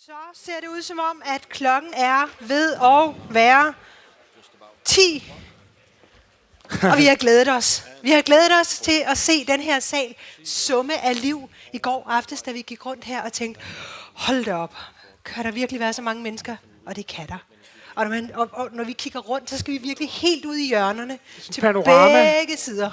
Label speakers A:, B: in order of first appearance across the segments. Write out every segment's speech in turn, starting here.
A: Så ser det ud som om, at klokken er ved at være 10. Og vi har glædet os. Vi har glædet os til at se den her sal summe af liv i går aftes, da vi gik rundt her og tænkte, hold da op, kan der virkelig være så mange mennesker? Og det kan der. Og når vi kigger rundt, så skal vi virkelig helt ud i hjørnerne til panorama. Begge sider.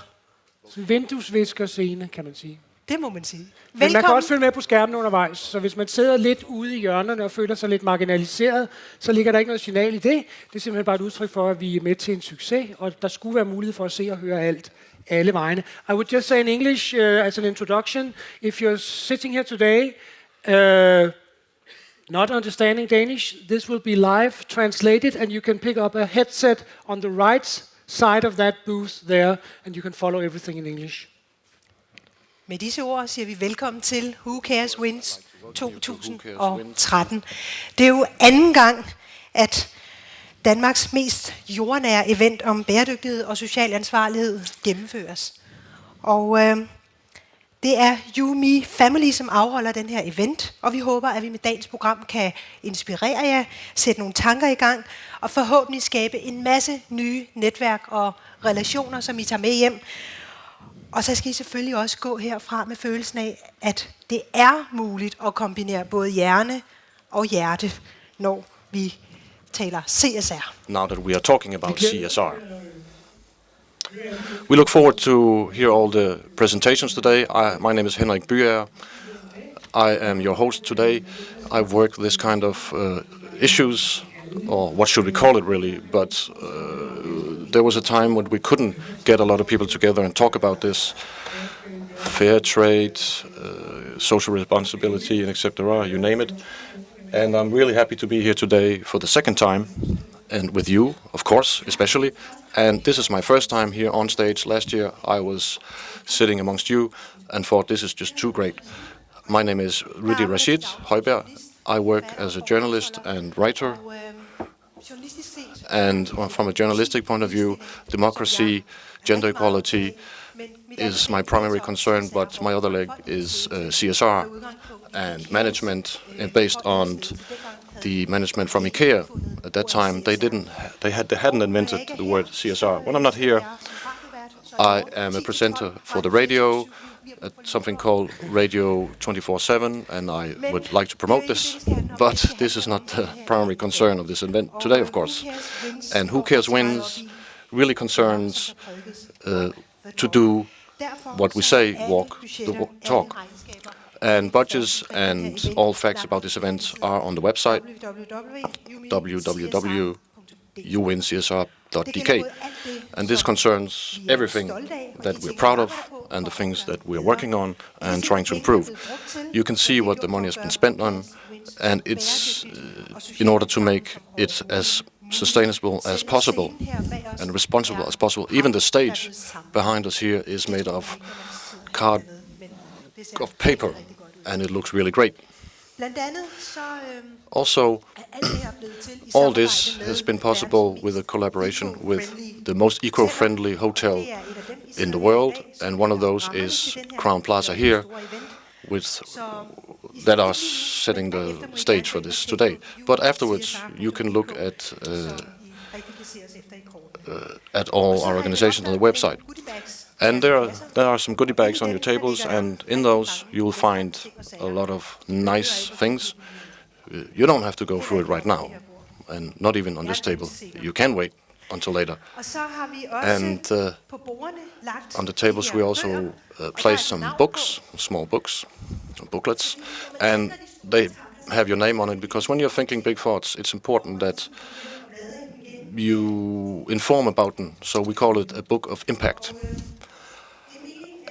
B: Sådan en vinduesviskerscene, kan man sige.
A: Det må man sige.
B: Men man kan også følge med på skærmen undervejs, så hvis man sidder lidt ude i hjørnerne og føler sig lidt marginaliseret, så ligger der ikke noget signal i det. Det er simpelthen bare et udtryk for, at vi er med til en succes, og der skulle være mulighed for at se og høre alt, alle vegne. I would just say in English as an introduction, if you're sitting here today, not understanding Danish, this will be live translated, and you can pick up a headset on the right side of that booth there, and you can follow everything in English.
A: Med disse ord siger vi velkommen til Who Cares Wins 2013. Det er jo anden gang, at Danmarks mest jordnære event om bæredygtighed og social ansvarlighed gennemføres. Og det er You Me Family, som afholder den her event, og vi håber, at vi med dagens program kan inspirere jer, sætte nogle tanker i gang, og forhåbentlig skabe en masse nye netværk og relationer, som I tager med hjem. Og så skal I selvfølgelig også gå herfra med følelsen af, at det er muligt at kombinere både hjerne og hjerte, når vi taler CSR.
C: Now that we are talking about CSR. We look forward to hear all the presentations today. My name is Henrik Byer. I am your host today. I've worked this kind of issues, or what should we call it really, but there was a time when we couldn't get a lot of people together and talk about this. Fair trade, social responsibility, and etc., you name it. And I'm really happy to be here today for the second time, and with you, of course, especially. And this is my first time here on stage. Last year I was sitting amongst you and thought this is just too great. My name is Rudi Rashid Højberg. I work as a journalist and writer. And from a journalistic point of view, democracy, gender equality is my primary concern, but my other leg is CSR and management, based on the management from IKEA. At that time, they hadn't invented the word CSR. When I'm not here, I am a presenter for the radio, at something called Radio 24/7, and I would like to promote this, but this is not the primary concern of this event today, of course. And Who Cares Wins really concerns to do what we say, walk the talk. And budgets and all facts about this event are on the website www.uwincsr.dk. And this concerns everything that we're proud of and the things that we're working on and trying to improve. You can see what the money has been spent on, and it's in order to make it as sustainable as possible and responsible as possible. Even the stage behind us here is made of paper, and it looks really great. Also, all this has been possible with a collaboration with the most eco-friendly hotel in the world, and one of those is Crown Plaza here, that are setting the stage for this today. But afterwards, you can look at all our organizations on the website. And there are some goodie bags on your tables, and in those you will find a lot of nice things. You don't have to go through it right now, and not even on this table. You can wait until later. And on the tables we also place some books, small books, booklets, and they have your name on it, because when you're thinking big thoughts, it's important that you inform about them. So we call it a book of impact.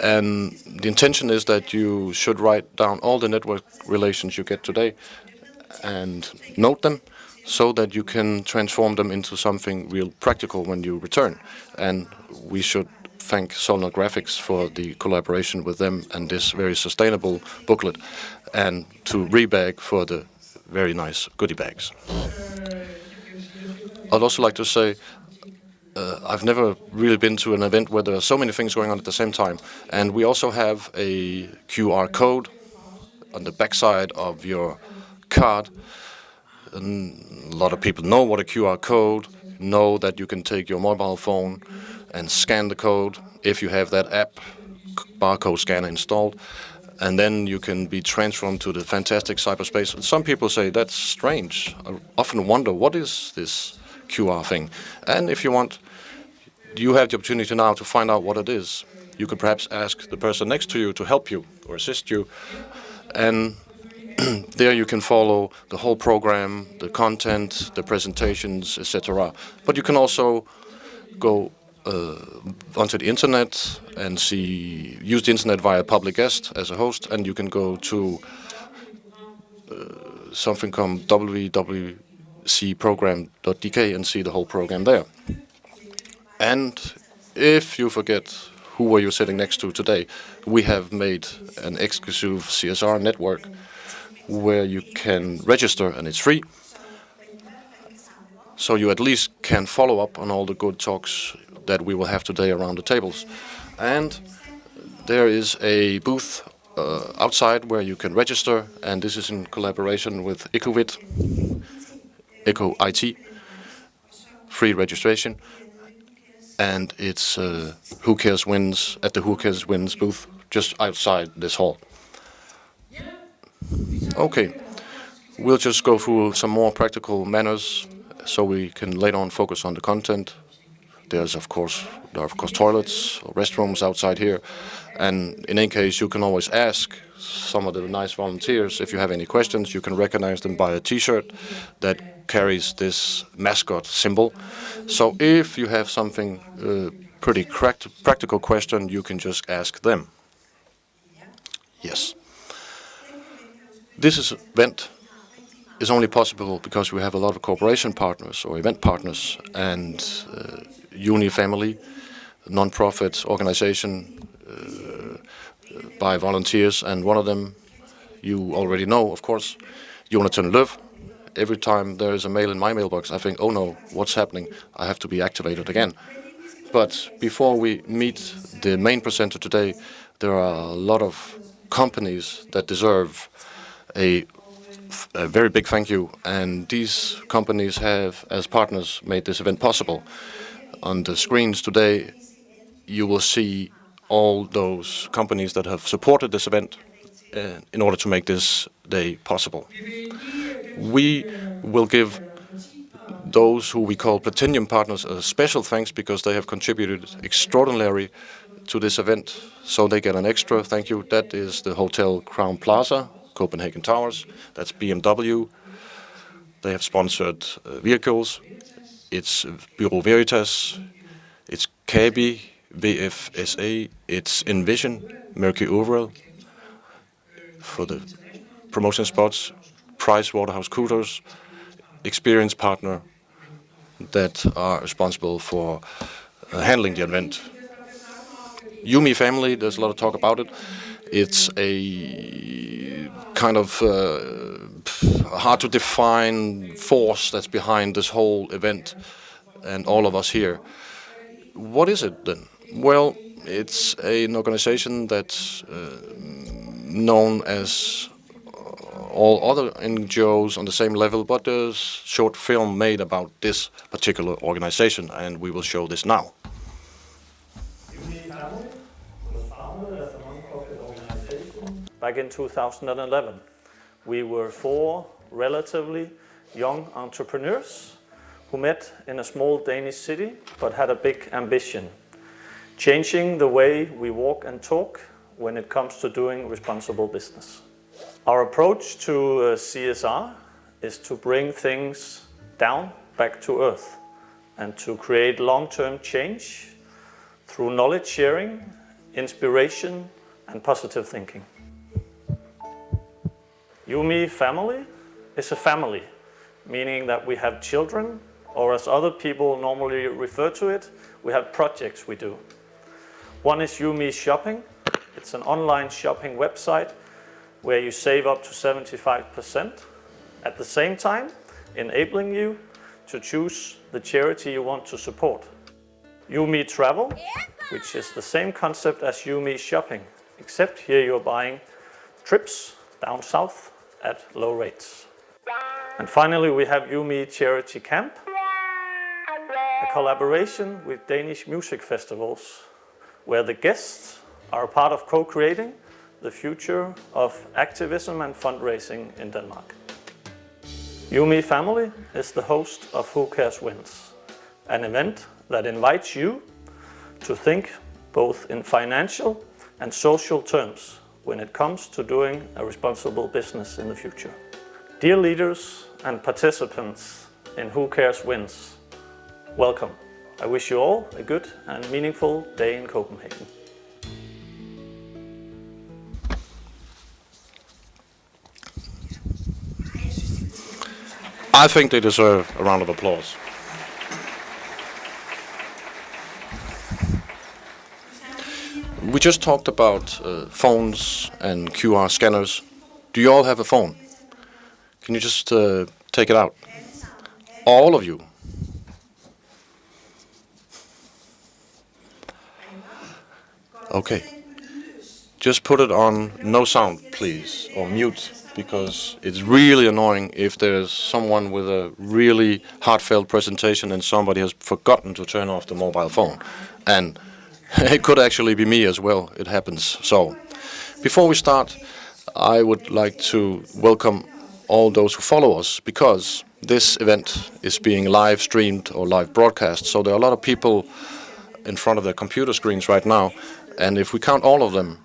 C: And the intention is that you should write down all the network relations you get today and note them, so that you can transform them into something real practical when you return. And we should thank Solner Graphics for the collaboration with them and this very sustainable booklet, and to Rebag for the very nice goodie bags. I'd also like to say I've never really been to an event where there are so many things going on at the same time. And we also have a QR code on the backside of your card. And a lot of people know what a QR code, know that you can take your mobile phone and scan the code if you have that app, barcode scanner installed, and then you can be transformed to the fantastic cyberspace. Some people say that's strange. I often wonder, what is this QR thing? And if you want, you have the opportunity now to find out what it is. You could perhaps ask the person next to you to help you or assist you. And there you can follow the whole program, the content, the presentations, etc. But you can also go onto the internet and use the internet via public guest as a host, and you can go to something called www.program.dk and see the whole program there. And if you forget who were you sitting next to today, we have made an exclusive CSR network where you can register, and it's free. So you at least can follow up on all the good talks that we will have today around the tables. And there is a booth outside where you can register, and this is in collaboration with Eco IT, free registration. And it's Who Cares Wins at the Who Cares Wins booth just outside this hall. Okay, we'll just go through some more practical manners so we can later on focus on the content. There are of course toilets or restrooms outside here, and in any case you can always ask some of the nice volunteers if you have any questions. You can recognize them by a t-shirt that carries this mascot symbol. So if you have something pretty practical question, you can just ask them. Yes. This event is only possible because we have a lot of cooperation partners or event partners, and Uni Family, non-profit organization by volunteers, and one of them you already know, of course, Jonathan Löw. Every time there is a mail in my mailbox, I think, oh no, what's happening? I have to be activated again. But before we meet the main presenter today, there are a lot of companies that deserve a very big thank you, and these companies have, as partners, made this event possible. On the screens today, you will see all those companies that have supported this event in order to make this day possible. We will give those who we call Platinum partners a special thanks because they have contributed extraordinarily to this event, so they get an extra thank you. That is the Hotel Crown Plaza, Copenhagen Towers. That's BMW. They have sponsored vehicles. It's Bureau Veritas. It's Kabi, VFSA. It's Envision, Merky Overall for the promotion spots. PricewaterhouseCoopers, experience partner that are responsible for handling the event. Yumi Family, there's a lot of talk about it. It's a kind of hard to define force that's behind this whole event and all of us here. What is it then? Well, it's an organization that's known as all other NGOs on the same level, but there's a short film made about this particular organization, and we will show this now.
D: Back in 2011, we were 4 relatively young entrepreneurs who met in a small Danish city but had a big ambition, changing the way we walk and talk when it comes to doing responsible business. Our approach to CSR is to bring things down back to earth and to create long-term change through knowledge sharing, inspiration and positive thinking. Yumi Family is a family, meaning that we have children, or as other people normally refer to it, we have projects we do. One is Yumi Shopping. It's an online shopping website where you save up to 75%, at the same time enabling you to choose the charity you want to support. Yumi Travel, which is the same concept as Yumi Shopping, except here you're buying trips down south at low rates. And finally, we have You Me Charity Camp, a collaboration with Danish music festivals, where the guests are a part of co-creating the future of activism and fundraising in Denmark. You Me Family is the host of Who Cares Wins, an event that invites you to think both in financial and social terms when it comes to doing a responsible business in the future. Dear leaders and participants in Who Cares Wins, welcome. I wish you all a good and meaningful day in Copenhagen.
C: I think they deserve a round of applause. We just talked about phones and QR scanners. Do you all have a phone? Can you just take it out? All of you. Okay. Just put it on no sound, please, or mute, because it's really annoying if there's someone with a really heartfelt presentation and somebody has forgotten to turn off the mobile phone. And it could actually be me as well. It happens. So, before we start, I would like to welcome all those who follow us, because this event is being live streamed or live broadcast. So there are a lot of people in front of their computer screens right now. And if we count all of them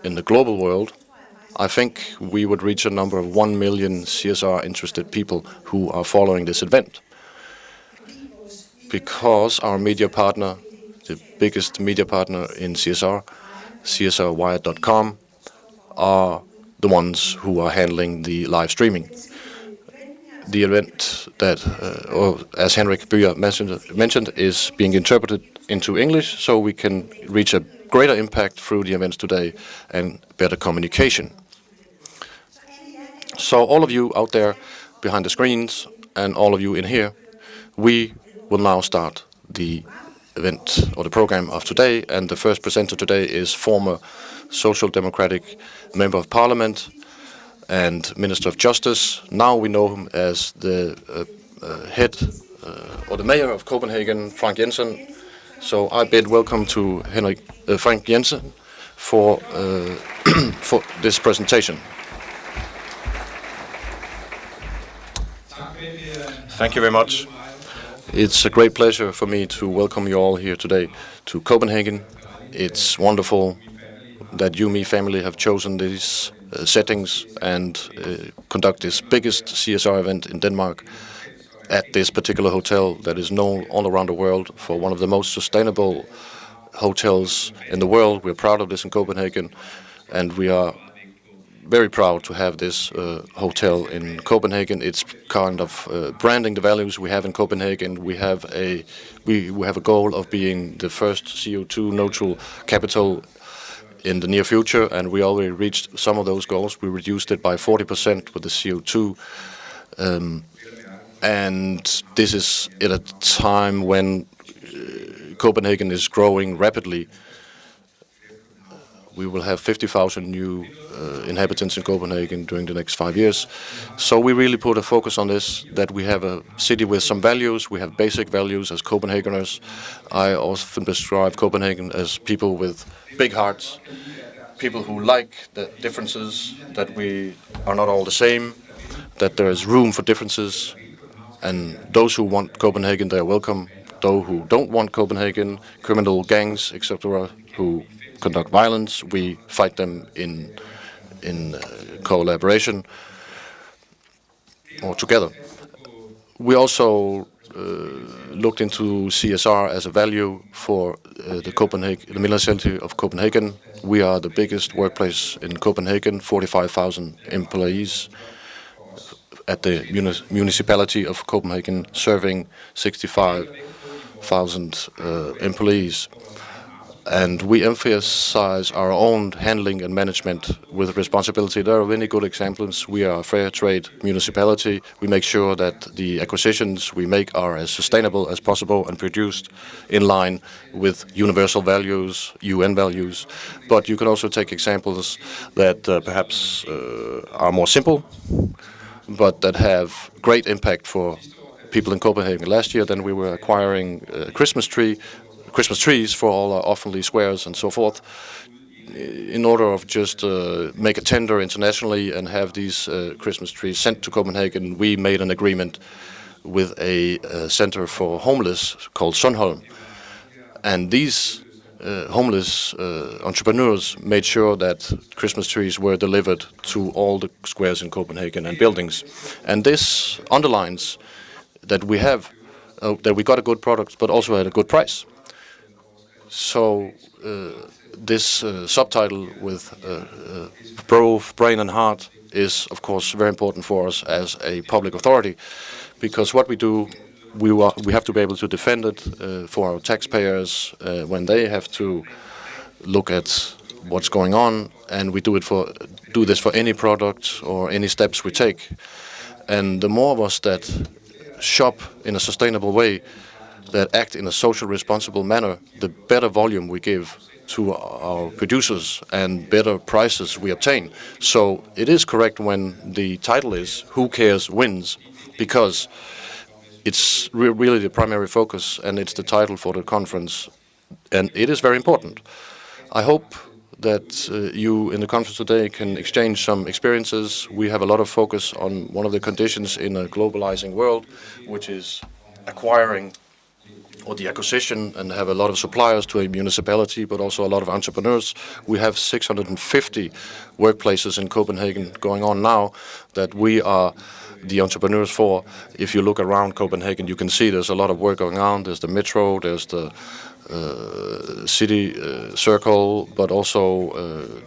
C: in the global world, I think we would reach a number of 1 million CSR interested people who are following this event. Because our media partner, the biggest media partner in CSR, CSRwired.com, are the ones who are handling the live streaming. The event that, as Henrik Bøger mentioned, is being interpreted into English, so we can reach a greater impact through the events today and better communication. So all of you out there behind the screens and all of you in here, we will now start the event or the program of today. And the first presenter today is former Social Democratic Member of Parliament and Minister of Justice. Now we know him as the head or the mayor of Copenhagen, Frank Jensen. So I bid welcome to Frank Jensen for this presentation. Thank you very much. It's a great pleasure for me to welcome you all here today to Copenhagen. It's wonderful that You Me family have chosen these settings and conduct this biggest CSR event in Denmark at this particular hotel that is known all around the world for one of the most sustainable hotels in the world. We're proud of this in Copenhagen, and we are very proud to have this hotel in Copenhagen. It's kind of branding the values we have in Copenhagen. We have a goal of being the first CO2 neutral capital in the near future, and we already reached some of those goals. We reduced it by 40% with the CO2, and this is at a time when Copenhagen is growing rapidly. We will have 50,000 new inhabitants in Copenhagen during the next 5 years. So we really put a focus on this, that we have a city with some values. We have basic values as Copenhageners. I often describe Copenhagen as people with big hearts, people who like the differences, that we are not all the same, that there is room for differences, and those who want Copenhagen, they are welcome. Those who don't want Copenhagen, criminal gangs, etc., who conduct violence, we fight them in collaboration or together. We also looked into CSR as a value for the municipality of Copenhagen. We are the biggest workplace in Copenhagen, 45,000 employees at the municipality of Copenhagen, serving 65,000 employees. And we emphasize our own handling and management with responsibility. There are many good examples. We are a fair trade municipality. We make sure that the acquisitions we make are as sustainable as possible and produced in line with universal values, UN values. But you can also take examples that perhaps are more simple, but that have great impact for people in Copenhagen. Last year, then we were acquiring Christmas trees for all our Offentlige squares and so forth, in order of just make a tender internationally and have these Christmas trees sent to Copenhagen. We made an agreement with a center for homeless called Sundholm, and these homeless entrepreneurs made sure that Christmas trees were delivered to all the squares in Copenhagen and buildings. And this underlines that we have that we got a good product, but also at a good price. So this subtitle with brain and heart is, of course, very important for us as a public authority, because what we do, we have to be able to defend it for our taxpayers when they have to look at what's going on, and we do this for any product or any steps we take. And the more of us that shop in a sustainable way, that act in a social responsible manner, the better volume we give to our producers and better prices we obtain. So it is correct when the title is "Who Cares Wins," because it's really the primary focus, and it's the title for the conference, and it is very important. I hope that you in the conference today can exchange some experiences. We have a lot of focus on one of the conditions in a globalizing world, which is acquiring or the acquisition, and have a lot of suppliers to a municipality, but also a lot of entrepreneurs. We have 650 workplaces in Copenhagen going on now that we are the entrepreneurs for. If you look around Copenhagen, you can see there's a lot of work going on. There's the metro, there's the city circle, but also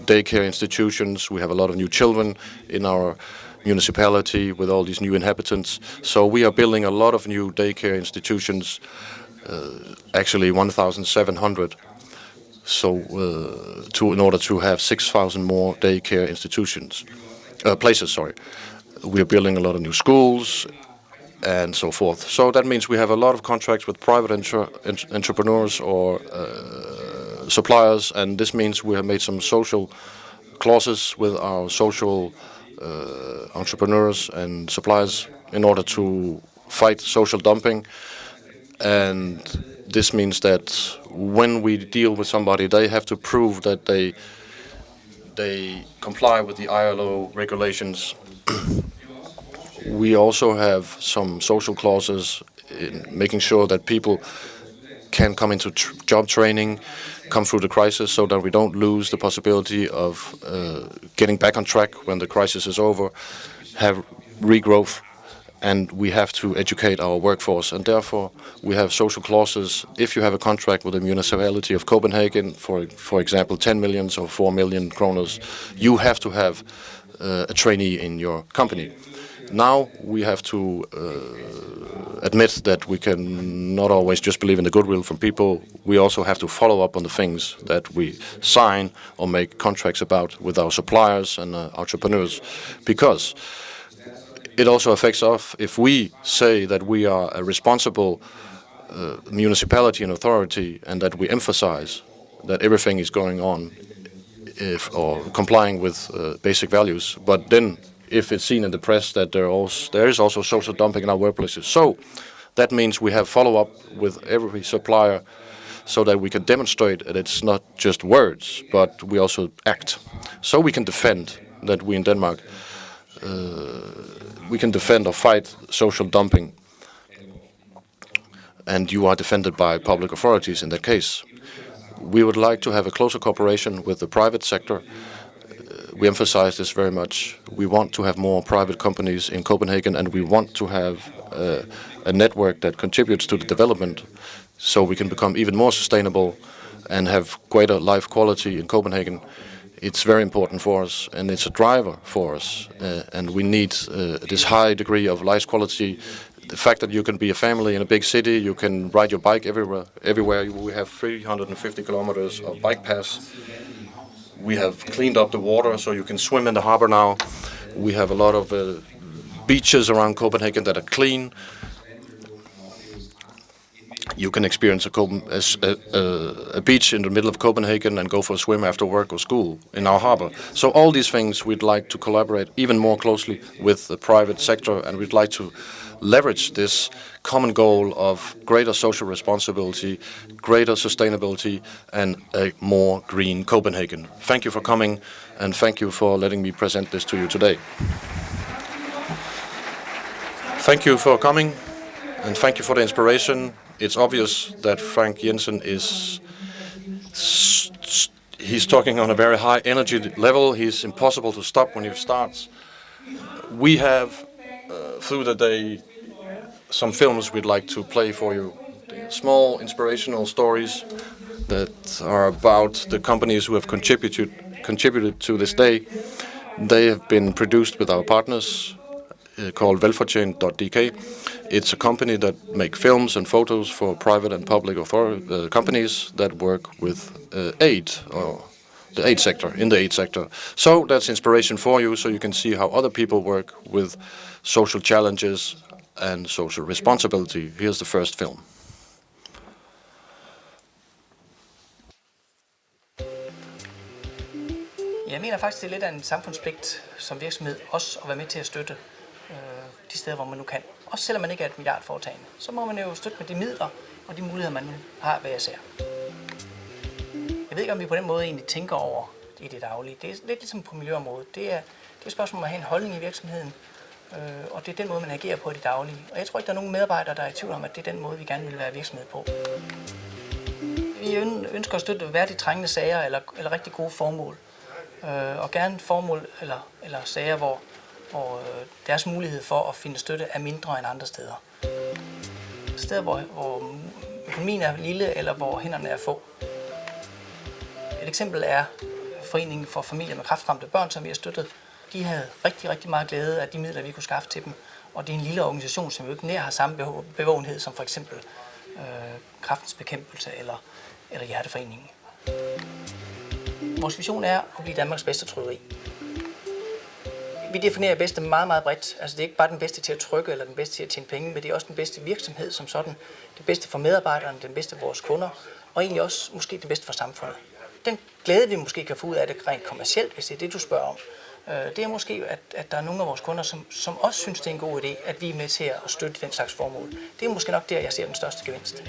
C: daycare institutions. We have a lot of new children in our municipality with all these new inhabitants. So we are building a lot of new daycare institutions, actually 1,700. So in order to have 6,000 more daycare places. We are building a lot of new schools and so forth. So that means we have a lot of contracts with private entrepreneurs or suppliers, and this means we have made some social clauses with our social entrepreneurs and suppliers in order to fight social dumping. And this means that when we deal with somebody, they have to prove that they comply with the ILO regulations. We also have some social clauses in making sure that people can come into job training, come through the crisis, so that we don't lose the possibility of getting back on track when the crisis is over, have regrowth, and we have to educate our workforce. And therefore, we have social clauses. If you have a contract with the municipality of Copenhagen, for example, 10 million or 4 million kroners, you have to have a trainee in your company. Now we have to admit that we can not always just believe in the goodwill from people. We also have to follow up on the things that we sign or make contracts about with our suppliers and entrepreneurs, because it also affects us if we say that we are a responsible municipality and authority, and that we emphasize that everything is going on or complying with basic values, but then if it's seen in the press that there is also social dumping in our workplaces. So that means we have follow-up with every supplier so that we can demonstrate that it's not just words, but we also act. So we can defend that we in Denmark, we can defend or fight social dumping. And you are defended by public authorities in that case. We would like to have a closer cooperation with the private sector. We emphasize this very much. We want to have more private companies in Copenhagen, and we want to have a network that contributes to the development, so we can become even more sustainable and have greater life quality in Copenhagen. It's very important for us, and it's a driver for us. And we need this high degree of life quality the fact that you can be a family in a big city, you can ride your bike everywhere. We have 350 kilometers of bike paths. We have cleaned up the water so you can swim in the harbor now. We have a lot of beaches around Copenhagen that are clean. You can experience a beach in the middle of Copenhagen and go for a swim after work or school in our harbor. So all these things we'd like to collaborate even more closely with the private sector, and we'd like to leverage this common goal of greater social responsibility, greater sustainability, and a more green Copenhagen. Thank you for coming, and thank you for letting me present this to you today. Thank you for coming, and thank you for the inspiration. It's obvious that Frank Jensen he's talking on a very high energy level. He's impossible to stop when he starts. We have, through the day, some films we'd like to play for you. Small inspirational stories that are about the companies who have contributed to this day. They have been produced with our partners called velfortjent.dk. It's a company that make films and photos for private and public companies that work with aid, or the aid sector, in the aid sector. So that's inspiration for you, so you can see how other people work with social challenges and social responsibility. Here's the first film.
E: Jeg mener faktisk, det er lidt af en samfundspligt som virksomhed også at være med til at støtte de steder, hvor man nu kan. Også selvom man ikke er et milliardforetagende. Så må man jo støtte med de midler og de muligheder, man nu har hver især. Jeg ved ikke, om vi på den måde egentlig tænker over i det daglige. Det er lidt ligesom på miljøområdet. Det er et spørgsmål om at have en holdning i virksomheden, og det er den måde, man agerer på i det daglige. Og jeg tror ikke, der er nogen medarbejdere, der er i tvivl om, at det er den måde, vi gerne vil være virksomhed på. Vi ønsker at støtte værdigt trængende sager eller rigtig gode formål. Og gerne formål eller sager, hvor deres mulighed for at finde støtte er mindre end andre steder. Steder, hvor økonomien er lille, eller hvor hænderne er få. Et eksempel er Foreningen for Familier med Kræftramte Børn, som vi har støttet. De havde rigtig, rigtig meget glæde af de midler, vi kunne skaffe til dem. Og det er en lille organisation, som jo ikke nær har samme bevågenhed som for eksempel Kræftens Bekæmpelse eller Hjerteforeningen. Vores vision er at blive Danmarks bedste trykkeri. Vi definerer bedste meget, meget bredt. Altså det er ikke bare den bedste til at trykke eller den bedste til at tjene penge, men det er også den bedste virksomhed som sådan. Det bedste for medarbejderne, den bedste for vores kunder, og egentlig også måske det bedste for samfundet. Den glæde, vi måske kan få ud af det rent kommercielt, hvis det er det, du spørger om, det er måske, at der er nogle af vores kunder, som også synes, det er en god idé, at vi er med til at støtte den slags formål. Det er måske nok der, jeg ser den største gevinst.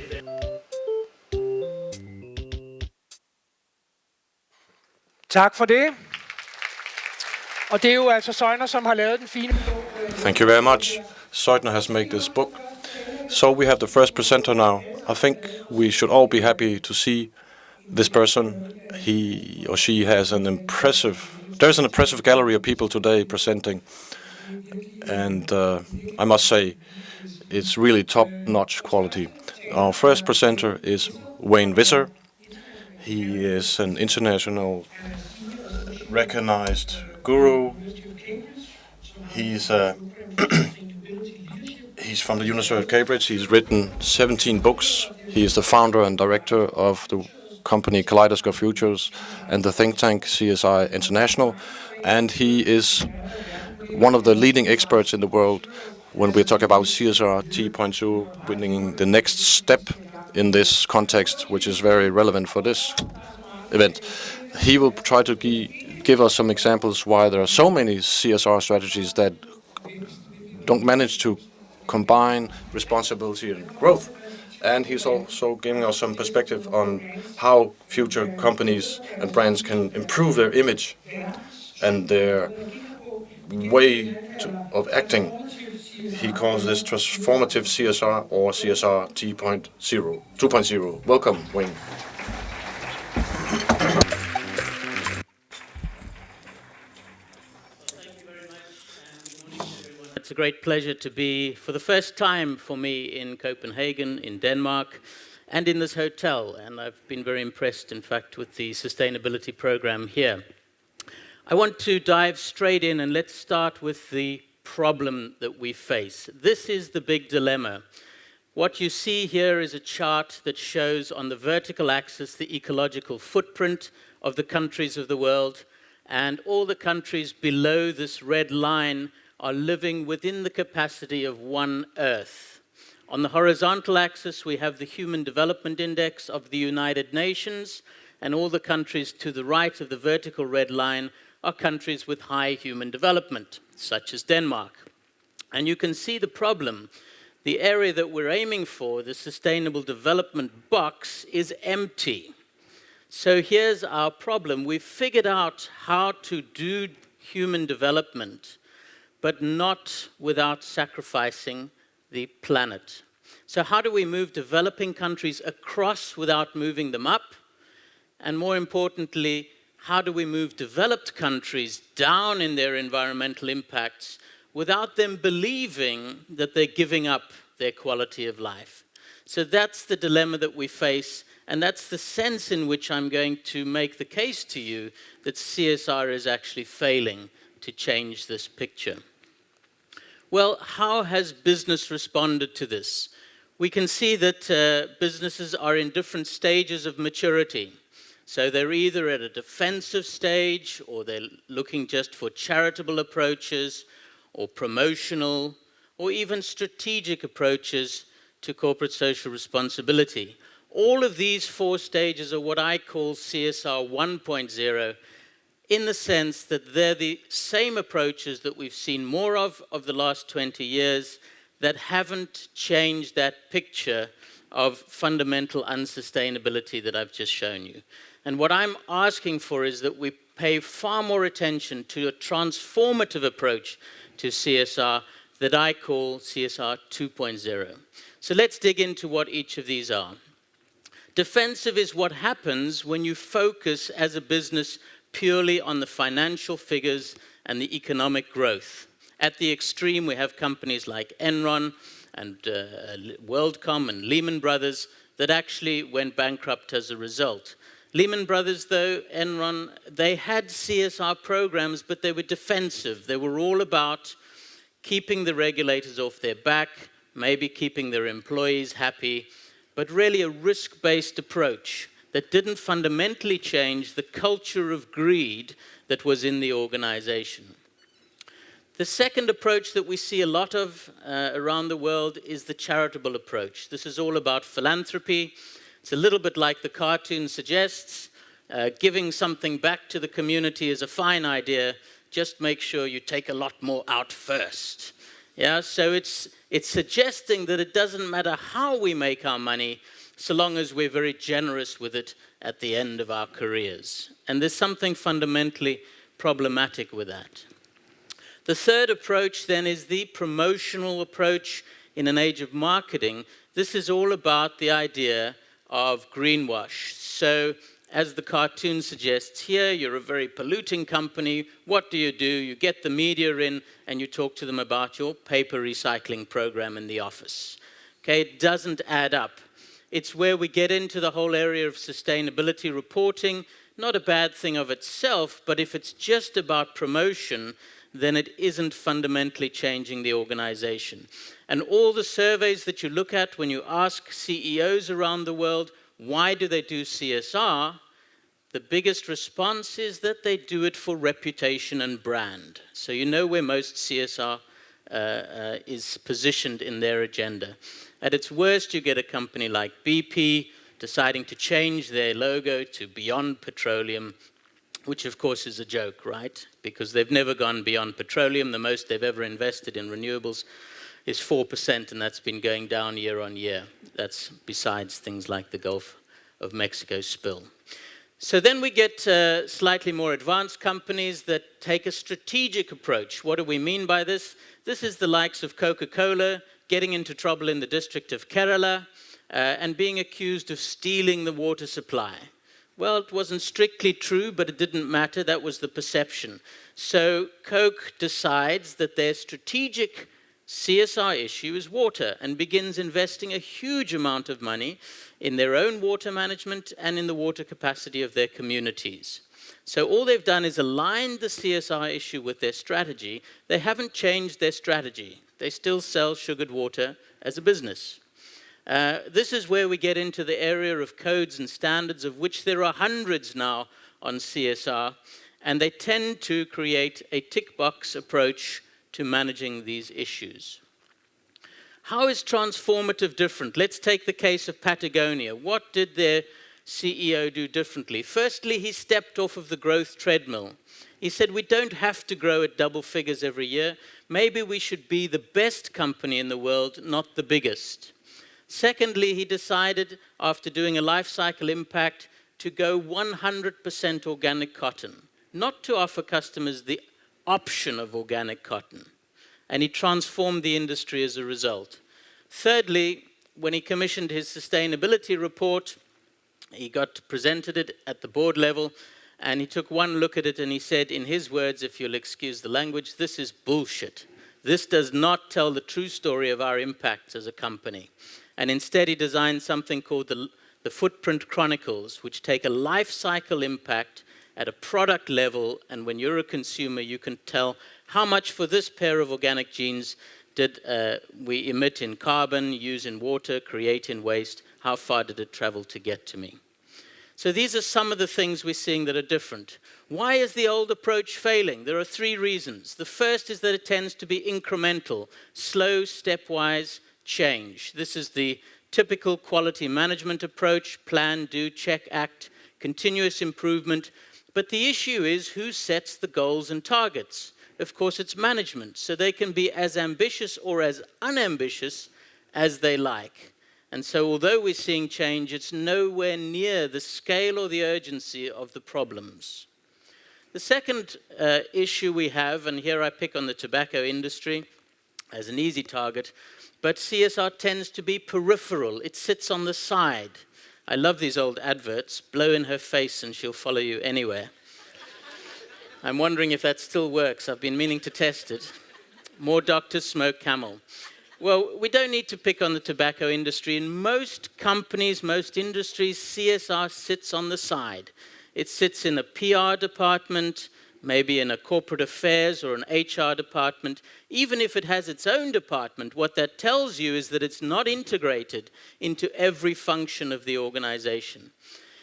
B: Tak for det. Og det er jo altså Søjner, som har lavet den fine...
C: Thank you very much. Søjner has made this book. So we have the first presenter now. I think we should all be happy to see this person. He or she has an impressive... There's an impressive gallery of people today presenting. And I must say, it's really top-notch quality. Our first presenter is Wayne Visser. He is an international recognized guru. He's he's from the University of Cambridge. He's written 17 books. He is the founder and director of the company Kaleidoscope Futures and the think tank CSI International. And he is one of the leading experts in the world when we talk about CSR T.2, bringing the next step in this context, which is very relevant for this event. He will try to give us some examples why there are so many CSR strategies that don't manage to combine responsibility and growth. And he's also giving us some perspective on how future companies and brands can improve their image and their way of acting. He calls this transformative CSR or CSR T.0, 2.0. Welcome, Wayne.
F: It's a great pleasure to be, for the first time for me, in Copenhagen, in Denmark, and in this hotel. And I've been very impressed, in fact, with the sustainability program here. I want to dive straight in, and let's start with the problem that we face. This is the big dilemma. What you see here is a chart that shows on the vertical axis the ecological footprint of the countries of the world, and all the countries below this red line are living within the capacity of one Earth. On the horizontal axis, we have the Human Development Index of the United Nations, and all the countries to the right of the vertical red line are countries with high human development, such as Denmark. And you can see the problem. The area that we're aiming for, the Sustainable Development box, is empty. So here's our problem. We've figured out how to do human development, but not without sacrificing the planet. So how do we move developing countries across without moving them up? And more importantly, how do we move developed countries down in their environmental impacts without them believing that they're giving up their quality of life? So that's the dilemma that we face, and that's the sense in which I'm going to make the case to you that CSR is actually failing to change this picture. Well, how has business responded to this? We can see that businesses are in different stages of maturity. So they're either at a defensive stage, or they're looking just for charitable approaches, or promotional, or even strategic approaches to corporate social responsibility. All of these four stages are what I call CSR 1.0, in the sense that they're the same approaches that we've seen more of the last 20 years that haven't changed that picture of fundamental unsustainability that I've just shown you. And what I'm asking for is that we pay far more attention to a transformative approach to CSR that I call CSR 2.0. So let's dig into what each of these are. Defensive is what happens when you focus as a business purely on the financial figures and the economic growth. At the extreme, we have companies like Enron and WorldCom and Lehman Brothers that actually went bankrupt as a result. Lehman Brothers, though, Enron, they had CSR programs, but they were defensive. They were all about keeping the regulators off their back, maybe keeping their employees happy, but really a risk-based approach that didn't fundamentally change the culture of greed that was in the organization. The second approach that we see a lot of around the world is the charitable approach. This is all about philanthropy. It's a little bit like the cartoon suggests. Giving something back to the community is a fine idea. Just make sure you take a lot more out first. Yeah, so it's suggesting that it doesn't matter how we make our money, so long as we're very generous with it at the end of our careers. And there's something fundamentally problematic with that. The third approach then is the promotional approach in an age of marketing. This is all about the idea of greenwash. So, as the cartoon suggests here, you're a very polluting company. What do? You get the media in and you talk to them about your paper recycling program in the office. Okay, it doesn't add up. It's where we get into the whole area of sustainability reporting. Not a bad thing of itself, but if it's just about promotion, then it isn't fundamentally changing the organization. And all the surveys that you look at when you ask CEOs around the world, why do they do CSR? The biggest response is that they do it for reputation and brand. So you know where most CSR is positioned in their agenda. At its worst, you get a company like BP deciding to change their logo to Beyond Petroleum, which of course is a joke, right? Because they've never gone beyond petroleum. The most they've ever invested in renewables is 4%, and that's been going down year on year. That's besides things like the Gulf of Mexico spill. So then we get slightly more advanced companies that take a strategic approach. What do we mean by this? This is the likes of Coca-Cola getting into trouble in the district of Kerala and being accused of stealing the water supply. Well, it wasn't strictly true, but it didn't matter. That was the perception. So Coke decides that their strategic CSR issue is water and begins investing a huge amount of money in their own water management and in the water capacity of their communities. So all they've done is aligned the CSR issue with their strategy. They haven't changed their strategy. They still sell sugared water as a business. This is where we get into the area of codes and standards, of which there are hundreds now on CSR, and they tend to create a tick box approach to managing these issues. How is transformative different? Let's take the case of Patagonia. What did their CEO do differently? Firstly, he stepped off of the growth treadmill. He said, we don't have to grow at double figures every year. Maybe we should be the best company in the world, not the biggest. Secondly, he decided, after doing a life cycle impact, to go 100% organic cotton, not to offer customers the option of organic cotton. And he transformed the industry as a result. Thirdly, when he commissioned his sustainability report, he presented it at the board level, and he took one look at it and he said, in his words, if you'll excuse the language, this is bullshit. This does not tell the true story of our impact as a company. And instead he designed something called the Footprint Chronicles, which take a life cycle impact at a product level, and when you're a consumer, you can tell how much for this pair of organic jeans did we emit in carbon, use in water, create in waste, how far did it travel to get to me? So these are some of the things we're seeing that are different. Why is the old approach failing? There are 3 reasons. The first is that it tends to be incremental, slow, stepwise change. This is the typical quality management approach: plan, do, check, act, continuous improvement. But the issue is who sets the goals and targets. Of course, it's management, so they can be as ambitious or as unambitious as they like. And so although we're seeing change, it's nowhere near the scale or the urgency of the problems. The second issue we have, and here I pick on the tobacco industry as an easy target, but CSR tends to be peripheral. It sits on the side. I love these old adverts, blow in her face and she'll follow you anywhere. I'm wondering if that still works. I've been meaning to test it. More doctors smoke Camel. Well, we don't need to pick on the tobacco industry. In most companies, most industries, CSR sits on the side. It sits in a PR department, maybe in a corporate affairs or an HR department. Even if it has its own department, what that tells you is that it's not integrated into every function of the organization.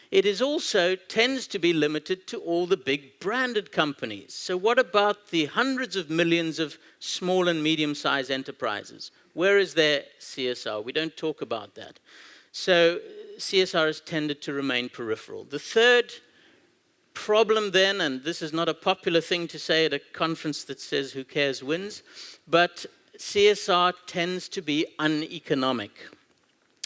F: It is also tends to be limited to all the big branded companies. So what about the hundreds of millions of small and medium-sized enterprises? Where is their CSR? We don't talk about that. So CSR has tended to remain peripheral. The third problem then, and this is not a popular thing to say at a conference that says who cares wins, but CSR tends to be uneconomic.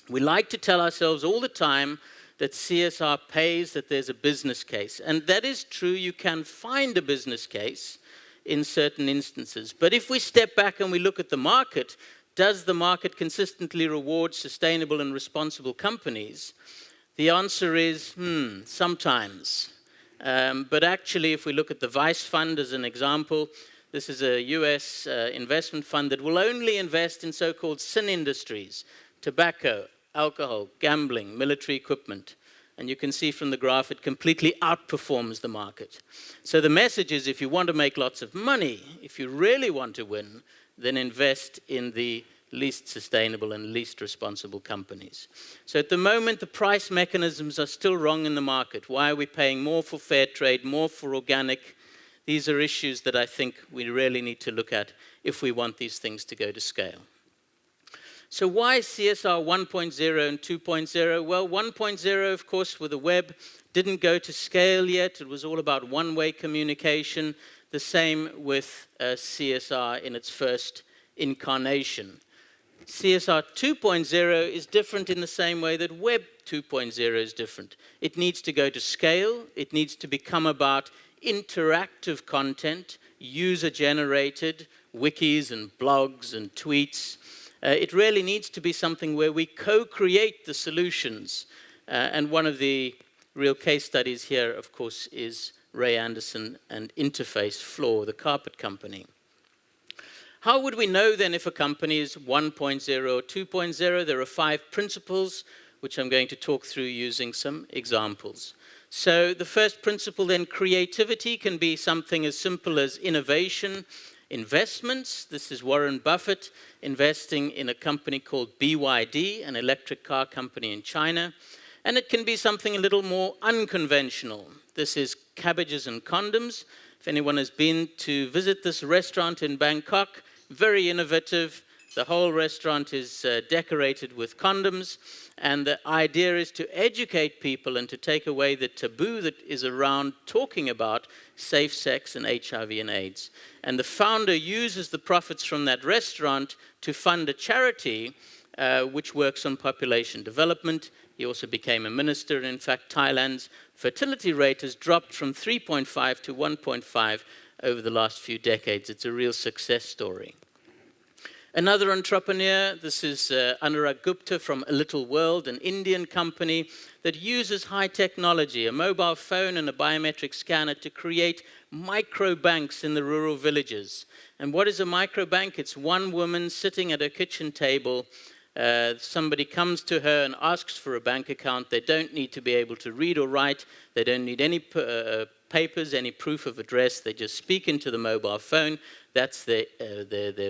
F: We like to tell ourselves all the time that CSR pays, that there's a business case. And that is true, you can find a business case in certain instances. But if we step back and we look at the market, does the market consistently reward sustainable and responsible companies? The answer is, sometimes. But actually, if we look at the Vice Fund as an example, this is a US investment fund that will only invest in so-called sin industries: tobacco, alcohol, gambling, military equipment. And you can see from the graph it completely outperforms the market. So the message is, if you want to make lots of money, if you really want to win, then invest in the least sustainable and least responsible companies. So at the moment, the price mechanisms are still wrong in the market. Why are we paying more for fair trade, more for organic? These are issues that I think we really need to look at if we want these things to go to scale. So why CSR 1.0 and 2.0? Well, 1.0, of course, with the web, didn't go to scale yet. It was all about one-way communication. The same with CSR in its first incarnation. CSR 2.0 is different in the same way that Web 2.0 is different. It needs to go to scale. It needs to become about interactive content, user-generated wikis and blogs and tweets. It really needs to be something where we co-create the solutions. And one of the real case studies here, of course, is Ray Anderson and Interface Floor, the carpet company. How would we know then if a company is 1.0 or 2.0? There are 5 principles, which I'm going to talk through using some examples. So the first principle then, creativity, can be something as simple as innovation, investments. This is Warren Buffett investing in a company called BYD, an electric car company in China. And it can be something a little more unconventional. This is cabbages and condoms. If anyone has been to visit this restaurant in Bangkok, very innovative. The whole restaurant is decorated with condoms. And the idea is to educate people and to take away the taboo that is around talking about safe sex and HIV and AIDS. And the founder uses the profits from that restaurant to fund a charity which works on population development. He also became a minister. And in fact, Thailand's fertility rate has dropped from 3.5 to 1.5 over the last few decades. It's a real success story. Another entrepreneur, this is Anurag Gupta from A Little World, an Indian company that uses high technology, a mobile phone and a biometric scanner to create microbanks in the rural villages. And what is a microbank? It's one woman sitting at her kitchen table. Somebody comes to her and asks for a bank account. They don't need to be able to read or write. They don't need any papers, any proof of address. They just speak into the mobile phone. That's their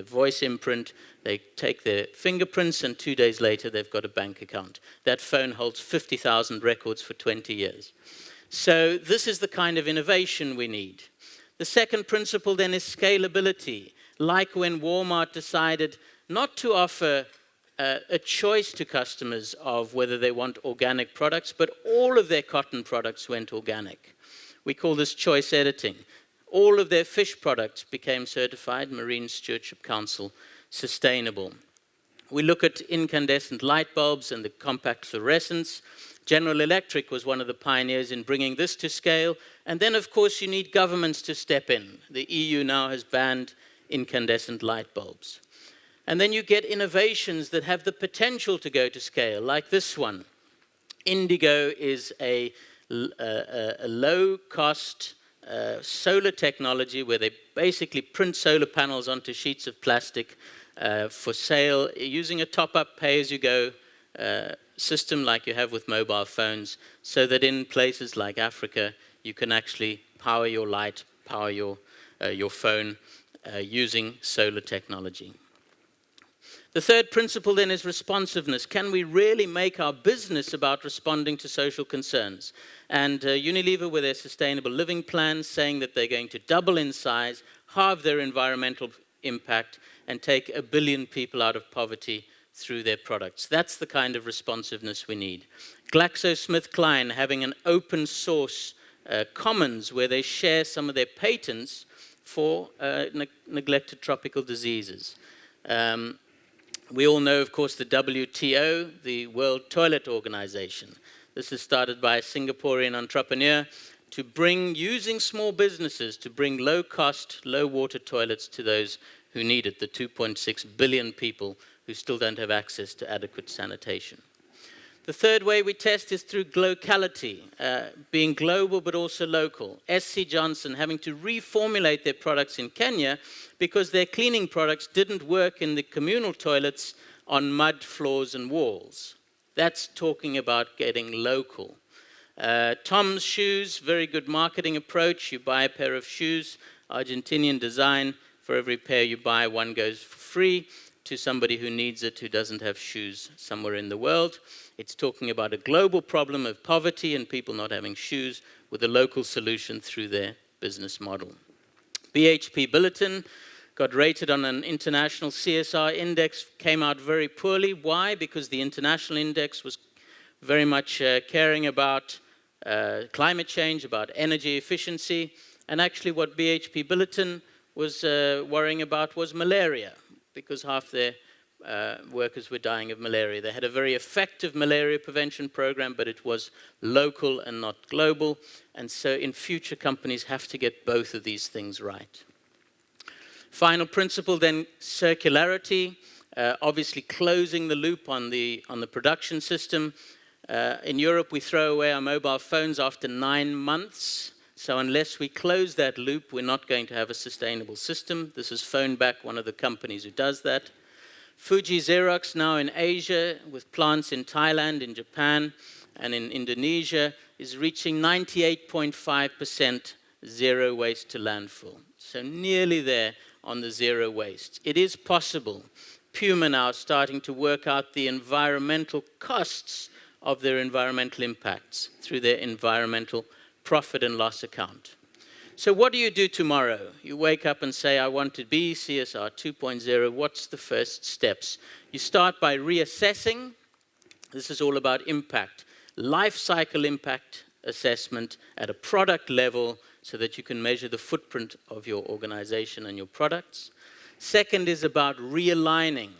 F: voice imprint. They take their fingerprints, and 2 days later, they've got a bank account. That phone holds 50,000 records for 20 years. So this is the kind of innovation we need. The second principle then is scalability. Like when Walmart decided not to offer a choice to customers of whether they want organic products, but all of their cotton products went organic. We call this choice editing. All of their fish products became certified Marine Stewardship Council sustainable. We look at incandescent light bulbs and the compact fluorescence. General Electric was one of the pioneers in bringing this to scale. And then, of course, you need governments to step in. The EU now has banned incandescent light bulbs. And then you get innovations that have the potential to go to scale, like this one. Indigo is a low-cost solar technology where they basically print solar panels onto sheets of plastic for sale using a top-up pay-as-you-go system like you have with mobile phones, so that in places like Africa you can actually power your light, power your phone using solar technology. The third principle then is responsiveness. Can we really make our business about responding to social concerns? And Unilever, with their sustainable living plan, saying that they're going to double in size, halve their environmental impact, and take 1 billion people out of poverty through their products. That's the kind of responsiveness we need. GlaxoSmithKline having an open source commons where they share some of their patents for neglected tropical diseases. We all know, of course, the WTO, the World Toilet Organization. This is started by a Singaporean entrepreneur to bring, using small businesses, to bring low-cost, low-water toilets to those who need it, the 2.6 billion people who still don't have access to adequate sanitation. The third way we test is through locality, being global but also local. SC Johnson having to reformulate their products in Kenya because their cleaning products didn't work in the communal toilets on mud floors and walls. That's talking about getting local. Tom's Shoes, very good marketing approach. You buy a pair of shoes, Argentinian design. For every pair you buy, one goes for free to somebody who needs it, who doesn't have shoes somewhere in the world. It's talking about a global problem of poverty and people not having shoes with a local solution through their business model. BHP Billiton got rated on an international CSR index, came out very poorly. Why? Because the international index was very much caring about climate change, about energy efficiency, and actually what BHP Billiton was worrying about was malaria, because half their workers were dying of malaria. They had a very effective malaria prevention program, but it was local and not global. And so in future, companies have to get both of these things right. Final principle then, circularity. Obviously closing the loop on the production system. In Europe, we throw away our mobile phones after 9 months. So unless we close that loop, we're not going to have a sustainable system. This is PhoneBack, one of the companies who does that. Fuji Xerox now in Asia with plants in Thailand, in Japan, and in Indonesia is reaching 98.5% zero waste to landfill. So nearly there on the zero waste. It is possible. Puma now starting to work out the environmental costs of their environmental impacts through their environmental profit and loss account. So what do you do tomorrow? You wake up and say, I want to be CSR 2.0. What's the first steps? You start by reassessing. This is all about impact. Life cycle impact assessment at a product level so that you can measure the footprint of your organization and your products. Second is about realigning.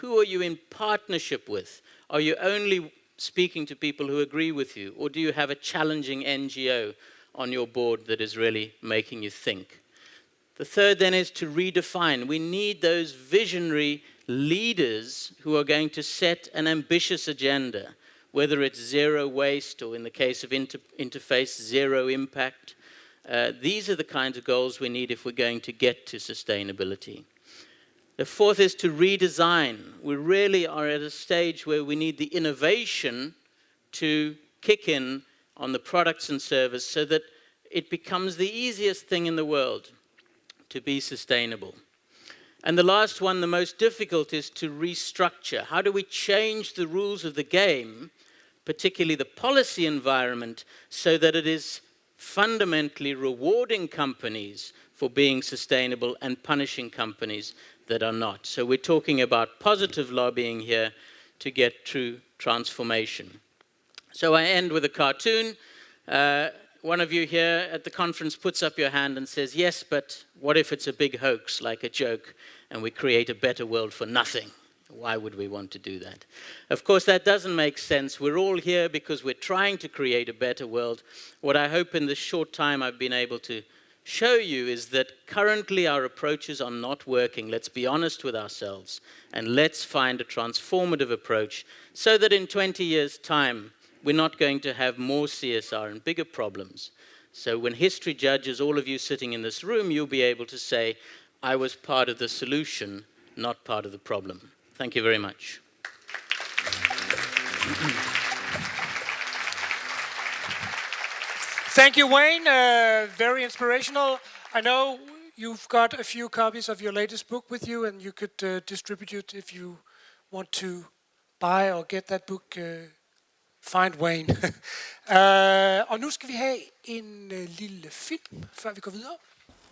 F: Who are you in partnership with? Are you only speaking to people who agree with you, or do you have a challenging NGO on your board that is really making you think? The third then is to redefine. We need those visionary leaders who are going to set an ambitious agenda, whether it's zero waste or in the case of interface, zero impact. These are the kinds of goals we need if we're going to get to sustainability. The fourth is to redesign. We really are at a stage where we need the innovation to kick in on the products and services so that it becomes the easiest thing in the world to be sustainable. And the last one, the most difficult, is to restructure. How do we change the rules of the game, particularly the policy environment, so that it is fundamentally rewarding companies for being sustainable and punishing companies that are not? So we're talking about positive lobbying here to get true transformation. So I end with a cartoon. One of you here at the conference puts up your hand and says, yes, but what if it's a big hoax, like a joke, and we create a better world for nothing? Why would we want to do that? Of course, that doesn't make sense. We're all here because we're trying to create a better world. What I hope in this short time I've been able to show you is that currently our approaches are not working. Let's be honest with ourselves, and let's find a transformative approach so that in 20 years' time, we're not going to have more CSR and bigger problems. So when history judges all of you sitting in this room, you'll be able to say, I was part of the solution, not part of the problem. Thank you very much.
B: Thank you, Wayne. Very inspirational. I know you've got a few copies of your latest book with you, and you could distribute it if you want to buy or get that book. Find Wayne. Og nu skal vi have en lille film, før vi går videre.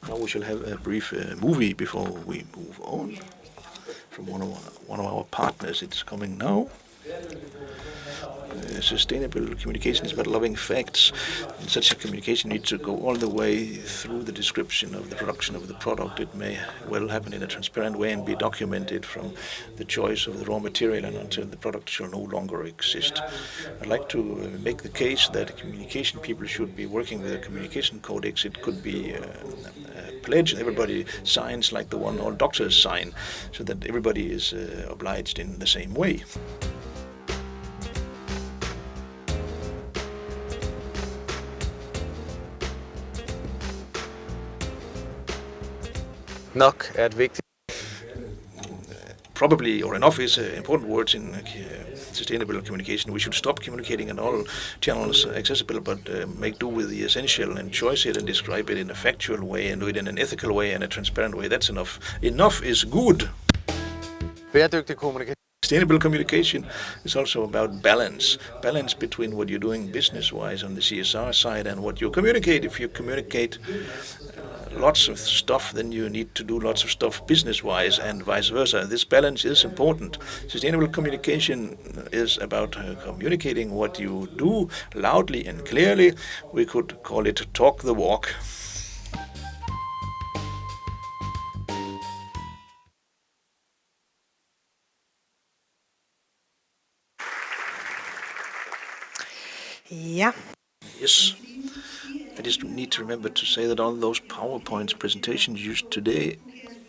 G: Now we shall have a brief movie before we move on from one of our partners. It's coming now. Sustainable communication is about loving facts. And such a communication needs to go all the way through the description of the production of the product. It may well happen in a transparent way and be documented from the choice of the raw material and until the product shall no longer exist. I'd like to make the case that communication people should be working with a communication codex. It could be a pledge everybody signs, like the one all doctors sign, so that everybody is obliged in the same way.
H: Nok er et vigtigt.
G: Probably or enough is important words in sustainable communication. We should stop communicating on all channels accessible, but make do with the essential and choice it and describe it in a factual way and do it in an ethical way and a transparent way. That's enough. Enough is good.
H: Bæredygtig kommunikation.
G: Sustainable communication is also about balance. Balance between what you're doing business-wise on the CSR side and what you communicate. If you communicate lots of stuff, then you need to do lots of stuff business-wise and vice versa. This balance is important. Sustainable communication is about communicating what you do loudly and clearly. We could call it talk the walk.
A: Ja.
G: Yes. I just need to remember to say that all those PowerPoint presentations used today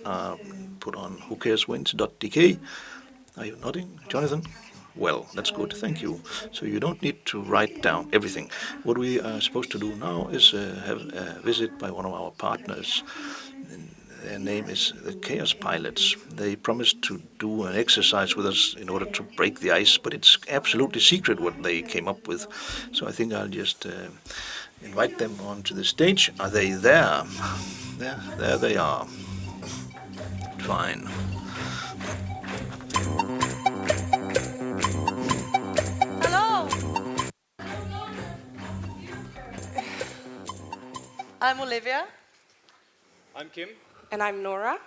G: are put on whocareswins.dk. Are you nodding, Jonathan? Well, that's good, thank you. So you don't need to write down everything. What we are supposed to do now is have a visit by one of our partners. And Their name is the Chaos Pilots. They promised to do an exercise with us in order to break the ice, but it's absolutely secret what they came up with. So I think I'll just invite them onto the stage. Are they there? There they are. Fine.
I: Hello! I'm Olivia.
H: I'm Kim.
I: And I'm Nora.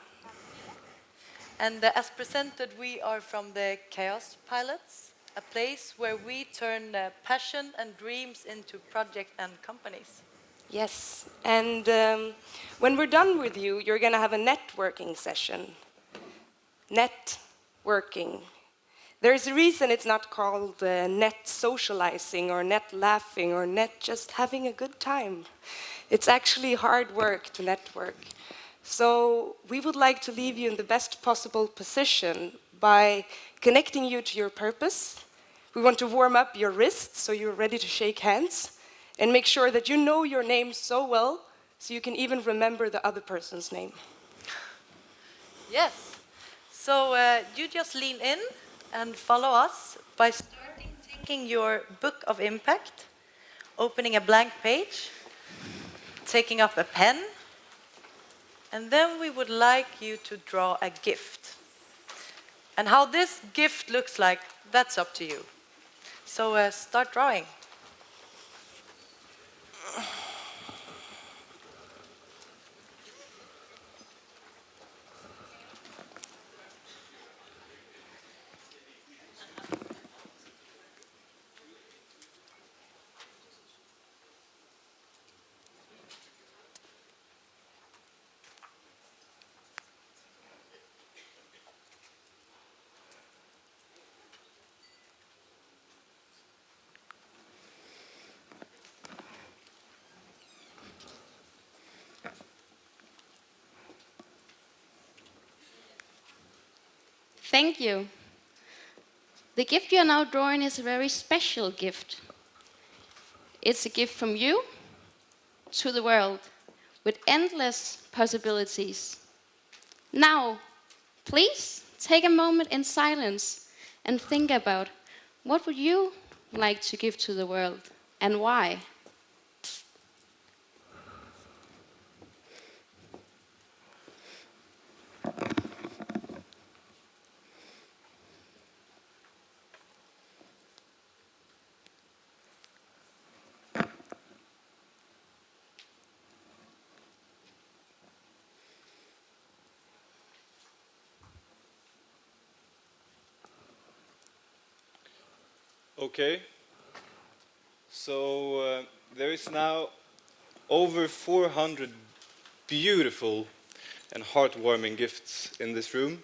I: And as presented, we are from the Chaos Pilots, a place where we turn passion and dreams into projects and companies.
J: Yes, and when we're done with you, you're going to have a networking session. Networking. There's a reason it's not called net socializing or net laughing or net just having a good time. It's actually hard work to network. So we would like to leave you in the best possible position by connecting you to your purpose. We want to warm up your wrists so you're ready to shake hands and make sure that you know your name so well so you can even remember the other person's name.
I: Yes. So you just lean in and follow us by starting taking your book of impact, opening a blank page, taking up a pen, and then we would like you to draw a gift. And how this gift looks like, that's up to you. So start drawing.
K: Thank you. The gift you are now drawing is a very special gift. It's a gift from you to the world with endless possibilities. Now, please take a moment in silence and think about what would you like to give to the world and why?
H: Okay. So there is now over 400 beautiful and heartwarming gifts in this room.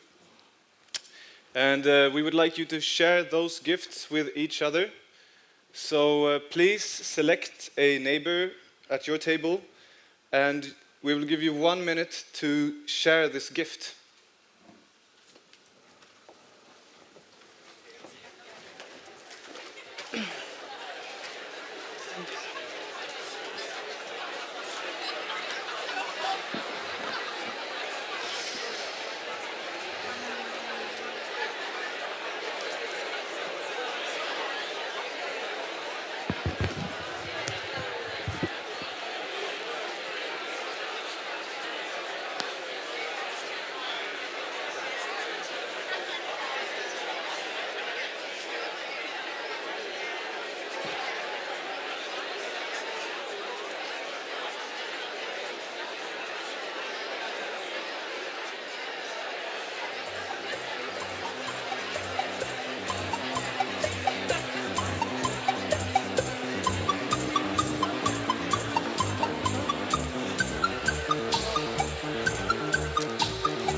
H: And we would like you to share those gifts with each other. So please select a neighbor at your table and we will give you 1 minute to share this gift.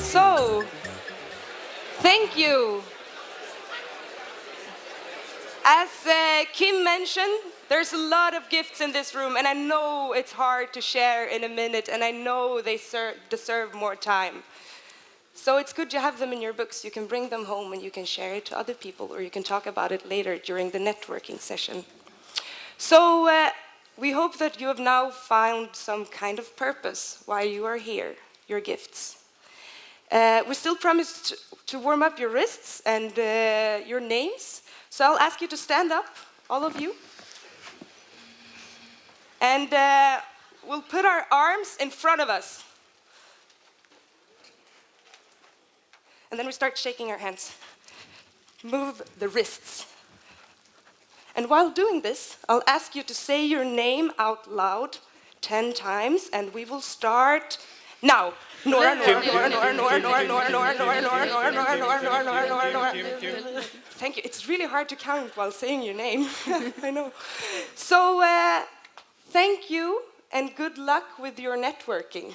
J: So, thank you. As Kim mentioned, there's a lot of gifts in this room, and I know it's hard to share in a minute, and I know they deserve more time. So it's good to have them in your books. You can bring them home and you can share it to other people, or you can talk about it later during the networking session. So we hope that you have now found some kind of purpose why you are here, your gifts. We still promise to warm up your wrists and your names. So I'll ask you to stand up, all of you. And we'll put our arms in front of us. And then we start shaking our hands. Move the wrists. And while doing this, I'll ask you to say your name out loud 10 times, and we will start now. Nora, Nora, Nora, Nora, Nora, Nora, Nora, Nora, Nora, Nora, Nora, Nora, Nora, Nora, Nora, Nora, Nora. Thank you. It's really hard to count while saying your name. I know. So, thank you, and good luck with your networking.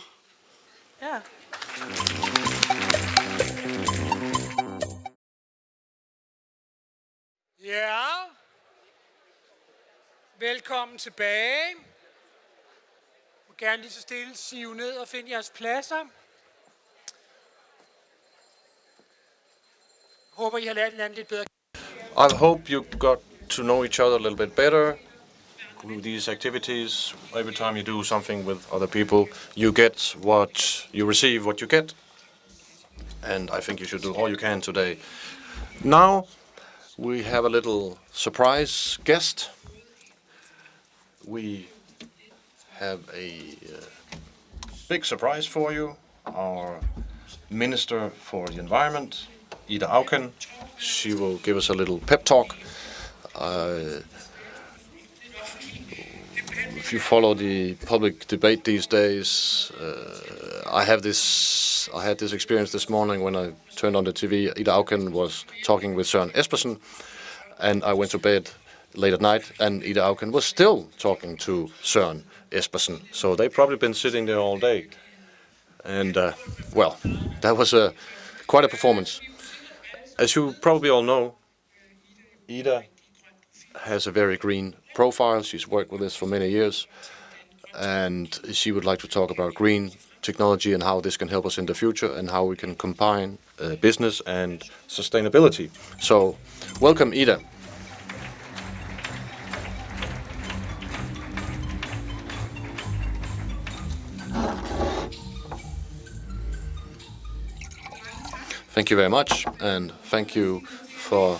I: Yeah.
B: Ja. Velkommen tilbage. Jeg må gerne lige så stille sive ned og finde jeres pladser. Jeg håber, I har lært hinanden lidt bedre.
C: I hope you got to know each other a little bit better through these activities. Every time you do something with other people, you get what you receive, what you get. And I think you should do all you can today. Now we have a little surprise guest. We have a big surprise for you. Our Minister for the Environment, Ida Auken. She will give us a little pep talk. If you follow the public debate these days, I had this experience this morning when I turned on the TV. Ida Auken was talking with Søren Espersen, and I went to bed late at night, and Ida Auken was still talking to Søren Espersen. So they've probably been sitting there all day. And, well, that was quite a performance. As you probably all know, Ida has a very green profile. She's worked with this for many years. And she would like to talk about green technology and how this can help us in the future and how we can combine business and sustainability. So, welcome, Ida. Thank you very much, and thank you for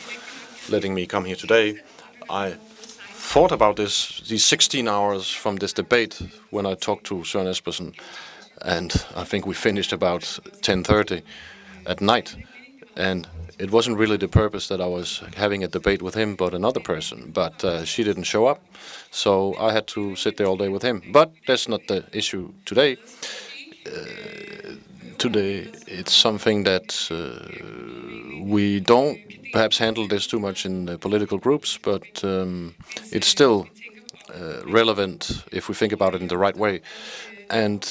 C: letting me come here today. I thought about these 16 hours from this debate when I talked to Søren Espersen, and I think we finished about 10:30 at night. And it wasn't really the purpose that I was having a debate with him, but another person. But she didn't show up, so I had to sit there all day with him. But that's not the issue today. Today, it's something that we don't perhaps handle this too much in the political groups, but it's still relevant if we think about it in the right way. And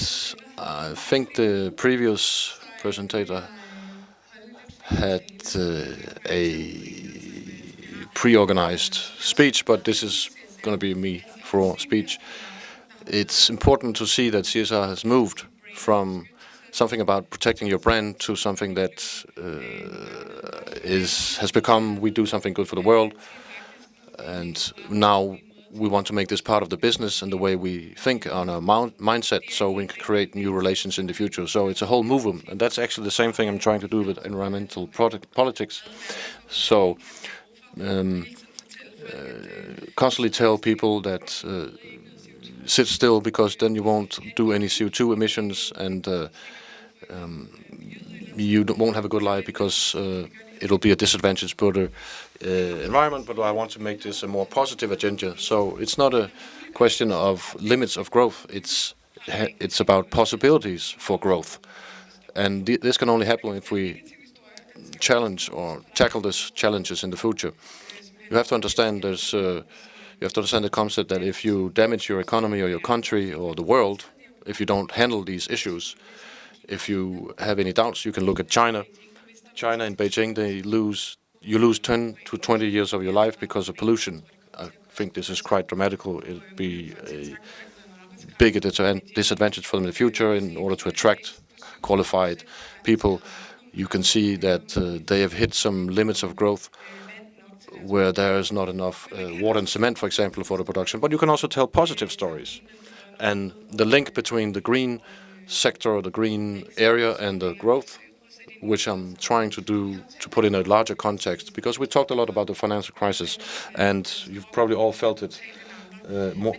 C: I think the previous presenter had a pre-organized speech, but this is going to be me for speech. It's important to see that CSR has moved from something about protecting your brand to something that has become we do something good for the world, and now we want to make this part of the business and the way we think on our mindset, so we can create new relations in the future. So it's a whole movement, and that's actually the same thing I'm trying to do with environmental politics. So constantly tell people that sit still, because then you won't do any CO2 emissions, and you won't have a good life, because it'll be a disadvantage for the environment. But I want to make this a more positive agenda. So it's not a question of limits of growth. It's about possibilities for growth, and this can only happen if we challenge or tackle these challenges in the future. You have to understand you have to understand the concept that if you damage your economy or your country or the world, if you don't handle these issues, if you have any doubts, you can look at China. China in Beijing, you lose 10 to 20 years of your life because of pollution. I think this is quite dramatical. It'll be a bigger disadvantage for them in the future. In order to attract qualified people, you can see that they have hit some limits of growth where there is not enough water and cement, for example, for the production. But you can also tell positive stories. And the link between the green sector, the green area, and the growth which I'm trying to do to put in a larger context, because we talked a lot about the financial crisis, and you've probably all felt it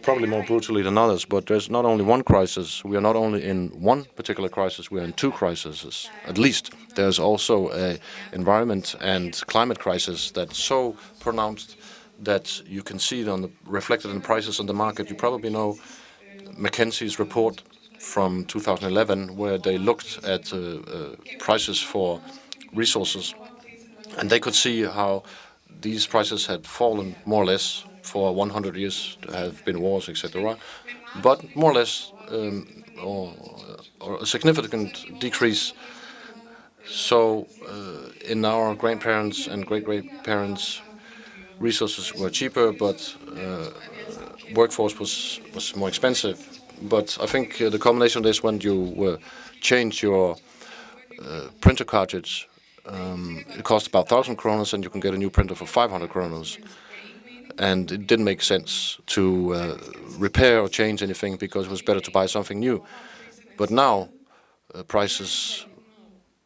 C: probably more brutally than others, but there's not only one crisis. We are not only in one particular crisis, we are in two crises, at least. There's also an environment and climate crisis that's so pronounced that you can see it reflected in prices on the market. You probably know McKinsey's report from 2011, where they looked at prices for resources, and they could see how these prices had fallen more or less for 100 years. There have been wars, etc., but more or less, or a significant decrease. So in our grandparents and great-grandparents, resources were cheaper, but workforce was more expensive. But I think the combination of this, when you change your printer cartridge, it costs about 1,000 kroner, and you can get a new printer for 500 kroner. And it didn't make sense to repair or change anything, because it was better to buy something new. But now prices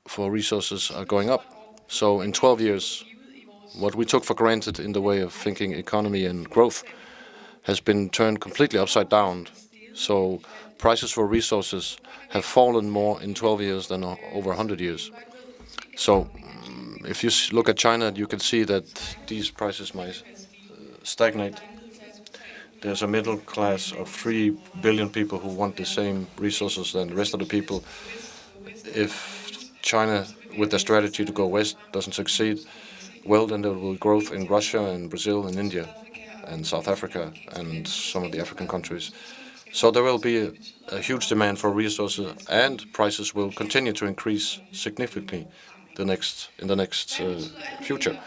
C: for resources are going up. So in 12 years, what we took for granted in the way of thinking economy and growth has been turned completely upside down. So prices for resources have fallen more in 12 years than over 100 years. So if you look at China, you can see that these prices might stagnate. There's a middle class of 3 billion people who want the same resources than the rest of the people. If China, with their strategy to go west, doesn't succeed, well, then there will be growth in Russia and Brazil and India and South Africa and some of the African countries. So there will be a huge demand for resources, and prices will continue to increase significantly in the next future.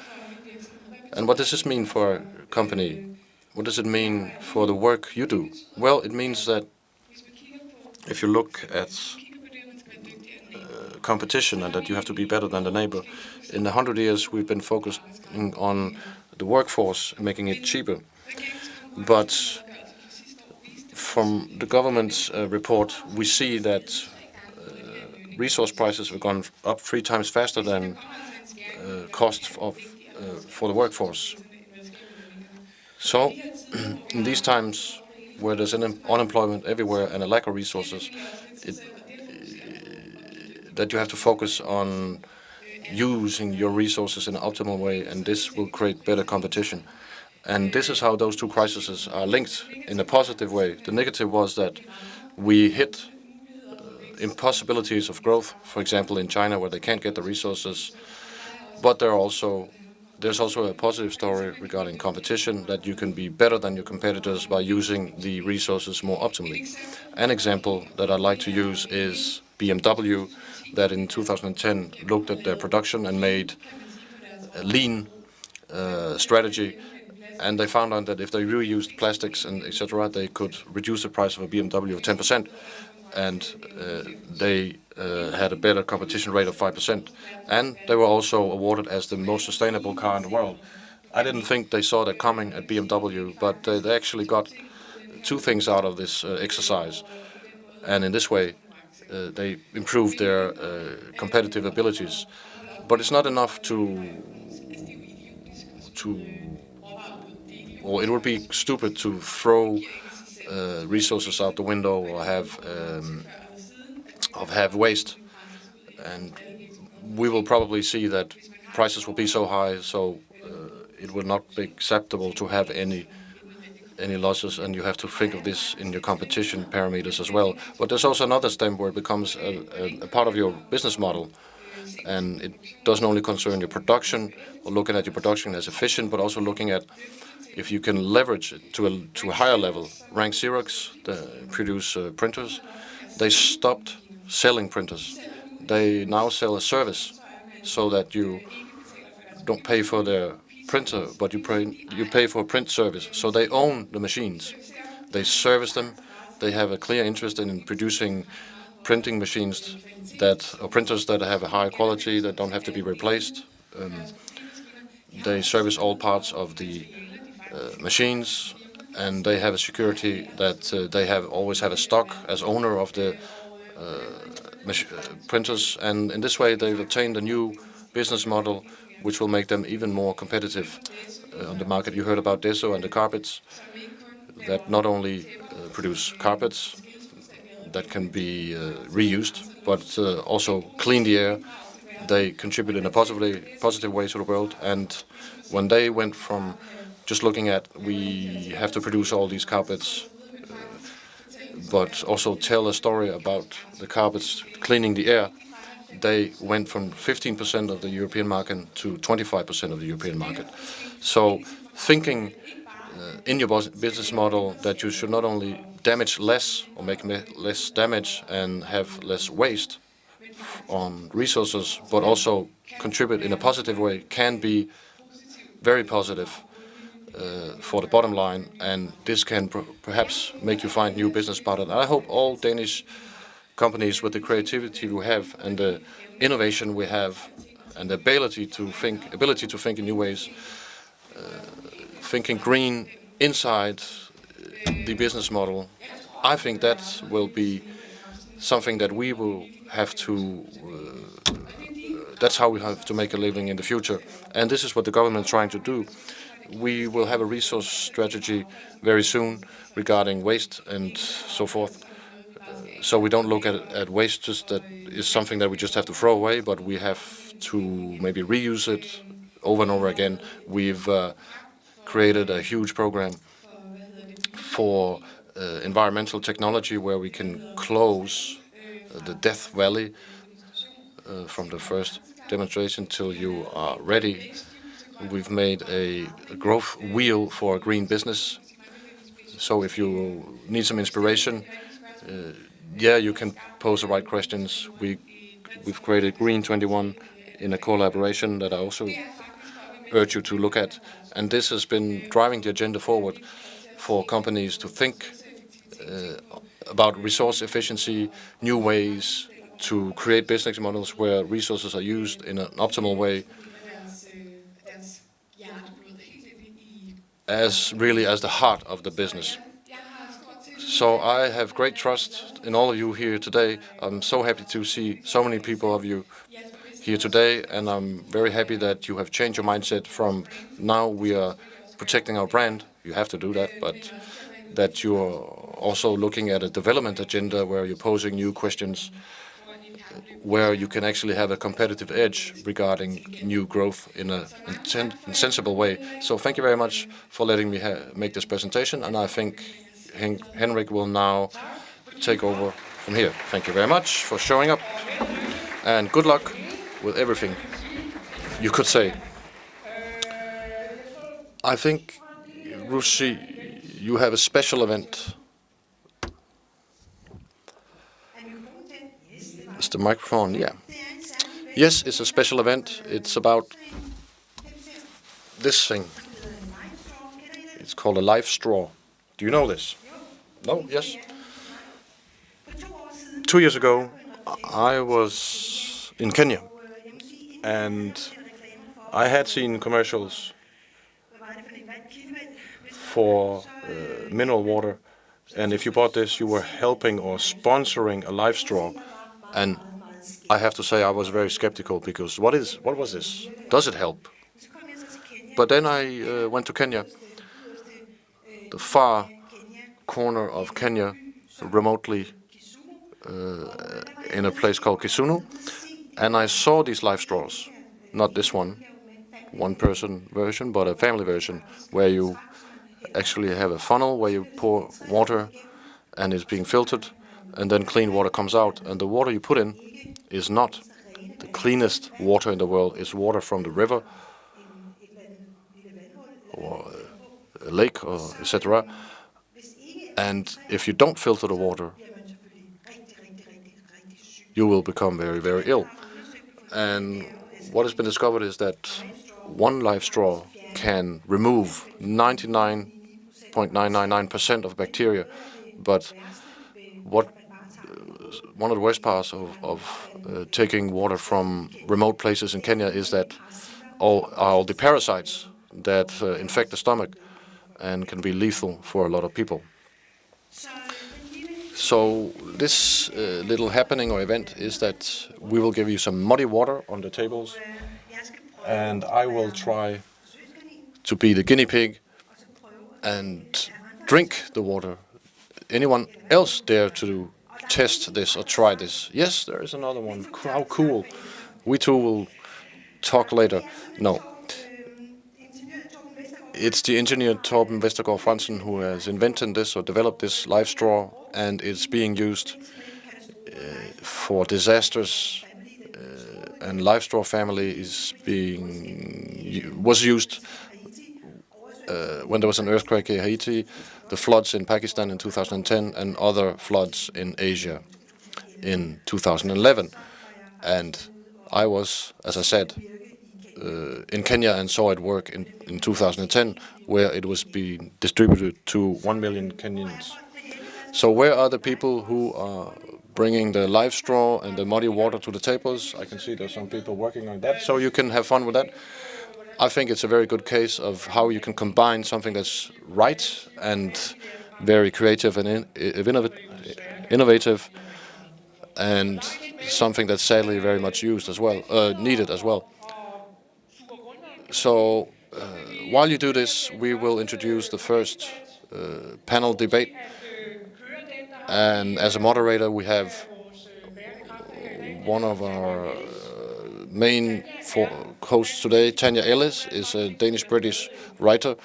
C: And what does this mean for a company? What does it mean for the work you do? Well, it means that if you look at competition and that you have to be better than the neighbor, in 100 years we've been focusing on the workforce, making it cheaper. But from the government's report, we see that resource prices have gone up 3 times faster than cost for the workforce. So in these times where there's unemployment everywhere and a lack of resources, that you have to focus on using your resources in an optimal way, and this will create better competition. And this is how those two crises are linked in a positive way. The negative was that we hit impossibilities of growth, for example, in China, where they can't get the resources. But there's also a positive story regarding competition, that you can be better than your competitors by using the resources more optimally. An example that I'd like to use is BMW, that in 2010 looked at their production and made a lean strategy. And they found out that if they reused plastics and etc., they could reduce the price of a BMW of 10%. And they had a better competition rate of 5%. And they were also awarded as the most sustainable car in the world. I didn't think they saw that coming at BMW, but they actually got 2 things out of this exercise. And in this way, they improved their competitive abilities. But it's not enough or it would be stupid to throw resources out the window or have waste. And we will probably see that prices will be so high, so it will not be acceptable to have any losses, and you have to think of this in your competition parameters as well. But there's also another step where it becomes a part of your business model, and it doesn't only concern your production or looking at your production as efficient, but also looking at if you can leverage it to a higher level. Rank Xerox, produce printers. They stopped selling printers. They now sell a service, so that you don't pay for their printer, but you pay for a print service. So they own the machines. They service them. They have a clear interest in producing printing machines or printers that have a high quality, that don't have to be replaced. They service all parts of the machines, and they have a security that they always have a stock as owner of the printers, and in this way they've obtained a new business model which will make them even more competitive on the market. You heard about Deso and the carpets that not only produce carpets that can be reused, but also clean the air. They contribute in a positive way to the world. And when they went from just looking at we have to produce all these carpets, but also tell a story about the carpets cleaning the air, they went from 15% of the European market to 25% of the European market. So thinking in your business model that you should not only damage less or make less damage and have less waste on resources, but also contribute in a positive way can be very positive for the bottom line, and this can perhaps make you find new business partners. I hope all Danish companies with the creativity we have and the innovation we have and the ability to think in new ways, thinking green inside the business model, I think that will be something that we will have to that's how we have to make a living in the future. And this is what the government is trying to do. We will have a resource strategy very soon regarding waste and so forth. So we don't look at waste just that is something that we just have to throw away, but we have to maybe reuse it over and over again. We've created a huge program for environmental technology where we can close the Death Valley from the first demonstration till you are ready. We've made a growth wheel for a green business. So if you need some inspiration, you can pose the right questions. We've created Green 21 in a collaboration that I also urge you to look at. And this has been driving the agenda forward for companies to think about resource efficiency, new ways to create business models where resources are used in an optimal way, as the heart of the business. So I have great trust in all of you here today. I'm so happy to see so many people of you here today, and I'm very happy that you have changed your mindset from now we are protecting our brand, you have to do that, but that you are also looking at a development agenda where you're posing new questions, where you can actually have a competitive edge regarding new growth in a sensible way. So thank you very much for letting me make this presentation, and I think Henrik will now take over from here. Thank you very much for showing up, and good luck with everything, you could say. I think, Rushi, you have a special event. Is the microphone? Yeah. Yes, it's a special event. It's about this thing. It's called a life straw. Do you know this? No? Yes? 2 years ago, I was in Kenya, and I had seen commercials for mineral water, and if you bought this, you were helping or sponsoring a life straw. And I have to say I was very skeptical, because what was this? Does it help? But then I went to Kenya, the far corner of Kenya, remotely in a place called Kisumu, and I saw these life straws. Not this one-person version, but a family version, where you actually have a funnel where you pour water and it's being filtered, and then clean water comes out. And the water you put in is not the cleanest water in the world. It's water from the river or a lake, or etc. And if you don't filter the water, you will become very, very ill. And what has been discovered is that one life straw can remove 99.999% of bacteria. But one of the worst parts of taking water from remote places in Kenya is that all the parasites that infect the stomach and can be lethal for a lot of people. So this little happening or event is that we will give you some muddy water on the tables, and I will try to be the guinea pig and drink the water. Anyone else dare to test this or try this? Yes, there is another one. How cool. We two will talk later. No. It's the engineer Torben Vestergaard Fransen who has invented this or developed this live straw, and it's being used for disasters. And live straw family was used when there was an earthquake in Haiti, the floods in Pakistan in 2010, and other floods in Asia in 2011. And I was, as I said, in Kenya and saw it work in 2010, where it was being distributed to 1 million Kenyans. So where are the people who are bringing the live straw and the muddy water to the tables? I can see there's some people working on that, so you can have fun with that. I think it's a very good case of how you can combine something that's right and very creative and innovative, and something that's sadly very much used as well, needed as well. So while you do this, we will introduce the first panel debate. And as a moderator, we have one of our main hosts today, Tanya Ellis, is a Danish-British writer.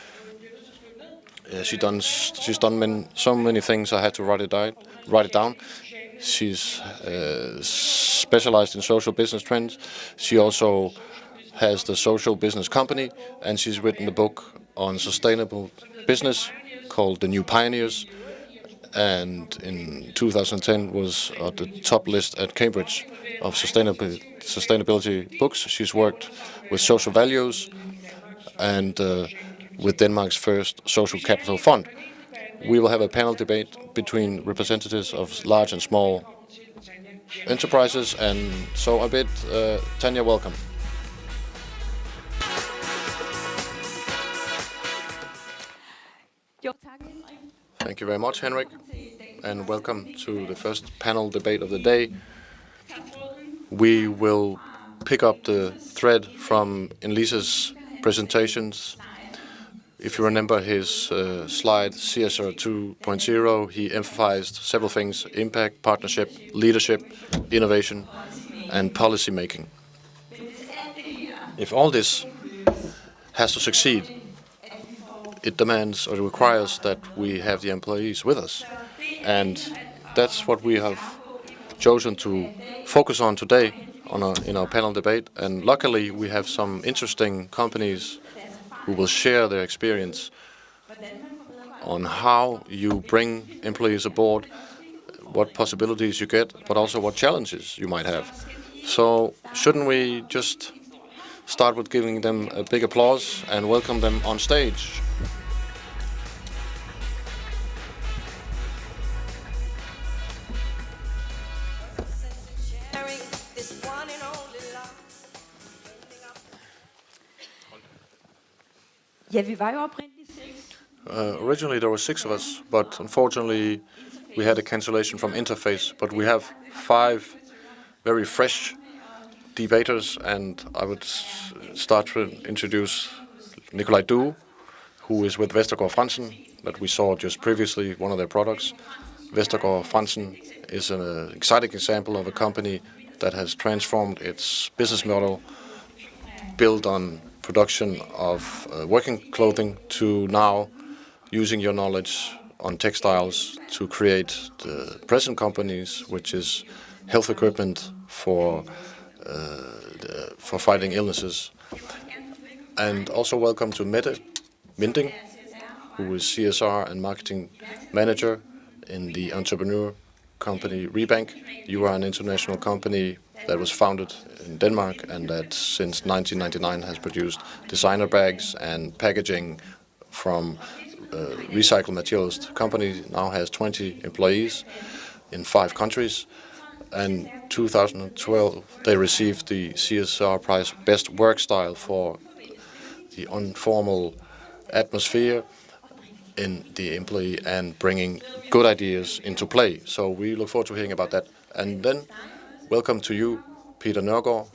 C: She's done so many things. I had to write it down. She's specialized in social business trends. She also has the social business company, and she's written a book on sustainable business called The New Pioneers, and in 2010 was at the top list at Cambridge of sustainability books. She's worked with social values and with Denmark's first social capital fund. We will have a panel debate between representatives of large and small enterprises, and so a bit, Tanya, welcome. Thank you very much, Henrik, and welcome to the first panel debate of the day. We will pick up the thread from Enlisa's presentations. If you remember his slide, CSR 2.0, he emphasized several things: impact, partnership, leadership, innovation, and policy making. If all this has to succeed, it demands or it requires that we have the employees with us. And that's what we have chosen to focus on today in our panel debate. And luckily, we have some interesting companies who will share their experience on how you bring employees aboard, what possibilities you get, but also what challenges you might have. So shouldn't we just start with giving them a big applause and welcome them on stage? Originally there were 6 of us, but unfortunately we had a cancellation from Interface. But we have 5 very fresh debaters, and I would start to introduce Nikolaj Due, who is with Vestergaard Fransen, that we saw just previously, one of their products. Vestergaard Fransen is an exciting example of a company that has transformed its business model, built on production of working clothing, to now using your knowledge on textiles to create the present companies, which is health equipment for fighting illnesses. And also welcome to Mette Minding, who is CSR and marketing manager in the entrepreneur company Rebank. You are an international company that was founded in Denmark and that since 1999 has produced designer bags and packaging from recycled materials. The company now has 20 employees in 5 countries. And 2012 they received the CSR prize Best Work Style for the informal atmosphere in the employee and bringing good ideas into play. So we look forward to hearing about that. And then welcome to you, Peter Nørgaard,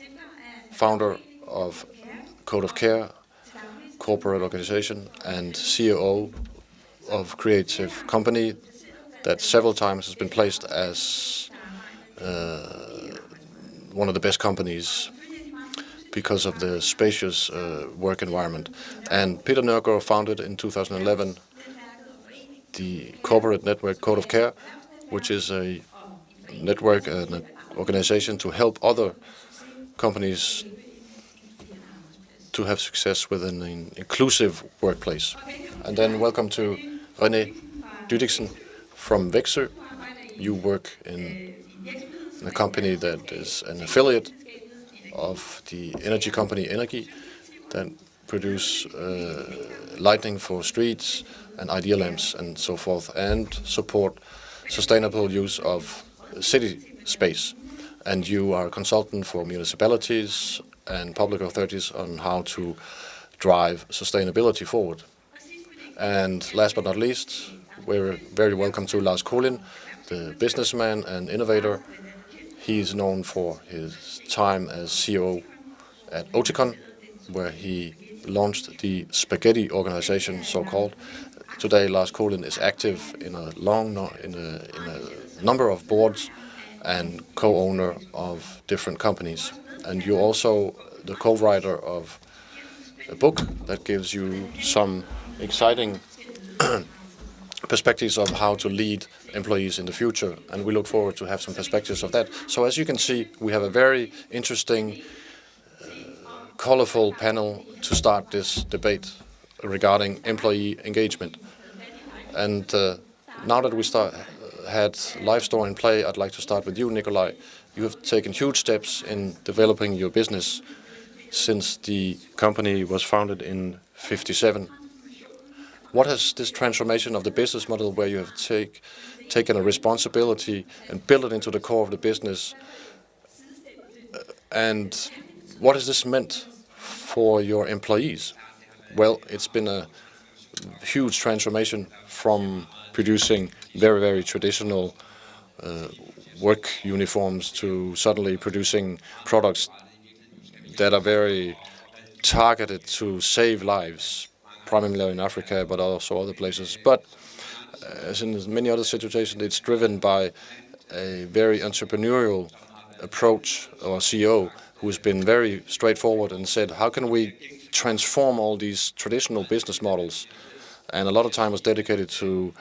C: founder of Code of Care, corporate organization, and CEO of Creative Company that several times has been placed as one of the best companies because of the spacious work environment. And Peter Nørgaard founded in 2011 the corporate network Code of Care, which is a network and an organization to help other companies to have success within an inclusive workplace. And then welcome to René Dydiksen from Vexø. You work in a company that is an affiliate of the energy company Energi that produce lighting for streets and idea lamps and so forth, and support sustainable use of city space. And you are a consultant for municipalities and public authorities on how to drive sustainability forward. And last but not least, we're very welcome to Lars Kohlin, the businessman and innovator. He is known for his time as CEO at Oticon, where he launched the Spaghetti organization, so-called. Today, Lars Kohlin is active in a number of boards and co-owner of different companies. And you're also the co-writer of a book that gives you some exciting perspectives of how to lead employees in the future, and we look forward to have some perspectives of that. So as you can see, we have a very interesting, colorful panel to start this debate regarding employee engagement. And now that we had Live Store in play, I'd like to start with you, Nikolai. You have taken huge steps in developing your business since the company was founded in '57. What has this transformation of the business model, where you have taken a responsibility and built it into the core of the business, and what has this meant for your employees? Well, it's been a huge transformation from producing very, very traditional work uniforms to suddenly producing products that are very targeted to save lives, primarily in Africa, but also other places. But as in many other situations, it's driven by a very entrepreneurial approach, or CEO, who has been very straightforward and said, how can we transform all these traditional business models? And a lot of time was dedicated to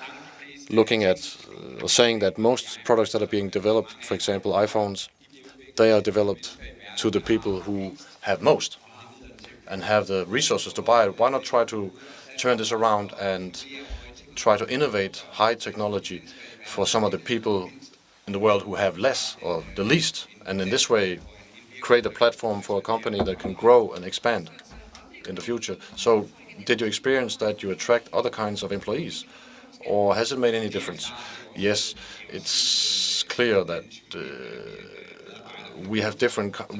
C: looking at, or saying that most products that are being developed, for example, iPhones, they are developed to the people who have most and have the resources to buy it. Why not try to turn this around and try to innovate high technology for some of the people in the world who have less or the least, and in this way create a platform for a company that can grow and expand in the future? So did you experience that you attract other kinds of employees, or has it made any difference? Yes, it's clear that we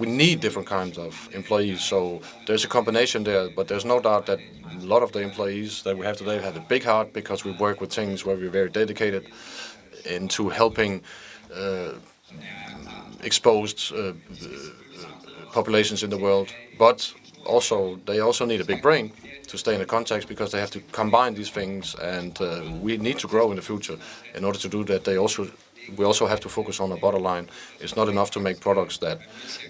C: need different kinds of employees, so there's a combination there, but there's no doubt that a lot of the employees that we have today have a big heart, because we work with things where we're very dedicated into helping exposed populations in the world, but also they also need a big brain to stay in the context, because they have to combine these things, and we need to grow in the future. In order to do that, we also have to focus on the bottom line. It's not enough to make products that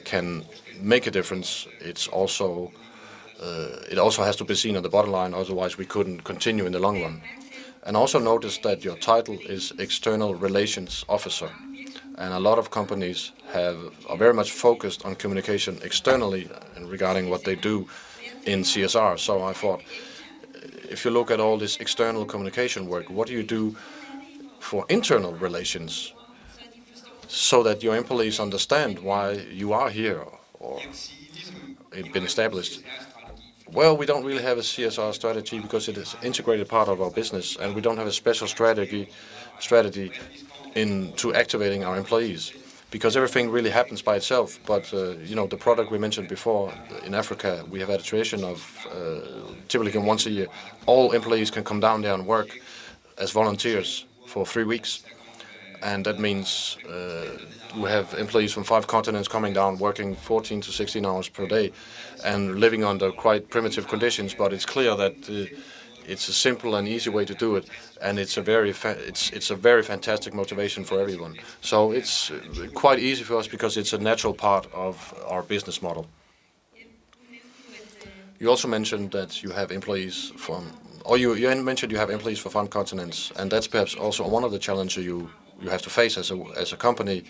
C: can make a difference. It also has to be seen on the bottom line, otherwise we couldn't continue in the long run. And also notice that your title is External Relations Officer. And a lot of companies are very much focused on communication externally and regarding what they do in CSR. So I thought, if you look at all this external communication work, what do you do for internal relations so that your employees understand why you are here or it's been established? Well, we don't really have a CSR strategy because it is an integrated part of our business, and we don't have a special strategy into activating our employees. because everything really happens by itself. But you know, the product we mentioned before, in Africa, we have had a tradition of typically once a year, all employees can come down there and work as volunteers for 3 weeks. And that means we have employees from 5 continents coming down, working 14 to 16 hours per day, and living under quite primitive conditions. But it's clear that it's a simple and easy way to do it, and it's a very fantastic motivation for everyone. So it's quite easy for us because it's a natural part of our business model. You also mentioned that you have employees from, or you mentioned you have employees for 5 continents, and that's perhaps also one of the challenges you have to face as a company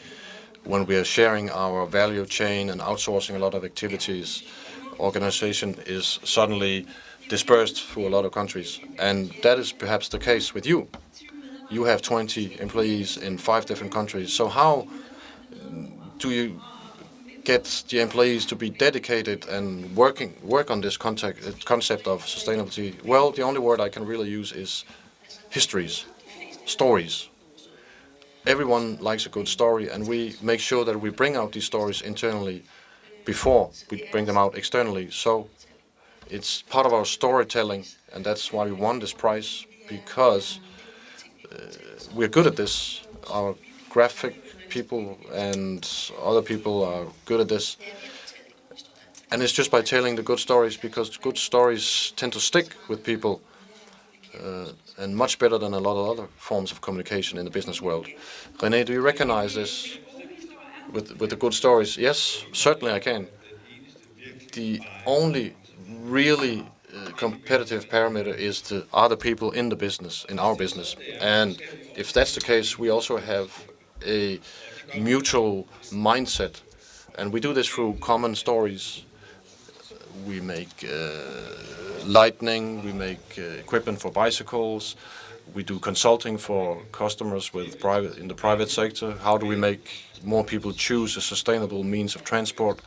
C: when we are sharing our value chain and outsourcing a lot of activities. Organization is suddenly dispersed through a lot of countries, and that is perhaps the case with you. You have 20 employees in 5 different countries. So how do you get the employees to be dedicated and work on this concept of sustainability? Well, the only word I can really use is histories, stories. Everyone likes a good story, and we make sure that we bring out these stories internally before we bring them out externally. So it's part of our storytelling, and that's why we won this prize, because we're good at this. Our graphic people and other people are good at this. And it's just by telling the good stories, because good stories tend to stick with people, and much better than a lot of other forms of communication in the business world. René, do you recognize this with the good stories? Yes, certainly I can. The only really competitive parameter is the other people in the business, in our business. And if that's the case, we also have a mutual mindset. And we do this through common stories. We make lighting, we make equipment for bicycles, we do consulting for customers in the private sector. How do we make more people choose a sustainable means of transport,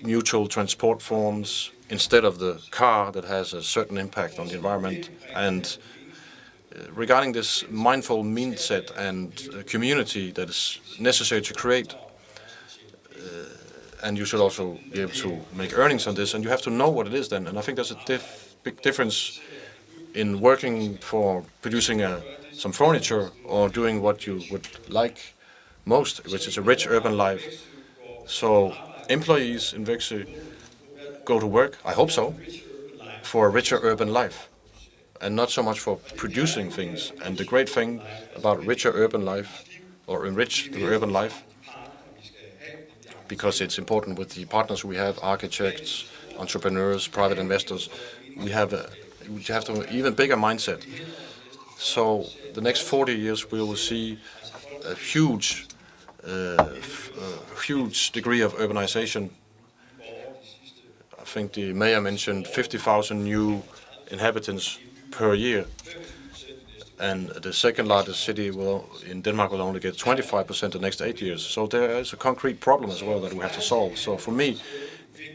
C: mutual transport forms, instead of the car that has a certain impact on the environment. And regarding this mindful mindset and community that is necessary to create, and you should also be able to make earnings on this, and you have to know what it is then. And I think there's a big difference in working for producing some furniture or doing what you would like most, which is a rich urban life. So employees in Vexy go to work, I hope so, for a richer urban life, and not so much for producing things. And the great thing about richer urban life, or enrich the urban life, because it's important with the partners we have, architects, entrepreneurs, private investors, we have to even bigger mindset. So the next 40 years we will see a huge degree of urbanization. I think the mayor mentioned 50,000 new inhabitants per year, and the second largest city in Denmark will only get 25% the next 8 years. So there is a concrete problem as well that we have to solve. So for me,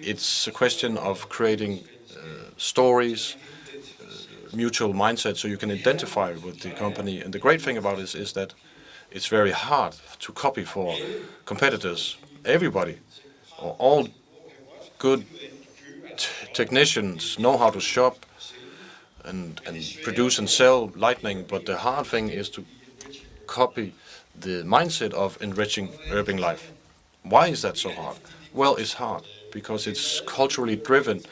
C: it's a question of creating stories, mutual mindset, so you can identify with the company. And the great thing about this is that it's very hard to copy for competitors. Everybody, or all good technicians, know how to shop and produce and sell lighting, but the hard thing is to copy the mindset of enriching urban life. Why is that so hard? Well, it's hard because it's culturally driven,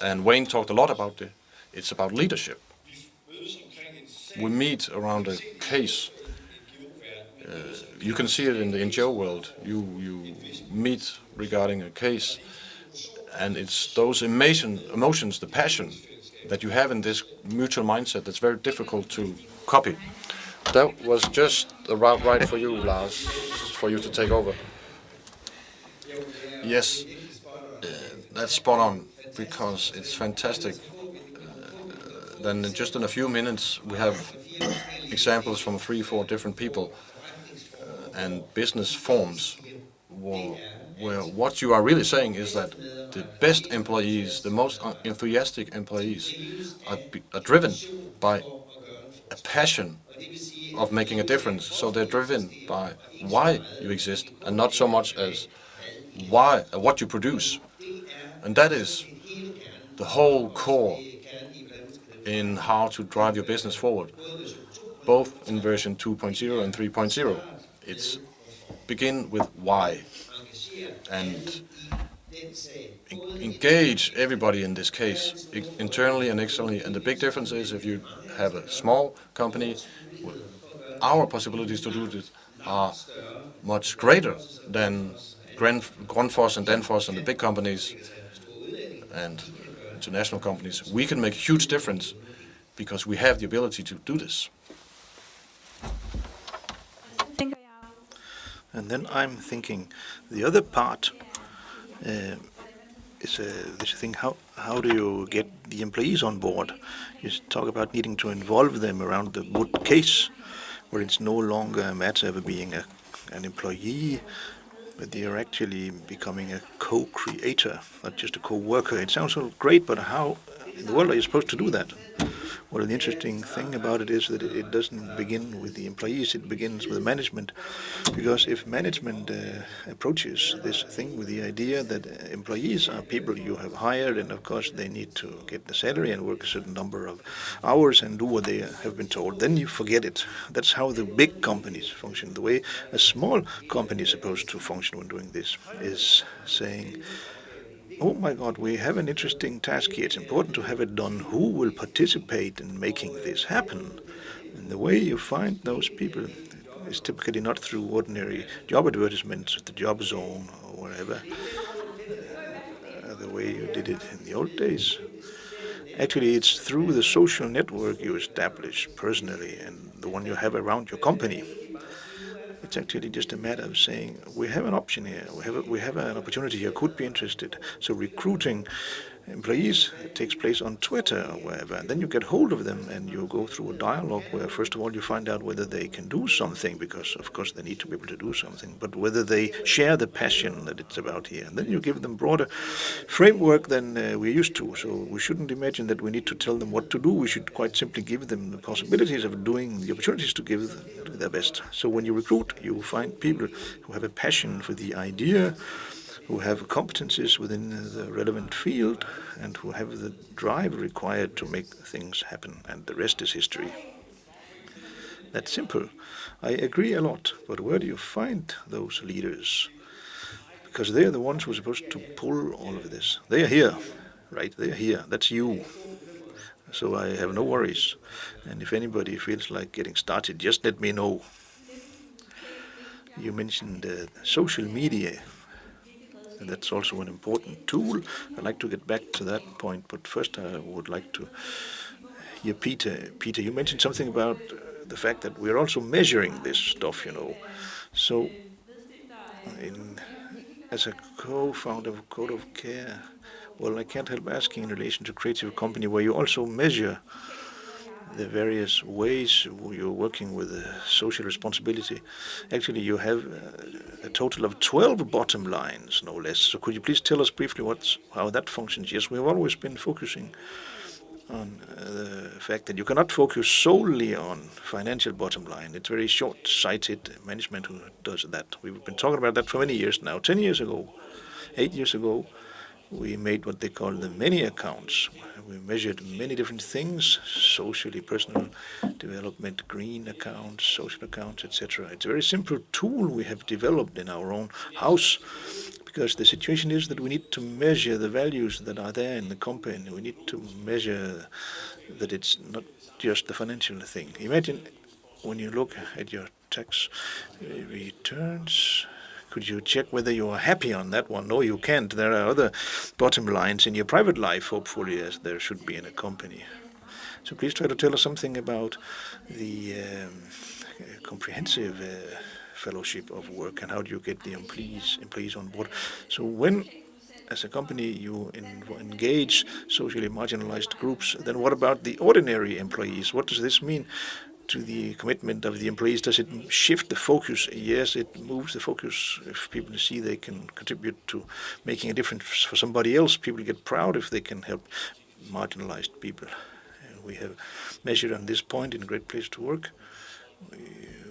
C: and Wayne talked a lot about it. It's about leadership. We meet around a case. You can see it in the NGO world. You meet regarding a case, and it's those emotions, the passion that you have in this mutual mindset that's very difficult to copy. That was just about right for you, Lars, for you to take over. Yes, that's spot on, because it's fantastic. Then just in a few minutes we have examples from 3-4 different people and business forms where what you are really saying is that the best employees, the most enthusiastic employees are driven by a passion of making a difference. So they're driven by why you exist and not so much as what you produce. And that is the whole core in how to drive your business forward, both in version 2.0 and 3.0. It's begin with why and engage everybody in this case, internally and externally. And the big difference is if you have a small company, our possibilities to do this are much greater than Grundfos and Danfoss and the big companies and international companies. We can make a huge difference because we have the ability to do this.
G: And then I'm thinking the other part is this thing, how do you get the employees on board? You talk about needing to involve them around the wood case, where it's no longer a matter of being an employee, but they are actually becoming a co-creator, not just a co-worker. It sounds so great, but how in the world are you supposed to do that? Well, the interesting thing about it is that it doesn't begin with the employees, it begins with the management. Because if management approaches this thing with the idea that employees are people you have hired, and of course they need to get the salary and work a certain number of hours and do what they have been told, then you forget it. That's how the big companies function. The way a small company is supposed to function when doing this is saying, oh my God, we have an interesting task here. It's important to have it done. Who will participate in making this happen? And the way you find those people is typically not through ordinary job advertisements at the job zone or wherever, the way you did it in the old days. Actually, it's through the social network you establish personally and the one you have around your company. It's actually just a matter of saying, we have an option here, we have an opportunity here, could be interested. So recruiting employees takes place on Twitter or wherever, and then you get hold of them and you go through a dialogue where first of all you find out whether they can do something, because of course they need to be able to do something, but whether they share the passion that it's about here. And then you give them broader framework than we're used to. So we shouldn't imagine that we need to tell them what to do. We should quite simply give them the possibilities of doing, the opportunities to give their best. So when you recruit, you find people who have a passion for the idea, who have competencies within the relevant field, and who have the drive required to make things happen, and the rest is history. That's simple. I agree a lot, but where do you find those leaders? Because they're the ones who are supposed to pull all of this. They are here, right? They are here. That's you. So I have no worries. And if anybody feels like getting started, just let me know. You mentioned social media. And that's also an important tool. I'd like to get back to that point, but first I would like to hear Peter. Peter, you mentioned something about the fact that we're also measuring this stuff, So, as a co-founder of Code of Care, well, I can't help asking in relation to Creative Company, where you also measure the various ways you're working with social responsibility. Actually, you have a total of 12 bottom lines, no less. So could you please tell us briefly how that functions? Yes, we've always been focusing on the fact that you cannot focus solely on financial bottom line. It's very short-sighted management who does that. We've been talking about that for many years now. 10 years ago, 8 years ago, we made what they call the many accounts. We measured many different things: socially, personal development, green accounts, social accounts, etc. It's a very simple tool we have developed in our own house, because the situation is that we need to measure the values that are there in the company. We need to measure that it's not just the financial thing. Imagine when you look at your tax returns, could you check whether you are happy on that one? No, you can't. There are other bottom lines in your private life, hopefully, as there should be in a company. So please try to tell us something about the comprehensive fellowship of work, and how do you get the employees on board. So when, as a company, you engage socially marginalized groups, then what about the ordinary employees? What does this mean to the commitment of the employees? Does it shift the focus? Yes, it moves the focus. If people see they can contribute to making a difference for somebody else, people get proud if they can help marginalized people. We have measured on this point in Great Place to Work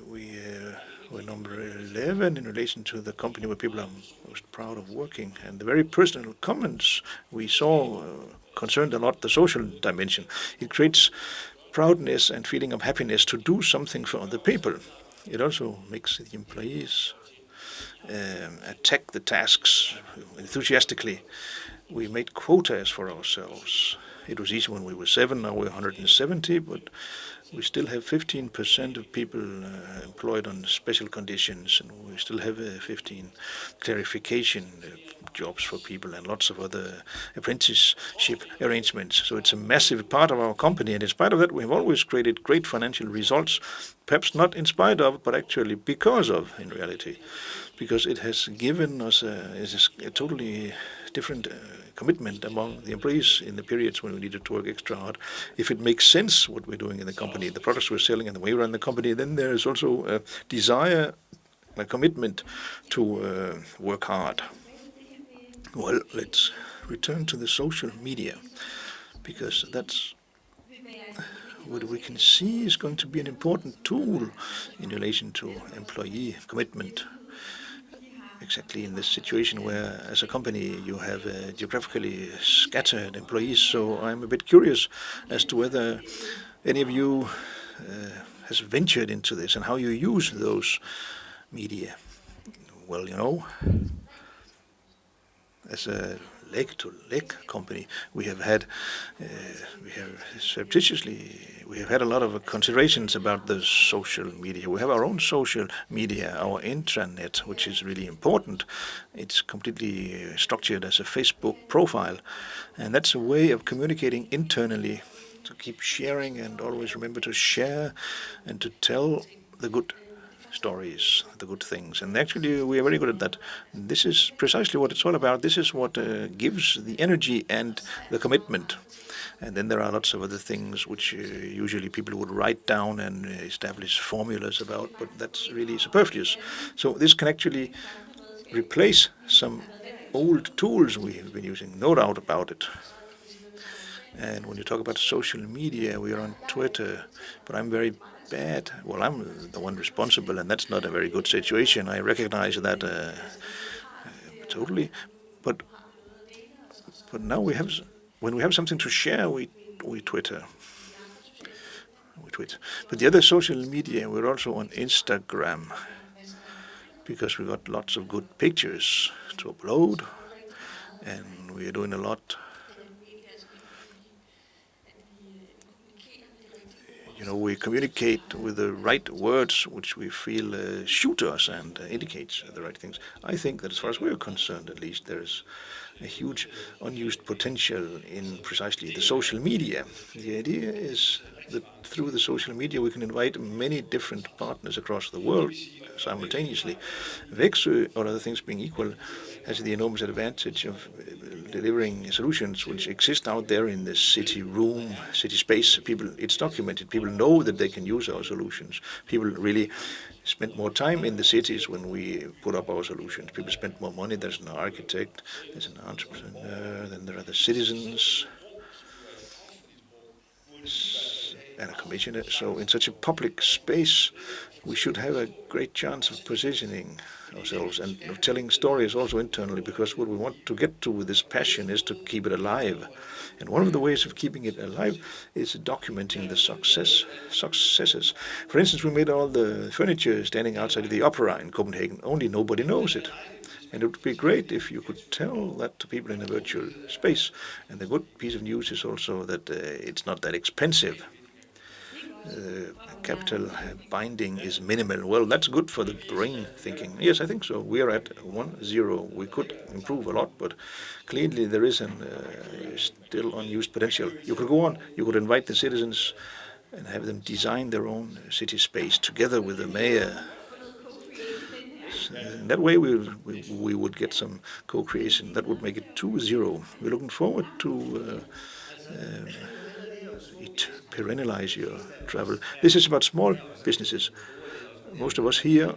G: We're number 11 in relation to the company where people are most proud of working. And the very personal comments we saw concerned a lot the social dimension. It creates proudness and feeling of happiness to do something for other people. It also makes the employees attack the tasks enthusiastically. We made quotas for ourselves. It was easy when we were 7, now we're 170, but we still have 15% of people employed on special conditions, and we still have 15 clarification jobs for people and lots of other apprenticeship arrangements. So it's a massive part of our company, and in spite of that, we have always created great financial results, perhaps not in spite of, but actually because of, in reality, because it has given us a totally different commitment among the employees in the periods when we needed to work extra hard. If it makes sense what we're doing in the company, the products we're selling and the way we run the company, then there is also a desire, a commitment to work hard. Well, let's return to the social media, because that's what we can see is going to be an important tool in relation to employee commitment. Exactly in this situation where, as a company, you have geographically scattered employees. So I'm a bit curious as to whether any of you has ventured into this and how you use those media. Well, you know, as a leg-to-leg company, we have had a lot of considerations about the social media. We have our own social media, our intranet, which is really important. It's completely structured as a Facebook profile, and that's a way of communicating internally, to keep sharing and always remember to share and to tell the good stories, the good things. And actually we are very good at that. This is precisely what it's all about. This is what gives the energy and the commitment. And then there are lots of other things which usually people would write down and establish formulas about, but that's really superfluous. So this can actually replace some old tools we have been using, no doubt about it. And when you talk about social media, we are on Twitter, but I'm very bad. Well, I'm the one responsible, and that's not a very good situation. I recognize that totally. But now when we have something to share, we Twitter. We tweet. But the other social media, we're also on Instagram, because we got lots of good pictures to upload, and we are doing a lot. You know, we communicate with the right words, which we feel shoot us and indicates the right things. I think that as far as we're concerned, at least, there's a huge unused potential in precisely the social media. The idea is that through the social media we can invite many different partners across the world simultaneously. Växjö, all other things being equal, has the enormous advantage of delivering solutions which exist out there in the city room, city space. People, it's documented. People know that they can use our solutions. People really spend more time in the cities when we put up our solutions. People spend more money. There's an architect, there's an entrepreneur, then there are the citizens, and a commissioner. So in such a public space, we should have a great chance of positioning ourselves and of telling stories also internally, because what we want to get to with this passion is to keep it alive. And one of the ways of keeping it alive is documenting the successes. For instance, we made all the furniture standing outside of the opera in Copenhagen, only nobody knows it. And it would be great if you could tell that to people in a virtual space. And the good piece of news is also that it's not that expensive. Capital binding is minimal. Well, that's good for the brain thinking. Yes, I think so. We are at 1-0. We could improve a lot, but clearly there is still unused potential. You could go on. You could invite the citizens and have them design their own city space together with the mayor. In that way, we would get some co-creation. That would make it 2-0. We're looking forward to perennialize your travel. This is about small businesses. Most of us here,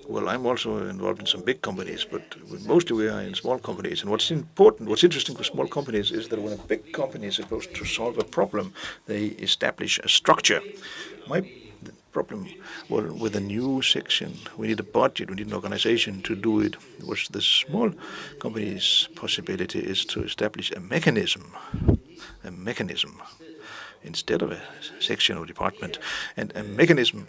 G: well, I'm also involved in some big companies, but mostly we are in small companies. And what's interesting for small companies is that when a big company is supposed to solve a problem, they establish a structure. problem. Well, with a new section, we need a budget, we need an organization to do it. What's the small company's possibility is to establish a mechanism instead of a section or department. And a mechanism,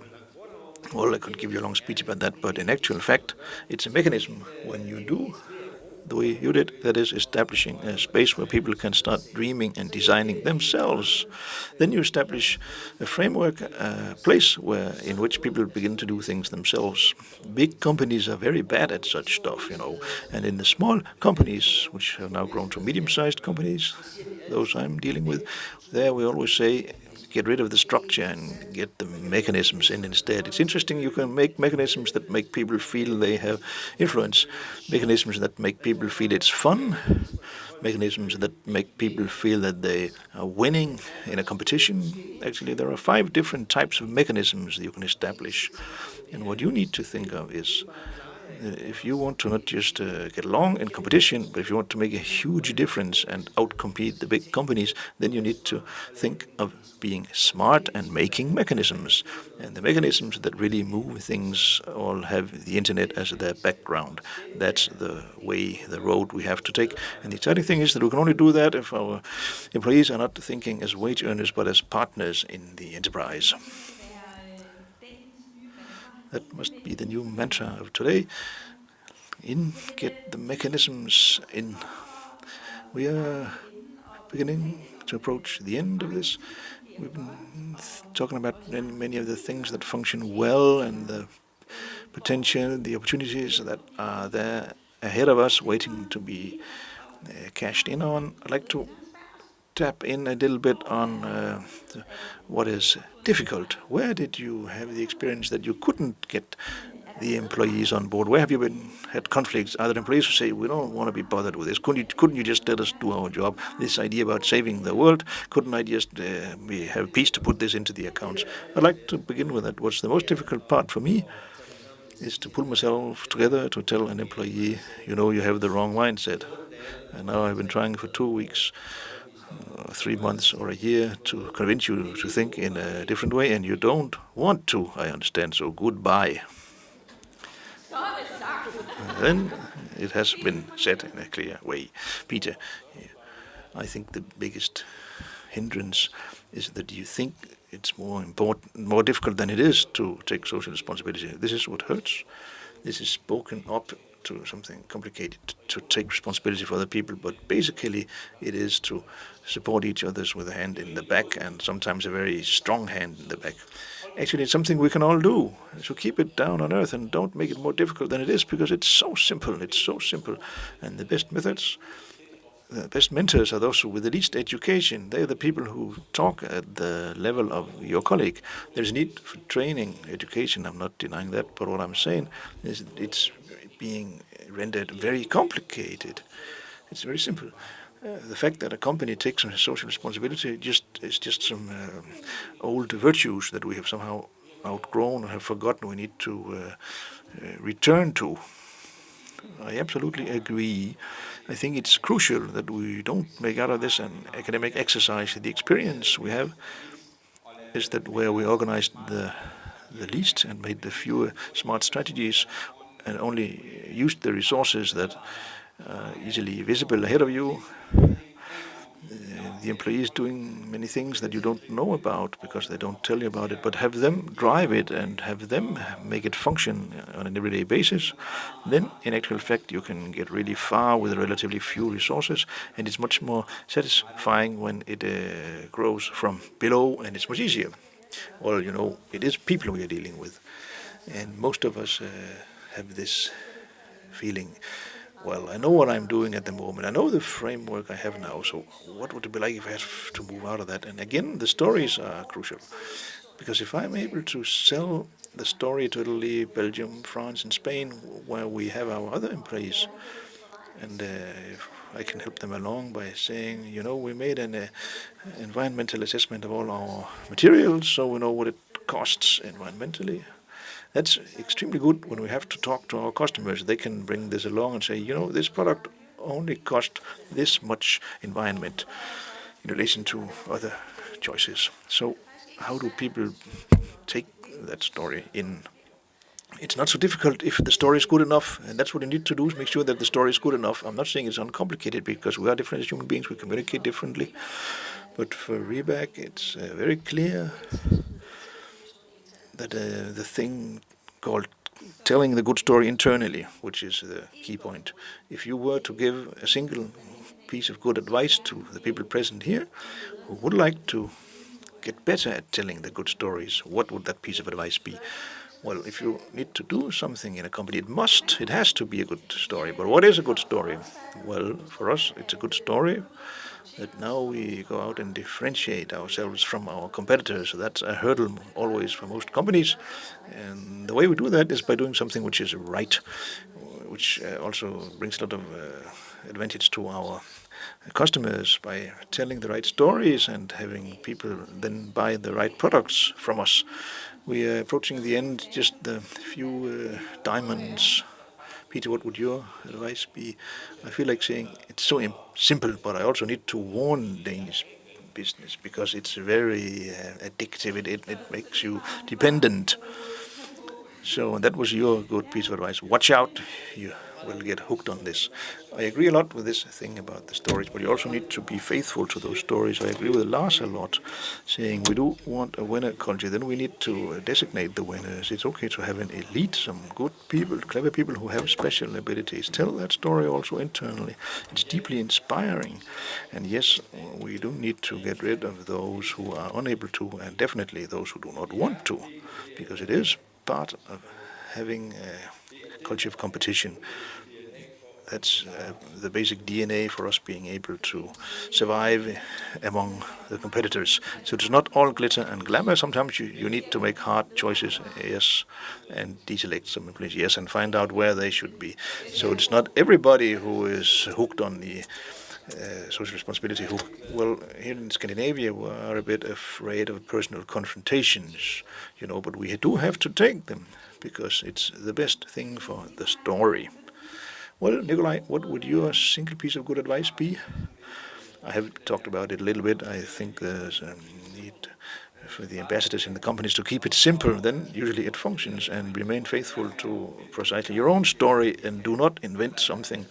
G: well, I could give you a long speech about that, but in actual fact, it's a mechanism when you do the way you did, that is establishing a space where people can start dreaming and designing themselves. Then you establish a framework, a place in which people begin to do things themselves. Big companies are very bad at such stuff, and in the small companies, which have now grown to medium-sized companies, those I'm dealing with, there we always say, get rid of the structure and get the mechanisms in instead. It's interesting, you can make mechanisms that make people feel they have influence, mechanisms that make people feel it's fun, mechanisms that make people feel that they are winning in a competition. Actually, there are 5 different types of mechanisms you can establish. And what you need to think of is, if you want to not just get along in competition, but if you want to make a huge difference and outcompete the big companies, then you need to think of being smart and making mechanisms. And the mechanisms that really move things all have the internet as their background. That's the road we have to take. And the exciting thing is that we can only do that if our employees are not thinking as wage earners, but as partners in the enterprise. That must be the new mantra of today. Get the mechanisms in. We are beginning to approach the end of this. We've been talking about many of the things that function well and the potential, the opportunities that are there ahead of us waiting to be cashed in on. I'd like to tap in a little bit on what is difficult. Where did you have the experience that you couldn't get the employees on board? Where have you had conflicts? Are there employees who say, we don't want to be bothered with this? Couldn't you just let us do our job? This idea about saving the world, couldn't I just have peace to put this into the accounts? I'd like to begin with that. What's the most difficult part for me is to pull myself together to tell an employee, you have the wrong mindset. And now I've been trying for 2 weeks, 3 months or a year to convince you to think in a different way, and you don't want to, I understand, so goodbye. Then it has been said in a clear way. Peter, I think the biggest hindrance is that you think it's more difficult than it is to take social responsibility. This is what hurts. This is spoken up to something complicated, to take responsibility for other people, but basically it is to support each other with a hand in the back, and sometimes a very strong hand in the back. Actually, it's something we can all do. So keep it down on earth and don't make it more difficult than it is, because it's so simple. And the best methods, the best mentors are those with the least education. They are the people who talk at the level of your colleague. There's need for training, education. I'm not denying that, but what I'm saying is it's being rendered very complicated. It's very simple. The fact that a company takes on social responsibility is just some old virtues that we have somehow outgrown or have forgotten we need to return to. I absolutely agree. I think it's crucial that we don't make out of this an academic exercise. The experience we have is that where we organized the least and made the fewer smart strategies and only used the resources that are easily visible ahead of you, the employees doing many things that you don't know about because they don't tell you about it, but have them drive it and have them make it function on an everyday basis, then in actual fact you can get really far with relatively few resources, and it's much more satisfying when it grows from below, and it's much easier. Well, it is people we are dealing with, and most of us have this feeling, well, I know what I'm doing at the moment. I know the framework I have now. So what would it be like if I had to move out of that? And again, the stories are crucial. Because if I'm able to sell the story to Italy, Belgium, France, and Spain, where we have our other employees, and if I can help them along by saying, we made an environmental assessment of all our materials, so we know what it costs environmentally. That's extremely good when we have to talk to our customers. They can bring this along and say, this product only cost this much environment in relation to other choices. So how do people take that story in. It's not so difficult if the story is good enough, and that's what you need to do, is make sure that the story is good enough. I'm not saying it's uncomplicated, because we are different as human beings, we communicate differently. But for Riebeck, it's very clear that the thing called telling the good story internally, which is the key point. If you were to give a single piece of good advice to the people present here who would like to get better at telling the good stories, what would that piece of advice be? Well, if you need to do something in a company, it has to be a good story. But what is a good story? Well, for us, it's a good story that now we go out and differentiate ourselves from our competitors. So that's a hurdle always for most companies. And the way we do that is by doing something which is right, which also brings a lot of advantage to our customers by telling the right stories and having people then buy the right products from us. We are approaching the end, just the few diamonds. Peter, what would your advice be? I feel like saying it's so simple, but I also need to warn Danish business because it's very addictive. It makes you dependent. So that was your good piece of advice. Watch out, you will get hooked on this. I agree a lot with this thing about the stories, but you also need to be faithful to those stories. I agree with Lars a lot, saying we do want a winner culture. Then we need to designate the winners. It's okay to have an elite, some good people, clever people who have special abilities. Tell that story also internally. It's deeply inspiring. And yes, we do need to get rid of those who are unable to, and definitely those who do not want to, because it is part of having a culture of competition. That's the basic DNA for us being able to survive among the competitors. So it's not all glitter and glamour. Sometimes you need to make hard choices, yes, and deselect some employees, yes, and find out where they should be. So it's not everybody who is hooked on the social responsibility hook. Well, here in Scandinavia, we are a bit afraid of personal confrontations, but we do have to take them because it's the best thing for the story. Well, Nikolai, what would your single piece of good advice be? I have talked about it a little bit. I think there's a need for the ambassadors in the companies to keep it simple. Then usually it functions, and remain faithful to precisely your own story and do not invent something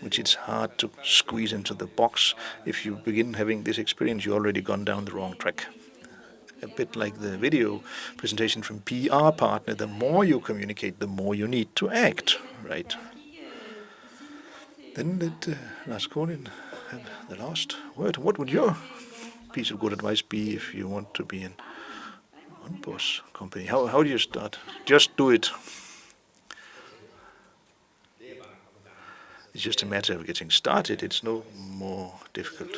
G: which it's hard to squeeze into the box. If you begin having this experience, you've already gone down the wrong track. A bit like the video presentation from PR partner, the more you communicate, the more you need to act, right? Then let Lars Konin have the last word. What would your piece of good advice be if you want to be an on-boss company? How do you start? Just do it. It's just a matter of getting started. It's no more difficult.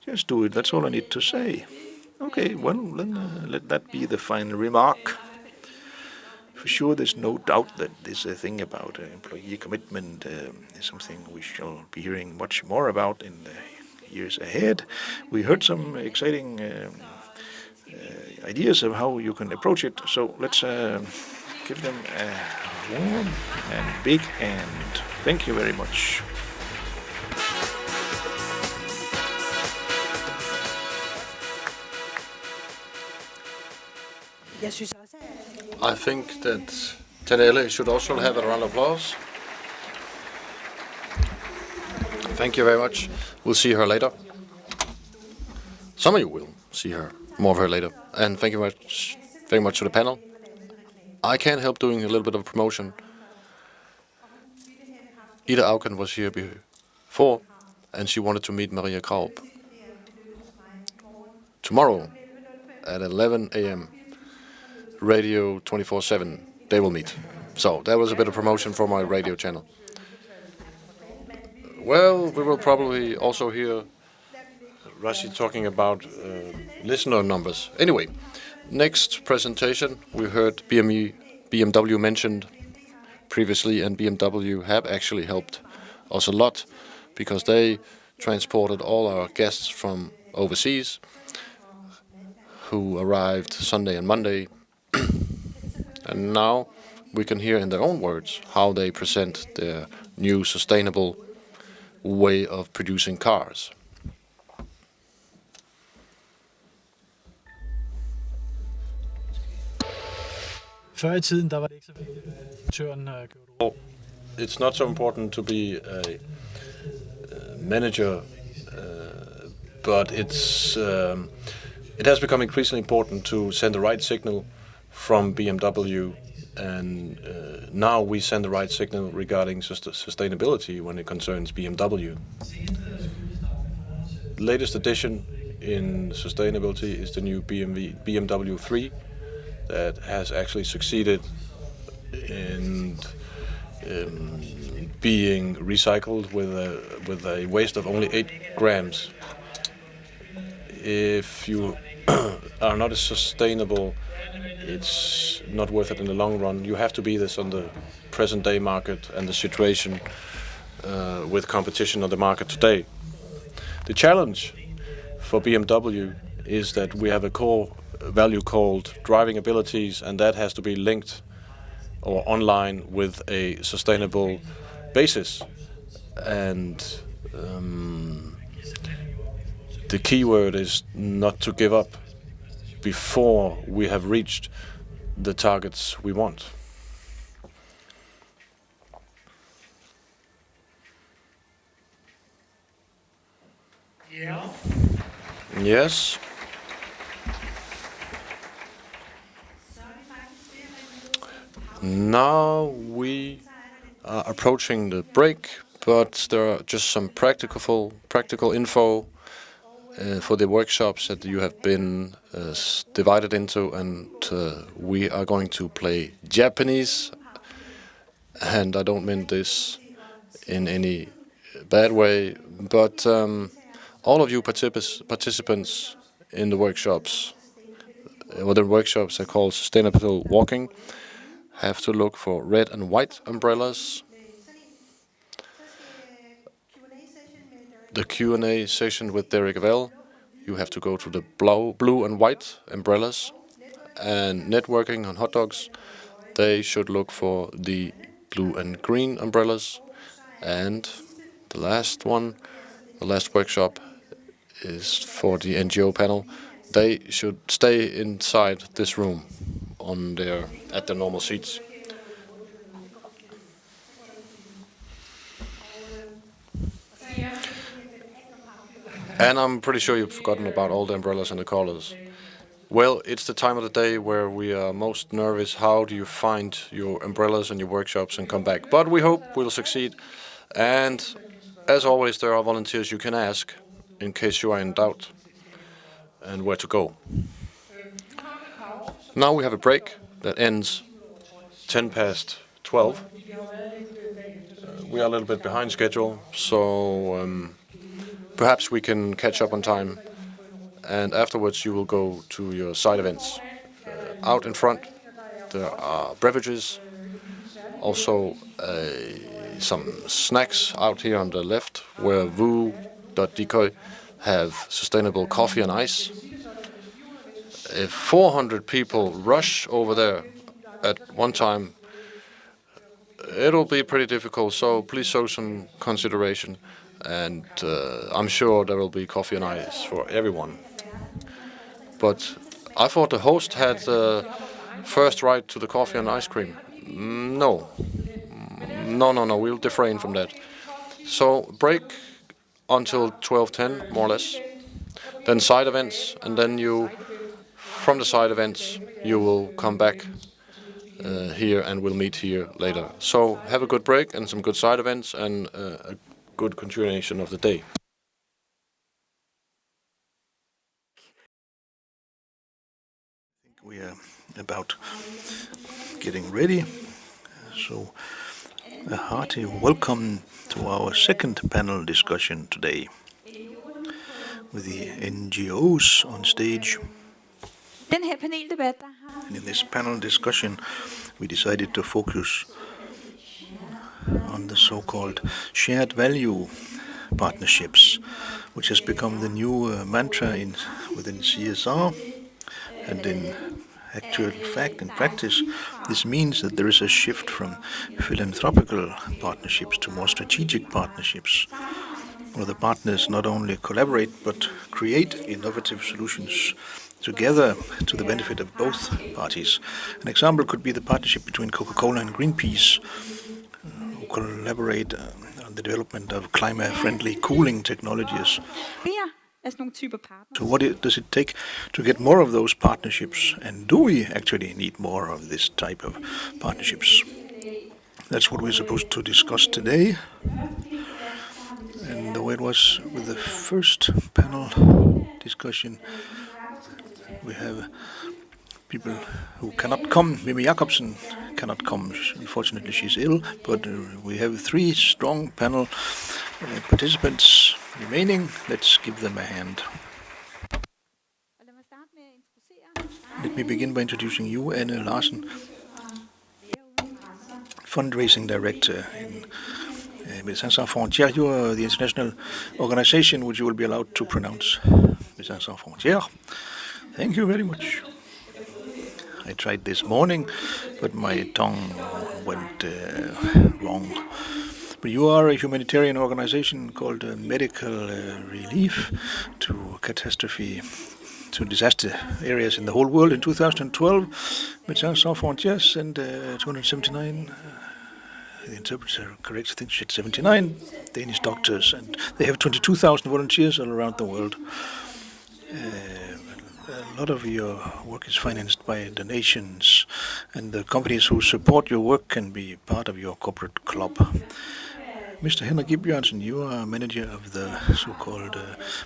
G: Just do it. That's all I need to say. Okay, well, then let that be the final remark. For sure, there's no doubt that this thing about employee commitment is something we shall be hearing much more about in the years ahead. We heard some exciting ideas of how you can approach it, so let's give them a warm and big hand. Thank you very much.
C: I think that Tanelle should also have a round of applause. Thank you very much. We'll see her later. Some of you will see more of her later. And thank you very much to the panel. I can't help doing a little bit of promotion. Ida Auken was here before, and she wanted to meet Maria Kraup. Tomorrow at 11 a.m. Radio 24/7, they will meet. So that was a bit of promotion for my radio channel. Well, we will probably also hear Rashi talking about listener numbers. Anyway, next presentation, we heard BMW mentioned previously, and BMW have actually helped us a lot because they transported all our guests from overseas who arrived Sunday and Monday. And now we can hear in their own words how they present their new sustainable way of producing cars.
L: Før i tiden, der var det ikke så vigtigt, at direktøren gjorde det.
C: It's not so important to be a manager, but it has become increasingly important to send the right signal from BMW, and now we send the right signal regarding sustainability when it concerns BMW. The latest addition in sustainability is the new BMW 3 that has actually succeeded in being recycled with a waste of only 8 grams. If you are not as sustainable, it's not worth it in the long run. You have to be this on the present day market and the situation with competition on the market today. The challenge for BMW is that we have a core value called driving abilities, and that has to be linked or online with a sustainable basis. And the key word is not to give up before we have reached the targets we want.
B: Yeah.
C: Yes. Now we are approaching the break, but there are just some practical info for the workshops that you have been divided into, and we are going to play Japanese, and I don't mean this in any bad way, but all of you participants in the workshops, the workshops are called Sustainable Walking, have to look for red and white umbrellas. The Q&A session with Derek Vell, you have to go to the blue and white umbrellas. And networking on hot dogs, they should look for the blue and green umbrellas. And the last one, the last workshop, is for the NGO panel. They should stay inside this room at their normal seats. And I'm pretty sure you've forgotten about all the umbrellas and the collars. Well, it's the time of the day where we are most nervous. How do you find your umbrellas and your workshops and come back? But we hope we'll succeed. And as always, there are volunteers you can ask in case you are in doubt and where to go. Now we have a break that ends 12:10. We are a little bit behind schedule, so perhaps we can catch up on time. And afterwards you will go to your side events. Out in front there are beverages, also some snacks out here on the left where Vu.dk have sustainable coffee and ice. If 400 people rush over there at one time, it'll be pretty difficult, so please show some consideration, and I'm sure there will be coffee and ice for everyone. But I thought the host had first right to the coffee and ice cream. No, we'll refrain from that. So break until 12:10, more or less. Then side events, and then from the side events, you will come back here and we'll meet here later. So have a good break and some good side events and a good continuation of the day.
G: We are about getting ready, so a hearty welcome to our second panel discussion today with the NGOs on stage. And in this panel discussion we decided to focus on the so-called shared value partnerships, which has become the new mantra within CSR. And in actual fact and practice, this means that there is a shift from philanthropical partnerships to more strategic partnerships, where the partners not only collaborate but create innovative solutions together to the benefit of both parties. An example could be the partnership between Coca-Cola and Greenpeace, who collaborate on the development of climate-friendly cooling technologies. So what does it take to get more of those partnerships, and do we actually need more of this type of partnerships? That's what we're supposed to discuss today. And the way it was with the first panel discussion, we have people who cannot come. Mimi Jacobsen cannot come. Unfortunately, she's ill. But we have 3 strong panel participants remaining. Let's give them a hand. Let me begin by introducing you, Anne Larsen, fundraising director in Médecins Sans Frontières. You are the international organization which you will be allowed to pronounce. Médecins Sans Frontières. Thank you very much. I tried this morning, but my tongue went wrong. But you are a humanitarian organization called Medical Relief to disaster areas in the whole world. In 2012, Médecins Sans Frontières sent 279, the interpreter corrects, I think she said 79 Danish doctors, and they have 22,000 volunteers all around the world. A lot of your work is financed by donations, and the companies who support your work can be part of your corporate club. Mr. Henrik Gibjørnsen, you are manager of the so-called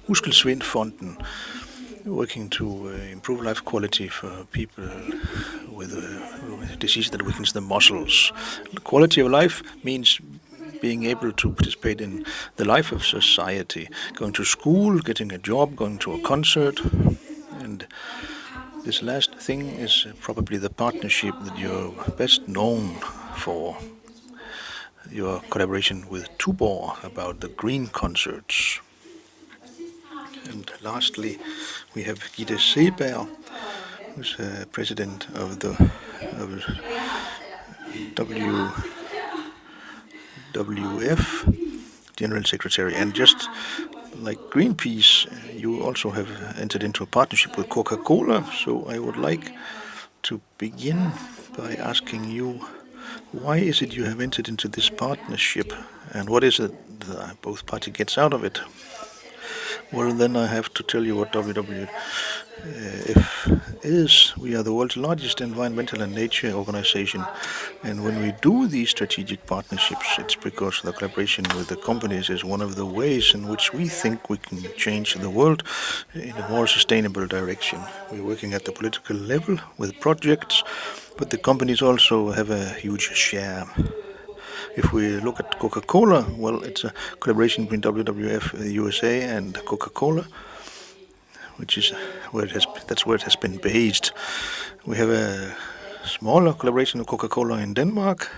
G: Muskelsvindfonden, working to improve life quality for people with a disease that weakens the muscles. Quality of life means being able to participate in the life of society, going to school, getting a job, going to a concert. And this last thing is probably the partnership that you're best known for, your collaboration with Tuborg about the green concerts. And lastly, we have Gitte Seeberg, who's president of the WWF, General Secretary. And just like Greenpeace, you also have entered into a partnership with Coca-Cola. So I would like to begin by asking you, why is it you have entered into this partnership, and what is it that both parties gets out of it? Well, then I have to tell you what WWF is. We are the world's largest environmental and nature organization, and when we do these strategic partnerships, it's because the collaboration with the companies is one of the ways in which we think we can change the world in a more sustainable direction. We're working at the political level with projects, but the companies also have a huge share. If we look at Coca-Cola, well, it's a collaboration between WWF USA and Coca-Cola, which is that's where it has been based. We have a smaller collaboration with Coca-Cola in Denmark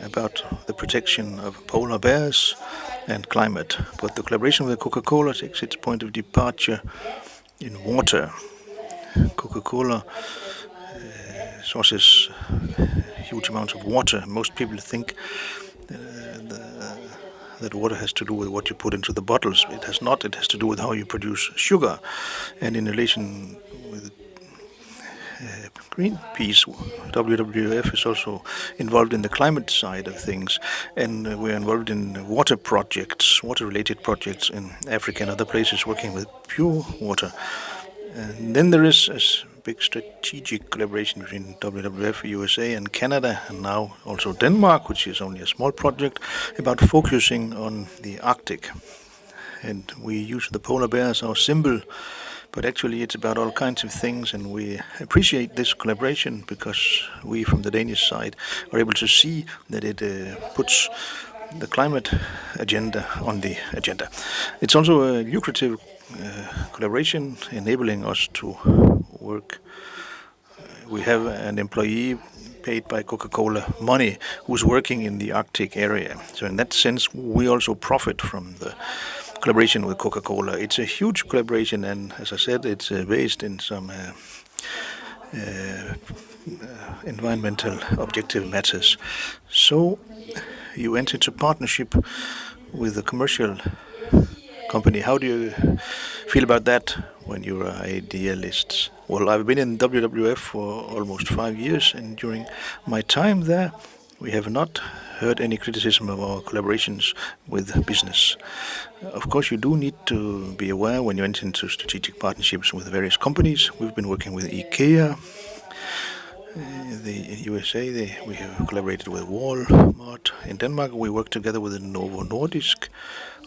G: about the protection of polar bears and climate. But the collaboration with Coca-Cola takes its point of departure in water. Coca-Cola sources huge amounts of water. Most people think that water has to do with what you put into the bottles. It has not. It has to do with how you produce sugar. And in relation with Greenpeace, WWF is also involved in the climate side of things, and we're involved in water projects, water-related projects in Africa and other places, working with pure water. And then there is a big strategic collaboration between WWF USA and Canada, and now also Denmark, which is only a small project, about focusing on the Arctic. And we use the polar bear as our symbol, but actually it's about all kinds of things, and we appreciate this collaboration because we from the Danish side are able to see that it puts the climate agenda on the agenda. It's also a lucrative collaboration, enabling us to work. We have an employee paid by Coca-Cola money who's working in the Arctic area. So in that sense, we also profit from the collaboration with Coca-Cola. It's a huge collaboration, and as I said, it's based in some environmental objective matters. So you enter into partnership with the commercial company. How do you feel about that when you're idealists? Well, I've been in WWF for almost 5 years, and during my time there, we have not heard any criticism of our collaborations with business. Of course, you do need to be aware when you enter into strategic partnerships with various companies. We've been working with IKEA. In USA, we have collaborated with Walmart. In Denmark, we work together with Novo Nordisk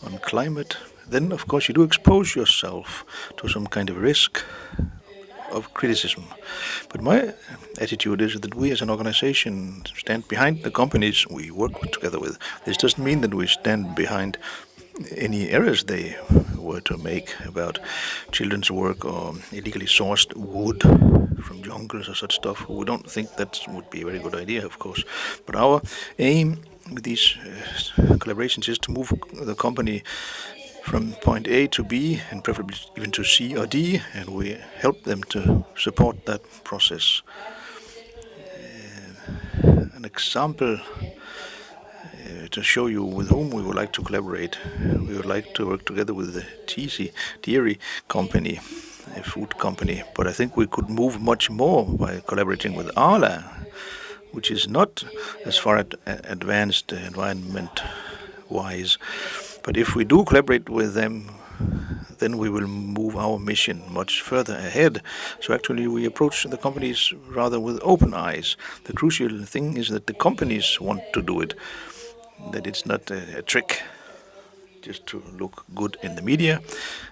G: on climate. Then, of course, you do expose yourself to some kind of risk of criticism. But my attitude is that we as an organization stand behind the companies we work together with. This doesn't mean that we stand behind any errors they were to make about children's work or illegally sourced wood from jungles or such stuff. We don't think that would be a very good idea, of course. But our aim with these collaborations is to move the company from point A to B and preferably even to C or D, and we help them to support that process. An example to show you with whom we would like to collaborate. We would like to work together with the TC Dairy Company, a food company, but I think we could move much more by collaborating with Arla, which is not as far advanced environment-wise. But if we do collaborate with them, then we will move our mission much further ahead. So actually we approach the companies rather with open eyes. The crucial thing is that the companies want to do it, that it's not a trick just to look good in the media,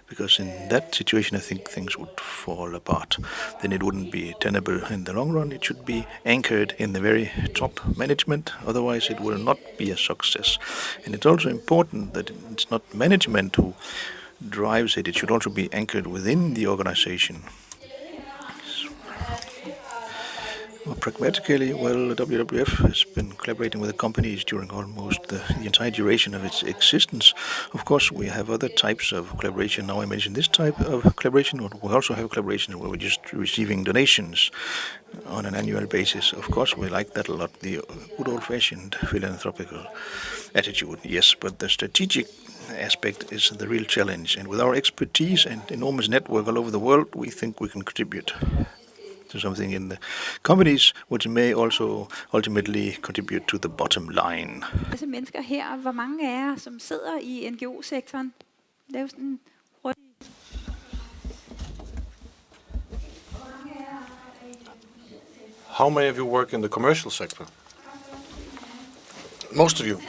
G: because in that situation I think things would fall apart. Then it wouldn't be tenable in the long run. It should be anchored in the very top management, otherwise it will not be a success. And it's also important that it's not management who drives it, it should also be anchored within the organization. Well, pragmatically, WWF has been collaborating with the companies during almost the entire duration of its existence. Of course, we have other types of collaboration. Now I mentioned this type of collaboration, but we also have collaboration where we're just receiving donations on an annual basis. Of course, we like that a lot, the good old-fashioned philanthropical attitude, yes, but the strategic aspect is the real challenge. And with our expertise and enormous network all over the world, we think we can contribute to something in the companies, which may also ultimately contribute to the bottom line.
M: Disse mennesker her, hvor mange af jer, som sidder i NGO-sektoren, lav sådan hurtigt.
C: How many of you work in the commercial sector? Most of you.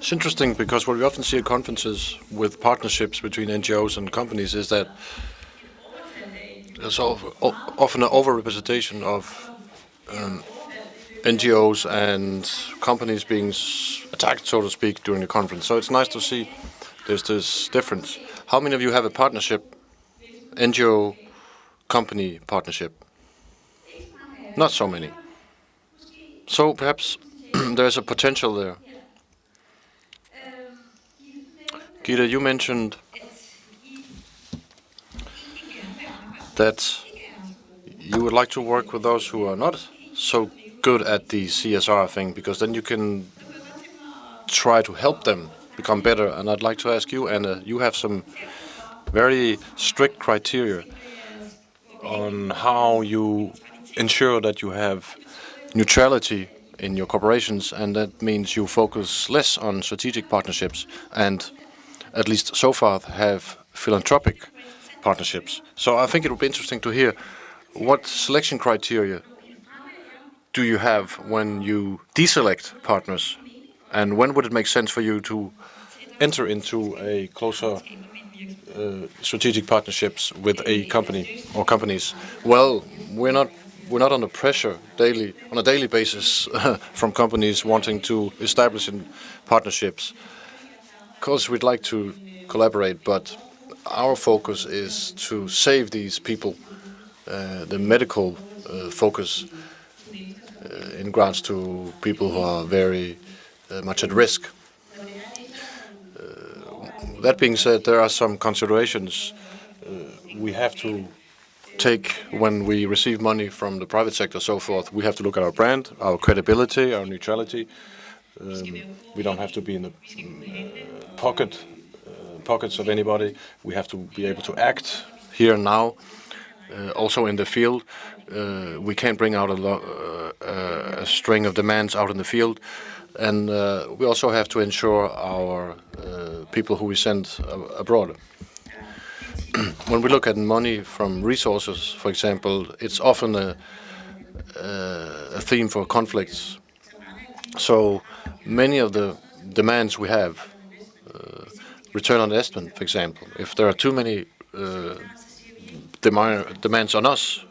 C: It's interesting because what we often see at conferences with partnerships between NGOs and companies is that there's often an overrepresentation of NGOs and companies being attacked, so to speak, during the conference. So it's nice to see there's this difference. How many of you have a partnership, NGO company partnership? Not so many. So perhaps there's a potential there. Gita, you mentioned that you would like to work with those who are not so good at the CSR thing, because then you can try to help them become better. And I'd like to ask you, Anna, you have some very strict criteria on how you ensure that you have neutrality in your corporations, and that means you focus less on strategic partnerships and, at least so far, have philanthropic partnerships. So I think it would be interesting to hear what selection criteria do you have when you deselect partners, and when would it make sense for you to enter into a closer strategic partnerships with a company or companies? Well, we're not under pressure on a daily basis from companies wanting to establish in partnerships. Of course, we'd like to collaborate, but our focus is to save these people, the medical focus in regards to people who are very much at risk. That being said, there are some considerations we have to take when we receive money from the private sector, so forth. We have to look at our brand, our credibility, our neutrality. We don't have to be in the pockets of anybody. We have to be able to act here and now. Also in the field, we can't bring out a string of demands out in the field, and we also have to ensure our people who we send abroad. When we look at money from resources, for example, it's often a theme for conflicts. So many of the demands we have, return on investment, for example, if there are too many demands on us,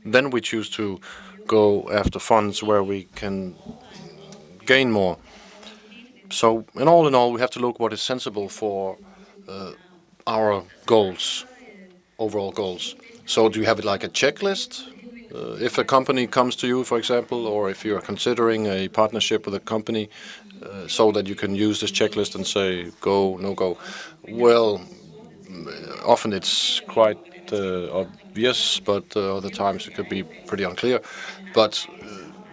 C: then we choose to go after funds where we can gain more. So in all, we have to look what is sensible for our goals, overall goals. So do you have it like a checklist? If a company comes to you, for example, or if you're considering a partnership with a company, so that you can use this checklist and say go, no go. Well, often it's quite obvious, but other times it could be pretty unclear. But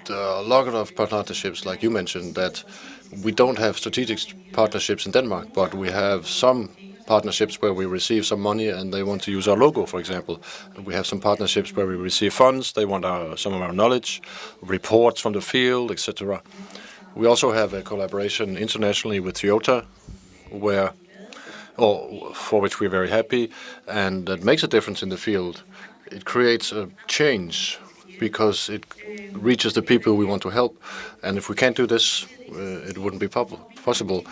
C: there are a lot of partnerships, like you mentioned, that we don't have strategic partnerships in Denmark, but we have some partnerships where we receive some money and they want to use our logo, for example. And we have some partnerships where we receive funds, they want some of our knowledge, reports from the field, etc. We also have a collaboration internationally with Toyota, for which we're very happy, and that makes a difference in the field. It creates a change because it reaches the people we want to help, and if we can't do this, it wouldn't be possible.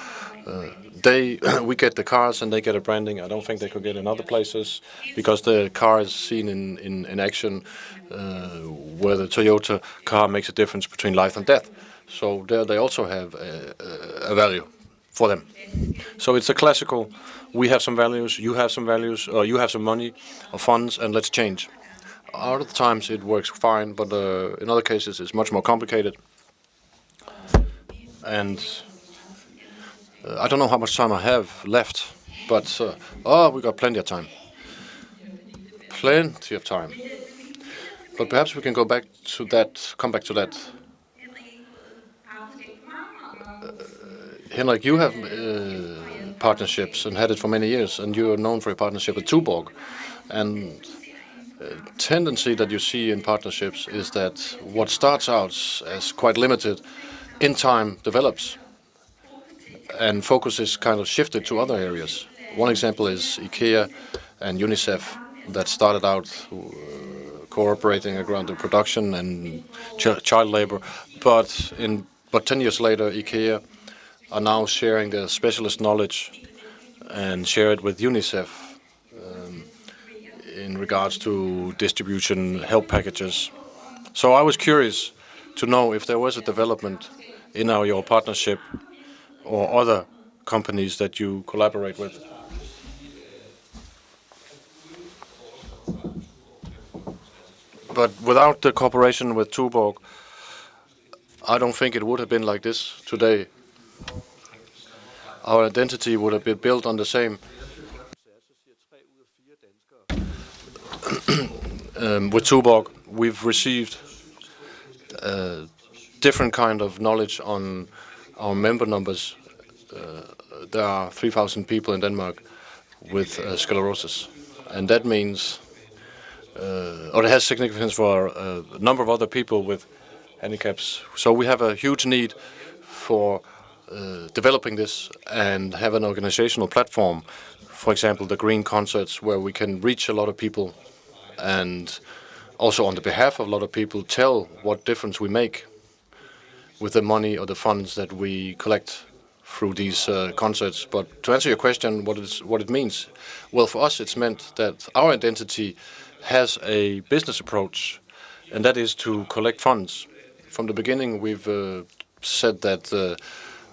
C: We get the cars and they get a branding. I don't think they could get in other places because the car is seen in action, where the Toyota car makes a difference between life and death. So there they also have a value for them. So it's a classical, we have some values, you have some values, or you have some money or funds, and let's change. Out of the times it works fine, but in other cases it's much more complicated. And I don't know how much time I have left, but we got plenty of time. Plenty of time. But perhaps we can come back to that. Henrik, you have partnerships and had it for many years, and you are known for your partnership with Tuborg. And tendency that you see in partnerships is that what starts out as quite limited, in time develops, and focus is kind of shifted to other areas. One example is IKEA and UNICEF that started out cooperating around the production and child labor, but 10 years later, IKEA are now sharing their specialist knowledge and share it with UNICEF in regards to distribution help packages. So I was curious to know if there was a development in your partnership or other companies that you collaborate with. But without the cooperation with Tuborg, I don't think it would have been like this today. Our identity would have been built on the same. With Tuborg, we've received different kind of knowledge on our member numbers. There are 3,000 people in Denmark with sclerosis, and that means, or it has significance for a number of other people with handicaps. So we have a huge need for developing this and have an organizational platform. For example, the green concerts, where we can reach a lot of people and also on the behalf of a lot of people tell what difference we make with the money or the funds that we collect through these concerts. But to answer your question, what it means, well, for us it's meant that our identity has a business approach, and that is to collect funds. From the beginning, we've said that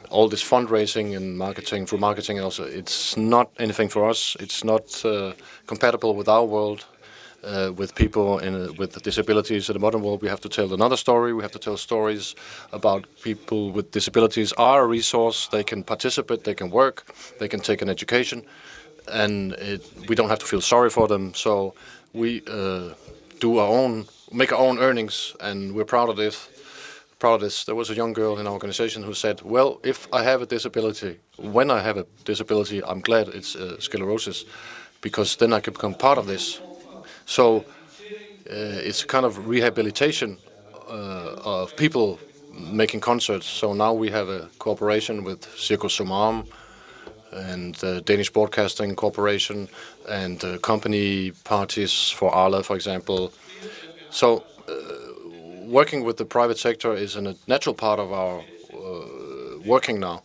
C: all this fundraising and marketing, through marketing, and also it's not anything for us. It's not compatible with our world. With people with disabilities in the modern world, we have to tell another story. We have to tell stories about people with disabilities are a resource. They can participate, they can work, they can take an education, and we don't have to feel sorry for them. So we make our own earnings, and we're proud of this. proud of this. There was a young girl in our organization who said, well, if I have a disability, when I have a disability, I'm glad it's sclerosis, because then I can become part of this. So it's a kind of rehabilitation of people making concerts. So now we have a cooperation with Circus Sumarum and Danish Broadcasting Corporation and company parties for Arla, for example. So working with the private sector is a natural part of our working now,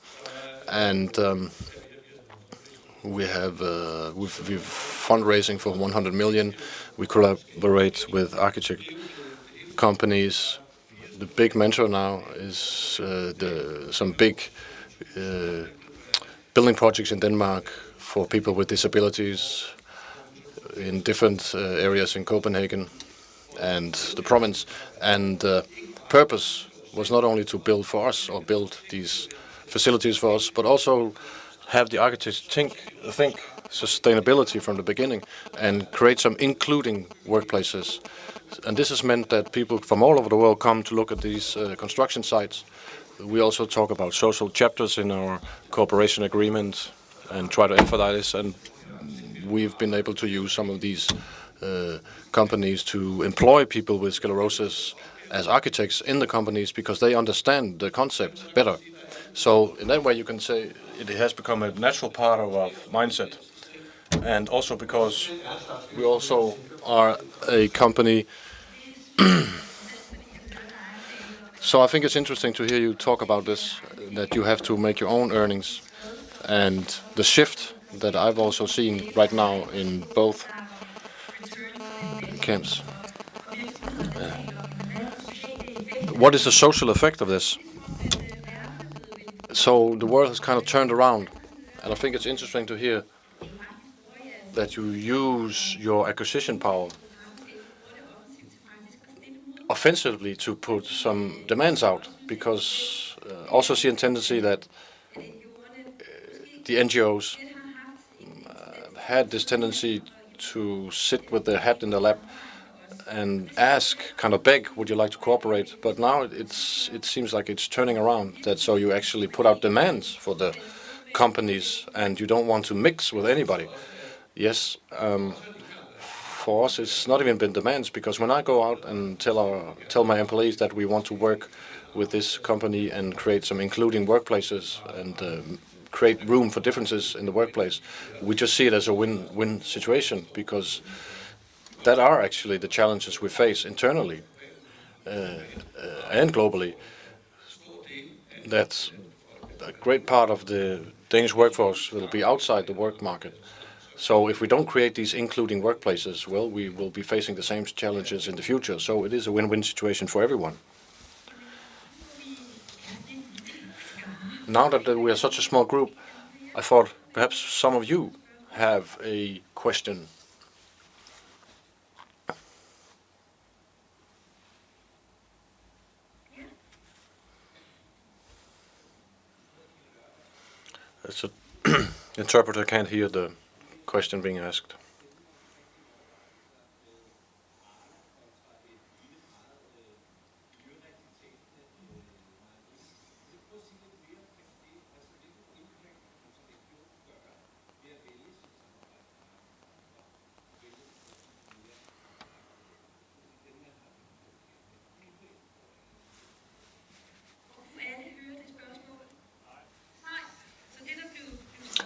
C: and we've fundraising for 100 million. We collaborate with architect companies. The big mentor now is some big building projects in Denmark for people with disabilities in different areas in Copenhagen and the province. And purpose was not only to build for us or build these facilities for us, but also have the architects think sustainability from the beginning and create some including workplaces. And this has meant that people from all over the world come to look at these construction sites. We also talk about social chapters in our cooperation agreement and try to emphasize this. And we've been able to use some of these companies to employ people with sclerosis as architects in the companies because they understand the concept better. So in that way you can say it has become a natural part of our mindset. And also because we also are a company. So I think it's interesting to hear you talk about this, that you have to make your own earnings, and the shift that I've also seen right now in both camps. What is the social effect of this? So the world has kind of turned around, and I think it's interesting to hear that you use your acquisition power offensively to put some demands out, because also see a tendency that the NGOs had this tendency to sit with their hat in their lap and ask, kind of beg, would you like to cooperate? But now it seems like it's turning around, that so you actually put out demands for the companies and you don't want to mix with anybody. Yes, for us it's not even been demands, because when I go out and tell my employees that we want to work with this company and create some including workplaces and create room for differences in the workplace, we just see it as a win-win situation, because that are actually the challenges we face internally and globally. That's a great part of the Danish workforce will be outside the work market. So if we don't create these including workplaces, well, we will be facing the same challenges in the future. So it is a win-win situation for everyone. Now that we are such a small group, I thought perhaps some of you have a question. The interpreter can't hear the question being asked.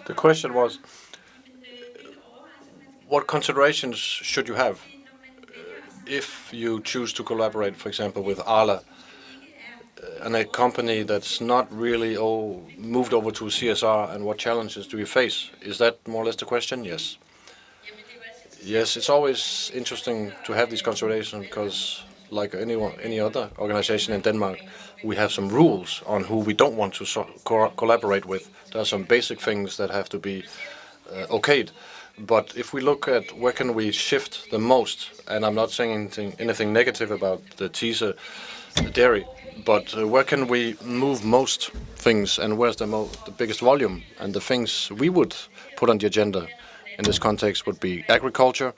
C: The question was, what considerations should you have if you choose to collaborate, for example, with Arla, and a company that's not really moved over to CSR, and what challenges do you face? Is that more or less the question? Yes. Yes, it's always interesting to have these considerations, because like any other organization in Denmark, we have some rules on who we don't want to collaborate with. There are some basic things that have to be okayed. But if we look at where can we shift the most, and I'm not saying anything negative about the teaser dairy, but where can we move most things, and where's the biggest volume? And the things we would put on the agenda in this context would be agriculture,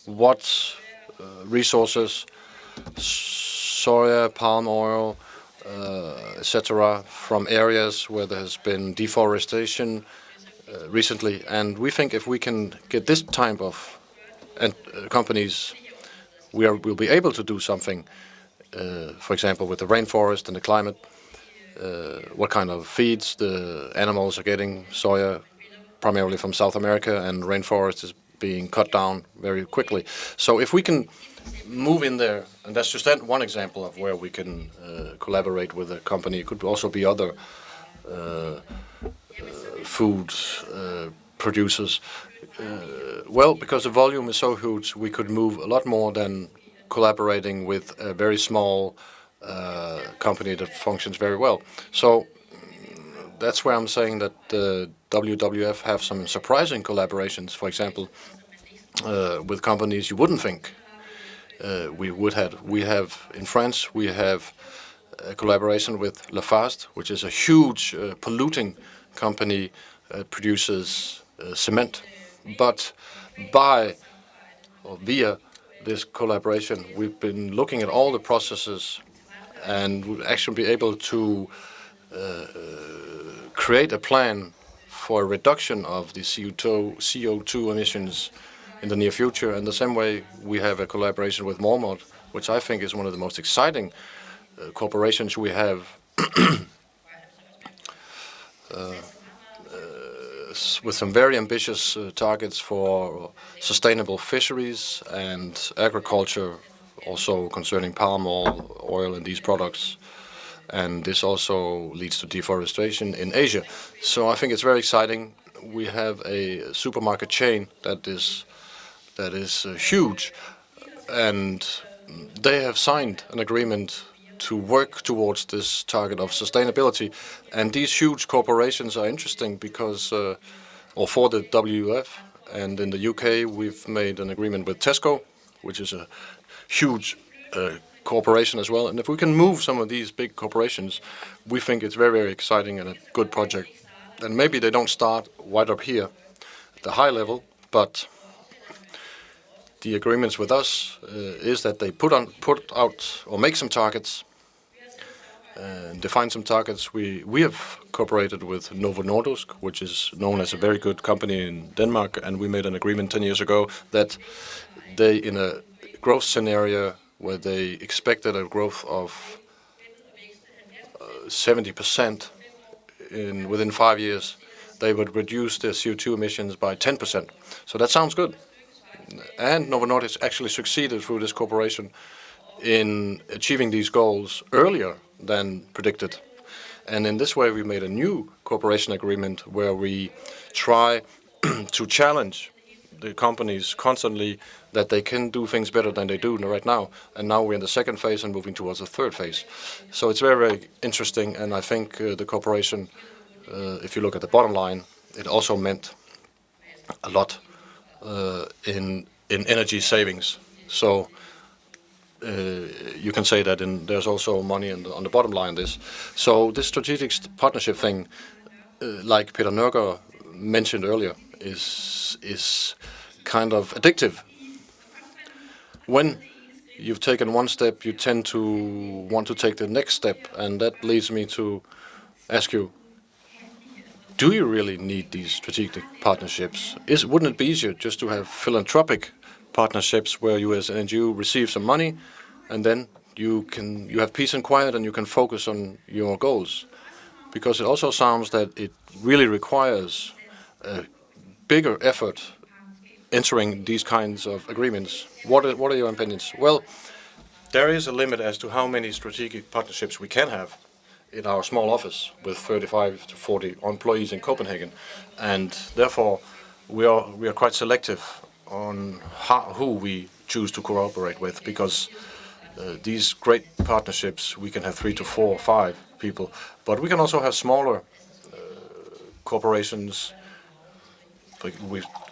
C: what resources, soya, palm oil, etc., from areas where there has been deforestation recently. And we think if we can get this type of companies, we'll be able to do something, for example, with the rainforest and the climate, what kind of feeds the animals are getting, soya primarily from South America, and rainforest is being cut down very quickly. So if we can move in there, and that's just one example of where we can collaborate with a company. It could also be other food producers. Well, because the volume is so huge, we could move a lot more than collaborating with a very small company that functions very well. So that's where I'm saying that the WWF have some surprising collaborations, for example, with companies you wouldn't think we would have. We have, in France, we have a collaboration with Lafarge, which is a huge polluting company, produces cement. But via this collaboration, we've been looking at all the processes and we'll actually be able to create a plan for a reduction of the CO2 emissions in the near future. And the same way, we have a collaboration with Mormont, which I think is one of the most exciting corporations we have with some very ambitious targets for sustainable fisheries and agriculture, also concerning palm oil and these products. And this also leads to deforestation in Asia. So I think it's very exciting. We have a supermarket chain that is huge, and they have signed an agreement to work towards this target of sustainability. And these huge corporations are interesting because, or for the WWF, and in the UK we've made an agreement with Tesco, which is a huge corporation as well. And if we can move some of these big corporations, we think it's very, very exciting and a good project. And maybe they don't start right up here at the high level, but the agreements with us is that they put out or make some targets, define some targets. We have cooperated with Novo Nordisk, which is known as a very good company in Denmark, and we made an agreement 10 years ago that they, in a growth scenario where they expected a growth of 70% within 5 years, they would reduce their CO2 emissions by 10%. So that sounds good. And Novo Nordisk actually succeeded through this cooperation in achieving these goals earlier than predicted. And in this way, we made a new cooperation agreement where we try to challenge the companies constantly that they can do things better than they do right now. And now we're in the second phase and moving towards the third phase. So it's very, very interesting. And I think the cooperation, if you look at the bottom line, it also meant a lot in energy savings. So you can say that there's also money on the bottom line this. So this strategic partnership thing, like Peter Nørgaard mentioned earlier, is kind of addictive. When you've taken one step, you tend to want to take the next step, and that leads me to ask you, do you really need these strategic partnerships? Wouldn't it be easier just to have philanthropic partnerships where you as an NGO receive some money and then you have peace and quiet and you can focus on your goals? Because it also sounds that it really requires a bigger effort entering these kinds of agreements. What are your opinions? Well, there is a limit as to how many strategic partnerships we can have in our small office with 35 to 40 employees in Copenhagen, and therefore we are quite selective on who we choose to cooperate with, because these great partnerships, we can have 3 to 4 or 5 people, but we can also have smaller corporations.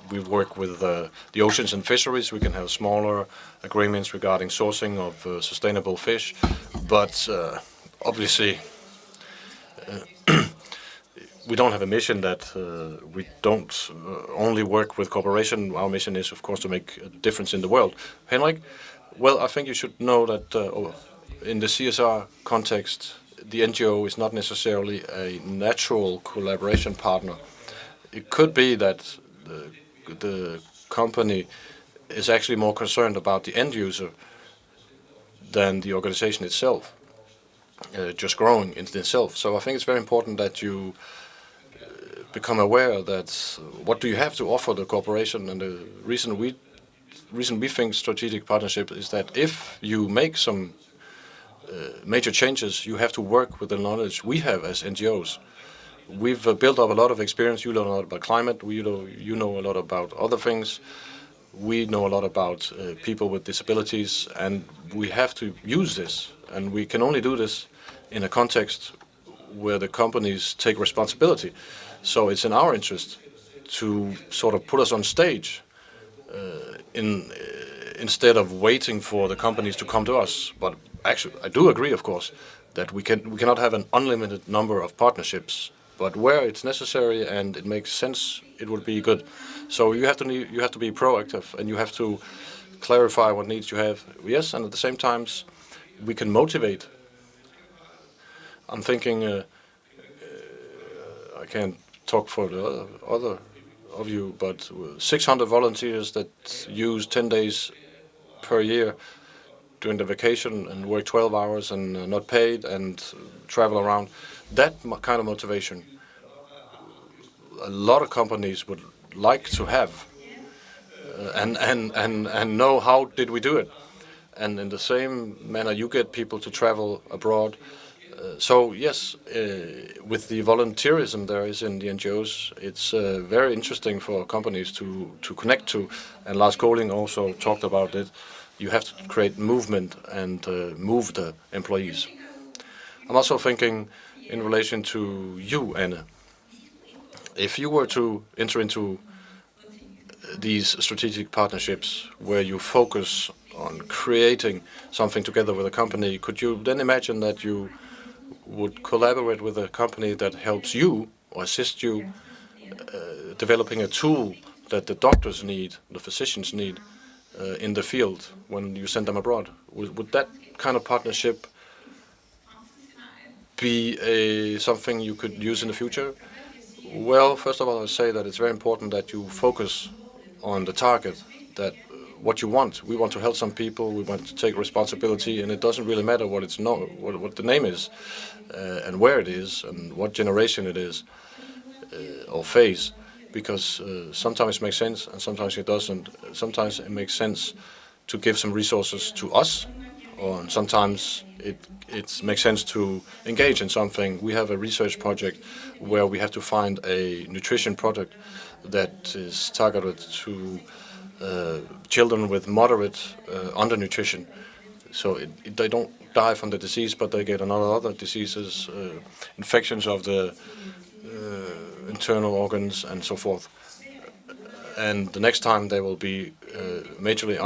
C: We work with the oceans and fisheries. We can have smaller agreements regarding sourcing of sustainable fish, but obviously we don't have a mission that we don't only work with cooperation. Our mission is, of course, to make a difference in the world. Henrik, well, I think you should know that in the CSR context, the NGO is not necessarily a natural collaboration partner. It could be that the company is actually more concerned about the end user than the organization itself, just growing in itself. So I think it's very important that you become aware that what do you have to offer the corporation. And the reason we think strategic partnership is that if you make some major changes, you have to work with the knowledge we have as NGOs. We've built up a lot of experience. You know a lot about climate. You know a lot about other things. We know a lot about people with disabilities, and we have to use this. And we can only do this in a context where the companies take responsibility. So it's in our interest to sort of put us on stage instead of waiting for the companies to come to us. But actually, I do agree, of course, that we cannot have an unlimited number of partnerships. But where it's necessary and it makes sense, it would be good. So you have to be proactive, and you have to clarify what needs you have. Yes, and at the same time, we can motivate. I'm thinking, I can't talk for the other of you, but 600 volunteers that use 10 days per year during the vacation and work 12 hours and not paid and travel around. That kind of motivation, a lot of companies would like to have, and know how did we do it. And in the same manner, you get people to travel abroad. So yes, with the volunteerism there is in the NGOs, it's very interesting for companies to connect to. And Lars Koling also talked about it. You have to create movement and move the employees. I'm also thinking in relation to you, Anne. If you were to enter into these strategic partnerships where you focus on creating something together with a company, could you then imagine that you would collaborate with a company that helps you or assist you developing a tool that the doctors need, the physicians need in the field when you send them abroad? Would that kind of partnership be something you could use in the future? Well, first of all, I would say that it's very important that you focus on the target, that what you want. We want to help some people, we want to take responsibility, and it doesn't really matter what what the name is, and where it is, and what generation it is, or phase, because sometimes it makes sense and sometimes it doesn't. Sometimes it makes sense to give some resources to us, or sometimes it makes sense to engage in something. We have a research project where we have to find a nutrition product that is targeted to children with moderate undernutrition. So they don't die from the disease, but they get other diseases, infections of the internal organs and so forth. And the next time they will be majorly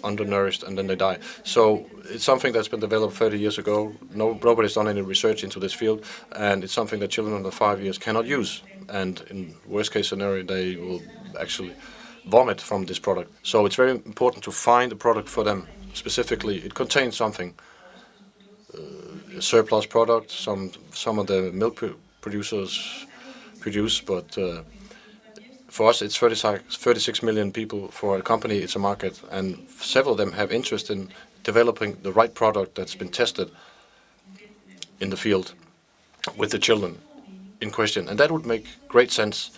C: undernourished, and then they die. So it's something that's been developed 30 years ago. Nobody's done any research into this field, and it's something that children under 5 years cannot use. And in worst case scenario, they will actually vomit from this product. So it's very important to find a product for them specifically. It contains something, a surplus product. Some of the milk producers produce, but for us, it's 36 million people. For a company, it's a market, and several of them have interest in developing the right product that's been tested in the field with the children in question. And that would make great sense,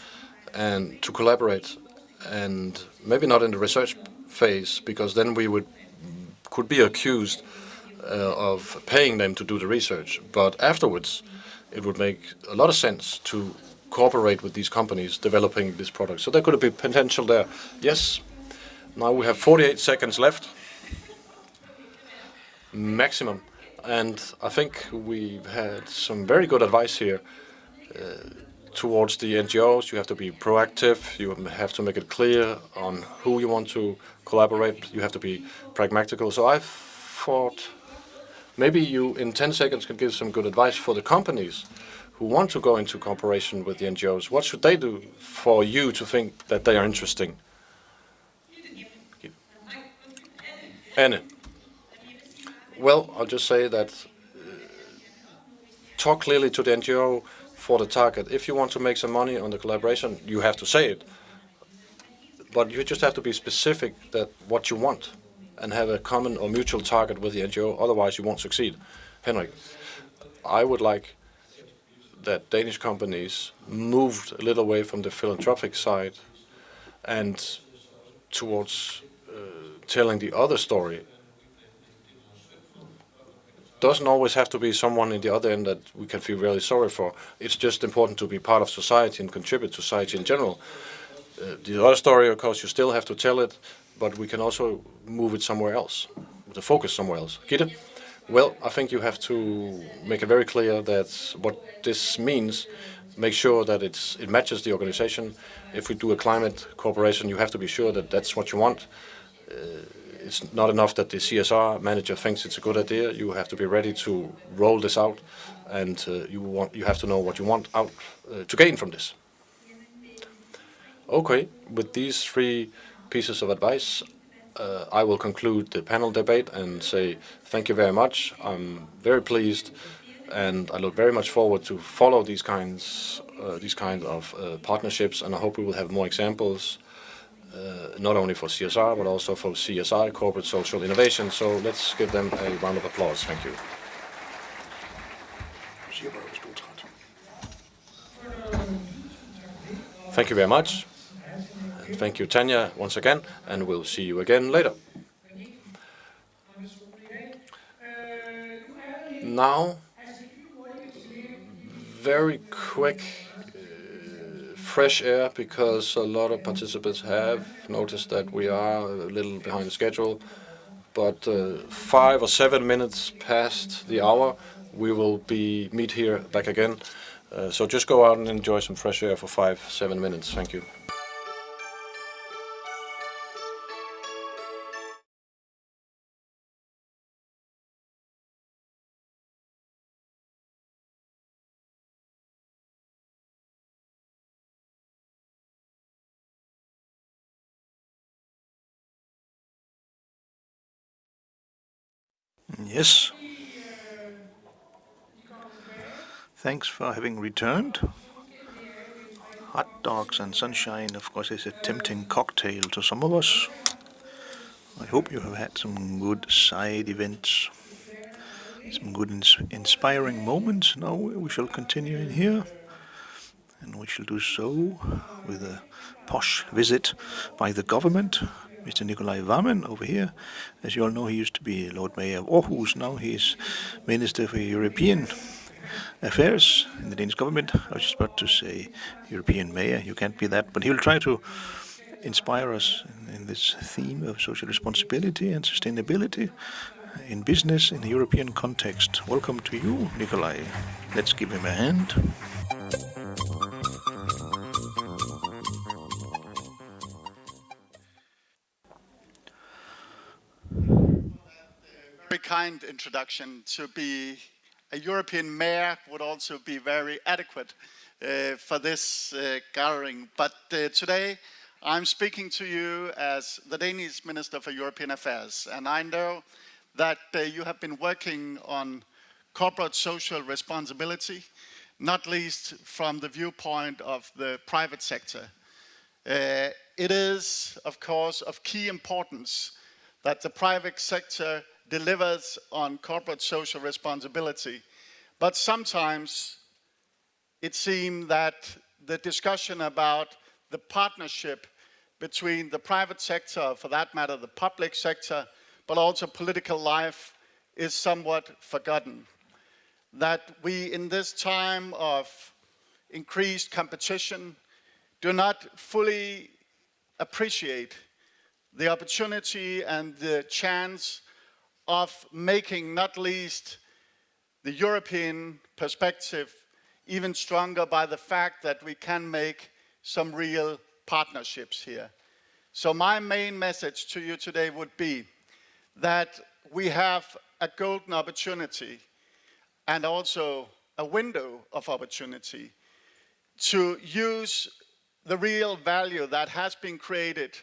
C: and to collaborate, and maybe not in the research phase, because then we could be accused of paying them to do the research. But afterwards, it would make a lot of sense to cooperate with these companies developing this product. So there could be potential there. Yes. Now we have 48 seconds left, maximum. And I think we've had some very good advice here towards the NGOs. You have to be proactive. You have to make it clear on who you want to collaborate. You have to be pragmatical. So I thought maybe you, in 10 seconds, could give some good advice for the companies who want to go into cooperation with the NGOs. What should they do for you to think that they are interesting? Anne. Well, I'll just say that talk clearly to the NGO for the target. If you want to make some money on the collaboration, you have to say it. But you just have to be specific that what you want and have a common or mutual target with the NGO, otherwise you won't succeed. Henrik, I would like that Danish companies moved a little away from the philanthropic side and towards telling the other story. Doesn't always have to be someone in the other end that we can feel really sorry for. It's just important to be part of society and contribute to society in general. The other story, of course, you still have to tell it, but we can also move it somewhere else, the focus somewhere else. Gitte? Well, I think you have to make it very clear that what this means, make sure that it matches the organization. If we do a climate cooperation, you have to be sure that that's what you want. It's not enough that the CSR manager thinks it's a good idea. You have to be ready to roll this out, and you have to know what you want out to gain from this. Okay, with these 3 pieces of advice, I will conclude the panel debate and say thank you very much. I'm very pleased, and I look very much forward to follow these kinds of partnerships, and I hope we will have more examples, not only for CSR but also for CSI, corporate social innovation. So let's give them a round of applause. Thank you. Thank you very much. And thank you, Tanya, once again, and we'll see you again later. Now, very quick, fresh air, because a lot of participants have noticed that we are a little behind schedule. But 5 or 7 minutes past the hour, we will meet here back again. So just go out and enjoy some fresh air for 5-7 minutes. Thank you.
G: Yes. Thanks for having returned. Hot dogs and sunshine, of course, is a tempting cocktail to some of us. I hope you have had some good side events, some good inspiring moments. Now we shall continue in here, and we shall do so with a posh visit by the government. Mr. Nikolai Vammen over here. As you all know, he used to be Lord Mayor of Aarhus. Now he is Minister for European Affairs in the Danish government. I was just about to say European Mayor. You can't be that. But he will try to inspire us in this theme of social responsibility and sustainability in business in the European context. Welcome to you, Nikolai. Let's give him a hand.
N: Very kind introduction. To be a European mayor would also be very adequate for this gathering. But today I'm speaking to you as the Danish Minister for European Affairs, and I know that you have been working on corporate social responsibility, not least from the viewpoint of the private sector. It is, of course, of key importance that the private sector delivers on corporate social responsibility. But sometimes it seems that the discussion about the partnership between the private sector, for that matter the public sector, but also political life, is somewhat forgotten. That we, in this time of increased competition, do not fully appreciate the opportunity and the chance of making not least the European perspective even stronger by the fact that we can make some real partnerships here. So my main message to you today would be that we have a golden opportunity and also a window of opportunity to use the real value that has been created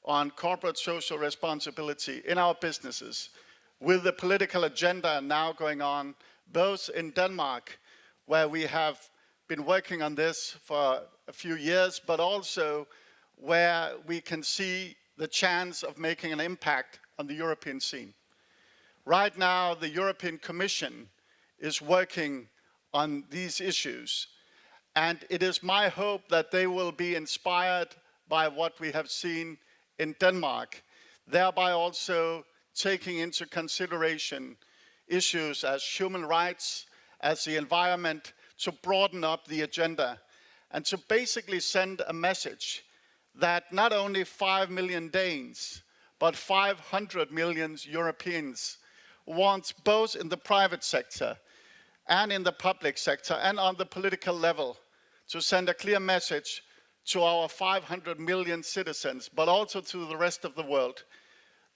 N: on corporate social responsibility in our businesses, with the political agenda now going on both in Denmark where we have been working on this for a few years, but also where we can see the chance of making an impact on the European scene. Right now, the European Commission is working on these issues, and it is my hope that they will be inspired by what we have seen in Denmark, thereby also taking into consideration issues as human rights, as the environment, to broaden up the agenda and to basically send a message that not only 5 million Danes, but 500 million Europeans want, both in the private sector and in the public sector and on the political level, to send a clear message to our 500 million citizens, but also to the rest of the world,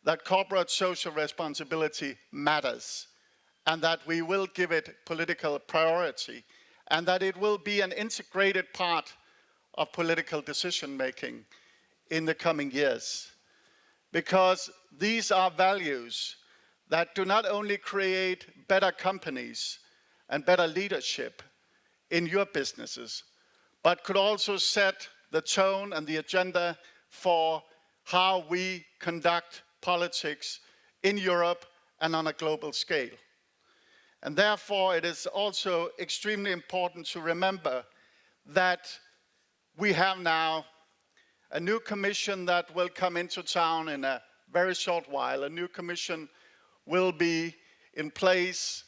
N: that corporate social responsibility matters, and that we will give it political priority, and that it will be an integrated part of political decision-making in the coming years. Because these are values that do not only create better companies and better leadership in your businesses, but could also set the tone and the agenda for how we conduct politics in Europe and on a global scale. And therefore, it is also extremely important to remember that we have now a new commission that will come into town in a very short while. A new commission will be in place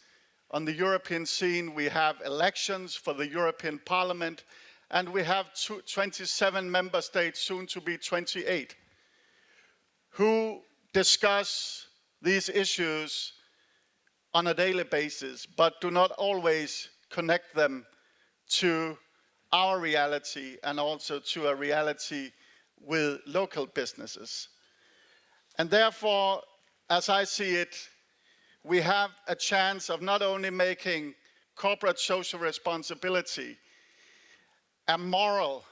N: on the European scene. We have elections for the European Parliament, and we have 27 member states, soon to be 28, who discuss these issues on a daily basis, but do not always connect them to our reality and also to a reality with local businesses. And therefore, as I see it, we have a chance of not only making corporate social responsibility a moral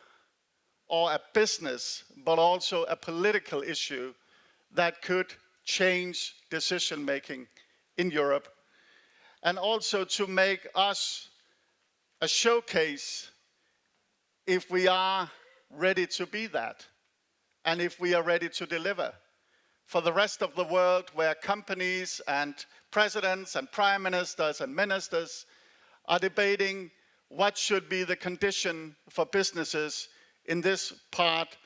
N: or a business, but also a political issue that could change decision-making in Europe, and also to make us a showcase if we are ready to be that, and if we are ready to deliver for the rest of the world, where companies and presidents and prime ministers and ministers are debating what should be the condition for businesses in this part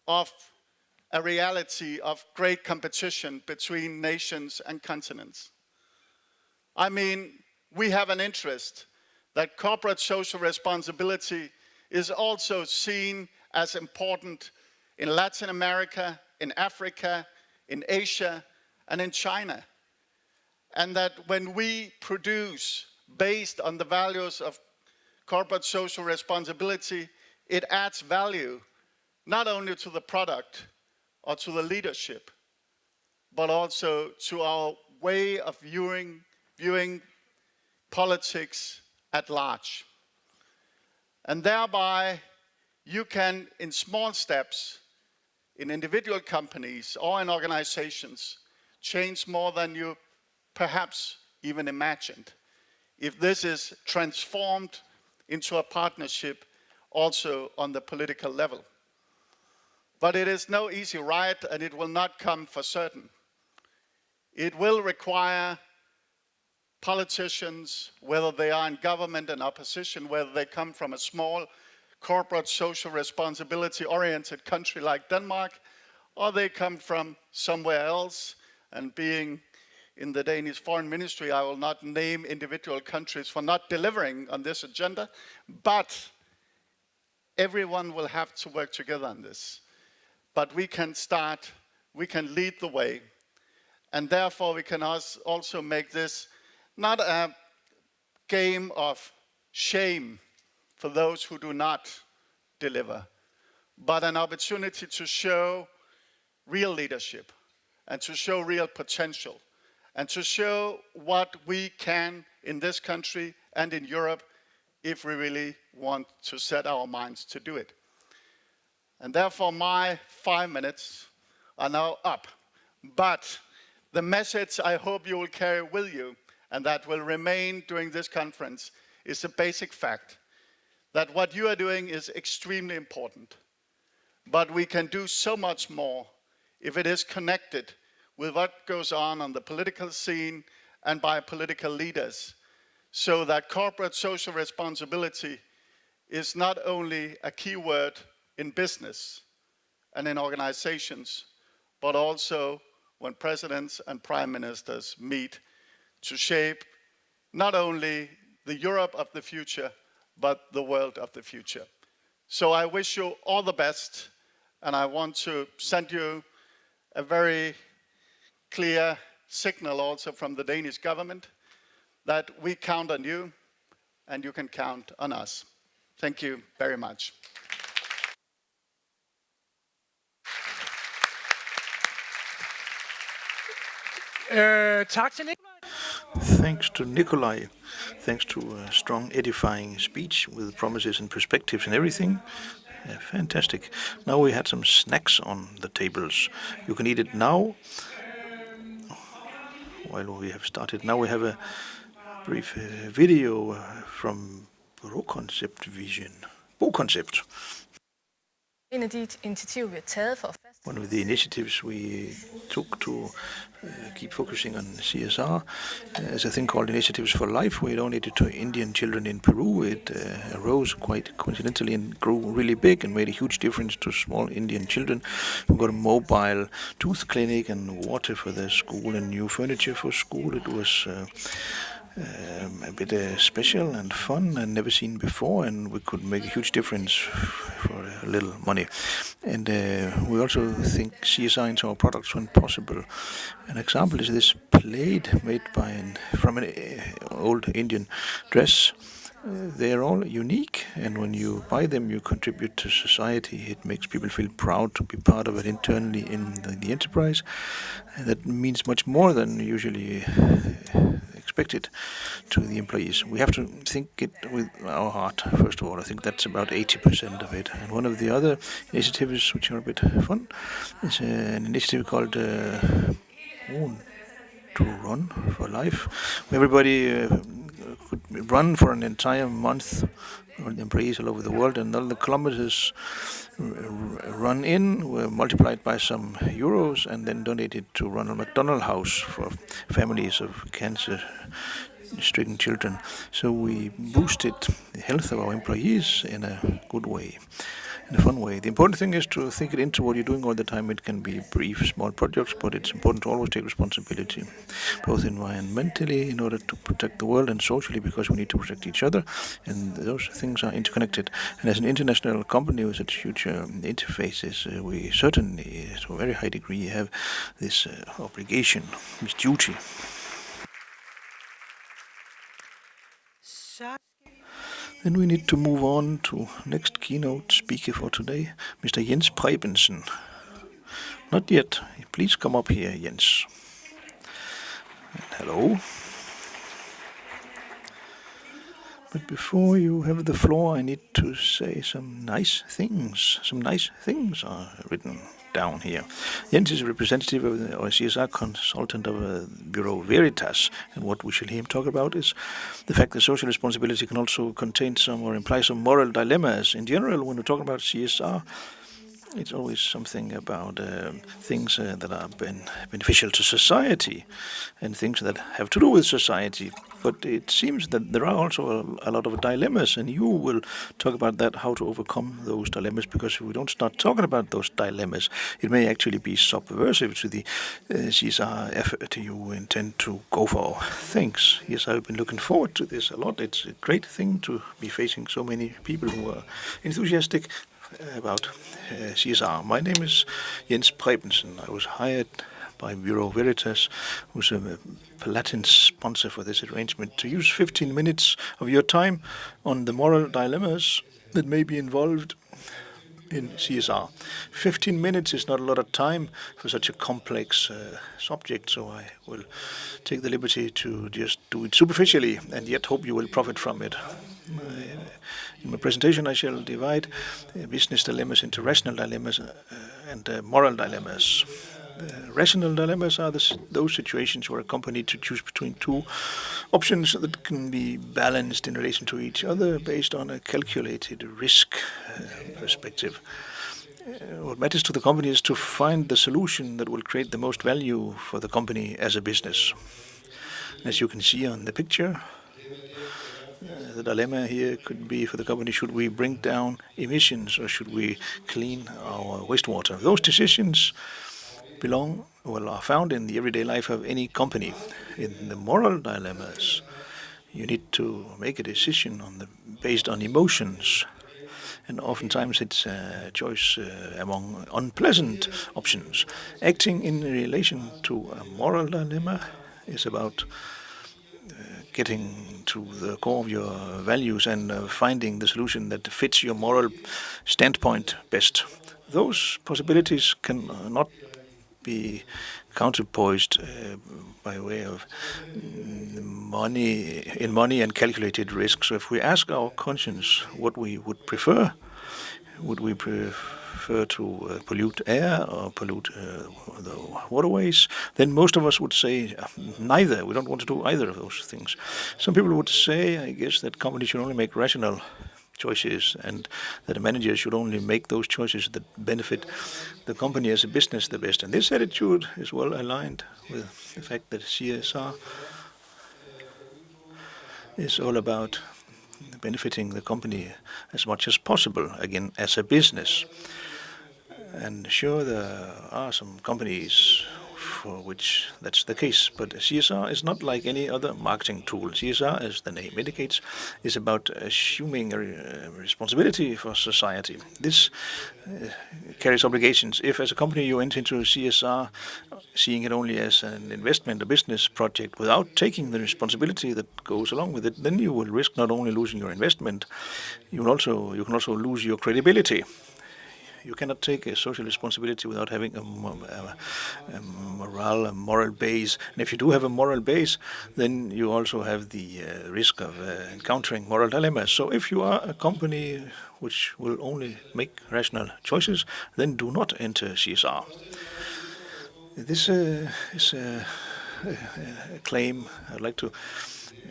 N: of a reality of great competition between nations and continents. I mean, we have an interest that corporate social responsibility is also seen as important in Latin America, in Africa, in Asia, and in China. And that when we produce based on the values of corporate social responsibility, it adds value not only to the product or to the leadership, but also to our way of viewing politics at large. And thereby, you can, in small steps, in individual companies or in organizations, change more than you perhaps even imagined, if this is transformed into a partnership also on the political level. But it is no easy ride, and it will not come for certain. It will require politicians, whether they are in government and opposition, whether they come from a small corporate social responsibility oriented country like Denmark, or they come from somewhere else. And being in the Danish Foreign Ministry, I will not name individual countries for not delivering on this agenda, but everyone will have to work together on this. But we can start, we can lead the way, and therefore we can also make this not a game of shame for those who do not deliver, but an opportunity to show real leadership and to show real potential and to show what we can in this country and in Europe if we really want to set our minds to do it. And therefore my 5 minutes are now up. But the message I hope you will carry with you and that will remain during this conference is a basic fact that what you are doing is extremely important. But we can do so much more if it is connected with what goes on the political scene and by political leaders, so that corporate social responsibility is not only a key word in business and in organizations, but also when presidents and prime ministers meet to shape not only the Europe of the future, but the world of the future. So I wish you all the best, and I want to send you a very clear signal also from the Danish government that we count on you, and you can count on us. Thank you very much.
B: Tak til Nikolaj.
G: Thanks to Nikolai. Thanks to a strong, edifying speech with promises and perspectives and everything. Fantastic. Now we had some snacks on the tables. You can eat it now. While we have started, now we have a brief video from Broconcept Vision. Boconcept.
O: En af de initiativer, vi har taget for at
G: One of the initiatives we took to keep focusing on CSR is a thing called Initiatives for Life. We donated to Indian children in Peru. It arose quite coincidentally and grew really big and made a huge difference to small Indian children who got a mobile tooth clinic and water for their school and new furniture for school. It was a bit special and fun and never seen before, and we could make a huge difference for a little money. And we also think CSR into our products when possible. An example is this plate made from an old Indian dress. They are all unique, and when you buy them, you contribute to society. It makes people feel proud to be part of it internally in the enterprise. And that means much more than usually expected to the employees. We have to think it with our heart, first of all. I think that's about 80% of it. And one of the other initiatives, which are a bit fun, is an initiative called to Run for Life, where everybody could run for an entire month, or the employees all over the world, and all the kilometers run in were multiplied by some euros and then donated to Ronald McDonald House for families of cancer-stricken children. So we boosted the health of our employees in a good way, in a fun way. The important thing is to think it into what you're doing all the time. It can be brief, small projects, but it's important to always take responsibility, both environmentally in order to protect the world and socially because we need to protect each other, and those things are interconnected. And as an international company with such huge interfaces, we certainly, to a very high degree, have this obligation, this duty. Then we need to move on to next keynote speaker for today, Mr. Jens Prebensen. Not yet. Please come up here, Jens. And hello. But before you have the floor, I need to say some nice things. Some nice things are written down here. Jens is a representative of or a CSR consultant of Bureau Veritas, and what we shall hear him talk about is the fact that social responsibility can also contain some or imply some moral dilemmas. In general, when we're talking about CSR, it's always something about things that are beneficial to society and things that have to do with society. But it seems that there are also a lot of dilemmas, and you will talk about that, how to overcome those dilemmas, because if we don't start talking about those dilemmas, it may actually be subversive to the CSR effort you intend to go for. Thanks. Yes, I've been looking forward to this a lot. It's a great thing to be facing so many people who are enthusiastic about CSR. My name is Jens Prebensen. I was hired by Bureau Veritas, who's a platinum sponsor for this arrangement, to use 15 minutes of your time on the moral dilemmas that may be involved in CSR. 15 minutes is not a lot of time for such a complex subject, so I will take the liberty to just do it superficially and yet hope you will profit from it. In my presentation, I shall divide business dilemmas into rational dilemmas and moral dilemmas. Rational dilemmas are those situations where a company needs to choose between two options that can be balanced in relation to each other based on a calculated risk perspective. What matters to the company is to find the solution that will create the most value for the company as a business. As you can see on the picture, the dilemma here could be for the company: should we bring down emissions or should we clean our wastewater? Those decisions are found in the everyday life of any company. In the moral dilemmas, you need to make a decision based on emotions, and oftentimes it's a choice among unpleasant options. Acting in relation to a moral dilemma is about getting to the core of your values and finding the solution that fits your moral standpoint best. Those possibilities can not be counterposed by way of money and calculated risk. So if we ask our conscience what we would prefer, would we prefer to pollute air or pollute the waterways, then most of us would say neither. We don't want to do either of those things. Some people would say, I guess, that companies should only make rational choices and that a manager should only make those choices that benefit the company as a business the best. And this attitude is well aligned with the fact that CSR is all about benefiting the company as much as possible, again, as a business. And sure, there are some companies for which that's the case, but CSR is not like any other marketing tool. CSR, as the name indicates, is about assuming a responsibility for society. This carries obligations. If, as a company, you enter into CSR, seeing it only as an investment, a business project, without taking the responsibility that goes along with it, then you will risk not only losing your investment, you can also lose your credibility. You cannot take a social responsibility without having a moral base. And if you do have a moral base, then you also have the risk of encountering moral dilemmas. So if you are a company which will only make rational choices, then do not enter CSR. This is a claim I'd like to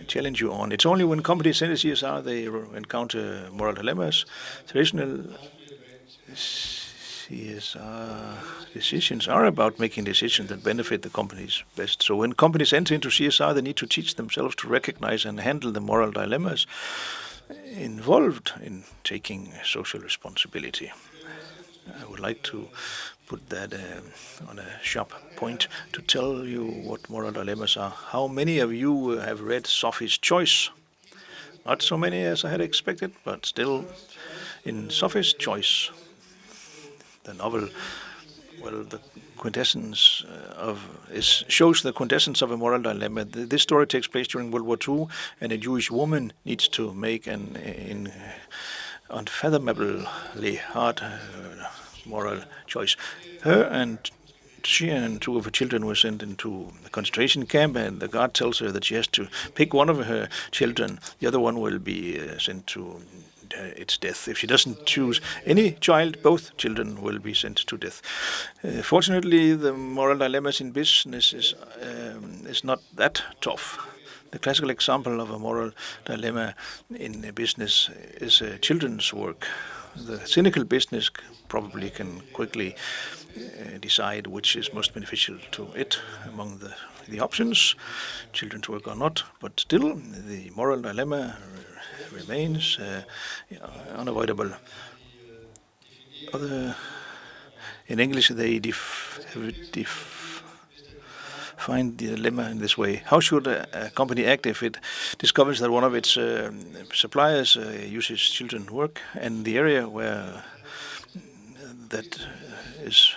G: challenge you on. It's only when companies enter CSR they encounter moral dilemmas. Traditional CSR decisions are about making decisions that benefit the companies best. So when companies enter into CSR, they need to teach themselves to recognize and handle the moral dilemmas involved in taking social responsibility. I would like to put that on a sharp point to tell you what moral dilemmas are. How many of you have read Sophie's Choice? Not so many as I had expected, but still, in Sophie's Choice, the novel, the quintessence shows the quintessence of a moral dilemma. This story takes place during World War II, and a Jewish woman needs to make an unfathomably hard moral choice. She and two of her children were sent into a concentration camp, and the guard tells her that she has to pick one of her children. The other one will be sent to its death. If she doesn't choose any child, both children will be sent to death. Fortunately, the moral dilemmas in business is not that tough. The classical example of a moral dilemma in a business is children's work. The cynical business probably can quickly decide which is most beneficial to it among the options, children's work or not, but still the moral dilemma remains unavoidable. In English, they define the dilemma in this way. How should a company act if it discovers that one of its suppliers uses children's work, and the area where that is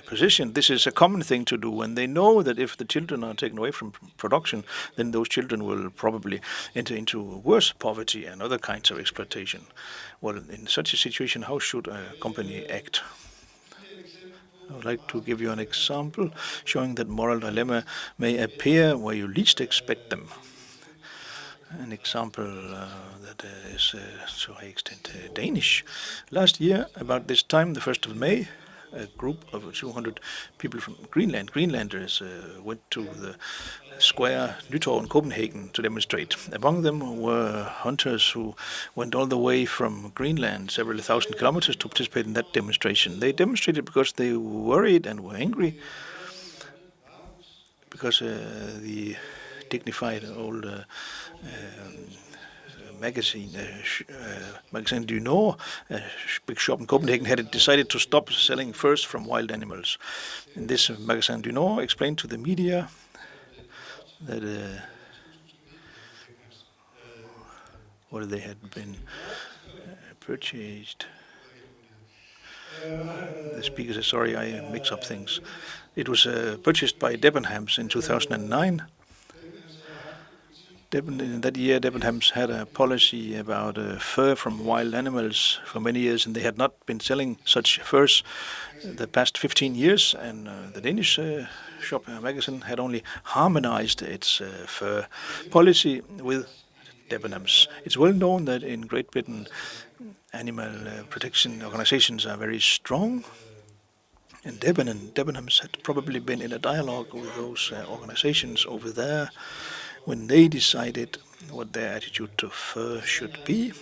G: positioned, this is a common thing to do, and they know that if the children are taken away from production, then those children will probably enter into worse poverty and other kinds of exploitation. Well, in such a situation, how should a company act? I would like to give you an example showing that moral dilemma may appear where you least expect them. An example that is to a extent Danish. Last year, about this time, the 1st of May, a group of 200 people from Greenland. Greenlanders went to the square Nytorv in Copenhagen to demonstrate. Among them were hunters who went all the way from Greenland, several thousand kilometers, to participate in that demonstration. They demonstrated because they were worried and were angry because the dignified old magazine du Nord, a big shop in Copenhagen, had decided to stop selling furs from wild animals. And this magazine du Nord explained to the media that they had been purchased. The speaker says, sorry, I mix up things. It was purchased by Debenhams in 2009. In that year, Debenhams had a policy about fur from wild animals for many years, and they had not been selling such furs the past 15 years. And the Danish shop magazine had only harmonized its fur policy with Debenhams. It's well known that in Great Britain, animal protection organizations are very strong. And Debenhams had probably been in a dialogue with those organizations over there when they decided what their attitude to fur should be.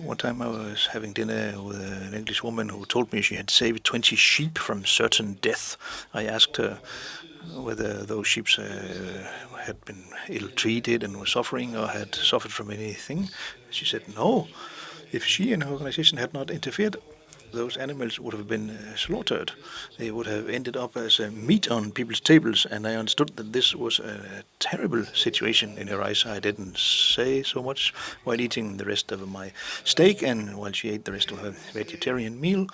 G: One time I was having dinner with an English woman who told me she had saved 20 sheep from certain death. I asked her whether those sheep had been ill-treated and were suffering or had suffered from anything. She said no. If she and her organization had not interfered, those animals would have been slaughtered. They would have ended up as meat on people's tables, and I understood that this was a terrible situation in her eyes. I didn't say so much while eating the rest of my steak and while she ate the rest of her vegetarian meal.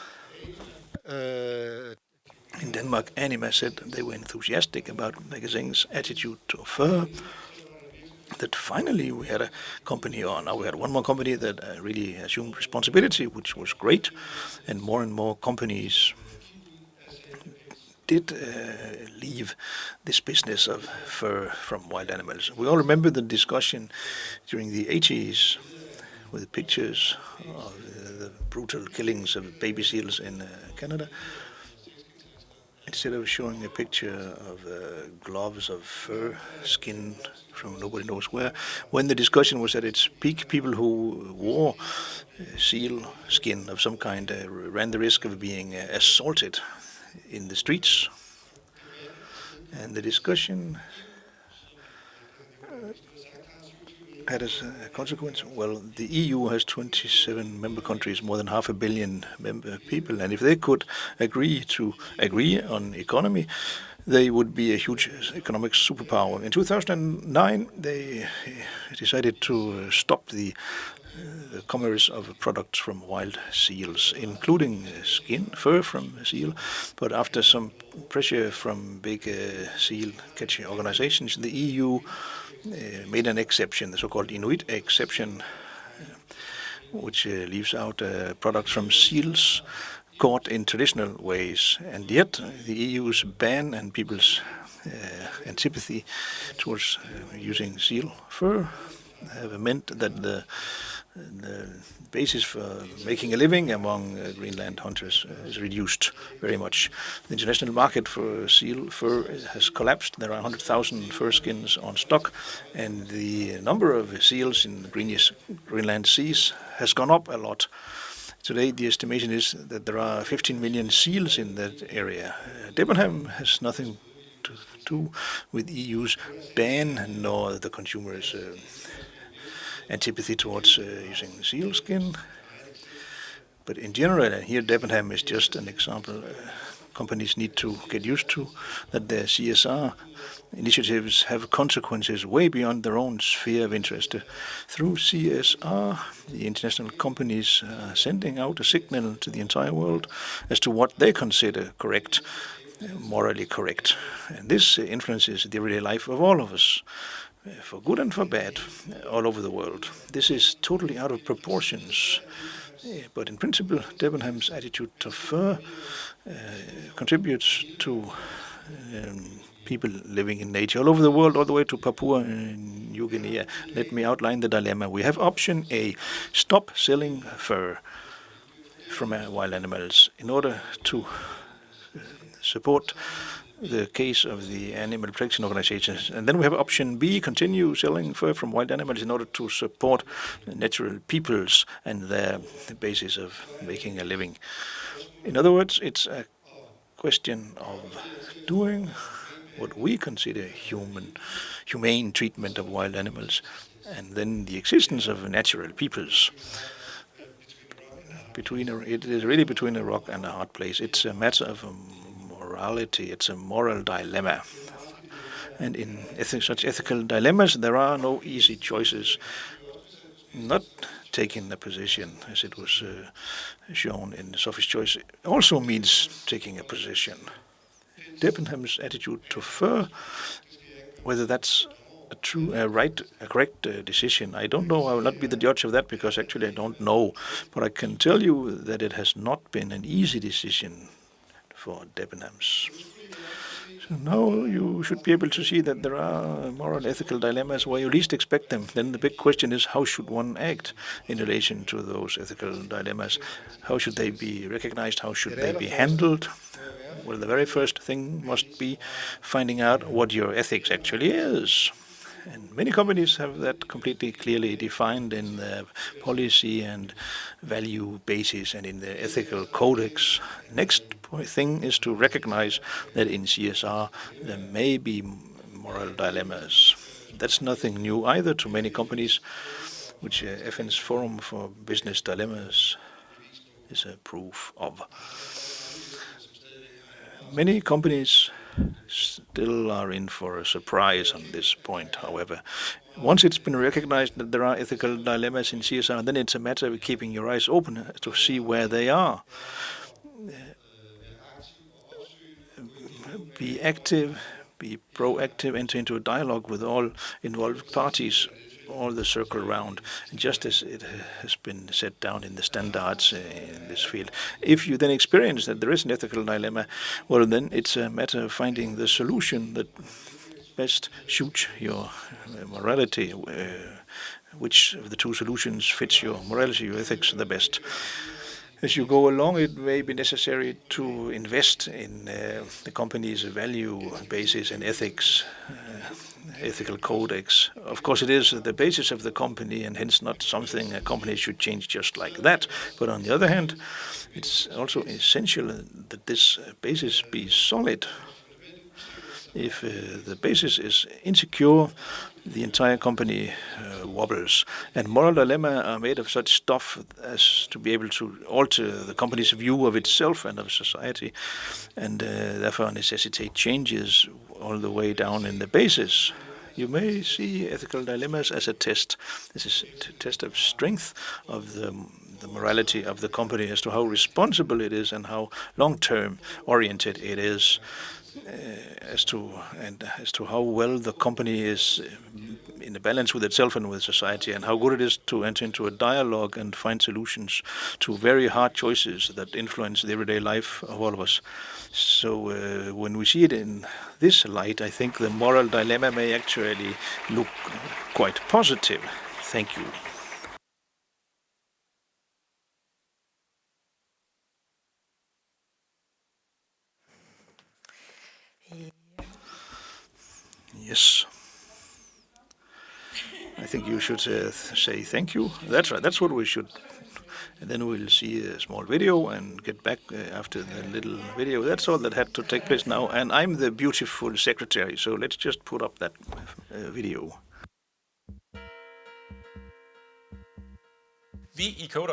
G: In Denmark, Anima said they were enthusiastic about magazine's attitude to fur. That finally we had a company, or now we had one more company that really assumed responsibility, which was great, and more companies did leave this business of fur from wild animals. We all remember the discussion during the 80s with pictures of the brutal killings of baby seals in Canada. Instead of showing a picture of gloves of fur skin from nobody knows where, when the discussion was at its peak, people who wore seal skin of some kind ran the risk of being assaulted in the streets. And the discussion had as a consequence, well, the EU has 27 member countries, more than 500 million member people, and if they could agree on economy, they would be a huge economic superpower. In 2009, they decided to stop the commerce of products from wild seals, including fur from seal. But after some pressure from big seal catching organizations, the EU made an exception, the so-called Inuit exception, which leaves out products from seals caught in traditional ways. And yet the EU's ban and people's antipathy towards using seal fur have meant that the basis for making a living among Greenland hunters is reduced very much. The international market for seal fur has collapsed. There are 100,000 fur skins on stock, and the number of seals in the Greenland seas has gone up a lot. Today, the estimation is that there are 15 million seals in that area. Debenham has nothing to do with EU's ban, nor the consumers' antipathy towards using seal skin. But in general, and here Debenham is just an example, companies need to get used to that their CSR initiatives have consequences way beyond their own sphere of interest. Through CSR, the international companies are sending out a signal to the entire world as to what they consider correct, morally correct. And this influences the everyday life of all of us, for good and for bad, all over the world. This is totally out of proportions. But in principle, Debenham's attitude to fur contributes to people living in nature all over the world, all the way to Papua New Guinea. Let me outline the dilemma. We have option A, stop selling fur. from wild animals in order to support the case of the animal protection organizations. And then we have option B, continue selling fur from wild animals in order to support natural peoples and their basis of making a living. In other words, it's a question of doing what we consider humane treatment of wild animals, and then the existence of natural peoples. It is really between a rock and a hard place. It's a matter of morality. It's a moral dilemma. And in such ethical dilemmas, there are no easy choices. Not taking a position, as it was shown in Sophie's Choice, also means taking a position. Debenham's attitude to fur, whether that's a correct decision, I don't know. I will not be the judge of that because actually I don't know. But I can tell you that it has not been an easy decision for Debenhams. So now you should be able to see that there are moral ethical dilemmas where you least expect them. Then the big question is, how should one act in relation to those ethical dilemmas? How should they be recognized? How should they be handled? Well, the very first thing must be finding out what your ethics actually is. And many companies have that completely clearly defined in their policy and value basis and in their ethical codex. Next thing is to recognize that in CSR there may be moral dilemmas. That's nothing new either to many companies, which FN's Forum for Business Dilemmas is a proof of. Many companies still are in for a surprise on this point, however. Once it's been recognized that there are ethical dilemmas in CSR, then it's a matter of keeping your eyes open to see where they are. Be active, be proactive, enter into a dialogue with all involved parties, all the circle round, just as it has been set down in the standards in this field. If you then experience that there is an ethical dilemma, well, then it's a matter of finding the solution that best suits your morality. Which of the two solutions fits your morality, your ethics the best? As you go along, it may be necessary to invest in the company's value basis and ethics, ethical codex. Of course, it is the basis of the company and hence not something a company should change just like that. But on the other hand, it's also essential that this basis be solid. If the basis is insecure, the entire company wobbles. And moral dilemma are made of such stuff as to be able to alter the company's view of itself and of society, and therefore necessitate changes all the way down in the basis. You may see ethical dilemmas as a test. This is a test of strength of the morality of the company as to how responsible it is and how long-term oriented it is. As to how well the company is in a balance with itself and with society, and how good it is to enter into a dialogue and find solutions to very hard choices that influence the everyday life of all of us. So when we see it in this light, I think the moral dilemma may actually look quite positive. Thank you. Yes. I think you should say thank you. That's right. That's what we should. And then we'll see a small video and get back after the little video. That's all that had to take place now. And I'm the beautiful secretary, so let's just put up that video. We in Code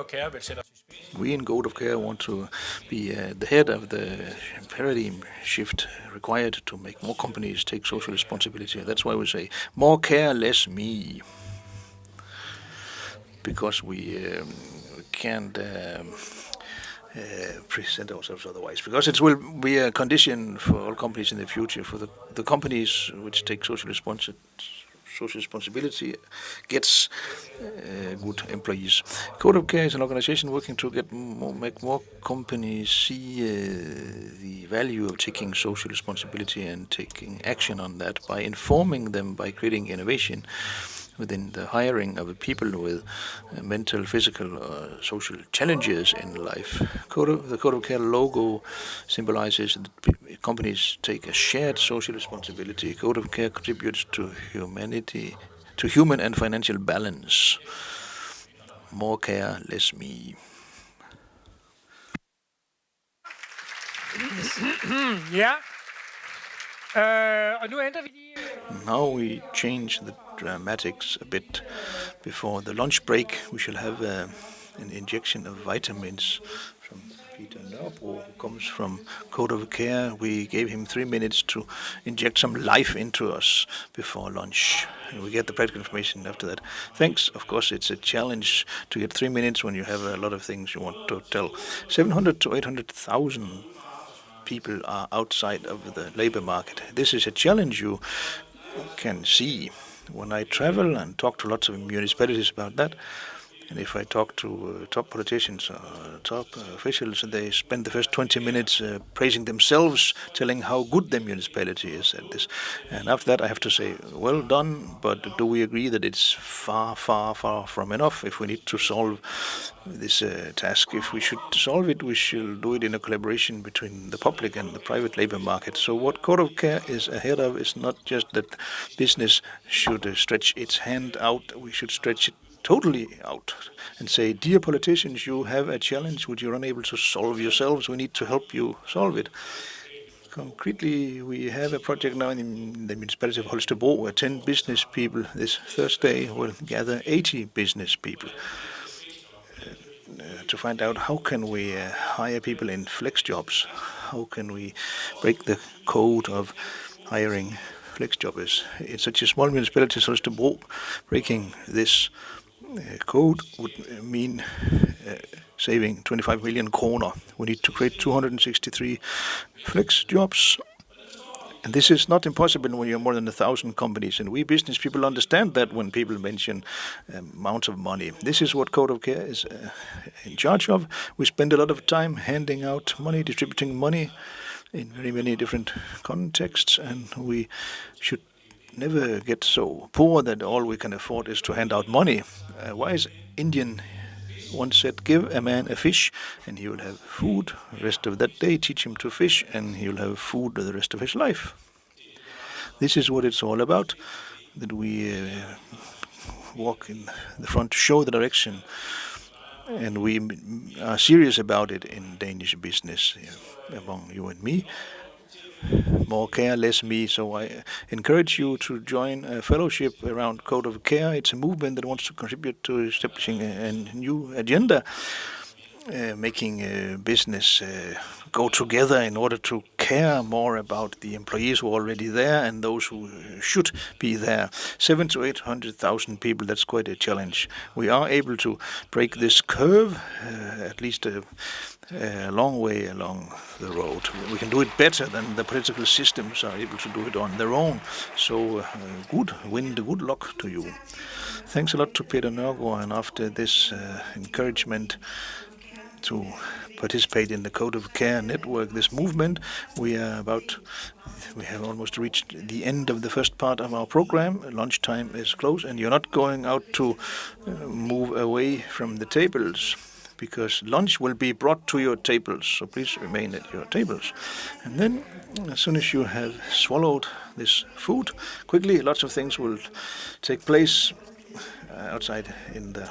G: of Care want to be the head of the paradigm shift required to make more companies take social responsibility. That's why we say more care, less me. Because we can't present ourselves otherwise. Because it will be a condition for all companies in the future, for the companies which take social responsibility gets good employees. Code of Care is an organization working to make more companies see the value of taking social responsibility and taking action on that by informing them, by creating innovation. within the hiring of people with mental, physical, or social challenges in life. The Code of Care logo symbolizes that companies take a shared social responsibility. Code of Care contributes to humanity, to human and financial balance. More care, less me.
B: Ja. Og nu ændrer vi lige...
G: Now we change the dramatics a bit. Before the lunch break, we shall have an injection of vitamins from Peter Nørrebro, who comes from Code of Care. We gave him 3 minutes to inject some life into us before lunch. And we get the practical information after that. Thanks. Of course, it's a challenge to get 3 minutes when you have a lot of things you want to tell. 700 to 800,000 people are outside of the labor market. This is a challenge you can see when I travel and talk to lots of municipalities about that. And if I talk to top politicians or top officials, they spend the first 20 minutes praising themselves, telling how good their municipality is at this. And after that, I have to say, well done, but do we agree that it's far, far, far from enough? If we need to solve this task, if we should solve it, we shall do it in a collaboration between the public and the private labor market. So what Code of Care is ahead of is not just that business should stretch its hand out, we should stretch it totally out and say, dear politicians, you have a challenge which you're unable to solve yourselves. We need to help you solve it. Concretely, we have a project now in the municipality of Holstebro where 10 business people this Thursday will gather 80 business people to find out how can we hire people in flex jobs. How can we break the code of hiring flex jobbers? In such a small municipality as Holstebro, breaking this code would mean saving 25 million kroner. We need to create 263 flex jobs. And this is not impossible when you have more than 1,000 companies. And we business people understand that when people mention amounts of money. This is what Code of Care is in charge of. We spend a lot of time handing out money, distributing money in very many different contexts. And we should never get so poor that all we can afford is to hand out money. Wise Indian once said, give a man a fish and he will have food the rest of that day. Teach him to fish and he will have food the rest of his life. This is what it's all about, that we walk in the front to show the direction. And we are serious about it in Danish business, among you and me. More care, less me. So I encourage you to join a fellowship around Code of Care. It's a movement that wants to contribute to establishing a new agenda, making business go together in order to care more about the employees who are already there and those who should be there. 700,000 to 800,000 people, that's quite a challenge. We are able to break this curve, at least a long way along the road. We can do it better than the political systems are able to do it on their own. So good luck to you. Thanks a lot to Peter Nørgaard, and after this encouragement to participate in the Code of Care network, this movement, we have almost reached the end of the first part of our program. Lunchtime is close, and you're not going out to move away from the tables, because lunch will be brought to your tables, so please remain at your tables. And then, as soon as you have swallowed this food, quickly, lots of things will take place outside in the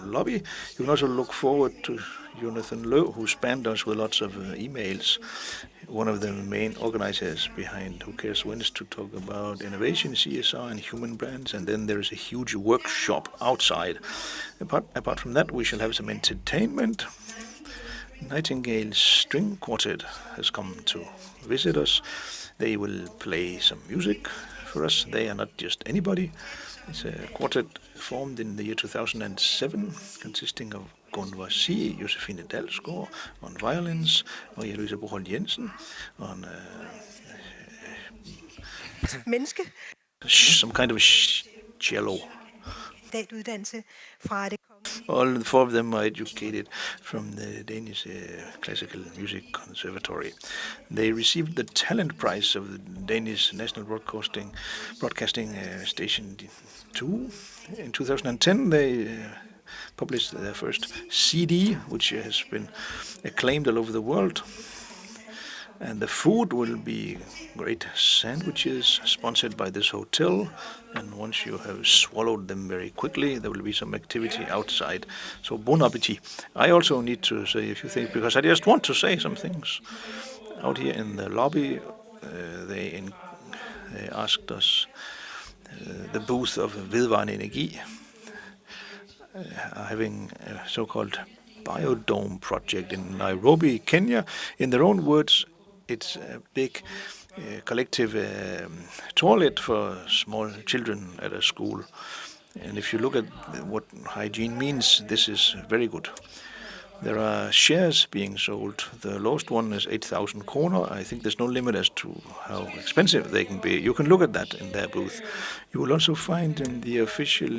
G: lobby. You can also look forward to Jonathan Løv, who spammed us with lots of emails, one of the main organizers behind Who Cares Wins, to talk about innovation, CSR and human brands. And then there is a huge workshop outside. Apart from that, we shall have some entertainment. Nightingale's String Quartet has come to visit us. They will play some music for us. They are not just anybody. It's a quartet formed in the year 2007, consisting of Gunvar C., Josefine Dalsgaard on violins, Maria-Louise Boholt Jensen on some kind of cello.
A: Uddannelse fra det
G: All 4 of them are educated from the Danish Classical Music Conservatory. They received the Talent Prize of the Danish National Broadcasting Station 2. In 2010, they published their first CD, which has been acclaimed all over the world. And the food will be great sandwiches sponsored by this hotel. And once you have swallowed them very quickly, there will be some activity outside. So bon appetit. I also need to say a few things because I just want to say some things. Out here in the lobby, they asked us the booth of Vedvarende Energi, having a so-called biodome project in Nairobi, Kenya. In their own words, it's a big collective toilet for small children at a school. And if you look at what hygiene means, this is very good. There are shares being sold. The lowest one is 8,000 kroner. I think there's no limit as to how expensive they can be. You can look at that in their booth. You will also find in the official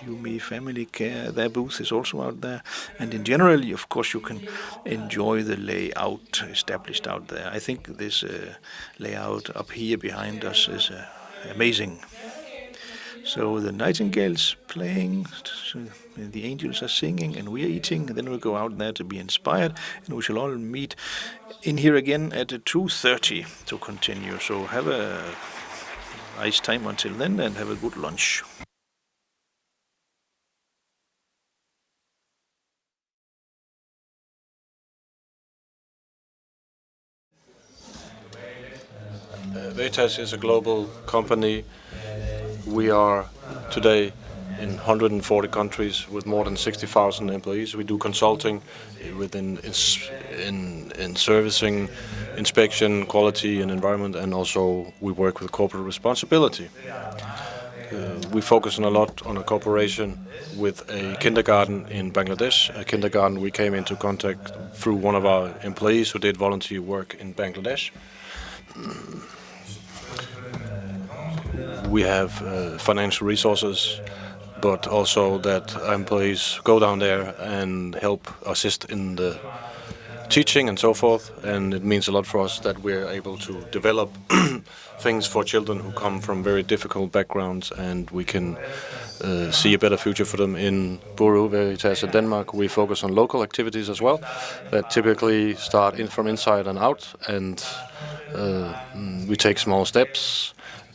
G: Yumi Family Care, their booth is also out there. And in general, of course, you can enjoy the layout established out there. I think this layout up here behind us is amazing. So the nightingales playing, so the angels are singing, and we are eating. And then we go out there to be inspired, and we shall all meet in here again at 2:30 to continue. So have a nice time until then, and have a good lunch.
C: Veritas is a global company. We are today in 140 countries with more than 60,000 employees. We do consulting within in servicing, inspection, quality and environment, and also we work with corporate responsibility. We focus a lot on a cooperation with a kindergarten in Bangladesh. A kindergarten we came into contact through one of our employees who did volunteer work in Bangladesh. We have financial resources, but also that our employees go down there and help assist in the teaching and so forth. And it means a lot for us that we're able to develop things for children who come from very difficult backgrounds, and we can see a better future for them. In Bureau Veritas in Denmark, we focus on local activities as well that typically start from inside and out, and we take small steps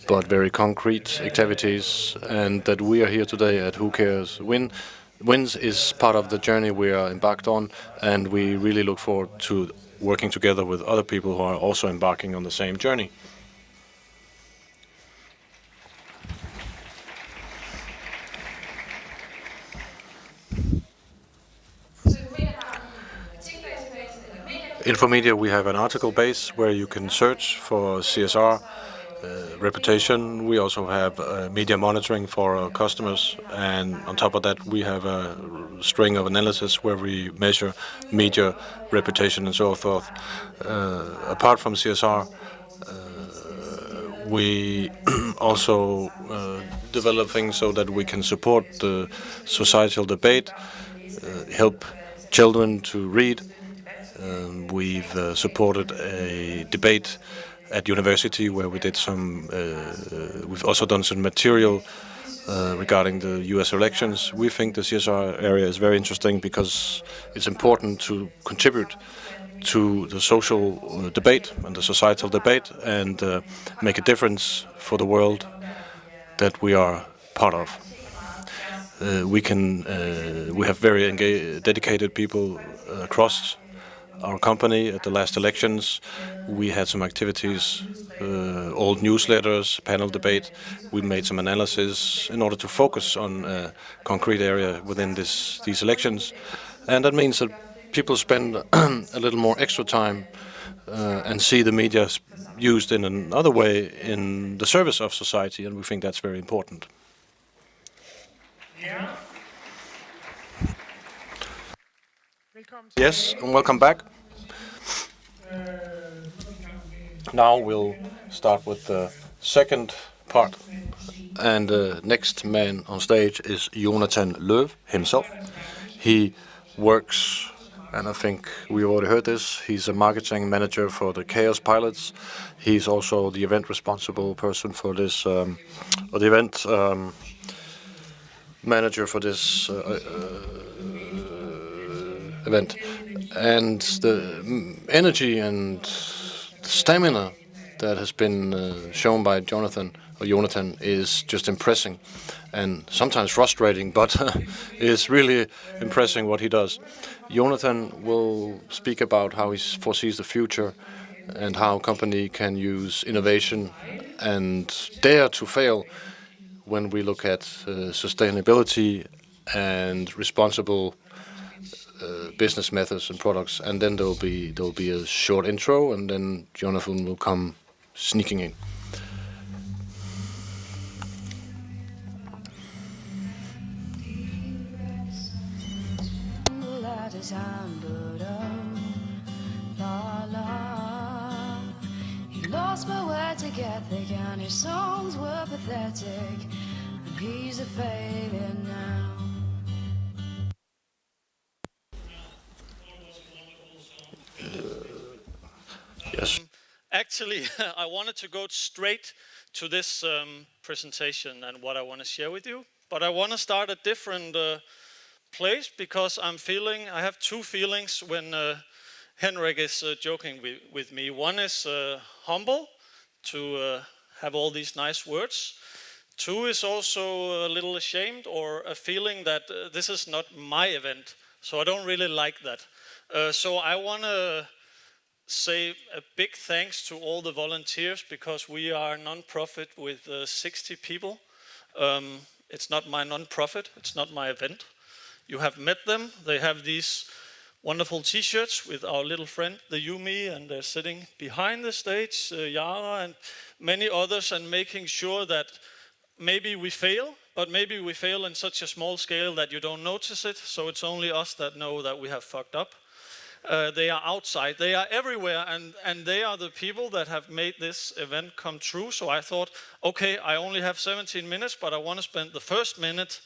C: but very concrete activities, and that we are here today at Who Cares Wins is part of the journey we are embarked on, and we really look forward to working together with other people who are also embarking on the same journey. Infomedia, we have an article base where you can search for CSR reputation. We also have media monitoring for our customers, and on top of that we have a string of analysis where we measure media reputation and so forth. Apart from CSR, we also develop things so that we can support the societal debate, help children to read. We've supported a debate at university where we did some, we've also done some material regarding the US elections. We think the CSR area is very interesting because it's important to contribute to the social debate and the societal debate, and make a difference for the world that we are part of. We have very dedicated people across our company. At the last elections, we had some activities, old newsletters, panel debate. We made some analysis in order to focus on a concrete area within these elections. And that means that people spend a little more extra time and see the media used in another way in the service of society, and we think that's very important. Yes, and welcome back. Now we'll start with the second part, and the next man on stage is Jonathan Löw himself. He works, and I think we already heard this, he's a marketing manager for the Chaos Pilots. He's also the event responsible person for this, or the event manager for this event. And the energy and stamina that has been shown by Jonathan is just impressive and sometimes frustrating, but it's really impressive what he does. Jonathan will speak about how he foresees the future and how company can use innovation and dare to fail when we look at sustainability and responsible business methods and products. And then there'll be a short intro, and then Jonathan will come sneaking in.
P: He lost my word to get thick, and his songs were pathetic, and he's a failure now.
C: Yes.
D: Actually, I wanted to go straight to this presentation and what I want to share with you, but I want to start a different place because I have two feelings when Henrik is joking with me. One is humble to have all these nice words. Two is also a little ashamed, or a feeling that this is not my event, so I don't really like that. So I want to say a big thanks to all the volunteers, because we are a non-profit with 60 people. It's not my non-profit, it's not my event. You have met them. They have these wonderful t-shirts with our little friend, the Yumi, and they're sitting behind the stage, Yara and many others, and making sure that maybe we fail, but maybe we fail in such a small scale that you don't notice it, so it's only us that know that we have fucked up. They are outside, they are everywhere, and they are the people that have made this event come true. So I thought, okay, I only have 17 minutes, but I want to spend the first minute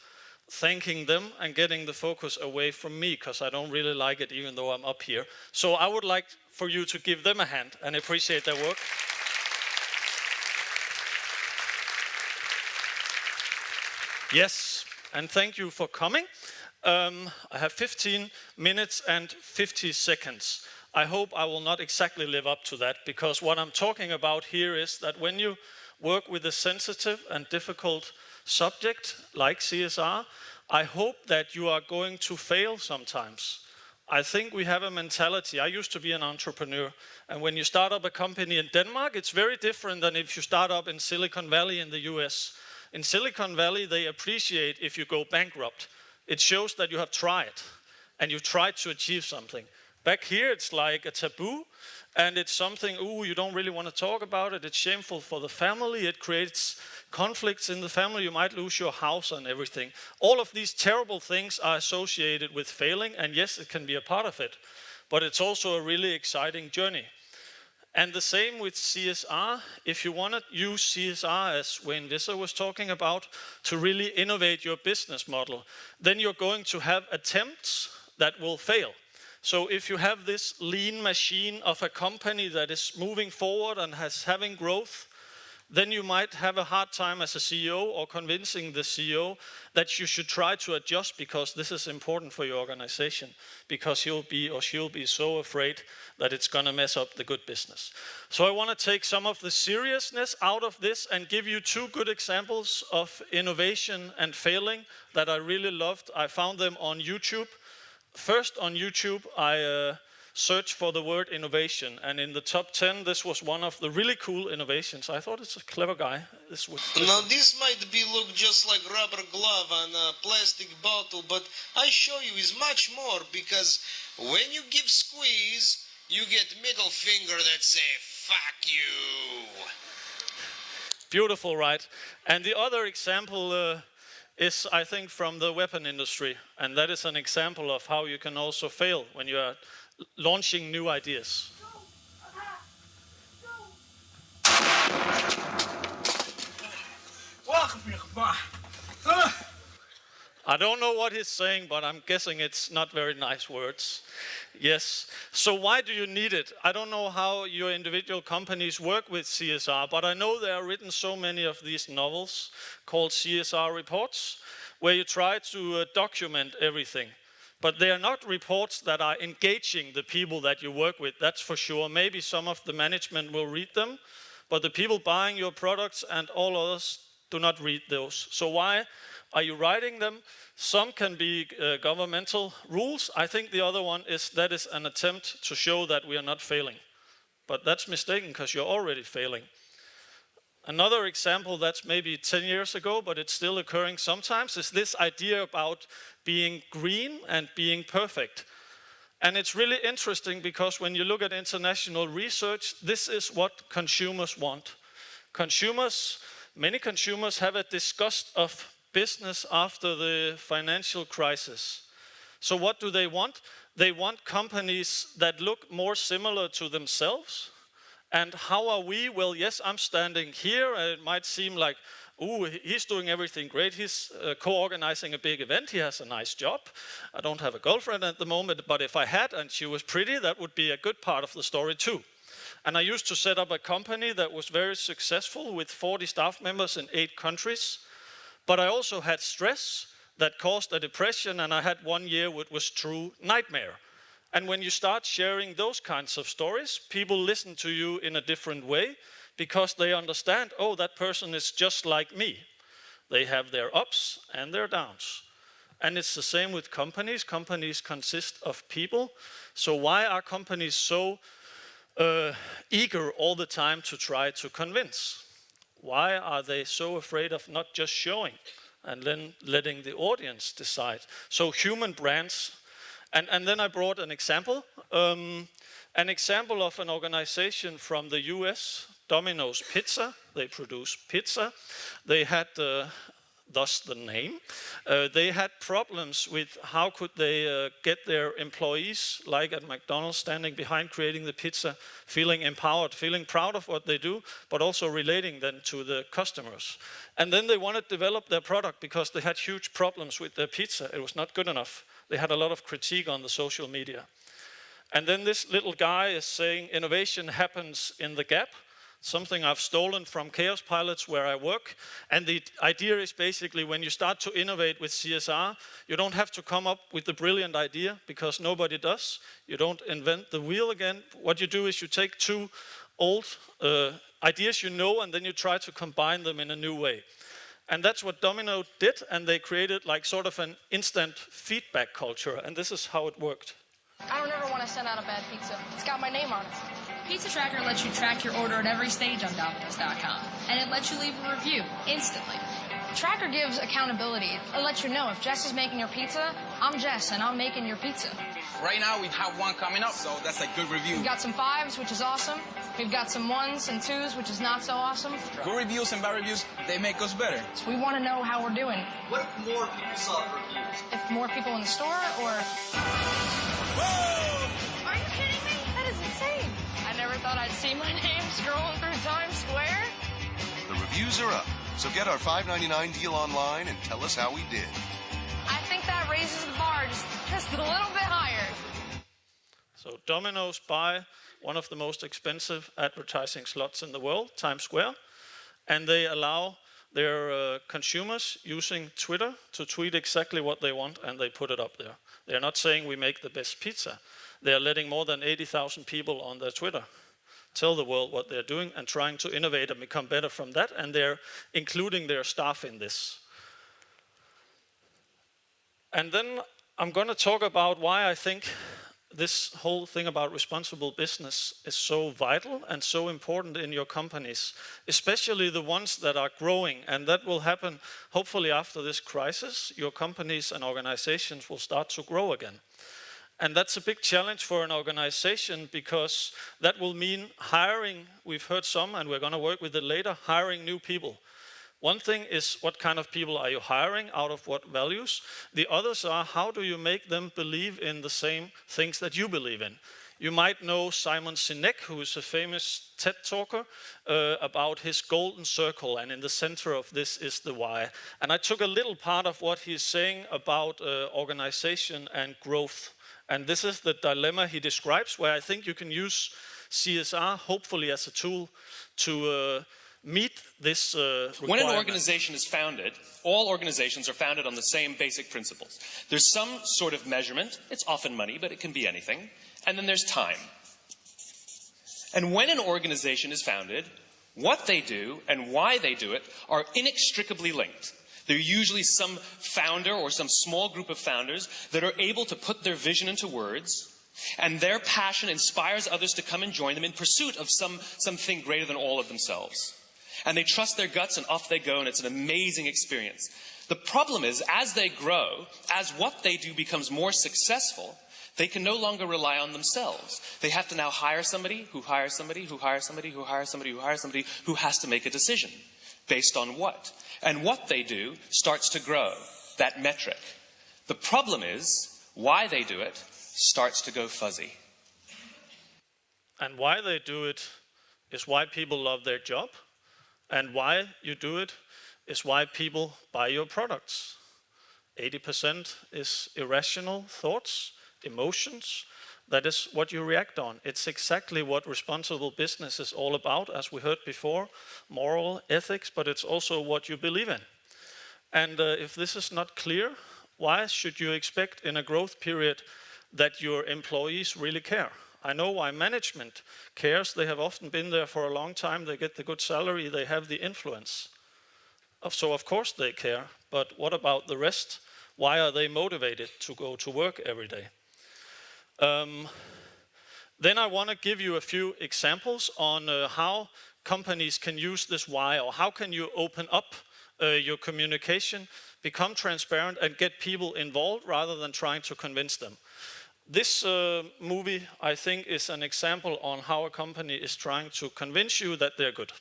D: thanking them and getting the focus away from me, because I don't really like it even though I'm up here. So I would like for you to give them a hand and appreciate their work. Yes, and thank you for coming. I have 15 minutes and 50 seconds. I hope I will not exactly live up to that, because what I'm talking about here is that when you work with a sensitive and difficult subject like CSR, I hope that you are going to fail sometimes. I think we have a mentality. I used to be an entrepreneur, and when you start up a company in Denmark, it's very different than if you start up in Silicon Valley in the US. In Silicon Valley, they appreciate if you go bankrupt. It shows that you have tried, and you've tried to achieve something. Back here, it's like a taboo, and it's something, you don't really want to talk about it. It's shameful for the family. It creates conflicts in the family. You might lose your house and everything. All of these terrible things are associated with failing, and yes, it can be a part of it, but it's also a really exciting journey. And the same with CSR. If you want to use CSR, as Wayne Visser was talking about, to really innovate your business model, then you're going to have attempts that will fail. So if you have this lean machine of a company that is moving forward and having growth, then you might have a hard time as a CEO or convincing the CEO that you should try to adjust because this is important for your organization, because he'll be or she'll be so afraid that it's going to mess up the good business. So I want to take some of the seriousness out of this and give you two good examples of innovation and failing that I really loved. I found them on YouTube. First on YouTube, I search for the word innovation, and in the top 10 this was one of the really cool innovations. I thought it's a clever guy.
Q: Now this might look just like rubber glove on a plastic bottle, but I show you is much more, because when you give squeeze you get middle finger that say fuck you.
D: Beautiful, right? And the other example is, I think, from the weapon industry, and that is an example of how you can also fail when you are launching new ideas. I
R: I don't know what he's saying, but I'm guessing it's not very nice words. Yes. So why do you need it? I don't know how your individual companies work with CSR, but I know there are written so many of these novels called CSR reports, where you try to document everything. But they are not reports that are engaging the people that you work with, that's for sure. Maybe some of the management will read them, but the people buying your products and all others do not read those. So why are you writing them? Some can be governmental rules. I think the other one is that is an attempt to show that we are not failing. But that's mistaken because you're already failing. Another example that's maybe 10 years ago, but it's still occurring sometimes, is this idea about being green and being perfect. And it's really interesting because when you look at international research, this is what consumers want. Many consumers have a disgust of business after the financial crisis. So what do they want? They want companies that look more similar to themselves. And how are we? Well, yes, I'm standing here, and it might seem like, ooh, he's doing everything great. He's co-organizing a big event. He has a nice job. I don't have a girlfriend at the moment, but if I had and she was pretty, that would be a good part of the story too. And I used to set up a company that was very successful with 40 staff members in 8 countries. But I also had stress that caused a depression, and I had 1 year which was true nightmare. And when you start sharing those kinds of stories, people listen to you in a different way because they understand, oh, that person is just like me. They have their ups and their downs. And it's the same with companies. Companies consist of people. So why are companies so eager all the time to try to convince? Why are they so afraid of not just showing and then letting the audience decide? So human brands. And then I brought an example of an organization from the US, Domino's Pizza. They produce pizza. They had, thus the name, they had problems with how could they get their employees, like at McDonald's, standing behind creating the pizza, feeling empowered, feeling proud of what they do, but also relating them to the customers. And then they wanted to develop their product because they had huge problems with their pizza. It was not good enough. They had a lot of critique on the social media. And then this little guy is saying innovation happens in the gap, something I've stolen from Chaos Pilots where I work. And the idea is basically when you start to innovate with CSR, you don't have to come up with the brilliant idea because nobody does. You don't invent the wheel again. What you do is you take 2 old ideas you know, and then you try to combine them in a new way. And that's what Domino did, and they created like sort of an instant feedback culture, and this is how it worked.
S: I don't ever want to send out a bad pizza. It's got my name on it. Pizza Tracker lets you track your order at every stage on Domino's.com, and it lets you leave a review instantly. Tracker gives accountability. It lets you know if Jess is making your pizza, I'm Jess, and I'm making your pizza.
T: Right now, we have 1 coming up, so that's a good review.
S: We've got some 5s, which is awesome. We've got some 1s and 2s, which is not so awesome.
T: Good reviews and bad reviews, they make us better.
S: So we want to know how we're doing.
T: What if more people saw the reviews?
S: If more people in the store, or...
T: Whoa!
S: Are you kidding me? That is insane. I never thought I'd see my name scrolling through Times Square.
U: The reviews are up, so get our $5.99 deal online and tell us how we did.
S: I think that raises the bar just a little bit higher.
R: So Domino's buy one of the most expensive advertising slots in the world, Times Square, and they allow their consumers using Twitter to tweet exactly what they want, and they put it up there. They're not saying we make the best pizza. They're letting more than 80,000 people on their Twitter tell the world what they're doing and trying to innovate and become better from that, and they're including their staff in this. And then I'm going to talk about why I think this whole thing about responsible business is so vital and so important in your companies, especially the ones that are growing, and that will happen hopefully after this crisis. Your companies and organizations will start to grow again. And that's a big challenge for an organization because that will mean hiring, we've heard some, and we're going to work with it later, hiring new people. One thing is what kind of people are you hiring, out of what values? The others are how do you make them believe in the same things that you believe in? You might know Simon Sinek, who is a famous TED talker, about his golden circle, and in the center of this is the why. And I took a little part of what he's saying about organization and growth. And this is the dilemma he describes, where I think you can use CSR, hopefully, as a tool to meet this requirement.
E: When an organization is founded, all organizations are founded on the same basic principles. There's some sort of measurement. It's often money, but it can be anything. And then there's time. And when an organization is founded, what they do and why they do it are inextricably linked. There's usually some founder or some small group of founders that are able to put their vision into words, and their passion inspires others to come and join them in pursuit of something greater than all of themselves. And they trust their guts, and off they go, and it's an amazing experience. The problem is, as they grow, as what they do becomes more successful, they can no longer rely on themselves. They have to now hire somebody who hires somebody who hires somebody who hires somebody who hires somebody who has to make a decision. Based on what? And what they do starts to grow, that metric. The problem is, why they do it starts to go fuzzy.
R: And why they do it is why people love their job. And why you do it is why people buy your products. 80% is irrational thoughts, emotions. That is what you react on. It's exactly what responsible business is all about, as we heard before, moral ethics, but it's also what you believe in. And if this is not clear, why should you expect in a growth period that your employees really care? I know why management cares. They have often been there for a long time. They get the good salary. They have the influence. So of course they care. But what about the rest? Why are they motivated to go to work every day? Then I want to give you a few examples on how companies can use this why, or how can you open up your communication, become transparent, and get people involved rather than trying to convince them. This movie, I think, is an example on how a company is trying to convince you that they're good.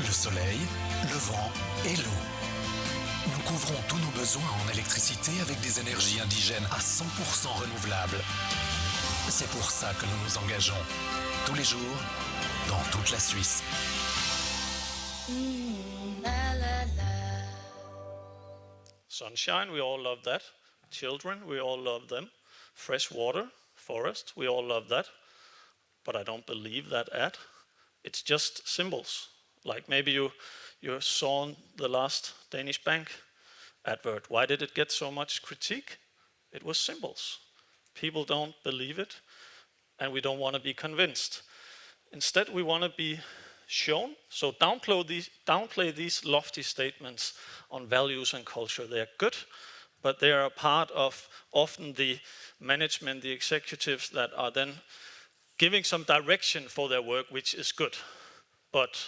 V: Le soleil, le vent et l'eau. Nous couvrons tous nos besoins en électricité avec des énergies indigènes à 100% renouvelables. C'est pour ça que nous nous engageons tous les jours dans toute la Suisse.
R: Sunshine, we all love that. Children, we all love them. Fresh water, forest, we all love that. But I don't believe that ad. It's just symbols. Like maybe you saw the last Danish bank advert. Why did it get so much critique? It was symbols. People don't believe it, and we don't want to be convinced. Instead, we want to be shown. So downplay these lofty statements on values and culture. They're good, but they are a part of often the management, the executives that are then giving some direction for their work, which is good. But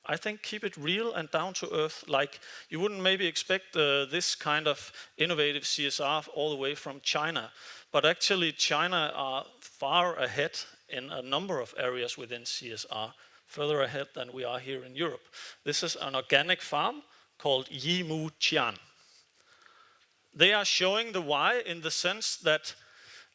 R: I think keep it real and down to earth. Like you wouldn't maybe expect this kind of innovative CSR all the way from China, but actually China are far ahead in a number of areas within CSR, further ahead than we are here in Europe. This is an organic farm called Yimu Qian. They are showing the why in the sense that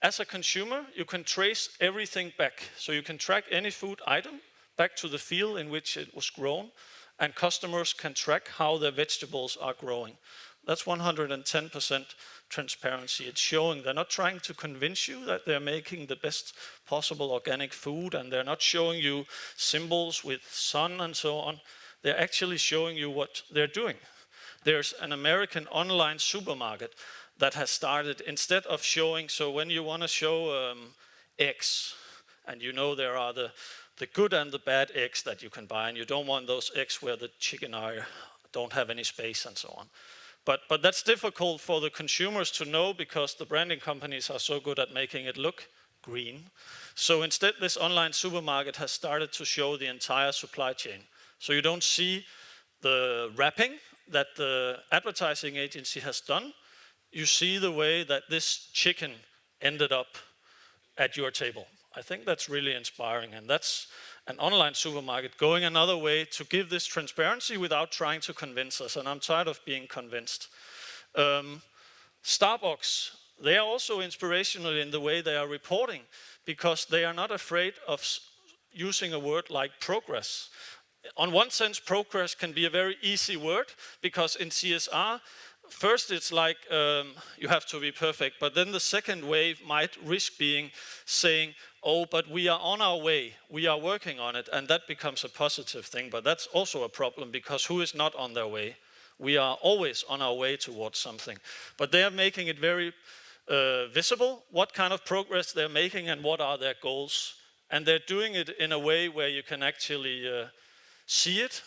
R: as a consumer, you can trace everything back. So you can track any food item back to the field in which it was grown, and customers can track how their vegetables are growing. That's 110% transparency. It's showing they're not trying to convince you that they're making the best possible organic food, and they're not showing you symbols with sun and so on. They're actually showing you what they're doing. There's an American online supermarket that has started, instead of showing, so when you want to show eggs, and you know there are the good and the bad eggs that you can buy, and you don't want those eggs where the chicken don't have any space and so on. But that's difficult for the consumers to know because the branding companies are so good at making it look green. So instead, this online supermarket has started to show the entire supply chain. So you don't see the wrapping that the advertising agency has done. You see the way that this chicken ended up at your table. I think that's really inspiring, and that's an online supermarket going another way to give this transparency without trying to convince us, and I'm tired of being convinced. Starbucks, they are also inspirational in the way they are reporting, because they are not afraid of using a word like progress. On one sense, progress can be a very easy word, because in CSR, first it's like you have to be perfect, but then the second wave might risk being saying, oh, but we are on our way, we are working on it, and that becomes a positive thing, but that's also a problem, because who is not on their way? We are always on our way towards something. But they are making it very visible, what kind of progress they're making and what are their goals. And they're doing it in a way where you can actually see it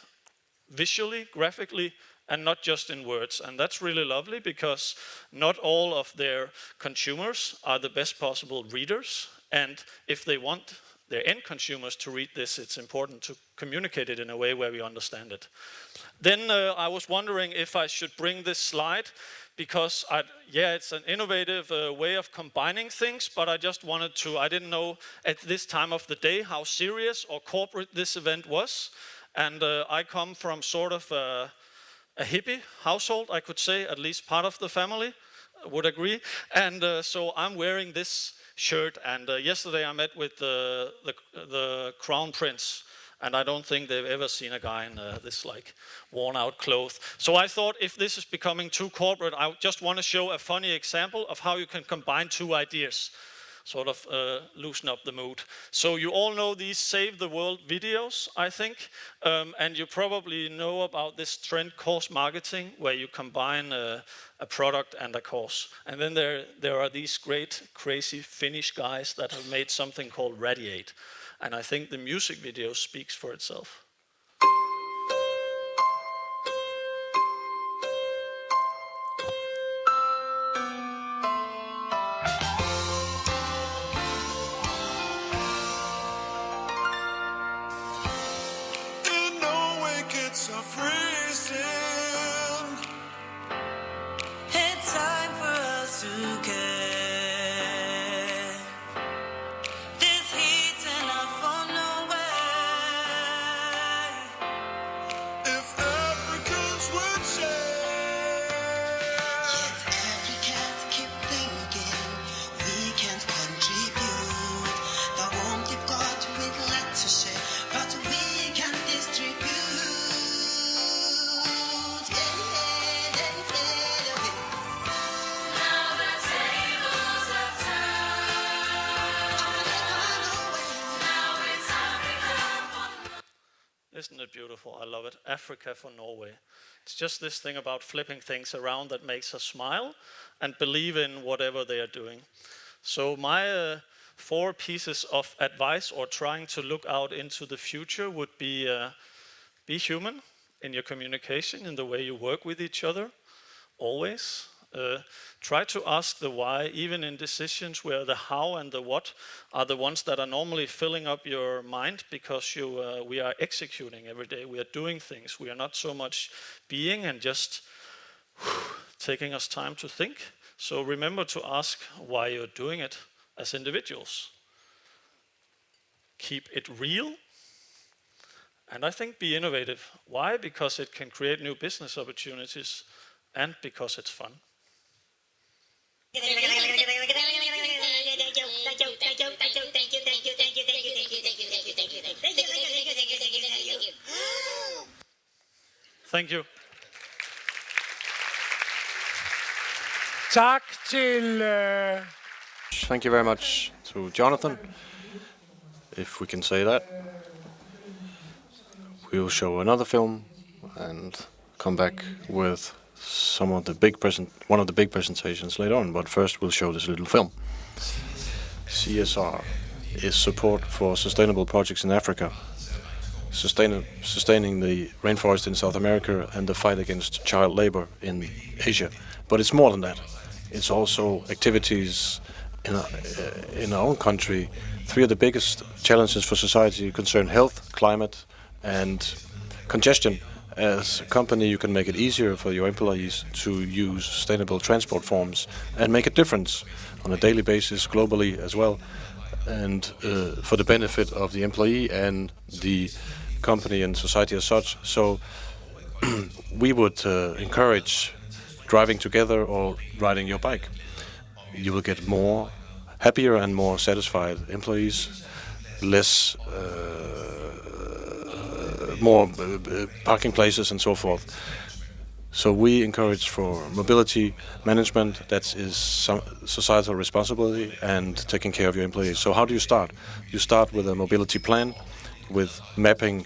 R: visually, graphically, and not just in words. And that's really lovely, because not all of their consumers are the best possible readers. And if they want their end consumers to read this, it's important to communicate it in a way where we understand it. Then I was wondering if I should bring this slide, because it's an innovative way of combining things, but I just wanted to, I didn't know at this time of the day how serious or corporate this event was. And I come from sort of a hippie household, I could say, at least part of the family would agree. And so I'm wearing this shirt, and yesterday I met with the Crown Prince, and I don't think they've ever seen a guy in this like worn out clothes. So I thought, if this is becoming too corporate, I just want to show a funny example of how you can combine two ideas, sort of loosen up the mood. So you all know these Save the World videos, I think, and you probably know about this trend, course marketing, where you combine a product and a course. And then there are these great, crazy Finnish guys that have made something called Radiate. And I think the music video speaks for itself.
F: In Norway, kids are freezing. It's time for us to care. This heat's enough for Norway. If Africans would share. Yet Africans keep thinking we can't contribute. The warmth you've got we'd like to share, but we can distribute. Now the tables have turned. Now it's Africa for
R: Isn't it beautiful? I love it. Africa for Norway. It's just this thing about flipping things around that makes us smile and believe in whatever they are doing. So my 4 pieces of advice, or trying to look out into the future, would be human in your communication, in the way you work with each other, always. Try to ask the why, even in decisions where the how and the what are the ones that are normally filling up your mind, because we are executing every day. We are doing things. We are not so much being and just taking us time to think. So remember to ask why you're doing it as individuals. Keep it real. And I think be innovative. Why? Because it can create new business opportunities, and because it's fun. Thank you.
B: Tak til...
C: Thank you very much to Jonathan, if we can say that. We will show another film and come back with one of the big presentations later on, but first we'll show this little film. CSR is support for sustainable projects in Africa, sustaining the rainforest in South America and the fight against child labor in Asia. But it's more than that. It's also activities in our own country, three of the biggest challenges for society concern health, climate, and congestion. As a company, you can make it easier for your employees to use sustainable transport forms and make a difference on a daily basis globally as well, and for the benefit of the employee and the company and society as such. So we would encourage driving together or riding your bike. You will get more happier and more satisfied employees, less more parking places and so forth. So we encourage for mobility management. That is some societal responsibility and taking care of your employees. So how do you start? You start with a mobility plan, with mapping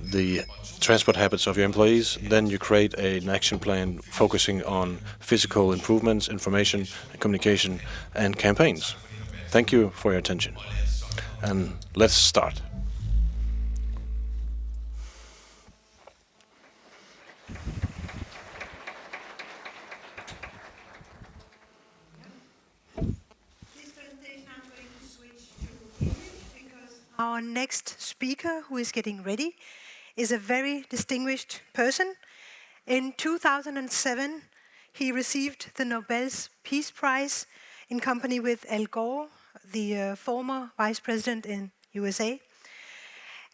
C: the transport habits of your employees. Then you create an action plan focusing on physical improvements, information, and communication, and campaigns. Thank you for your attention. And let's start.
A: Our next speaker, who is getting ready, is a very distinguished person. In 2007, he received the Nobel's Peace Prize in company with Al Gore, the former vice president in USA.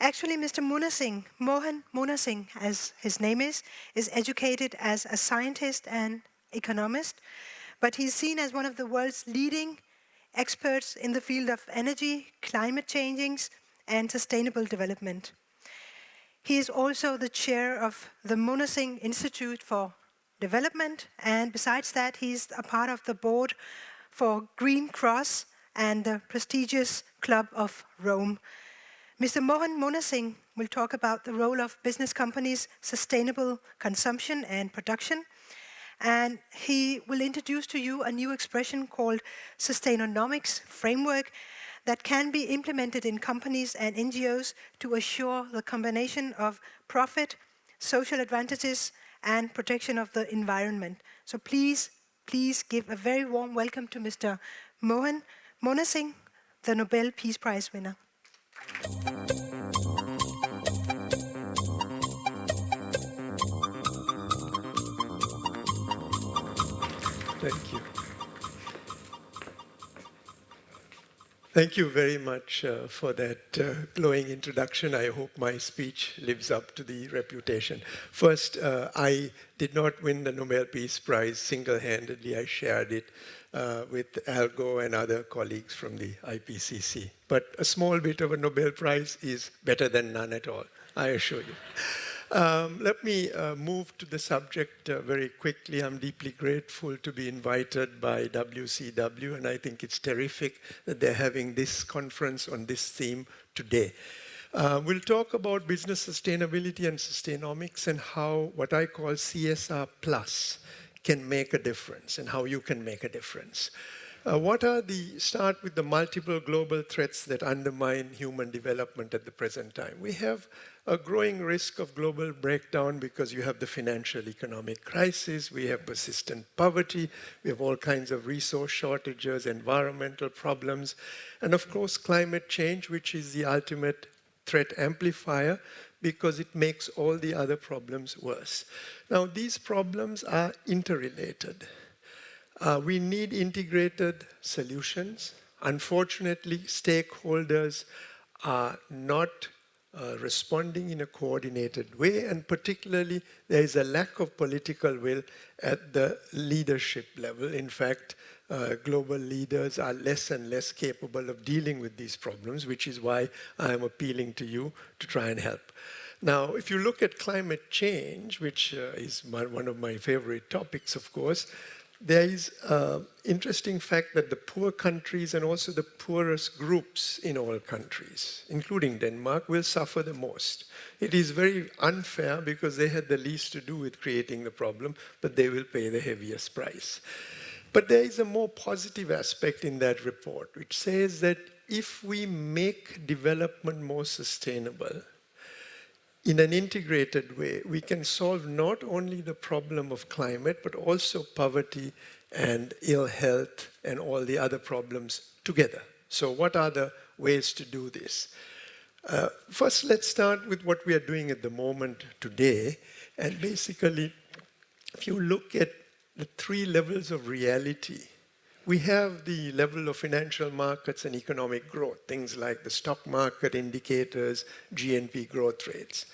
A: Actually, Mr. Mohan Munasingh, as his name is educated as a scientist and economist, but he's seen as one of the world's leading experts in the field of energy, climate changes, and sustainable development. He is also the chair of the Munasingh Institute for Development, and besides that, he's a part of the board for Green Cross and the prestigious Club of Rome. Mr. Mohan Munasingh will talk about the role of business companies' sustainable consumption and production. And he will introduce to you a new expression called Sustainomics Framework that can be implemented in companies and NGOs to assure the combination of profit, social advantages, and protection of the environment. So please give a very warm welcome to Mr. Mohan Munasingh, the Nobel Peace Prize winner.
H: Thank you. Thank you very much for that glowing introduction. I hope my speech lives up to the reputation. First, I did not win the Nobel Peace Prize single-handedly. I shared it with Al Gore and other colleagues from the IPCC. But a small bit of a Nobel Prize is better than none at all, I assure you. Let me move to the subject very quickly. I'm deeply grateful to be invited by WCW, and I think it's terrific that they're having this conference on this theme today. We'll talk about business sustainability and Sustainomics and how what I call CSR Plus can make a difference and how you can make a difference. Start with the multiple global threats that undermine human development at the present time. We have a growing risk of global breakdown because you have the financial economic crisis, we have persistent poverty, we have all kinds of resource shortages, environmental problems, and of course climate change, which is the ultimate threat amplifier because it makes all the other problems worse. Now, these problems are interrelated. We need integrated solutions. Unfortunately, stakeholders are not responding in a coordinated way, and particularly there is a lack of political will at the leadership level. In fact, global leaders are less and less capable of dealing with these problems, which is why I am appealing to you to try and help. Now, if you look at climate change, which is one of my favorite topics, of course, there is an interesting fact that the poor countries and also the poorest groups in all countries, including Denmark, will suffer the most. It is very unfair because they had the least to do with creating the problem, but they will pay the heaviest price. But there is a more positive aspect in that report, which says that if we make development more sustainable, in an integrated way, we can solve not only the problem of climate, but also poverty and ill health and all the other problems together. So what are the ways to do this? First, let's start with what we are doing at the moment today. And basically, if you look at the three levels of reality, we have the level of financial markets and economic growth, things like the stock market indicators, GNP growth rates.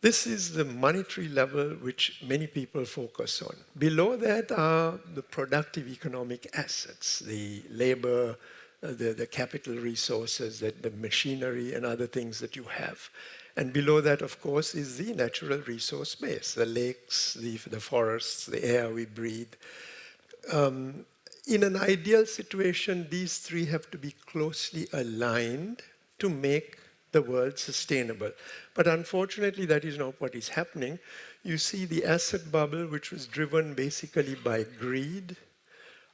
H: This is the monetary level which many people focus on. Below that are the productive economic assets, the labor, the capital resources, the machinery and other things that you have. And below that, of course, is the natural resource base, the lakes, the forests, the air we breathe. In an ideal situation, these three have to be closely aligned to make the world sustainable. But unfortunately, that is not what is happening. You see the asset bubble, which was driven basically by greed,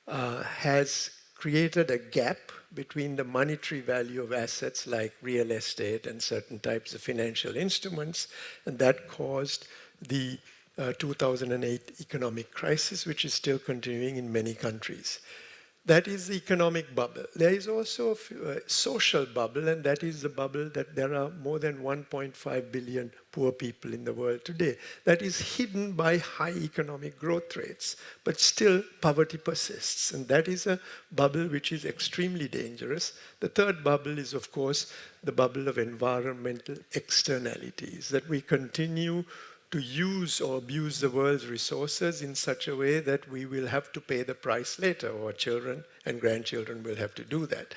H: has created a gap between the monetary value of assets like real estate and certain types of financial instruments, and that caused the 2008 economic crisis, which is still continuing in many countries. That is the economic bubble. There is also a social bubble, and that is the bubble that there are more than 1.5 billion poor people in the world today. That is hidden by high economic growth rates, but still poverty persists. And that is a bubble which is extremely dangerous. The third bubble is, of course, the bubble of environmental externalities, that we continue to use or abuse the world's resources in such a way that we will have to pay the price later, or children and grandchildren will have to do that.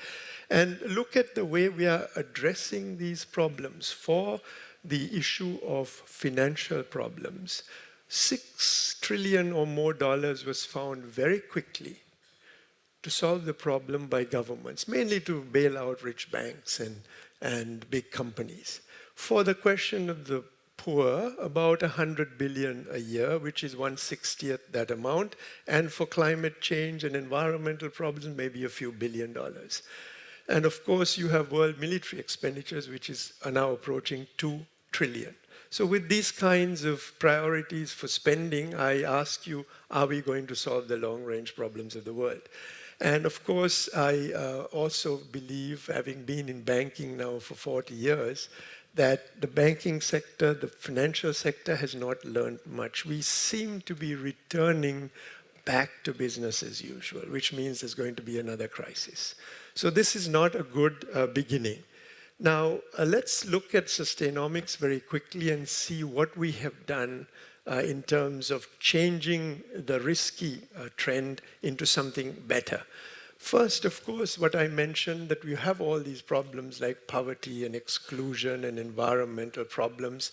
H: And look at the way we are addressing these problems. For the issue of financial problems, $6 trillion or more was found very quickly to solve the problem by governments, mainly to bail out rich banks and big companies. For the question of the poor, about 100 billion a year, which is 1/60th that amount, and for climate change and environmental problems, maybe a few $1 billion. And of course, you have world military expenditures, which are now approaching 2 trillion. So with these kinds of priorities for spending, I ask you, are we going to solve the long-range problems of the world? And of course, I also believe, having been in banking now for 40 years, that the banking sector, the financial sector has not learned much. We seem to be returning back to business as usual, which means there's going to be another crisis. So this is not a good beginning. Now, let's look at Sustainomics very quickly and see what we have done in terms of changing the risky trend into something better. First, of course, what I mentioned, that we have all these problems like poverty and exclusion and environmental problems.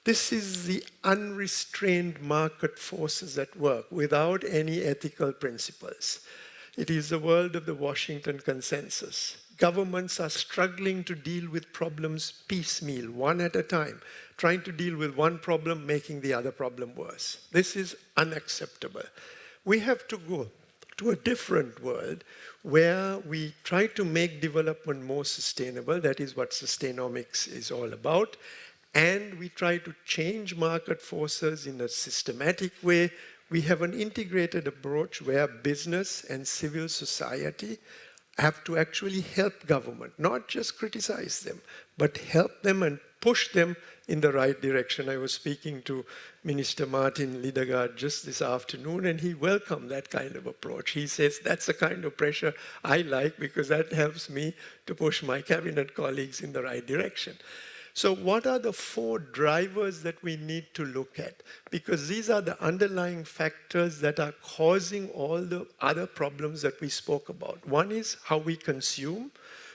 H: This is the unrestrained market forces at work without any ethical principles. It is the world of the Washington Consensus. Governments are struggling to deal with problems piecemeal, one at a time, trying to deal with one problem, making the other problem worse. This is unacceptable. We have to go to a different world where we try to make development more sustainable. That is what Sustainomics is all about. And we try to change market forces in a systematic way. We have an integrated approach where business and civil society have to actually help government, not just criticize them, but help them and push them in the right direction. I was speaking to Minister Martin Lidegaard just this afternoon, and he welcomed that kind of approach. He says, that's the kind of pressure I like, because that helps me to push my cabinet colleagues in the right direction. So what are the 4 drivers that we need to look at? Because these are the underlying factors that are causing all the other problems that we spoke about. One is how we consume.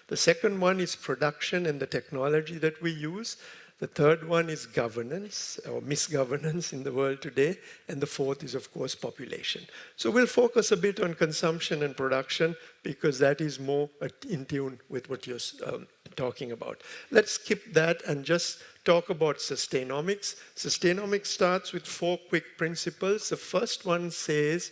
H: The second one is production and the technology that we use. The third one is governance or misgovernance in the world today. And the fourth is, of course, population. So we'll focus a bit on consumption and production because that is more in tune with what you're talking about. Let's skip that and just talk about Sustainomics. Sustainomics starts with 4 quick principles. The first one says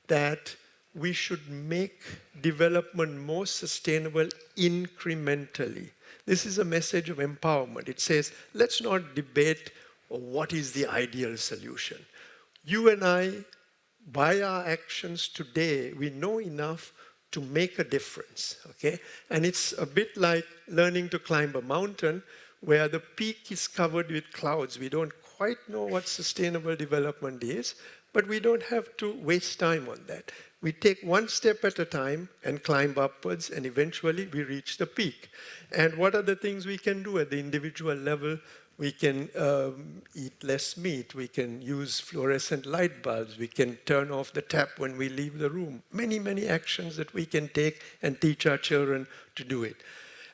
H: that we should make development more sustainable incrementally. This is a message of empowerment. It says, let's not debate what is the ideal solution. You and I, by our actions today, we know enough to make a difference, okay? And it's a bit like learning to climb a mountain where the peak is covered with clouds. We don't quite know what sustainable development is, but we don't have to waste time on that. We take one step at a time and climb upwards, and eventually we reach the peak. And what are the things we can do at the individual level? We can eat less meat. We can use fluorescent light bulbs. We can turn off the tap when we leave the room. Many, many actions that we can take and teach our children to do it.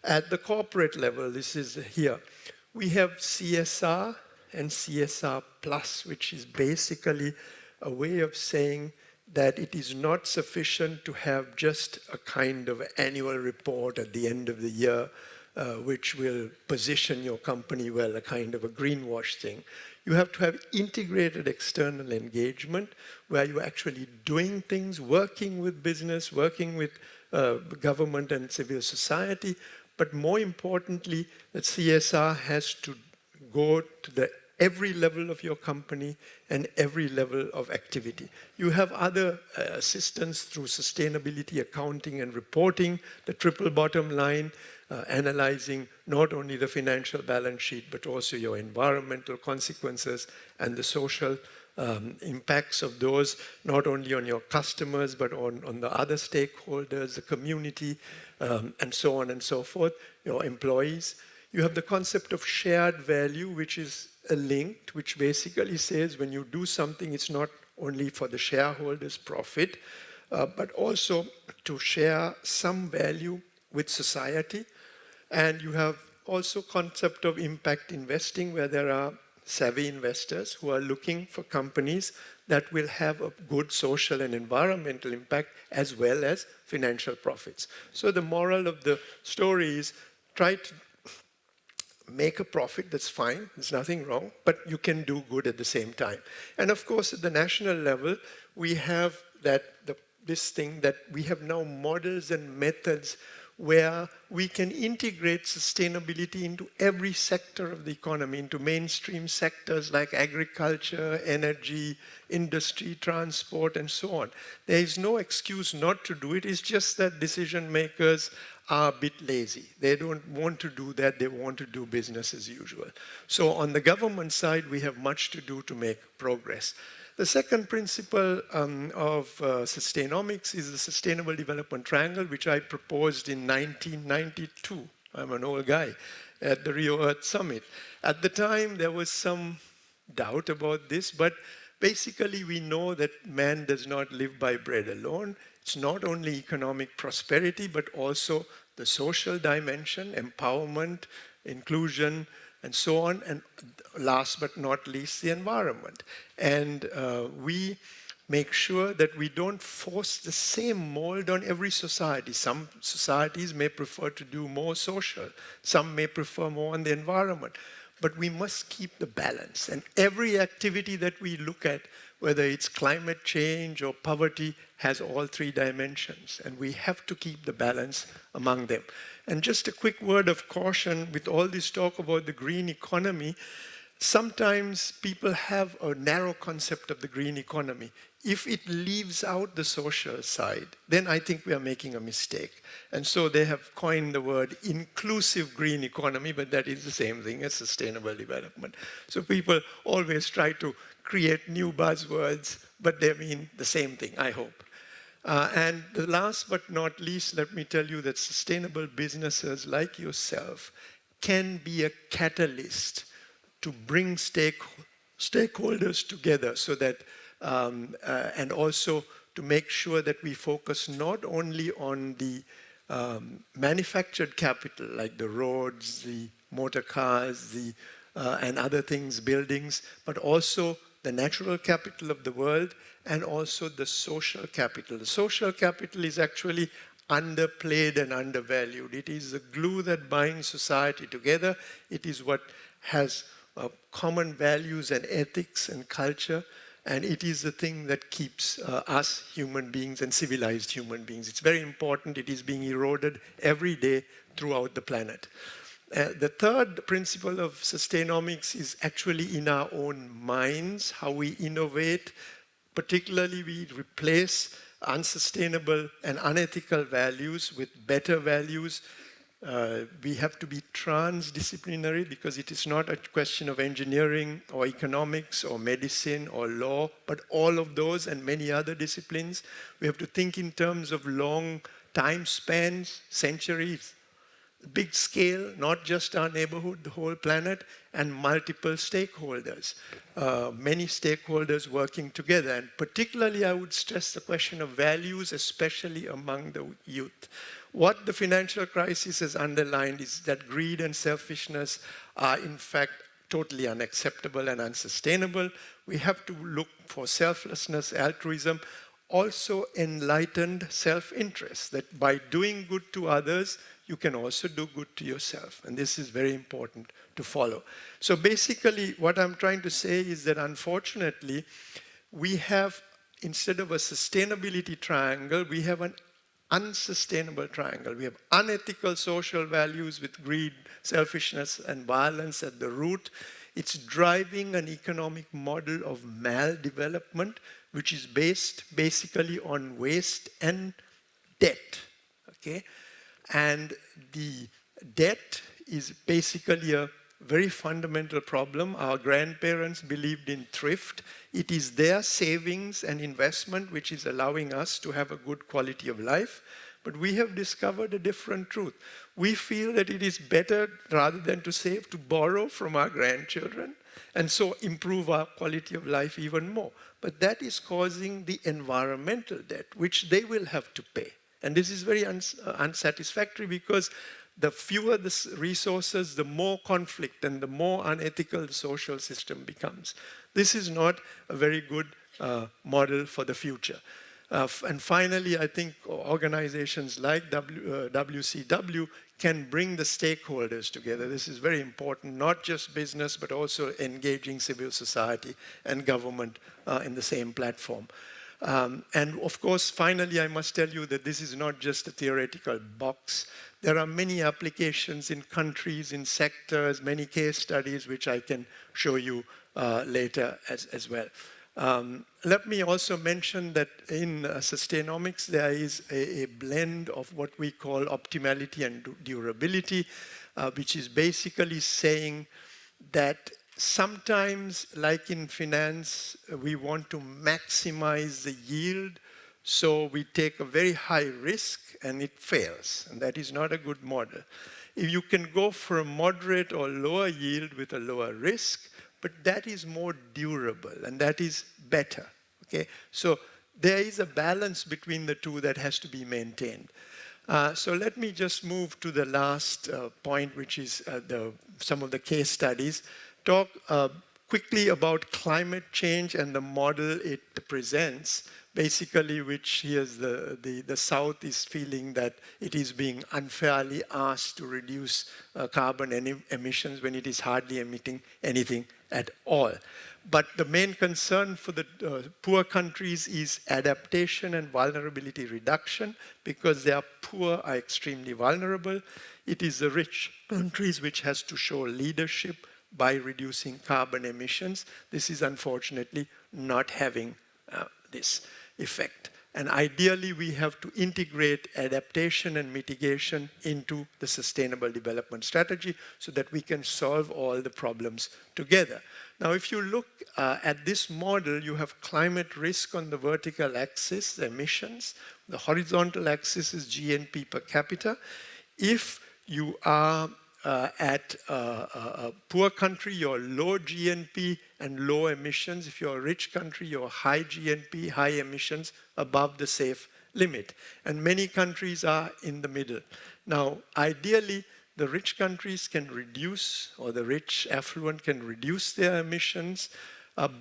H: At the corporate level, this is here. We have CSR and CSR Plus, which is basically a way of saying that it is not sufficient to have just a kind of annual report at the end of the year, which will position your company well, a kind of a greenwash thing. You have to have integrated external engagement where you're actually doing things, working with business, working with government and civil society, but more importantly, that CSR has to go to every level of your company and every level of activity. You have other assistance through sustainability accounting and reporting, the triple bottom line, analyzing not only the financial balance sheet, but also your environmental consequences and the social impacts of those, not only on your customers, but on the other stakeholders, the community, and so on and so forth, your employees. You have the concept of shared value, which is a link, which basically says when you do something, it's not only for the shareholders' profit, but also to share some value with society. And you have also concept of impact investing, where there are savvy investors who are looking for companies that will have a good social and environmental impact as well as financial profits. So the moral of the story is try to make a profit, that's fine, there's nothing wrong, but you can do good at the same time. And of course, at the national level, we have this thing that we have now models and methods where we can integrate sustainability into every sector of the economy, into mainstream sectors like agriculture, energy, industry, transport, and so on. There is no excuse not to do it. It's just that decision makers are a bit lazy. They don't want to do that. They want to do business as usual. So on the government side, we have much to do to make progress. The second principle of Sustainomics is the Sustainable Development Triangle, which I proposed in 1992. I'm an old guy, at the Rio Earth Summit. At the time, there was some doubt about this, but basically we know that man does not live by bread alone. It's not only economic prosperity, but also the social dimension, empowerment, inclusion, and so on, and last but not least, the environment. And we make sure that we don't force the same mold on every society. Some societies may prefer to do more social. Some may prefer more on the environment. But we must keep the balance. And every activity that we look at, whether it's climate change or poverty, has all three dimensions. And we have to keep the balance among them. And just a quick word of caution with all this talk about the green economy. Sometimes people have a narrow concept of the green economy. If it leaves out the social side, then I think we are making a mistake. And so they have coined the word inclusive green economy, but that is the same thing as sustainable development. So people always try to create new buzzwords, but they mean the same thing, I hope. And the last but not least, let me tell you that sustainable businesses like yourself can be a catalyst to bring stakeholders together so that, and also to make sure that we focus not only on the manufactured capital, like the roads, the motor cars, and other things, buildings, but also the natural capital of the world, and also the social capital. The social capital is actually underplayed and undervalued. It is the glue that binds society together. It is what has common values and ethics and culture, and it is the thing that keeps us human beings and civilized human beings. It's very important. It is being eroded every day throughout the planet. The third principle of Sustainomics is actually in our own minds, how we innovate. Particularly, we replace unsustainable and unethical values with better values. We have to be transdisciplinary because it is not a question of engineering or economics or medicine or law, but all of those and many other disciplines. We have to think in terms of long time spans, centuries, big scale, not just our neighborhood, the whole planet, and multiple stakeholders, many stakeholders working together. And particularly, I would stress the question of values, especially among the youth. What the financial crisis has underlined is that greed and selfishness are, in fact, totally unacceptable and unsustainable. We have to look for selflessness, altruism, also enlightened self-interest, that by doing good to others, you can also do good to yourself. And this is very important to follow. So basically, what I'm trying to say is that unfortunately, we have, instead of a sustainability triangle, we have an unsustainable triangle. We have unethical social values with greed, selfishness, and violence at the root. It's driving an economic model of maldevelopment, which is based basically on waste and debt. Okay? And the debt is basically a very fundamental problem. Our grandparents believed in thrift. It is their savings and investment which is allowing us to have a good quality of life. But we have discovered a different truth. We feel that it is better, rather than to save, to borrow from our grandchildren and so improve our quality of life even more. But that is causing the environmental debt, which they will have to pay. And this is very unsatisfactory because the fewer the resources, the more conflict and the more unethical the social system becomes. This is not a very good model for the future. And finally, I think organizations like WCW can bring the stakeholders together. This is very important, not just business, but also engaging civil society and government in the same platform. And of course, finally, I must tell you that this is not just a theoretical box. There are many applications in countries, in sectors, many case studies, which I can show you later as well. Let me also mention that in Sustainomics, there is a blend of what we call optimality and durability, which is basically saying that sometimes, like in finance, we want to maximize the yield, so we take a very high risk and it fails, and that is not a good model. If you can go for a moderate or lower yield with a lower risk, but that is more durable and that is better. Okay, so there is a balance between the two that has to be maintained. So let me just move to the last point, which is some of the case studies. Talk quickly about climate change and the model it presents, basically, which here's the South is feeling that it is being unfairly asked to reduce carbon emissions when it is hardly emitting anything at all. But the main concern for the poor countries is adaptation and vulnerability reduction, because they are poor are extremely vulnerable. It is the rich countries which has to show leadership by reducing carbon emissions. This is unfortunately not having this effect. And ideally, we have to integrate adaptation and mitigation into the sustainable development strategy so that we can solve all the problems together. Now, if you look at this model, you have climate risk on the vertical axis, the emissions. The horizontal axis is GNP per capita. If you are at a poor country, you're low GNP and low emissions. If you're a rich country, you're high GNP, high emissions, above the safe limit. And many countries are in the middle. Now, ideally, the rich countries can reduce, or the rich affluent can reduce their emissions,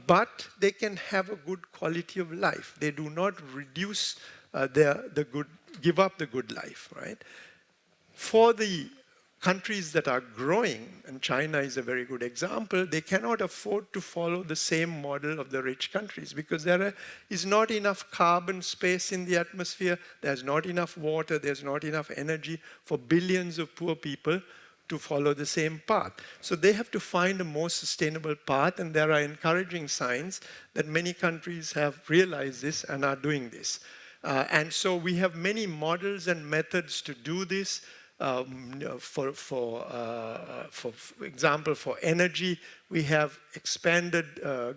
H: but they can have a good quality of life. They do not reduce give up the good life, right? For the countries that are growing, and China is a very good example, they cannot afford to follow the same model of the rich countries because there is not enough carbon space in the atmosphere, there's not enough water, there's not enough energy for billions of poor people to follow the same path. So they have to find a more sustainable path, and there are encouraging signs that many countries have realized this and are doing this. And so we have many models and methods to do this. For example, for energy, we have expanded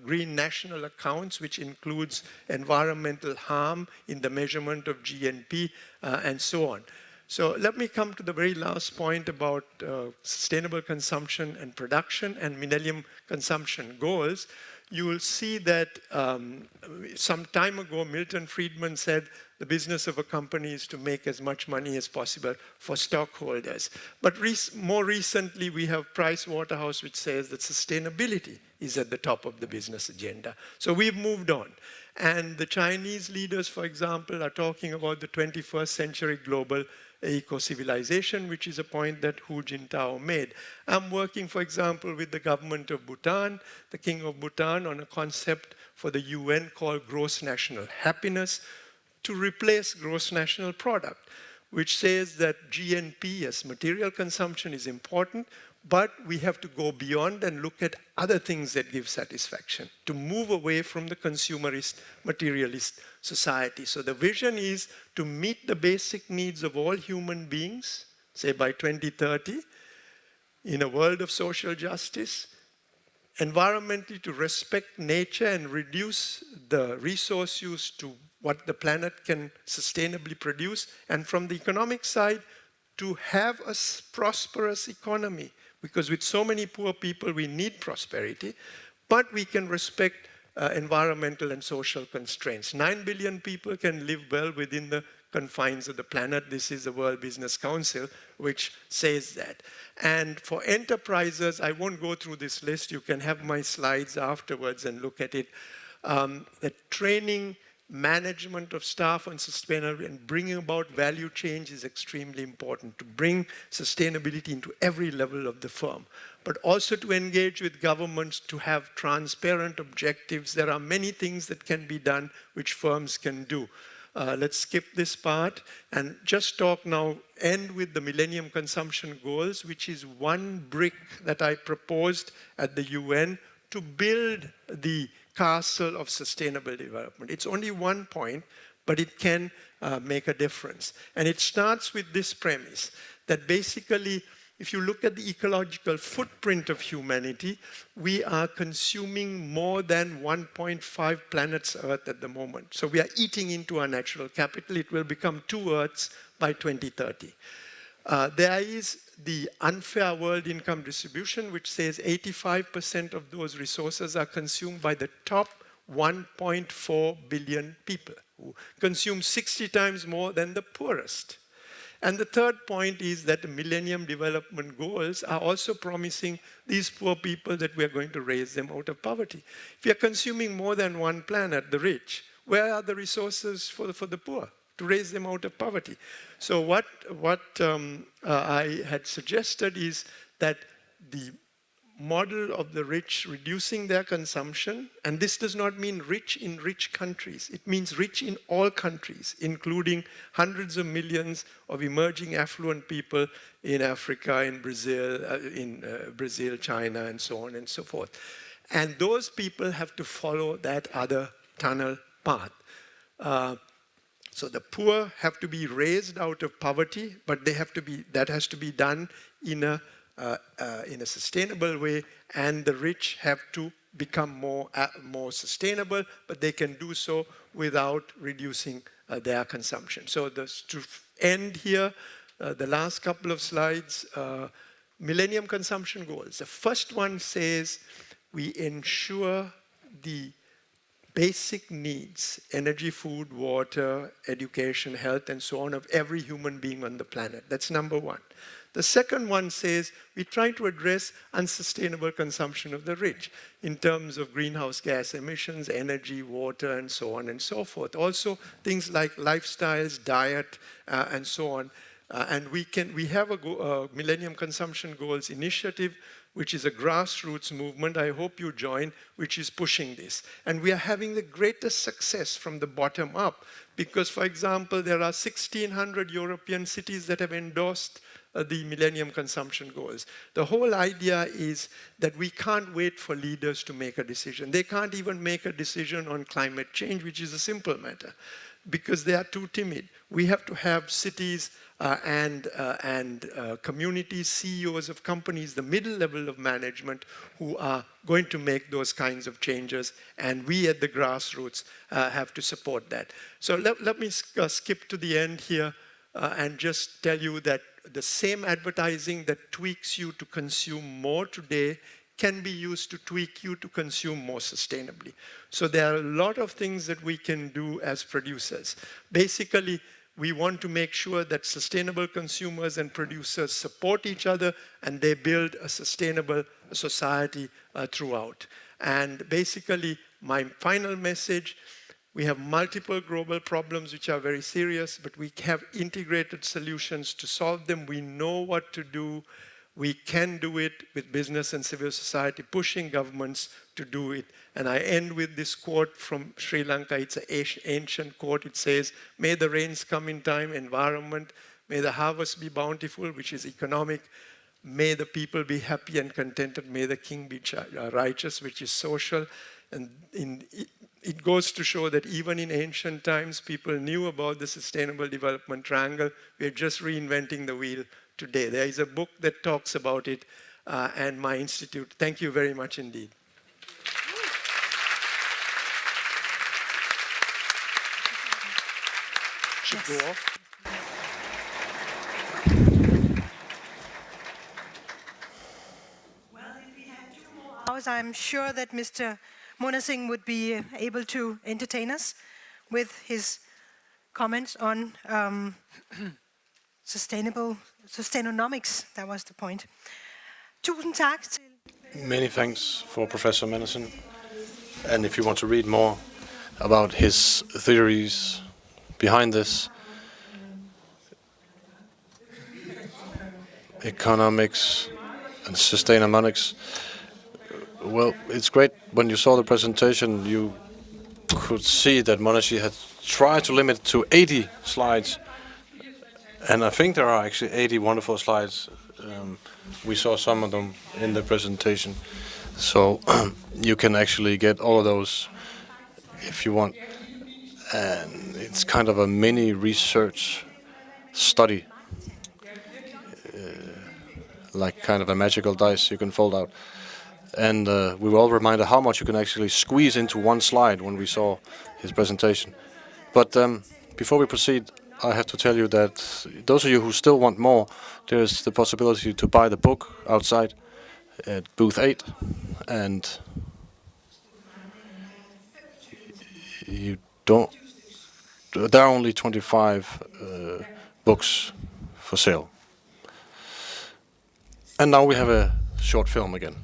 H: green national accounts, which includes environmental harm in the measurement of GNP and so on. So let me come to the very last point about sustainable consumption and production and Millennium Consumption Goals. You will see that some time ago, Milton Friedman said the business of a company is to make as much money as possible for stockholders. But more recently, we have Price Waterhouse, which says that sustainability is at the top of the business agenda. So we've moved on. And the Chinese leaders, for example, are talking about the 21st century global eco-civilization, which is a point that Hu Jintao made. I'm working, for example, with the government of Bhutan, the King of Bhutan, on a concept for the UN called gross national happiness to replace gross national product, which says that GNP as material consumption is important, but we have to go beyond and look at other things that give satisfaction, to move away from the consumerist, materialist society. So the vision is to meet the basic needs of all human beings, say by 2030, in a world of social justice, environmentally to respect nature and reduce the resource use to what the planet can sustainably produce, and from the economic side, to have a prosperous economy. Because with so many poor people, we need prosperity, but we can respect environmental and social constraints. 9 billion people can live well within the confines of the planet. This is the World Business Council, which says that. And for enterprises, I won't go through this list. You can have my slides afterwards and look at it. The training, management of staff on sustainability and bringing about value change is extremely important, to bring sustainability into every level of the firm, but also to engage with governments to have transparent objectives. There are many things that can be done which firms can do. Let's skip this part and just talk now, end with the Millennium Consumption Goals, which is one brick that I proposed at the UN to build the castle of sustainable development. It's only one point, but it can make a difference. And it starts with this premise, that basically, if you look at the ecological footprint of humanity, we are consuming more than 1.5 planets Earth at the moment. So we are eating into our natural capital. It will become 2 Earths by 2030. There is the unfair world income distribution, which says 85% of those resources are consumed by the top 1.4 billion people, who consume 60 times more than the poorest. And the third point is that the Millennium Development Goals are also promising these poor people that we are going to raise them out of poverty. If you are consuming more than one planet, the rich, where are the resources for the poor to raise them out of poverty? So what I had suggested is that the model of the rich reducing their consumption, and this does not mean rich in rich countries, it means rich in all countries, including hundreds of millions of emerging affluent people in Africa, in Brazil, China, and so on and so forth. And those people have to follow that other tunnel path. So the poor have to be raised out of poverty, but that has to be done in a sustainable way, and the rich have to become more sustainable, but they can do so without reducing their consumption. So to end here, the last couple of slides, Millennium Consumption Goals. The first one says we ensure the basic needs, energy, food, water, education, health, and so on, of every human being on the planet. That's number one. The second one says we try to address unsustainable consumption of the rich in terms of greenhouse gas emissions, energy, water, and so on and so forth. Also, things like lifestyles, diet, and so on. And we have a Millennium Consumption Goals initiative, which is a grassroots movement, I hope you join, which is pushing this. And we are having the greatest success from the bottom up, because, for example, there are 1,600 European cities that have endorsed the Millennium Consumption Goals. The whole idea is that we can't wait for leaders to make a decision. They can't even make a decision on climate change, which is a simple matter, because they are too timid. We have to have cities and communities, CEOs of companies, the middle level of management who are going to make those kinds of changes, and we at the grassroots have to support that. So let me skip to the end here and just tell you that the same advertising that tweaks you to consume more today can be used to tweak you to consume more sustainably. So there are a lot of things that we can do as producers. Basically, we want to make sure that sustainable consumers and producers support each other and they build a sustainable society throughout. And basically, my final message, we have multiple global problems which are very serious, but we have integrated solutions to solve them. We know what to do. We can do it with business and civil society, pushing governments to do it. And I end with this quote from Sri Lanka. It's an ancient quote. It says, "May the rains come in time, environment. May the harvest be bountiful," which is economic. "May the people be happy and contented. May the king be righteous," which is social. And it goes to show that even in ancient times, people knew about the Sustainable Development Triangle. We're just reinventing the wheel today. There is a book that talks about it, and my institute. Thank you very much indeed. Should go off.
A: Hours, I'm sure that Mr. Munasingh would be able to entertain us with his comments on sustainonomics. That was the point. Tusind tak til.
C: Many thanks for Professor Munasingh. And if you want to read more about his theories behind this, economics and sustainonomics, well, it's great. When you saw the presentation, you could see that Munasingh had tried to limit it to 80 slides. And I think there are actually 80 wonderful slides. We saw some of them in the presentation. So you can actually get all of those if you want. And it's kind of a mini research study, like kind of a magical dice you can fold out. And we were all reminded how much you can actually squeeze into one slide when we saw his presentation. But before we proceed, I have to tell you that those of you who still want more, there's the possibility to buy the book outside at booth 8. And you don't. There are only 25 books for sale. And now we have a short film again.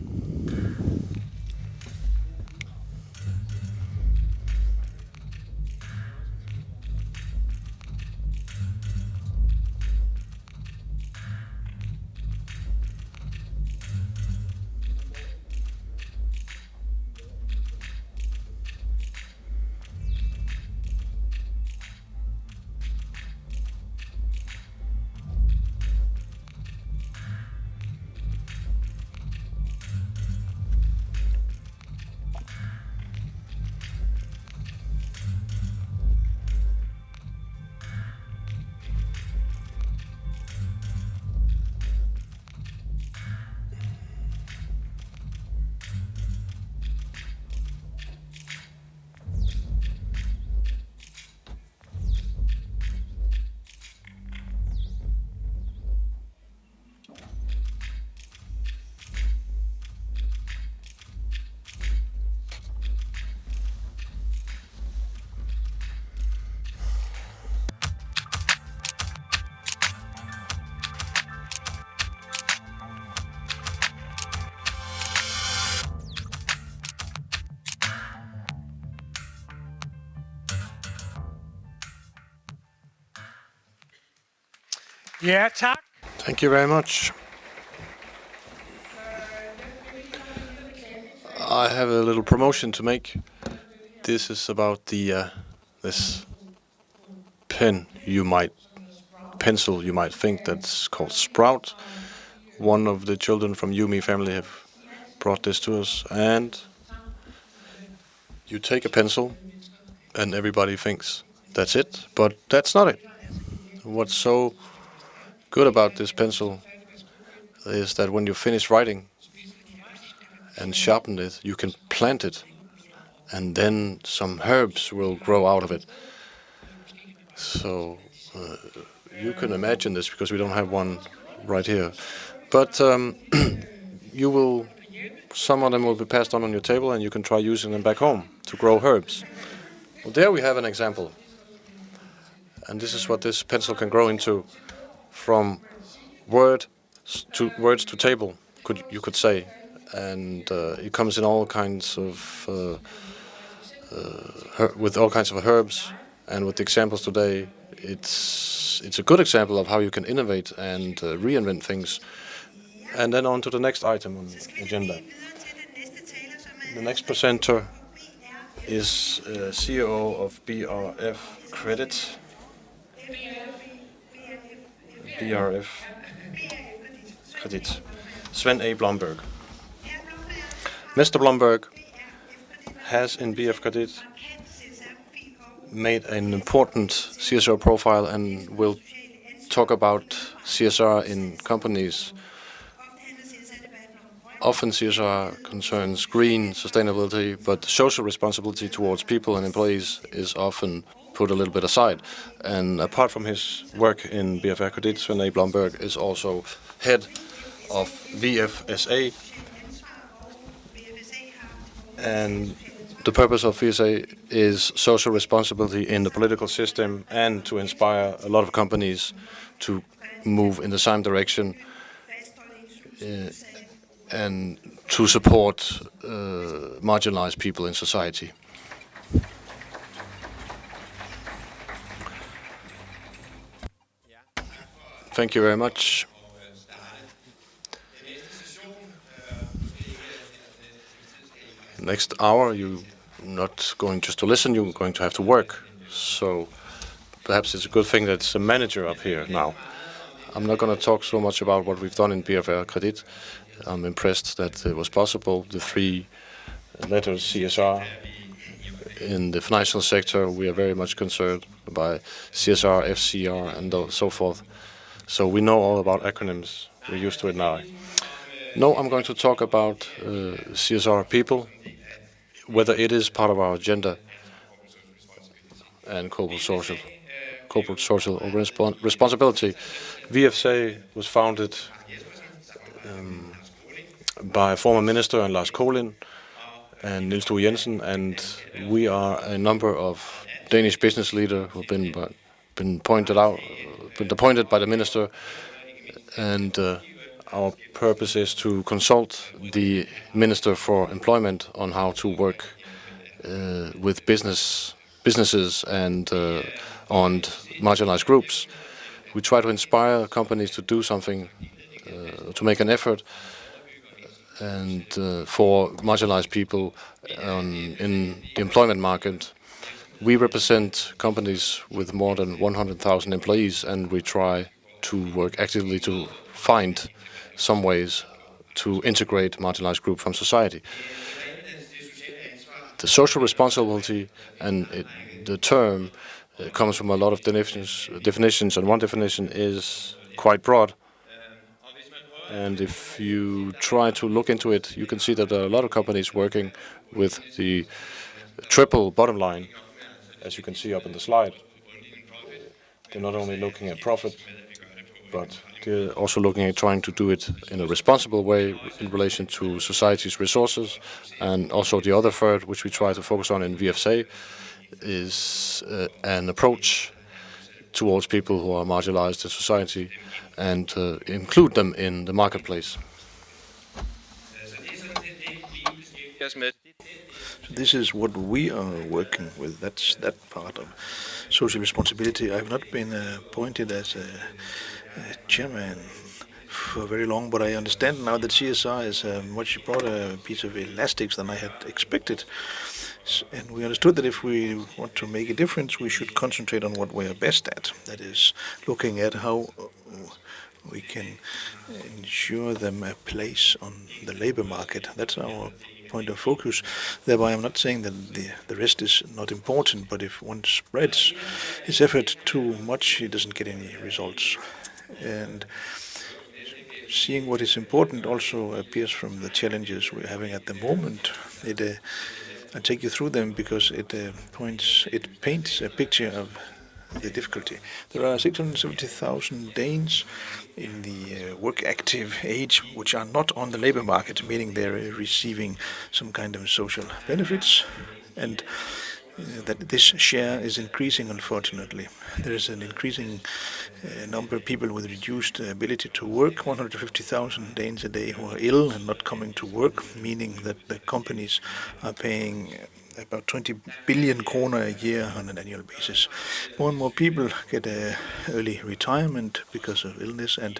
B: Ja, tak.
C: Thank you very much. I have a little promotion to make. This is about the this pen you might pencil, you might think, that's called Sprout. One of the children from Yumi family have brought this to us, and you take a pencil and everybody thinks that's it, but that's not it. What's so good about this pencil is that when you finish writing and sharpen it, you can plant it, and then some herbs will grow out of it. So you can imagine this, because we don't have one right here. But some of them will be passed on your table, and you can try using them back home to grow herbs. Well, there we have an example. And this is what this pencil can grow into, from words to table, you could say. And it comes in all kinds of with all kinds of herbs. And with the examples today, it's a good example of how you can innovate and reinvent things. And then on to the next item on the agenda. The next presenter is CEO of BRF Credit. BRF Credit, Sven A. Blomberg. Mr. Blomberg has in BRF Credit made an important CSR profile and will talk about CSR in companies. Often CSR concerns green sustainability, but social responsibility towards people and employees is often put a little bit aside. And apart from his work in BRF Credit, Sven A. Blomberg is also head of VFSA. And the purpose of VFSA is social responsibility in the political system, and to inspire a lot of companies to move in the same direction and to support marginalized people in society. Thank you very much. Next hour, you're not going just to listen, you're going to have to work. So perhaps it's a good thing that it's a manager up here now. I'm not going to talk so much about what we've done in BRF Credit. I'm impressed that it was possible. The 3 letters CSR. In the financial sector, we are very much concerned by CSR, FCR, and so forth. So we know all about acronyms. We're used to it now. No, I'm going to talk about CSR people, whether it is part of our agenda and corporate social responsibility. VFSA was founded by a former minister, and Lars Kohlin and Niels Due Jensen, and we are a number of Danish business leaders who've been appointed by the minister, and our purpose is to consult the Minister for Employment on how to work with businesses and on marginalized groups. We try to inspire companies to do something, to make an effort, and for marginalized people in the employment market. We represent companies with more than 100,000 employees, and we try to work actively to find some ways to integrate marginalized groups from society. The social responsibility and the term comes from a lot of definitions, and one definition is quite broad. And if you try to look into it, you can see that there are a lot of companies working with the triple bottom line, as you can see up in the slide. They're not only looking at profit, but they're also looking at trying to do it in a responsible way in relation to society's resources. And also the other third, which we try to focus on in VFSA, is an approach towards people who are marginalized in society and include them in the marketplace.
G: This is what we are working with. That's that part of social responsibility. I've not been appointed as a chairman for very long, but I understand now that CSR is a much broader piece of elastics than I had expected. And we understood that if we want to make a difference, we should concentrate on what we are best at. That is, looking at how we can ensure them a place on the labor market. That's our point of focus. Thereby, I'm not saying that the rest is not important, but if one spreads his effort too much, he doesn't get any results. And seeing what is important also appears from the challenges we're having at the moment. I take you through them because it paints a picture of the difficulty. There are 670,000 Danes in the work-active age which are not on the labor market, meaning they're receiving some kind of social benefits, and that this share is increasing, unfortunately. There is an increasing number of people with reduced ability to work, 150,000 Danes a day who are ill and not coming to work, meaning that the companies are paying about 20 billion kroner a year on an annual basis. More and more people get early retirement because of illness and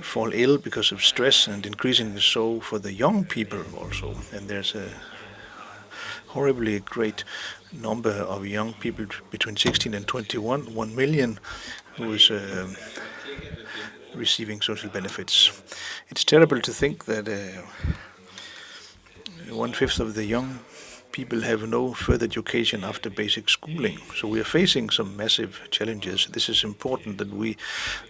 G: fall ill because of stress, and increasingly so for the young people also. And there's a horribly great number of young people between 16 and 21, 1 million, who is receiving social benefits. It's terrible to think that 1/5 of the young people have no further education after basic schooling. So we are facing some massive challenges. This is important that we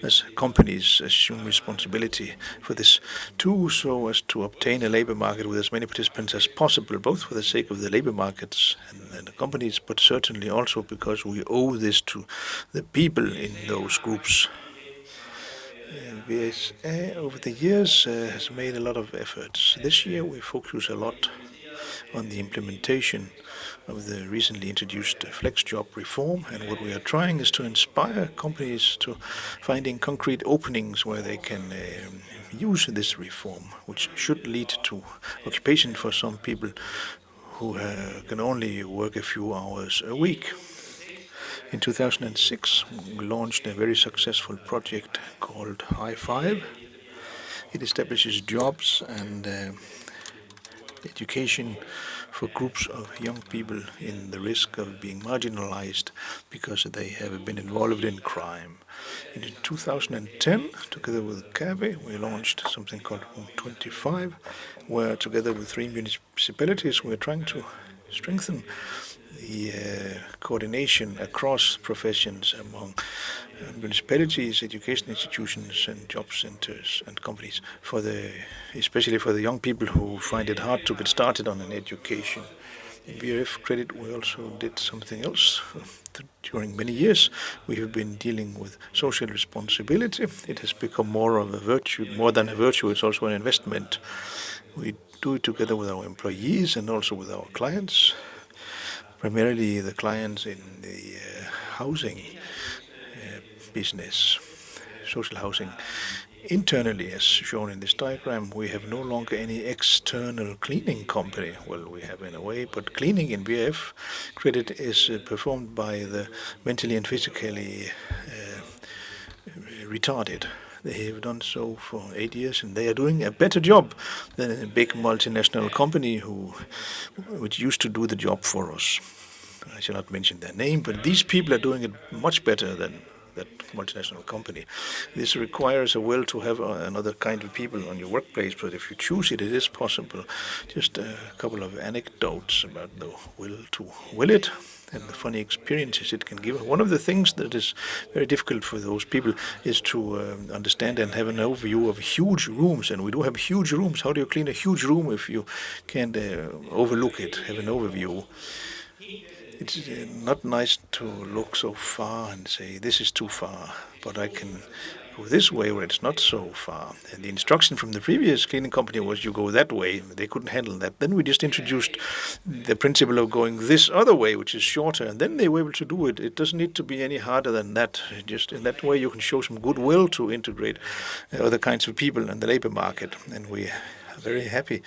G: as companies assume responsibility for this too, so as to obtain a labor market with as many participants as possible, both for the sake of the labor markets and the companies, but certainly also because we owe this to the people in those groups. VSA over the years has made a lot of efforts. This year we focus a lot on the implementation of the recently introduced flex job reform, and what we are trying is to inspire companies to finding concrete openings where they can use this reform, which should lead to occupation for some people who can only work a few hours a week. In 2006, we launched a very successful project called High Five. It establishes jobs and education for groups of young people in the risk of being marginalized because they have been involved in crime. And in 2010, together with CABE, we launched something called 25, where together with 3 municipalities, we're trying to strengthen the coordination across professions among municipalities, education institutions, and job centers and companies, especially for the young people who find it hard to get started on an education. In BRF Credit, we also did something else. During many years, we have been dealing with social responsibility. It has become more of a virtue, more than a virtue, it's also an investment. We do it together with our employees and also with our clients, primarily the clients in the housing business, social housing. Internally, as shown in this diagram, we have no longer any external cleaning company. Well, we have in a way, but cleaning in BRF Credit is performed by the mentally and physically retarded. They have done so for 8 years, and they are doing a better job than a big multinational company which used to do the job for us. I shall not mention their name, but these people are doing it much better than that multinational company. This requires a will to have another kind of people on your workplace, but if you choose it, it is possible. Just a couple of anecdotes about the will to will it and the funny experiences it can give. One of the things that is very difficult for those people is to understand and have an overview of huge rooms, and we do have huge rooms. How do you clean a huge room if you can't overlook it, have an overview? It's not nice to look so far and say, this is too far, but I can go this way where it's not so far. And the instruction from the previous cleaning company was you go that way. They couldn't handle that. Then we just introduced the principle of going this other way, which is shorter, and then they were able to do it. It doesn't need to be any harder than that. Just in that way you can show some goodwill to integrate other kinds of people in the labor market, and we are very happy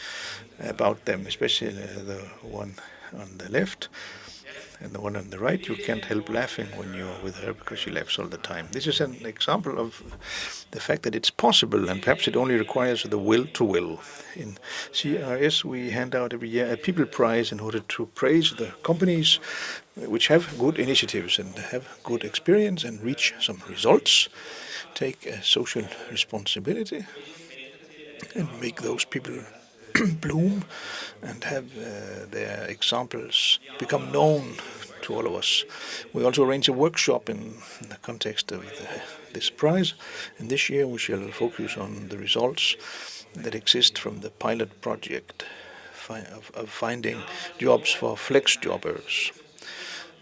G: about them, especially the one on the left. And the one on the right, you can't help laughing when you're with her because she laughs all the time. This is an example of the fact that it's possible, and perhaps it only requires the will to will. In CRS, we hand out every year a People Prize in order to praise the companies which have good initiatives and have good experience and reach some results, take a social responsibility, and make those people bloom and have their examples become known to all of us. We also arrange a workshop in the context of this prize, and this year we shall focus on the results that exist from the pilot project of finding jobs for flex jobbers.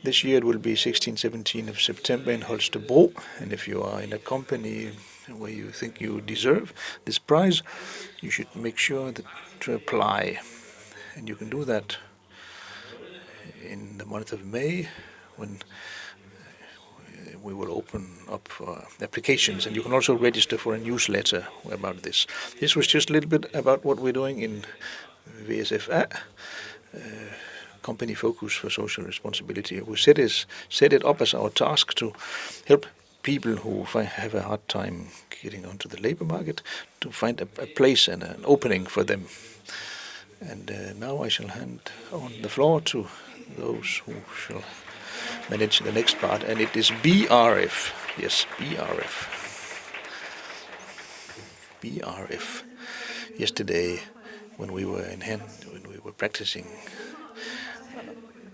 G: This year it will be 16-17 of September in Holstebro, and if you are in a company where you think you deserve this prize, you should make sure to apply. And you can do that in the month of May, when we will open up for applications, and you can also register for a newsletter about this. This was just a little bit about what we're doing in VSFA, Company Focus for Social Responsibility. We set it up as our task to help people who have a hard time getting onto the labor market to find a place and an opening for them. And now I shall hand on the floor to those who shall manage the next part, and it is BRF. Yes, BRF. BRF. Yesterday, when we were practicing,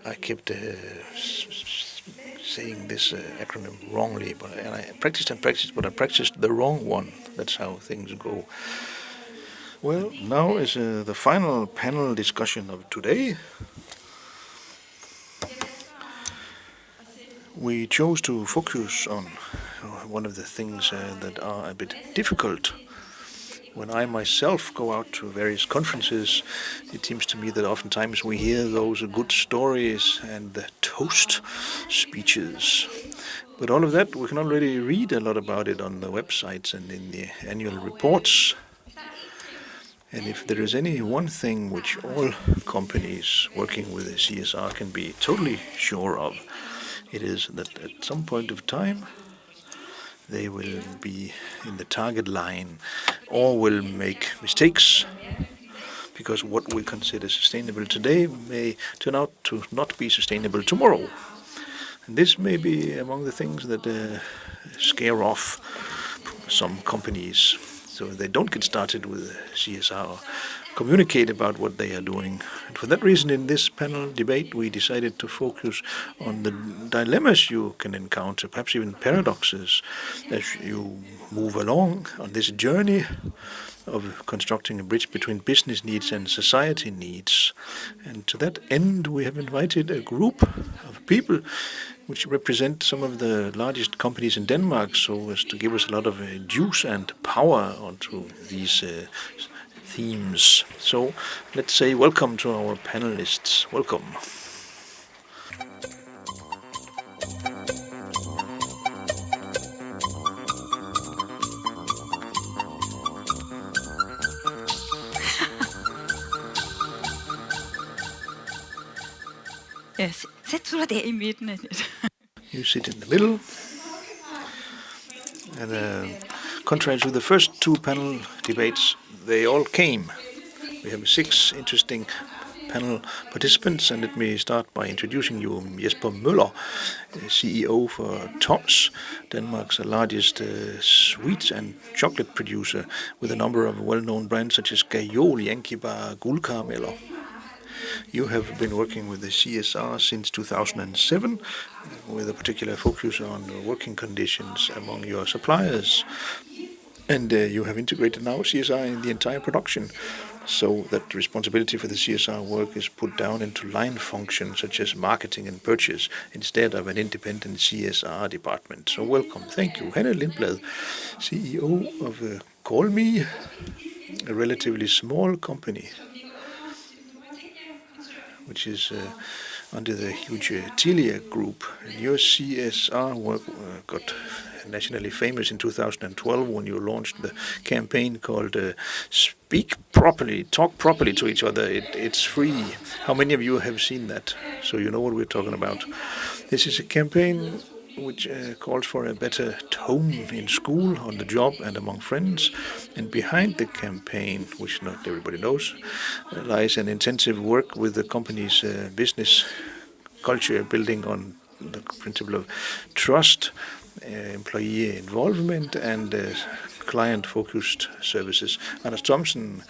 G: I kept saying this acronym wrongly, and I practiced, but I practiced the wrong one. That's how things go. Well, now is the final panel discussion of today. We chose to focus on one of the things that are a bit difficult. When I myself go out to various conferences, it seems to me that oftentimes we hear those good stories and the toast speeches. But all of that, we can already read a lot about it on the websites and in the annual reports. And if there is any one thing which all companies working with the CSR can be totally sure of, it is that at some point of time they will be in the target line or will make mistakes, because what we consider sustainable today may turn out to not be sustainable tomorrow. And this may be among the things that scare off some companies, so they don't get started with CSR, communicate about what they are doing. And for that reason, in this panel debate, we decided to focus on the dilemmas you can encounter, perhaps even paradoxes, as you move along on this journey of constructing a bridge between business needs and society needs. And to that end, we have invited a group of people which represent some of the largest companies in Denmark, so as to give us a lot of juice and power onto these themes. So let's say welcome to our panelists. Welcome.
M: Yes, sæt du dig der i midten.
G: You sit in the middle. And contrary to the first two panel debates, they all came. We have 6 interesting panel participants, and let me start by introducing you Jesper Møller, CEO for Toms, Denmark's largest sweets and chocolate producer, with a number of well-known brands such as Gajol, Yankee Bar, Guldkarameller. You have been working with the CSR since 2007, with a particular focus on working conditions among your suppliers. And you have integrated now CSR in the entire production, so that responsibility for the CSR work is put down into line functions such as marketing and purchase, instead of an independent CSR department. So welcome. Thank you. Hanne Lindblad, CEO of Call Me, a relatively small company, which is under the huge Telia group. And your CSR work got nationally famous in 2012 when you launched the campaign called Speak Properly, Talk Properly to Each Other. It's free. How many of you have seen that? So you know what we're talking about. This is a campaign which calls for a better tone in school, on the job, and among friends. And behind the campaign, which not everybody knows, lies an intensive work with the company's business culture, building on the principle of trust, employee involvement, and client-focused services. Anders Thomsen,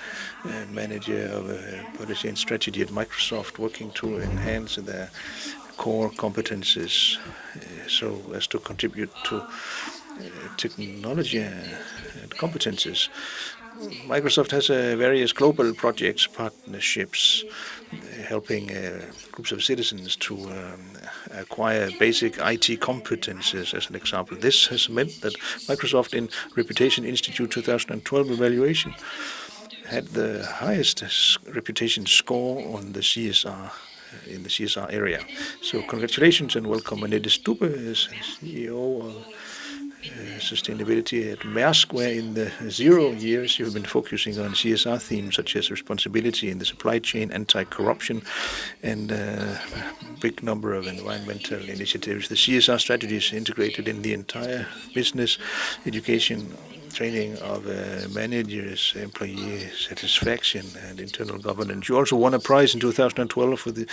G: manager of policy and strategy at Microsoft, working to enhance their core competences so as to contribute to technology and competences. Microsoft has various global projects, partnerships, helping groups of citizens to acquire basic IT competences, as an example. This has meant that Microsoft, in Reputation Institute 2012 evaluation, had the highest reputation score on the CSR in the CSR area. So congratulations and welcome. Annette Stubbe is CEO of sustainability at Maersk, where in the 0 years you've been focusing on CSR themes such as responsibility in the supply chain, anti-corruption, and a big number of environmental initiatives. The CSR strategy is integrated in the entire business, education, training of managers, employee satisfaction, and internal governance. You also won a prize in 2012 for the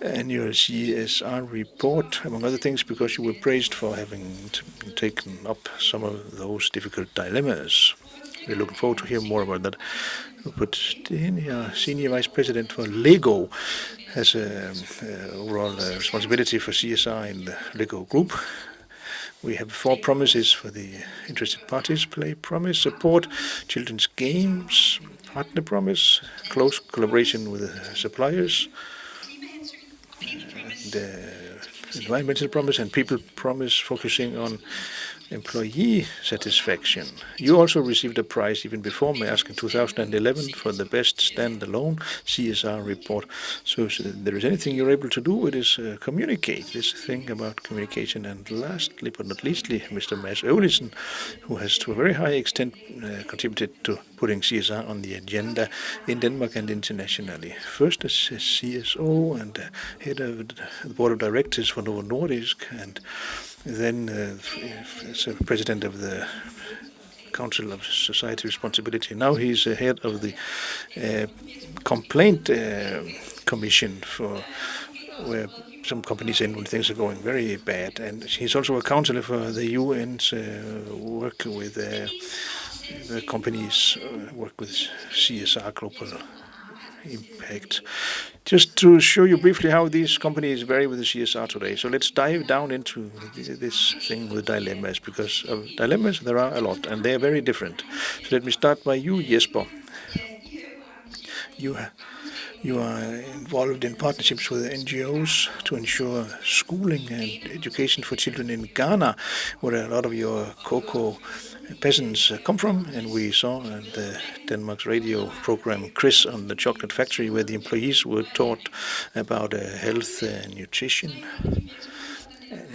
G: annual CSR report, among other things, because you were praised for having taken up some of those difficult dilemmas. We're looking forward to hear more about that. But Senior Vice President for Lego has overall responsibility for CSR in the Lego Group. We have 4 promises for the interested parties. Play promise, support children's games, partner promise, close collaboration with suppliers, and environmental promise, and people promise, focusing on employee satisfaction. You also received a prize even before Maersk in 2011 for the best standalone CSR report. So if there is anything you're able to do, it is communicate, this thing about communication. And lastly but not leastly, Mr. Mads Øvlisen, who has to a very high extent contributed to putting CSR on the agenda in Denmark and internationally. First as CSO and head of the board of directors for Novo Nordisk, and then as president of the Council of Society Responsibility. Now he's head of the complaint commission for where some companies in when things are going very bad. And he's also a counselor for the UN's work with the companies, work with CSR, global impact. Just to show you briefly how these companies vary with the CSR today. So let's dive down into this thing with dilemmas, because of dilemmas there are a lot and they are very different. So let me start by you, Jesper. You are involved in partnerships with NGOs to ensure schooling and education for children in Ghana, where a lot of your cocoa peasants come from. And we saw the Denmark's radio program Chris on the chocolate factory, where the employees were taught about health and nutrition.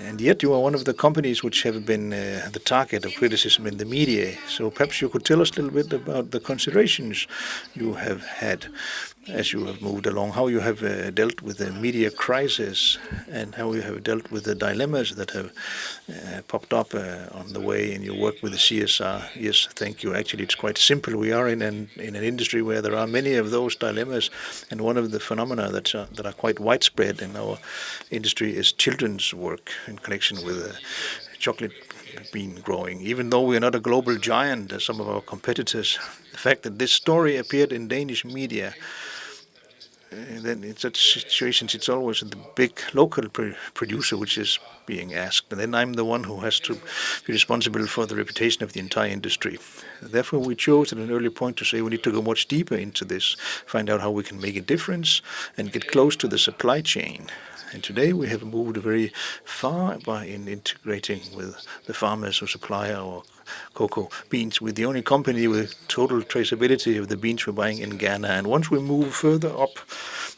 G: And yet you are one of the companies which have been the target of criticism in the media. So perhaps you could tell us a little bit about the considerations you have had as you have moved along, how you have dealt with the media crisis, and how you have dealt with the dilemmas that have popped up on the way in your work with the CSR. Yes, thank you. Actually, it's quite simple. We are in an industry where there are many of those dilemmas, and one of the phenomena that are quite widespread in our industry is children's work in connection with chocolate bean growing. Even though we are not a global giant as some of our competitors, the fact that this story appeared in Danish media, then in such situations it's always the big local producer which is being asked, and then I'm the one who has to be responsible for the reputation of the entire industry. Therefore we chose at an early point to say we need to go much deeper into this, find out how we can make a difference and get close to the supply chain. And today we have moved very far in integrating with the farmers who supply our cocoa beans. We're the only company with total traceability of the beans we're buying in Ghana. And once we move further up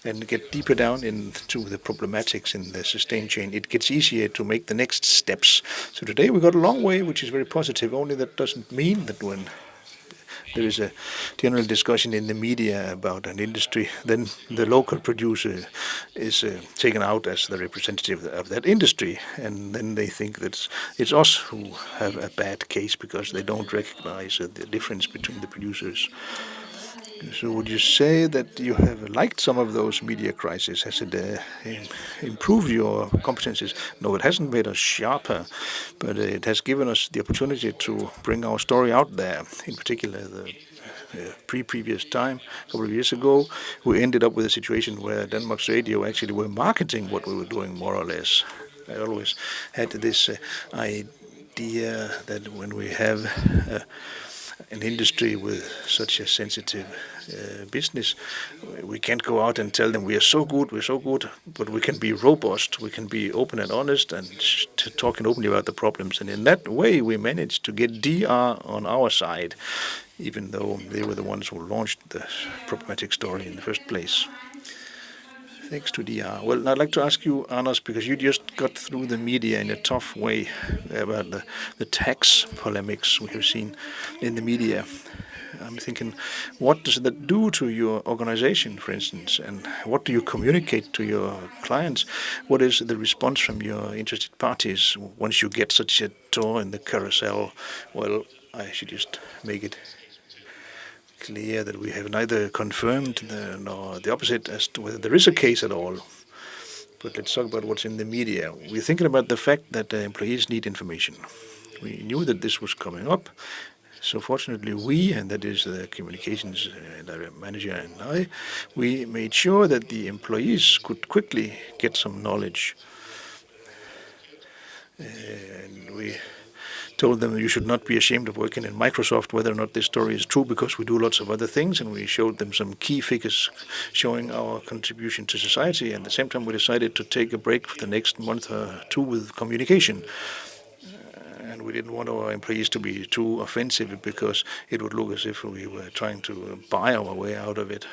G: and get deeper down into the problematics in the sustain chain, it gets easier to make the next steps. So today we got a long way, which is very positive. Only that doesn't mean that when there is a general discussion in the media about an industry, then the local producer is taken out as the representative of that industry, and then they think that it's us who have a bad case because they don't recognize the difference between the producers. So would you say that you have liked some of those media crises? Has it improved your competencies? No, it hasn't made us sharper, but it has given us the opportunity to bring our story out there. In particular, the previous time, a couple of years ago, we ended up with a situation where Denmark's Radio actually were marketing what we were doing, more or less. I always had this idea that when we have an industry with such a sensitive business, we can't go out and tell them we're so good, but we can be robust, we can be open and honest and talking openly about the problems. And in that way, we managed to get DR on our side, even though they were the ones who launched the problematic story in the first place. Thanks to DR. Well, I'd like to ask you, Anders, because you just got through the media in a tough way about the tax polemics we have seen in the media. I'm thinking, what does that do to your organization, for instance, and what do you communicate to your clients? What is the response from your interested parties once you get such a toe in the carousel? Well, I should just make it clear that we have neither confirmed nor the opposite as to whether there is a case at all. But let's talk about what's in the media. We're thinking about the fact that employees need information. We knew that this was coming up. So fortunately we, and that is the communications manager and I, we made sure that the employees could quickly get some knowledge. And we told them you should not be ashamed of working in Microsoft, whether or not this story is true, because we do lots of other things, and we showed them some key figures showing our contribution to society. And at the same time, we decided to take a break for the next month or two with communication. And we didn't want our employees to be too offensive, because it would look as if we were trying to buy our way out of it.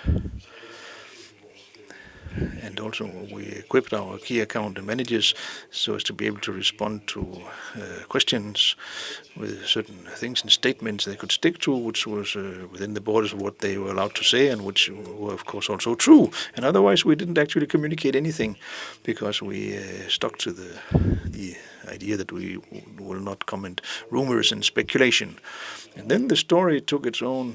G: And also we equipped our key account managers so as to be able to respond to questions with certain things and statements they could stick to, which was within the borders of what they were allowed to say, and which were of course also true. And otherwise we didn't actually communicate anything, because we stuck to the idea that we will not comment rumors and speculation. And then the story took its own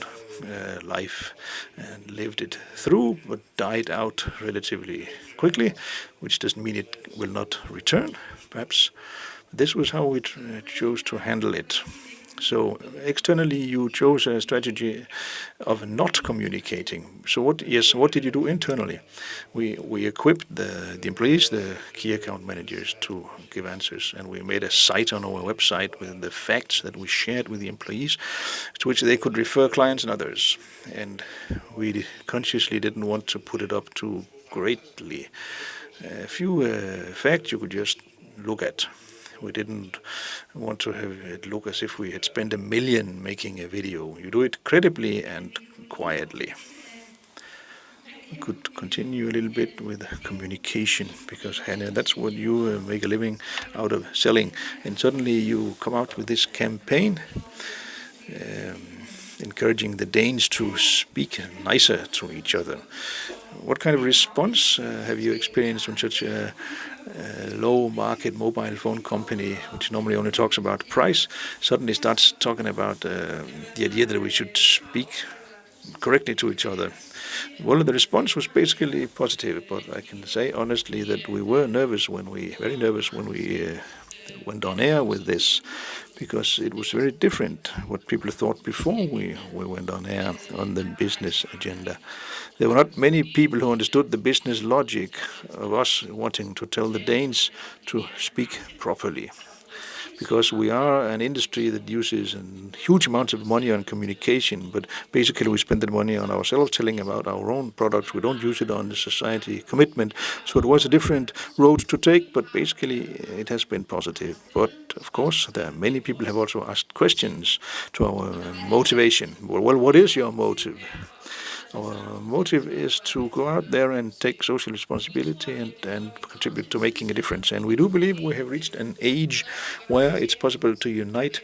G: life and lived it through, but died out relatively quickly, which doesn't mean it will not return, perhaps. This was how we chose to handle it. So externally, you chose a strategy of not communicating. So what did you do internally? We equipped the employees, the key account managers, to give answers, and we made a site on our website with the facts that we shared with the employees, to which they could refer clients and others. And we consciously didn't want to put it up too greatly. A few facts you could just look at. We didn't want to have it look as if we had spent 1 million making a video. You do it credibly and quietly. We could continue a little bit with communication, because Hannah, that's what you make a living out of, selling. And suddenly you come out with this campaign encouraging the Danes to speak nicer to each other. What kind of response have you experienced when such a low market mobile phone company, which normally only talks about price, suddenly starts talking about the idea that we should speak correctly to each other? Well, the response was basically positive, but I can say honestly that we were very nervous when we went on air with this, because it was very different what people thought before we went on air on the business agenda. There were not many people who understood the business logic of us wanting to tell the Danes to speak properly. because we are an industry that uses huge amounts of money on communication, but basically we spend the money on ourselves telling about our own products. We don't use it on the society commitment. So it was a different road to take, but basically it has been positive. But of course, there are many people have also asked questions to our motivation. Well, what is your motive? Our motive is to go out there and take social responsibility and contribute to making a difference. And we do believe we have reached an age where it's possible to unite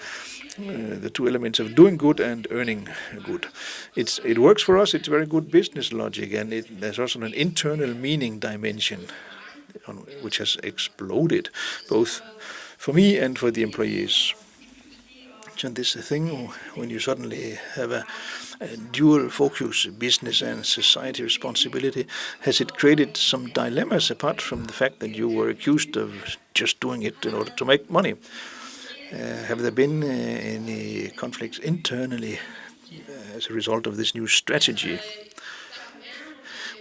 G: the two elements of doing good and earning good. It works for us. It's very good business logic, and there's also an internal meaning dimension which has exploded, both for me and for the employees. And this thing when you suddenly have a dual focus, business and society responsibility, has it created some dilemmas apart from the fact that you were accused of just doing it in order to make money? Have there been any conflicts internally as a result of this new strategy?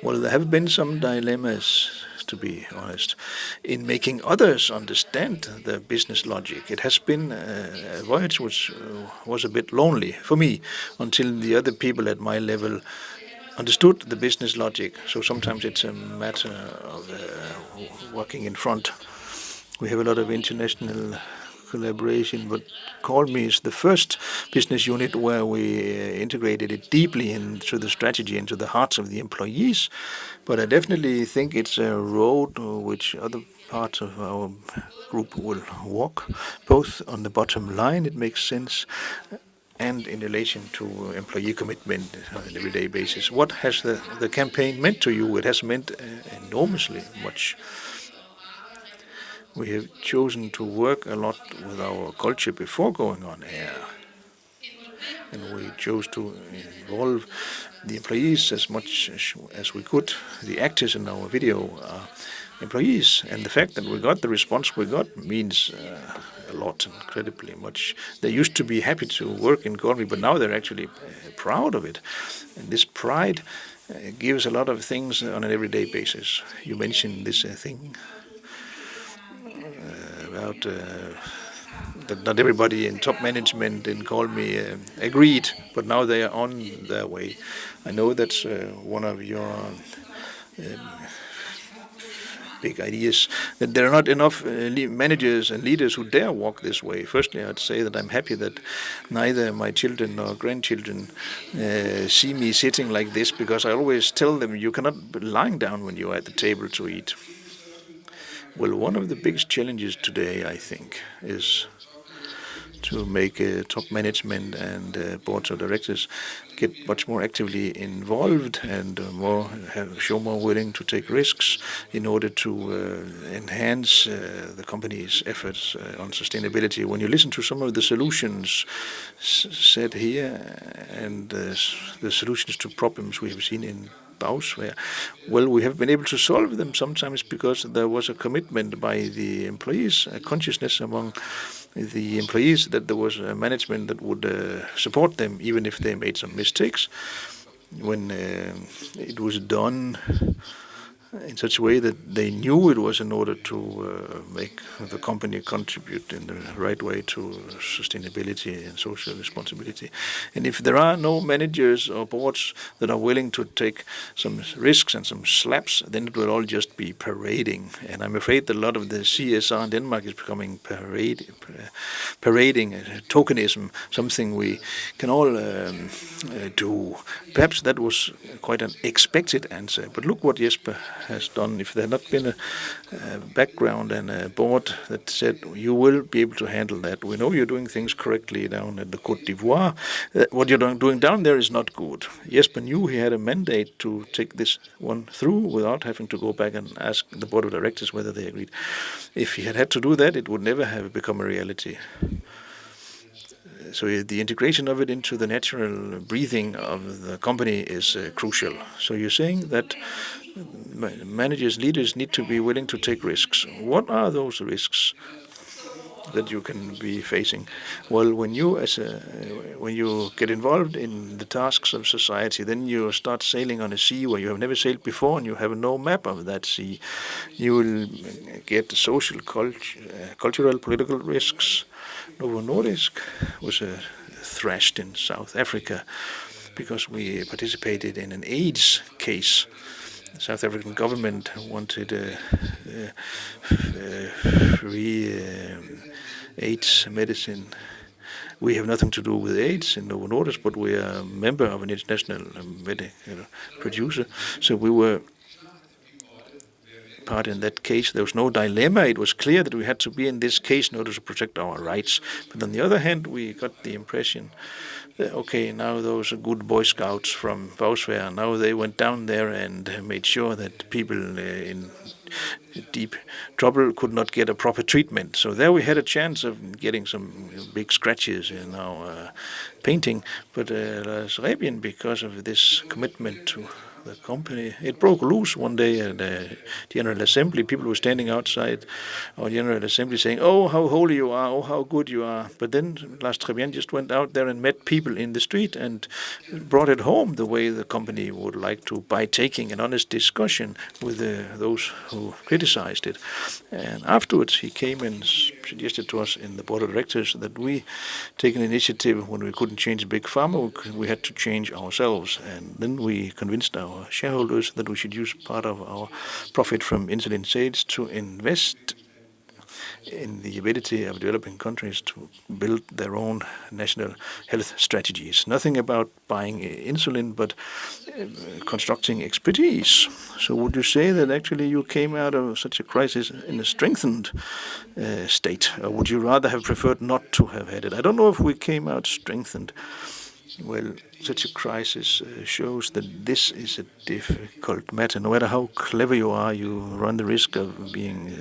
G: Well, there have been some dilemmas, to be honest, in making others understand the business logic. It has been a voyage which was a bit lonely for me until the other people at my level understood the business logic. So sometimes it's a matter of working in front. We have a lot of international collaboration, but CallMe is the first business unit where we integrated it deeply into the strategy, into the hearts of the employees. But I definitely think it's a road which other parts of our group will walk, both on the bottom line, it makes sense, and in relation to employee commitment on an everyday basis. What has the campaign meant to you? It has meant enormously much. We have chosen to work a lot with our culture before going on air. And we chose to involve the employees as much as we could. The actors in our video are employees. And the fact that we got the response we got means a lot, incredibly much. They used to be happy to work in CallMe, but now they're actually proud of it. And this pride gives a lot of things on an everyday basis. You mentioned this thing about that not everybody in top management in CallMe agreed, but now they are on their way. I know that's one of your big ideas, that there are not enough managers and leaders who dare walk this way. Firstly, I'd say that I'm happy that neither my children nor grandchildren see me sitting like this, because I always tell them you cannot be lying down when you are at the table to eat. Well, one of the biggest challenges today, I think, is to make top management and boards of directors get much more actively involved and show more willing to take risks in order to enhance the company's efforts on sustainability. When you listen to some of the solutions said here and the solutions to problems we have seen in Bausware, well, we have been able to solve them sometimes because there was a commitment by the employees, a consciousness among the employees that there was a management that would support them even if they made some mistakes. When it was done in such a way that they knew it was in order to make the company contribute in the right way to sustainability and social responsibility. And if there are no managers or boards that are willing to take some risks and some slaps, then it will all just be parading. And I'm afraid that a lot of the CSR in Denmark is becoming parading, tokenism, something we can all do. Perhaps that was quite an expected answer, but look what Jesper has done. If there had not been a background and a board that said you will be able to handle that, we know you're doing things correctly down at the Côte d'Ivoire, what you're doing down there is not good. Jesper knew he had a mandate to take this one through without having to go back and ask the board of directors whether they agreed. If he had had to do that, it would never have become a reality. So the integration of it into the natural breathing of the company is crucial. So you're saying that managers, leaders need to be willing to take risks. What are those risks? that you can be facing? Well, when you get involved in the tasks of society, then you start sailing on a sea where you have never sailed before and you have no map of that sea. You will get social, cultural, political risks. Novo Nordisk was thrashed in South Africa because we participated in an AIDS case. The South African government wanted free AIDS medicine. We have nothing to do with AIDS in Novo Nordisk, but we are a member of an international medical producer. So we were part in that case. There was no dilemma. It was clear that we had to be in this case in order to protect our rights. But on the other hand, we got the impression that, okay, now those good Boy Scouts from Bauswær, now they went down there and made sure that people in deep trouble could not get a proper treatment. So there we had a chance of getting some big scratches in our painting. But Lars Rebien, because of this commitment to the company, it broke loose one day at the General Assembly. People were standing outside our General Assembly saying, "Oh, how holy you are, oh, how good you are." But then Lars Rebien just went out there and met people in the street and brought it home the way the company would like to, by taking an honest discussion with those who criticized it. And afterwards he came and suggested to us in the board of directors that we take an initiative when we couldn't change Big Pharma, we had to change ourselves. And then we convinced our shareholders that we should use part of our profit from insulin sales to invest in the ability of developing countries to build their own national health strategies. Nothing about buying insulin, but constructing expertise. So would you say that actually you came out of such a crisis in a strengthened state, or would you rather have preferred not to have had it? I don't know if we came out strengthened. Well, such a crisis shows that this is a difficult matter. No matter how clever you are, you run the risk of being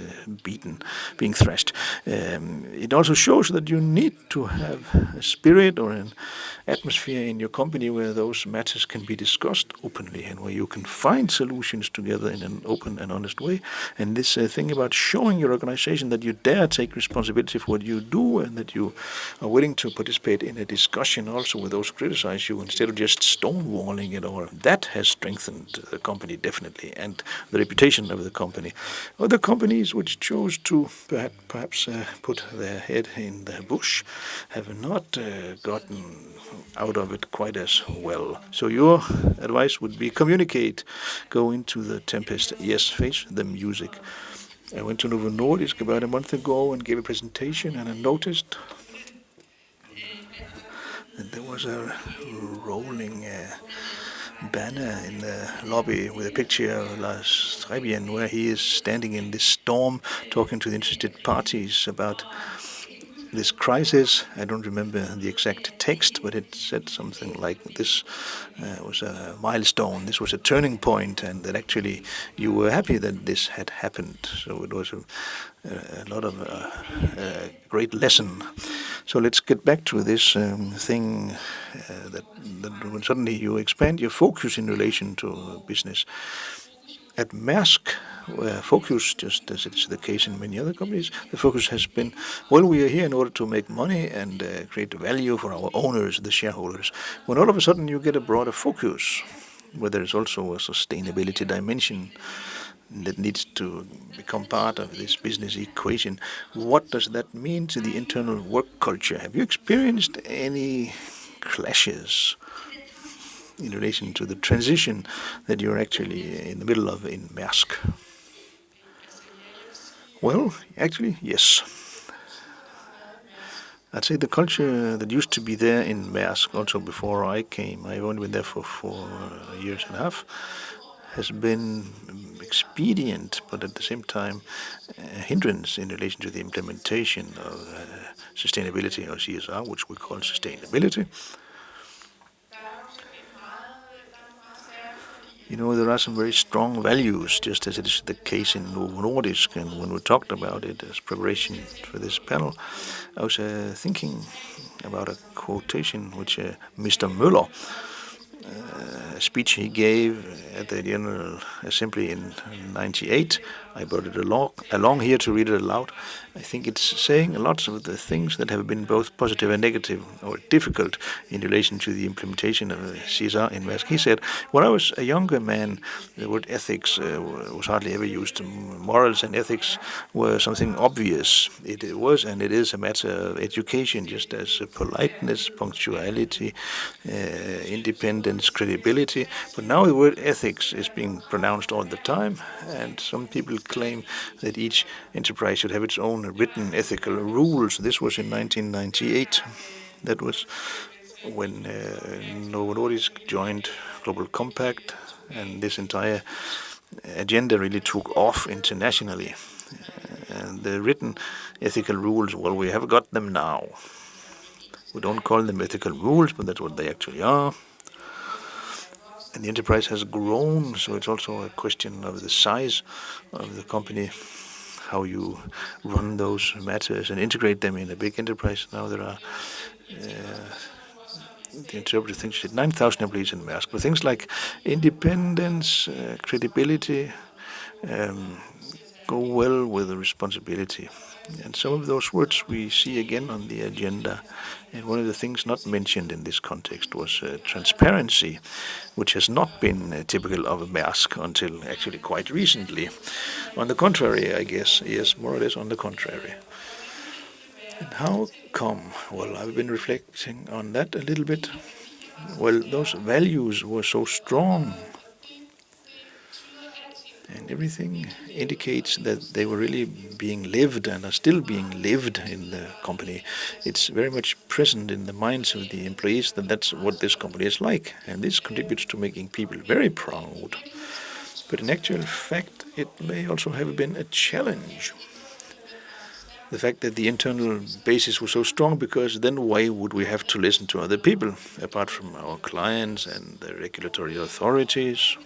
G: beaten, being thrashed. It also shows that you need to have a spirit or an atmosphere in your company where those matters can be discussed openly and where you can find solutions together in an open and honest way. And this thing about showing your organization that you dare take responsibility for what you do and that you are willing to participate in a discussion also with those who criticize you instead of just stonewalling it all, that has strengthened the company definitely and the reputation of the company. Other companies which chose to perhaps put their head in the bush have not gotten out of it quite as well. So your advice would be communicate, go into the tempest, yes, face the music. I went to Novo Nordisk about a month ago and gave a presentation, and I noticed that there was a rolling banner in the lobby with a picture of Lars Rebien, where he is standing in this storm talking to the interested parties about this crisis. I don't remember the exact text, but it said something like this was a milestone, this was a turning point, and that actually you were happy that this had happened. So it was a lot of great lesson. So let's get back to this thing that when suddenly you expand your focus in relation to business. At Maersk, where focus, just as it's the case in many other companies, the focus has been, well, we are here in order to make money and create value for our owners, the shareholders. When all of a sudden you get a broader focus, where there is also a sustainability dimension that needs to become part of this business equation, what does that mean to the internal work culture? Have you experienced any clashes in relation to the transition that you're actually in the middle of in Maersk? Well, actually, yes. I'd say the culture that used to be there in Maersk, also before I came, I've only been there for 4 years and a half, has been expedient, but at the same time a hindrance in relation to the implementation of sustainability, or CSR, which we call sustainability. You know, there are some very strong values, just as it is the case in Novo Nordisk. And when we talked about it as preparation for this panel, I was thinking about a quotation which Mr. Møller, a speech he gave at the General Assembly in '98 I brought it along here to read it aloud. I think it's saying lots of the things that have been both positive and negative or difficult in relation to the implementation of CSR in Maersk. He said, when I was a younger man, the word ethics was hardly ever used. Morals and ethics were something obvious. It was and it is a matter of education, just as politeness, punctuality, independence, credibility. But now the word ethics is being pronounced all the time, and some people claim that each enterprise should have its own written ethical rules. This was in 1998. That was when Novo Nordisk joined Global Compact, and this entire agenda really took off internationally. And the written ethical rules, well, we have got them now. We don't call them ethical rules, but that's what they actually are. And the enterprise has grown, so it's also a question of the size of the company, how you run those matters and integrate them in a big enterprise. Now there are, the interpreter thinks it 9,000 employees in Maersk, but things like independence, credibility, go well with the responsibility. And some of those words we see again on the agenda. And one of the things not mentioned in this context was transparency, which has not been typical of Maersk until actually quite recently. On the contrary, I guess, yes, more or less on the contrary. And how come? Well, I've been reflecting on that a little bit. Well, those values were so strong, and everything indicates that they were really being lived and are still being lived in the company. It's very much present in the minds of the employees that that's what this company is like, and this contributes to making people very proud. But in actual fact, it may also have been a challenge. The fact that the internal basis was so strong, because then why would we have to listen to other people, apart from our clients and the regulatory authorities?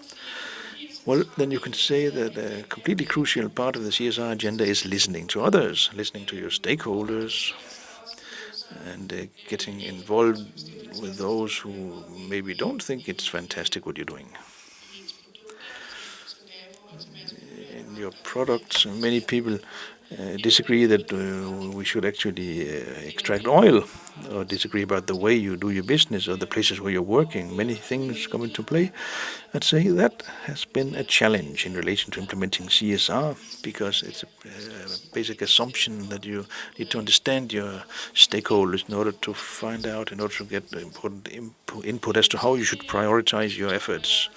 G: Well, then you can say that a completely crucial part of the CSR agenda is listening to others, listening to your stakeholders, and getting involved with those who maybe don't think it's fantastic what you're doing. In your products, many people disagree that we should actually extract oil, or disagree about the way you do your business or the places where you're working. Many things come into play. I'd say that has been a challenge in relation to implementing CSR, because it's a basic assumption that you need to understand your stakeholders in order to find out, in order to get important input as to how you should prioritize your efforts.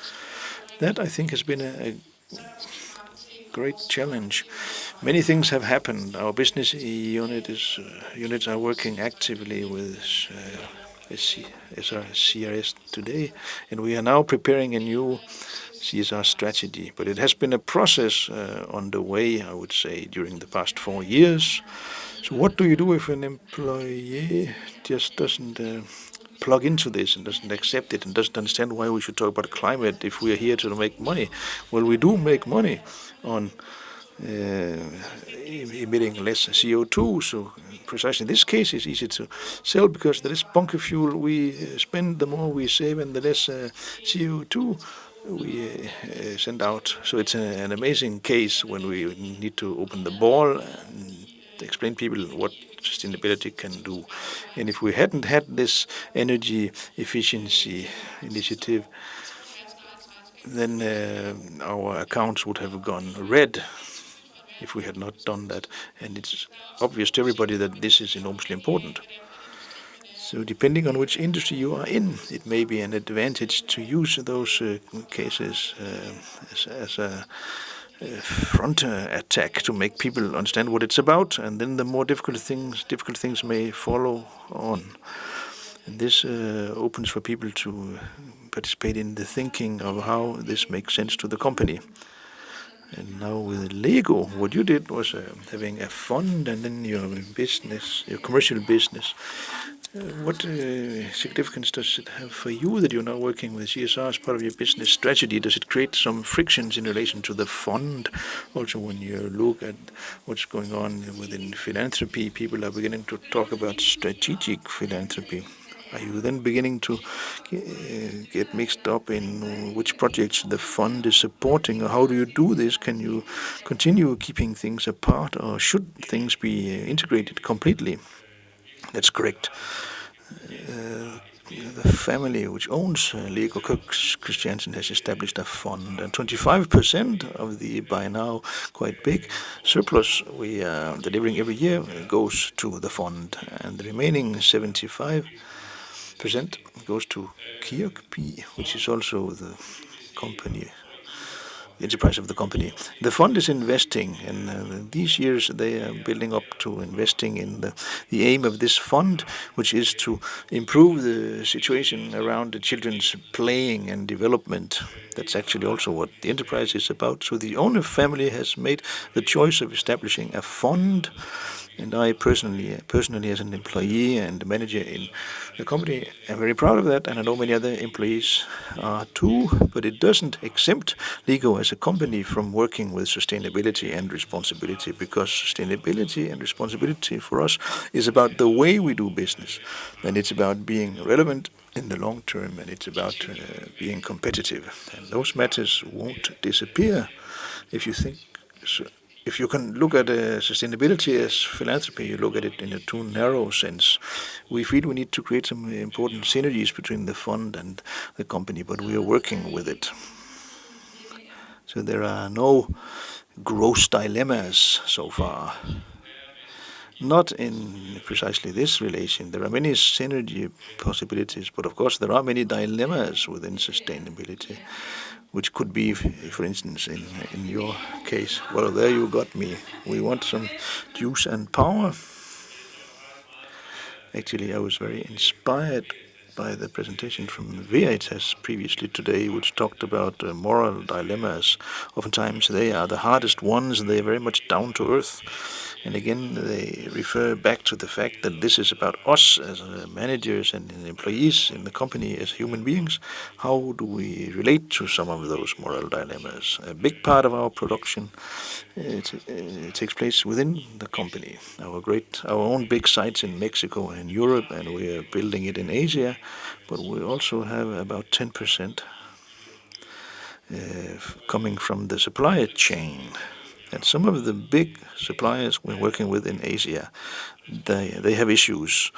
G: That, I think, has been a great challenge. Many things have happened. Our business units are working actively with CRS today, and we are now preparing a new CSR strategy. But it has been a process on the way, I would say, during the past 4 years. So what do you do if an employee just doesn't plug into this and doesn't accept it and doesn't understand why we should talk about climate if we are here to make money? Well, we do make money on emitting less CO2, so precisely in this case it's easy to sell, because the less bunker fuel we spend, the more we save, and the less CO2 we send out. So it's an amazing case when we need to open the ball and explain people what sustainability can do. And if we hadn't had this energy efficiency initiative, then our accounts would have gone red if we had not done that. And it's obvious to everybody that this is enormously important. So depending on which industry you are in, it may be an advantage to use those cases as a front attack to make people understand what it's about, and then the more difficult things may follow on. And this opens for people to participate in the thinking of how this makes sense to the company. And now with Lego, what you did was having a fund and then your business, your commercial business. What significance does it have for you that you're now working with CSR as part of your business strategy? Does it create some frictions in relation to the fund? Also, when you look at what's going on within philanthropy, people are beginning to talk about strategic philanthropy. Are you then beginning to get mixed up in which projects the fund is supporting, or how do you do this? Can you continue keeping things apart, or should things be integrated completely? That's correct. The family which owns Lego Christiansen has established a fund, and 25% of the by now quite big surplus we are delivering every year goes to the fund, and the remaining 75% goes to Kirkby, which is also the company, the enterprise of the company. The fund is investing, and these years they are building up to investing in the aim of this fund, which is to improve the situation around the children's playing and development. That's actually also what the enterprise is about. So the owner family has made the choice of establishing a fund, and I personally as an employee and manager in the company am very proud of that, and I know many other employees are too, but it doesn't exempt LEGO as a company from working with sustainability and responsibility, because sustainability and responsibility for us is about the way we do business, and it's about being relevant in the long term, and it's about being competitive. And those matters won't disappear if you think so. If you can look at sustainability as philanthropy, you look at it in a too narrow sense. We feel we need to create some important synergies between the fund and the company, but we are working with it. So there are no gross dilemmas so far. Not in precisely this relation. There are many synergy possibilities, but of course there are many dilemmas within sustainability, which could be, for instance, in your case. Well, there you got me. We want some juice and power. Actually, I was very inspired by the presentation from Veritas previously today, which talked about moral dilemmas. Oftentimes they are the hardest ones, and they are very much down to earth. And again, they refer back to the fact that this is about us as managers and employees in the company as human beings. How do we relate to some of those moral dilemmas? A big part of our production takes place within the company. Our own big sites in Mexico and Europe, and we are building it in Asia, but we also have about 10% coming from the supply chain. And some of the big suppliers we're working with in Asia, they have issues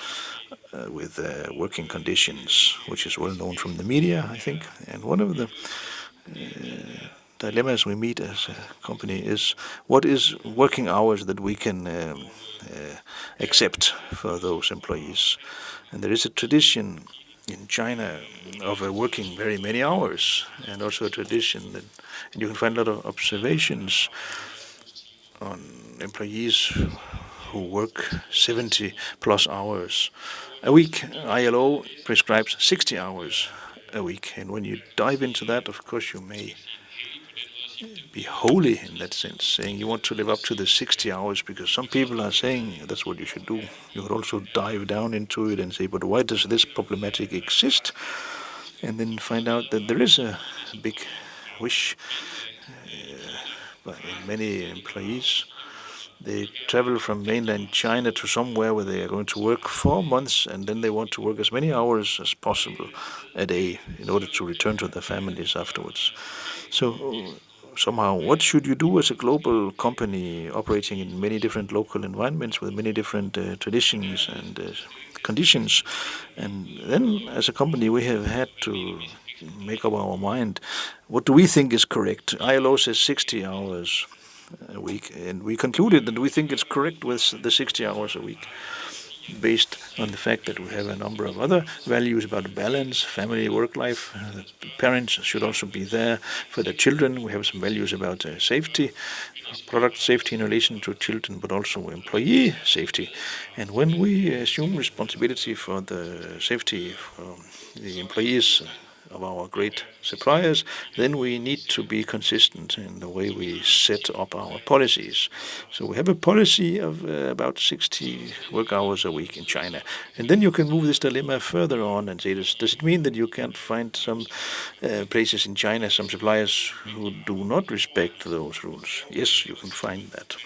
G: with working conditions, which is well known from the media, I think. And one of the dilemmas we meet as a company is what is working hours that we can accept for those employees. And there is a tradition in China of working very many hours, and also a tradition that, and you can find a lot of observations on employees who work 70 plus hours a week. ILO prescribes 60 hours a week, and when you dive into that, of course, you may be holy in that sense, saying you want to live up to the 60 hours because some people are saying that's what you should do. You could also dive down into it and say, but why does this problematic exist? And then find out that there is a big wish by many employees. They travel from mainland China to somewhere where they are going to work 4 months, and then they want to work as many hours as possible a day in order to return to their families afterwards. So somehow, what should you do as a global company operating in many different local environments with many different traditions and conditions? And then as a company, we have had to make up our mind. What do we think is correct? ILO says 60 hours a week, and we concluded that we think it's correct with the 60 hours a week, based on the fact that we have a number of other values about balance, family, work life. Parents should also be there for their children. We have some values about safety, product safety in relation to children, but also employee safety. And when we assume responsibility for the safety for the employees of our great suppliers, then we need to be consistent in the way we set up our policies. So we have a policy of about 60 work hours a week in China. And then you can move this dilemma further on and say, does it mean that you can't find some places in China, some suppliers who do not respect those rules? Yes, you can find that.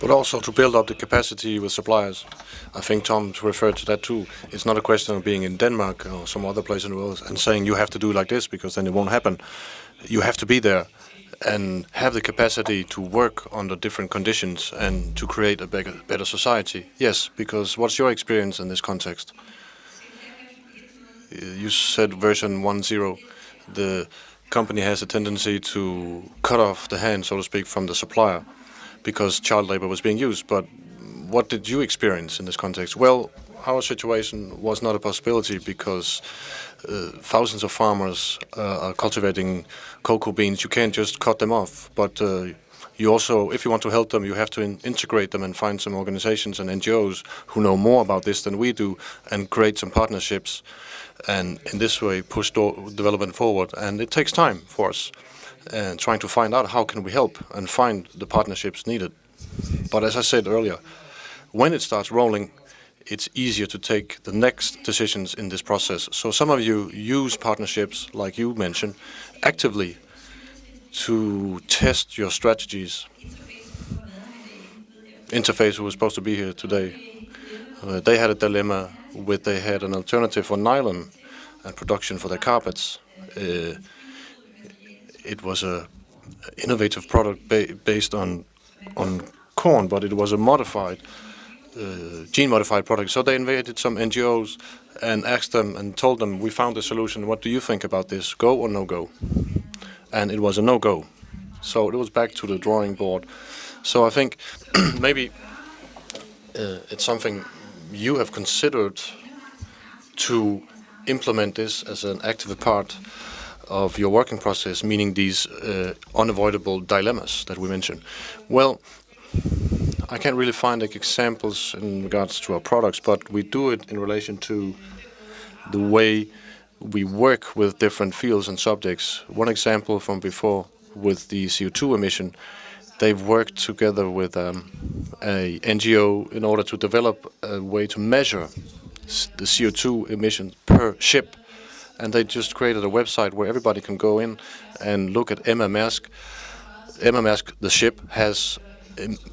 C: But also to build up the capacity with suppliers. I think Tom referred to that too. It's not a question of being in Denmark or some other place in the world and saying you have to do like this because then it won't happen. You have to be there and have the capacity to work under different conditions and to create a better society. Yes, because what's your experience in this context? You said version 1.0. The company has a tendency to cut off the hand, so to speak, from the supplier because child labor was being used. But what did you experience in this context? Well, our situation was not a possibility because thousands of farmers are cultivating cocoa beans. You can't just cut them off, but you also, if you want to help them, you have to integrate them and find some organizations and NGOs who know more about this than we do and create some partnerships and in this way push development forward. And it takes time for us and trying to find out how can we help and find the partnerships needed. But as I said earlier, when it starts rolling, it's easier to take the next decisions in this process. So some of you use partnerships, like you mentioned, actively to test your strategies. Interface, who was supposed to be here today, they had a dilemma with they had an alternative for nylon and production for their carpets. It was a innovative product based on corn, but it was a modified gene-modified product. So they invited some NGOs and asked them and told them, we found a solution. What do you think about this? Go or no go? And it was a no-go. So it was back to the drawing board. So I think maybe it's something you have considered to implement this as an active part of your working process, meaning these unavoidable dilemmas that we mentioned. Well, I can't really find examples in regards to our products, but we do it in relation to the way we work with different fields and subjects. One example from before with the CO2 emission, they've worked together with a NGO in order to develop a way to measure the CO2 emission per ship. And they just created a website where everybody can go in and look at Emma Maersk. Emma Maersk, the ship, has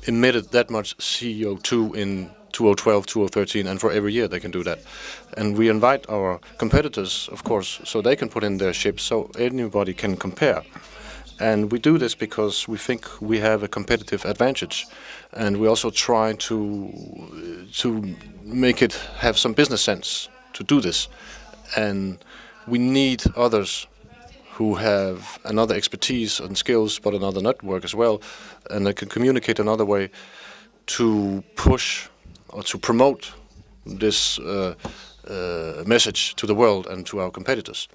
C: emitted that much CO2 in 2012, 2013, and for every year they can do that. And we invite our competitors, of course, so they can put in their ships so anybody can compare. And we do this because we think we have a competitive advantage. And we also try to make it have some business sense to do this. And we need others who have another expertise and skills, but another network as well, and they can communicate another way to push or to promote this message to the world and to our competitors.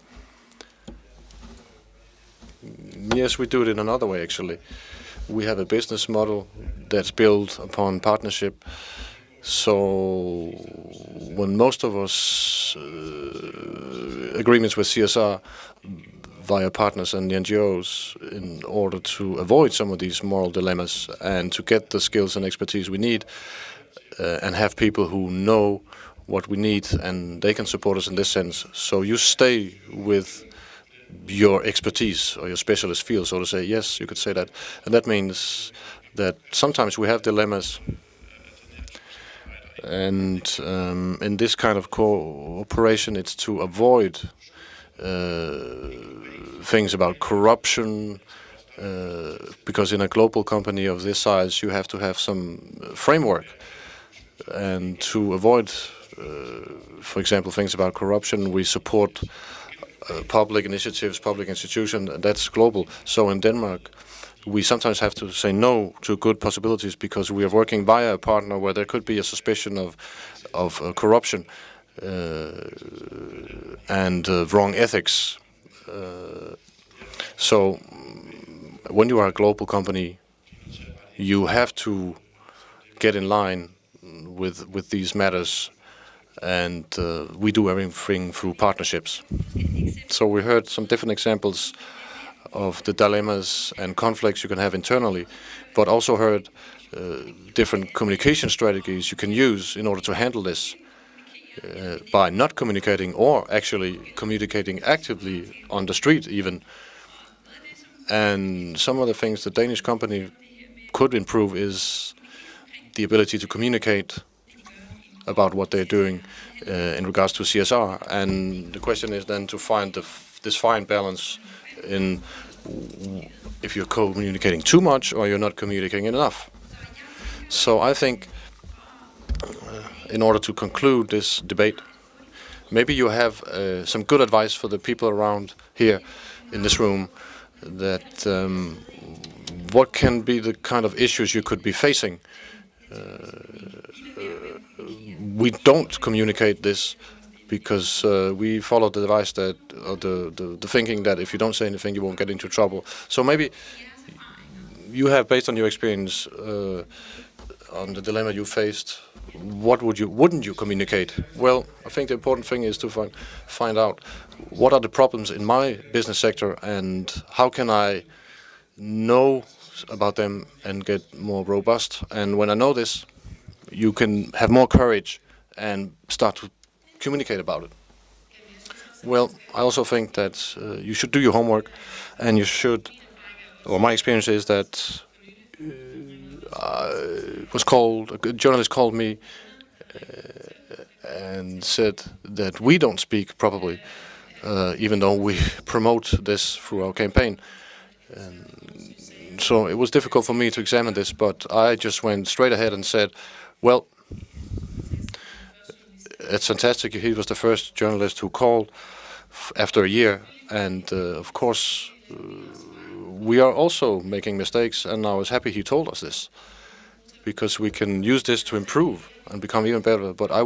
C: Yes, we do it in another way, actually. We have a business model that's built upon partnership. So when most of us agreements with CSR via partners and the NGOs in order to avoid some of these moral dilemmas and to get the skills and expertise we need and have people who know what we need and they can support us in this sense. So you stay with your expertise or your specialist field, so to say. Yes, you could say that. And that means that sometimes we have dilemmas. And in this kind of cooperation, it's to avoid things about corruption, because in a global company of this size, you have to have some framework. And to avoid, for example, things about corruption, we support public initiatives, public institutions, that's global. So in Denmark, we sometimes have to say no to good possibilities because we are working via a partner where there could be a suspicion of corruption and wrong ethics. So when you are a global company, you have to get in line with these matters, and we do everything through partnerships. So we heard some different examples of the dilemmas and conflicts you can have internally, but also heard different communication strategies you can use in order to handle this by not communicating or actually communicating actively on the street even. And some of the things the Danish company could improve is the ability to communicate about what they're doing in regards to CSR. And the question is then to find this fine balance in if you're communicating too much or you're not communicating enough. So I think in order to conclude this debate, maybe you have some good advice for the people around here in this room that what can be the kind of issues you could be facing. We don't communicate this because we follow the advice that the thinking that if you don't say anything you won't get into trouble. So maybe you have, based on your experience on the dilemma you faced, what wouldn't you communicate? Well, I think the important thing is to find out what are the problems in my business sector and how can I know about them and get more robust. And when I know this, you can have more courage and start to communicate about it. Well, I also think that you should do your homework, and you should, or my experience is that a journalist called me and said that we don't speak properly, even though we promote this through our campaign. And so it was difficult for me to examine this, but I just went straight ahead and said, well, it's fantastic. He was the first journalist who called after a year, and of course we are also making mistakes, and I was happy he told us this, because we can use this to improve and become even better. But I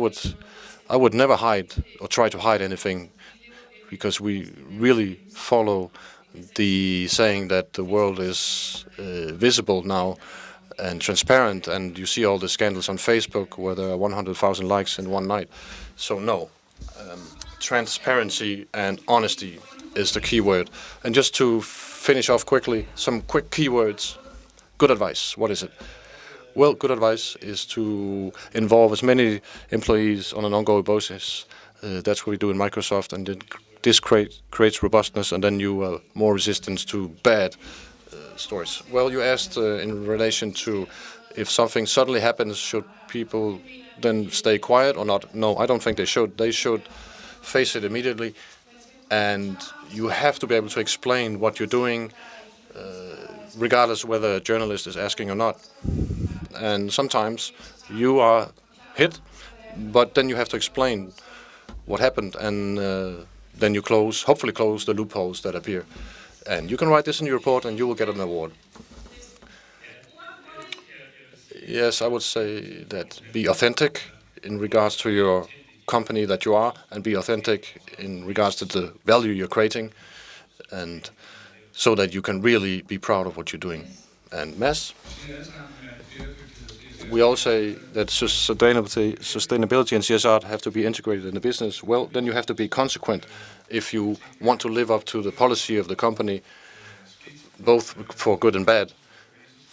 C: would never hide or try to hide anything, because we really follow the saying that the world is visible now and transparent, and you see all the scandals on Facebook where there are 100,000 likes in one night. So no, transparency and honesty is the key word. And just to finish off quickly, some quick keywords. Good advice, what is it? Well, good advice is to involve as many employees on an ongoing basis. That's what we do in Microsoft, and this creates robustness, and then you are more resistant to bad stories. Well, you asked in relation to if something suddenly happens, should people then stay quiet or not? No, I don't think they should. They should face it immediately, and you have to be able to explain what you're doing, regardless whether a journalist is asking or not. And sometimes you are hit, but then you have to explain what happened, and then you hopefully close the loopholes that appear. And you can write this in your report and you will get an award. Yes, I would say that be authentic in regards to your company that you are, and be authentic in regards to the value you're creating, and so that you can really be proud of what you're doing. And Mads? We all say that sustainability and CSR have to be integrated in the business. Well, then you have to be consequent if you want to live up to the policy of the company, both for good and bad.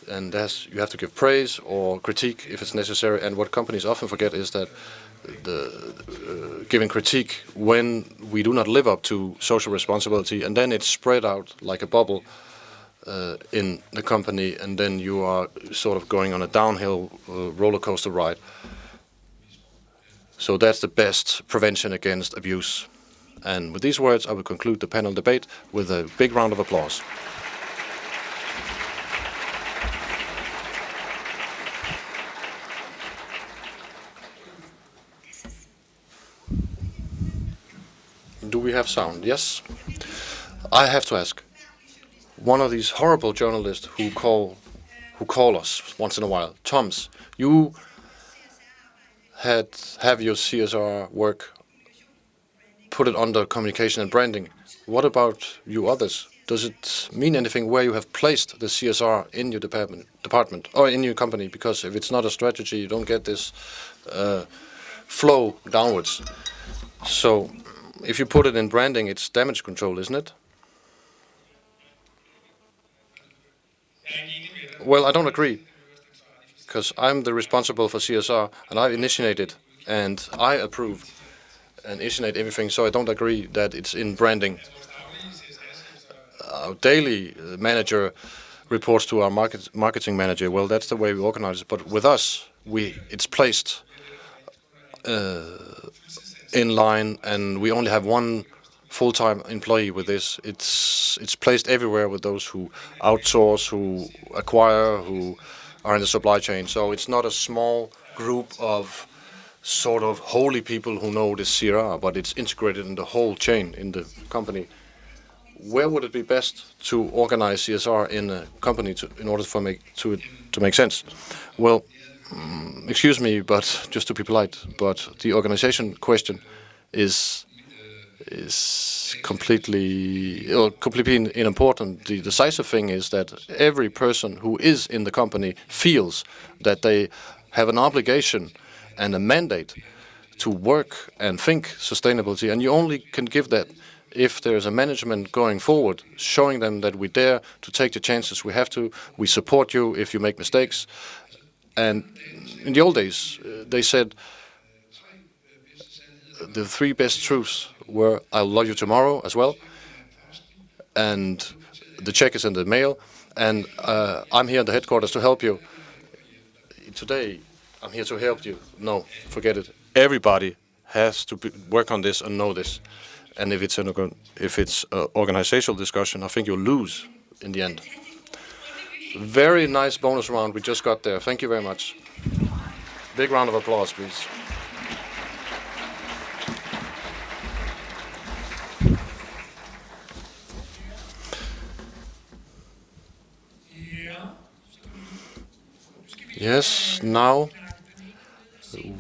C: And you have to give praise or critique if it's necessary. And what companies often forget is that giving critique when we do not live up to social responsibility, and then it's spread out like a bubble in the company, and then you are sort of going on a downhill roller coaster ride. So that's the best prevention against abuse. And with these words, I will conclude the panel debate with a big round of applause. Do we have sound? Yes. I have to ask. One of these horrible journalists who call us once in a while, Thomas, you have your CSR work, put it under communication and branding. What about you others? Does it mean anything where you have placed the CSR in your department or in your company? Because if it's not a strategy, you don't get this flow downwards. So if you put it in branding, it's damage control, isn't it? Well, I don't agree, because I'm the responsible for CSR, and I initiate it, and I approve and initiate everything, so I don't agree that it's in branding. Our daily manager reports to our marketing manager. Well, that's the way we organize it. But with us, it's placed in line, and we only have one full-time employee with this. It's placed everywhere with those who outsource, who acquire, who are in the supply chain. So it's not a small group of sort of holy people who know this CRR, but it's integrated in the whole chain in the company. Where would it be best to organize CSR in a company in order for to make sense? Well, excuse me, but just to be polite, but the organization question is completely unimportant. The decisive thing is that every person who is in the company feels that they have an obligation and a mandate to work and think sustainability, and you only can give that if there's a management going forward, showing them that we dare to take the chances we have to, we support you if you make mistakes. And in the old days, they said the 3 best truths were, I'll love you tomorrow as well, and the check is in the mail, and I'm here in the headquarters to help you. Today, I'm here to help you. No, forget it. Everybody has to work on this and know this. And if it's an organizational discussion, I think you'll lose in the end. Very nice bonus round we just got there. Thank you very much. Big round of applause, please. Yes, now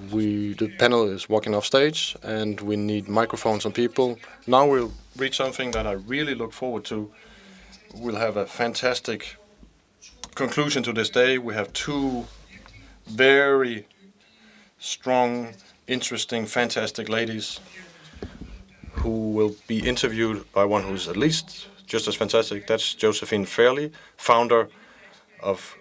C: the panel is walking off stage and we need microphones and people. Now we'll read something that I really look forward to. We'll have a fantastic conclusion to this day. We have 2 very strong, interesting, fantastic ladies who will be interviewed by one who's at least just as fantastic. That's Josephine Fairley, founder of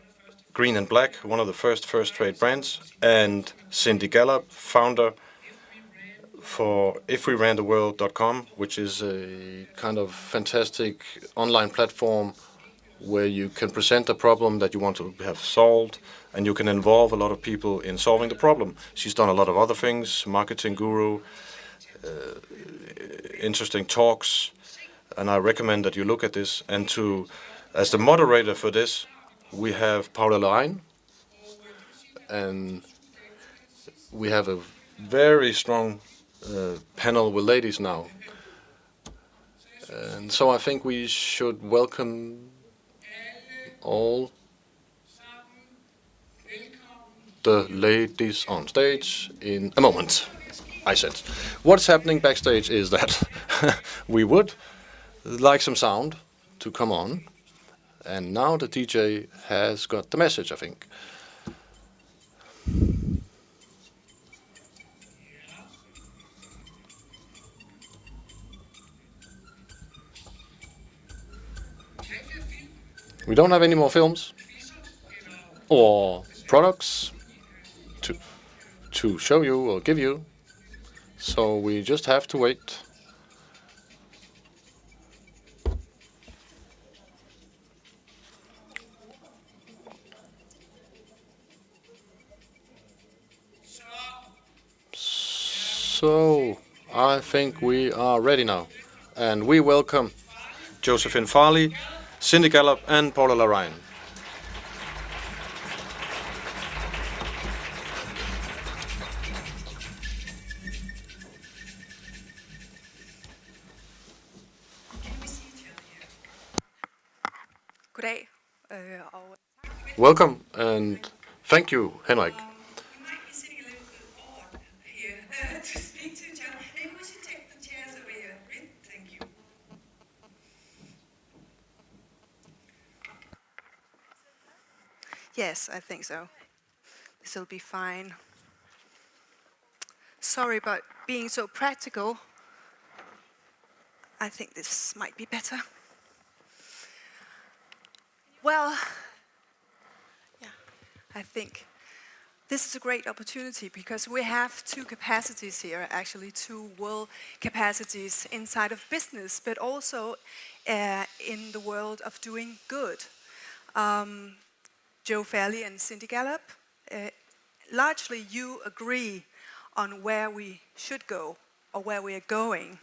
C: Green and Black, one of the first trade brands, and Cindy Gallop, founder for ifwerantheworld.com, which is a kind of fantastic online platform where you can present a problem that you want to have solved, and you can involve a lot of people in solving the problem. She's done a lot of other things, marketing guru, interesting talks, and I recommend that you look at this. And as the moderator for this, we have Paula Larain, and we have a very strong panel with ladies now. And so I think we should welcome all the ladies on stage in a moment, I said. What's happening backstage is that we would like some sound to come on, and now the DJ has got the message, I think. We don't have any more films or products to show you or give you, so we just have to wait. So I think we are ready now, and we welcome Josephine Farley, Cindy Gallop, and Paula Larain.
J: Goddag.
C: Welcome, and thank you, Henrik.
J: Yes, I think so. This will be fine. Sorry about being so practical. I think this might be better. Well, yeah, I think this is a great opportunity because we have 2 capacities here, actually 2 world capacities inside of business, but also in the world of doing good. Joe Fairley and Cindy Gallop, largely you agree on where we should go or where we are going.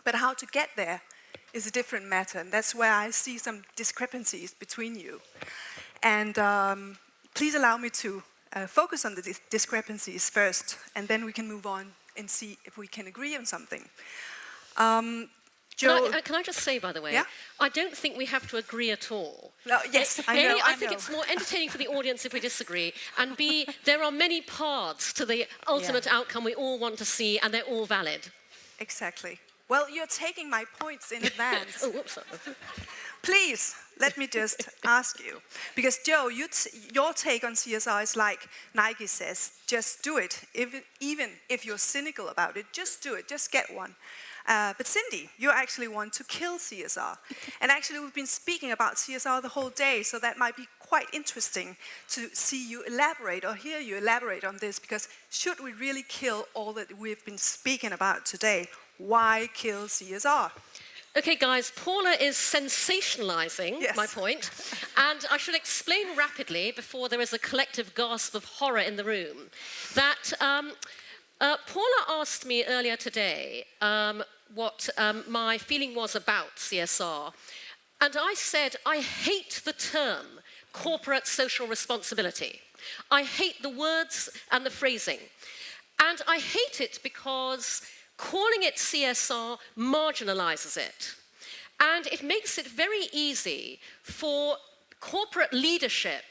J: But how to get there is a different matter, and that's where I see some discrepancies between you. And please allow me to focus on the discrepancies first, and then we can move on and see if we can agree on something. Joe,
I: can I just say, by the way,
J: yeah?
I: I don't think we have to agree at all.
J: No, yes, I know.
I: I think it's more entertaining for the audience if we disagree, and B, there are many paths to the ultimate outcome we all want to see, and they're all valid.
J: Exactly. Well, you're taking my points in advance.
I: Oh, whoops.
J: Please, let me just ask you, because Joe, your take on CSR is like Nike says, just do it. Even if you're cynical about it, just do it, just get one. But Cindy, you actually want to kill CSR. And actually we've been speaking about CSR the whole day, so that might be quite interesting to see you elaborate or hear you elaborate on this, because should we really kill all that we've been speaking about today? Why kill CSR?
I: Okay, guys, Paula is sensationalizing my point, and I should explain rapidly before there is a collective gasp of horror in the room that Paula asked me earlier today what my feeling was about CSR, and I said I hate the term corporate social responsibility. I hate the words and the phrasing, and I hate it because calling it CSR marginalizes it. And it makes it very easy for corporate leadership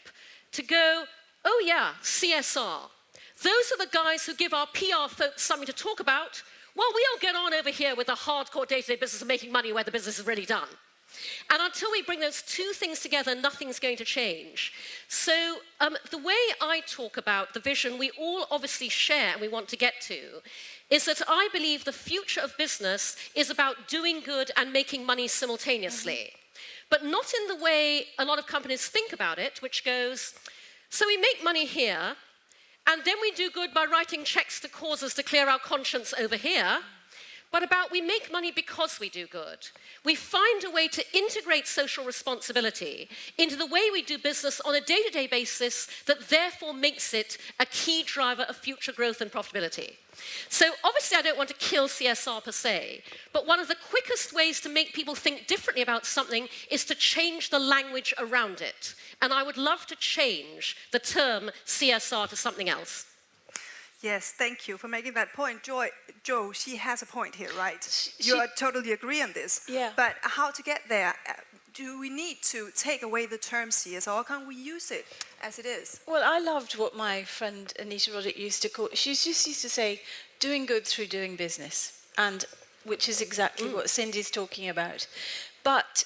I: to go, oh yeah, CSR. Those are the guys who give our PR folks something to talk about. Well, we'll get on over here with the hardcore day-to-day business of making money where the business is really done. And until we bring those two things together, nothing's going to change. So the way I talk about the vision we all obviously share and we want to get to is that I believe the future of business is about doing good and making money simultaneously. But not in the way a lot of companies think about it, which goes, so we make money here, and then we do good by writing checks to causes to clear our conscience over here, but about we make money because we do good. We find a way to integrate social responsibility into the way we do business on a day-to-day basis that therefore makes it a key driver of future growth and profitability. So obviously I don't want to kill CSR per se, but one of the quickest ways to make people think differently about something is to change the language around it. And I would love to change the term CSR to something else.
J: Yes, thank you for making that point. Joe, she has a point here, right? You totally agree on this.
K: Yeah.
J: But how to get there? Do we need to take away the term CSR, or can we use it as it is?
K: Well, I loved what my friend Anita Roddick used to call, she just used to say, doing good through doing business, and which is exactly what Cindy's talking about. But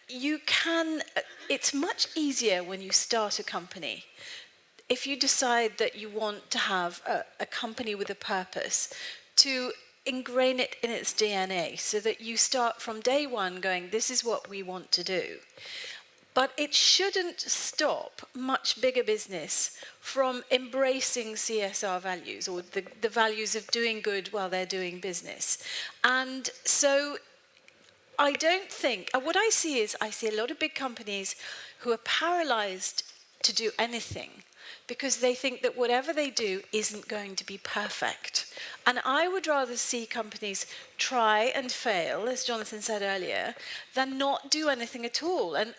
K: you can, it's much easier when you start a company. If you decide that you want to have a company with a purpose, to ingrain it in its DNA so that you start from day one going, this is what we want to do. But it shouldn't stop much bigger business from embracing CSR values or the values of doing good while they're doing business. And so I don't think, what I see is I see a lot of big companies who are paralyzed to do anything because they think that whatever they do isn't going to be perfect. And I would rather see companies try and fail, as Jonathan said earlier, than not do anything at all. And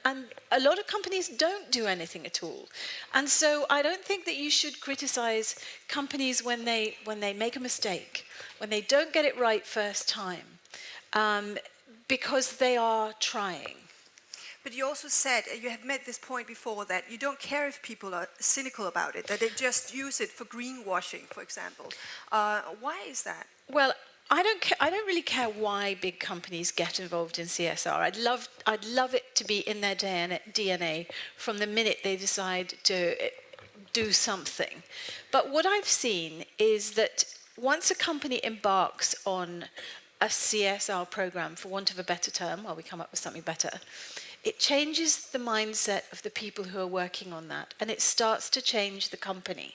K: a lot of companies don't do anything at all. And so I don't think that you should criticize companies when they make a mistake, when they don't get it right first time, because they are trying.
J: But you also said, you have made this point before, that you don't care if people are cynical about it, that they just use it for greenwashing, for example. Why is that?
K: Well, I don't really care why big companies get involved in CSR. I'd love it to be in their DNA from the minute they decide to do something. But what I've seen is that once a company embarks on a CSR program, for want of a better term, while we come up with something better, it changes the mindset of the people who are working on that, and it starts to change the company.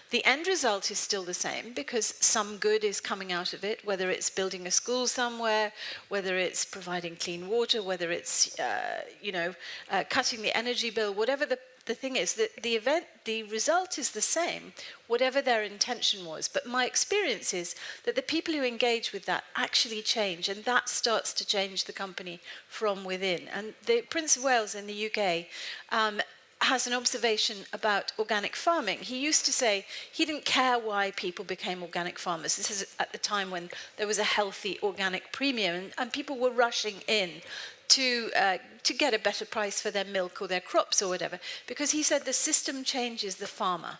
K: The end result is still the same because some good is coming out of it, whether it's building a school somewhere, whether it's providing clean water, whether it's cutting the energy bill, whatever the thing is that the result is the same, whatever their intention was. But my experience is that the people who engage with that actually change, and that starts to change the company from within. And the Prince of Wales in the UK has an observation about organic farming. He used to say he didn't care why people became organic farmers. This is at the time when there was a healthy organic premium, and people were rushing in to get a better price for their milk or their crops or whatever, because he said the system changes the farmer.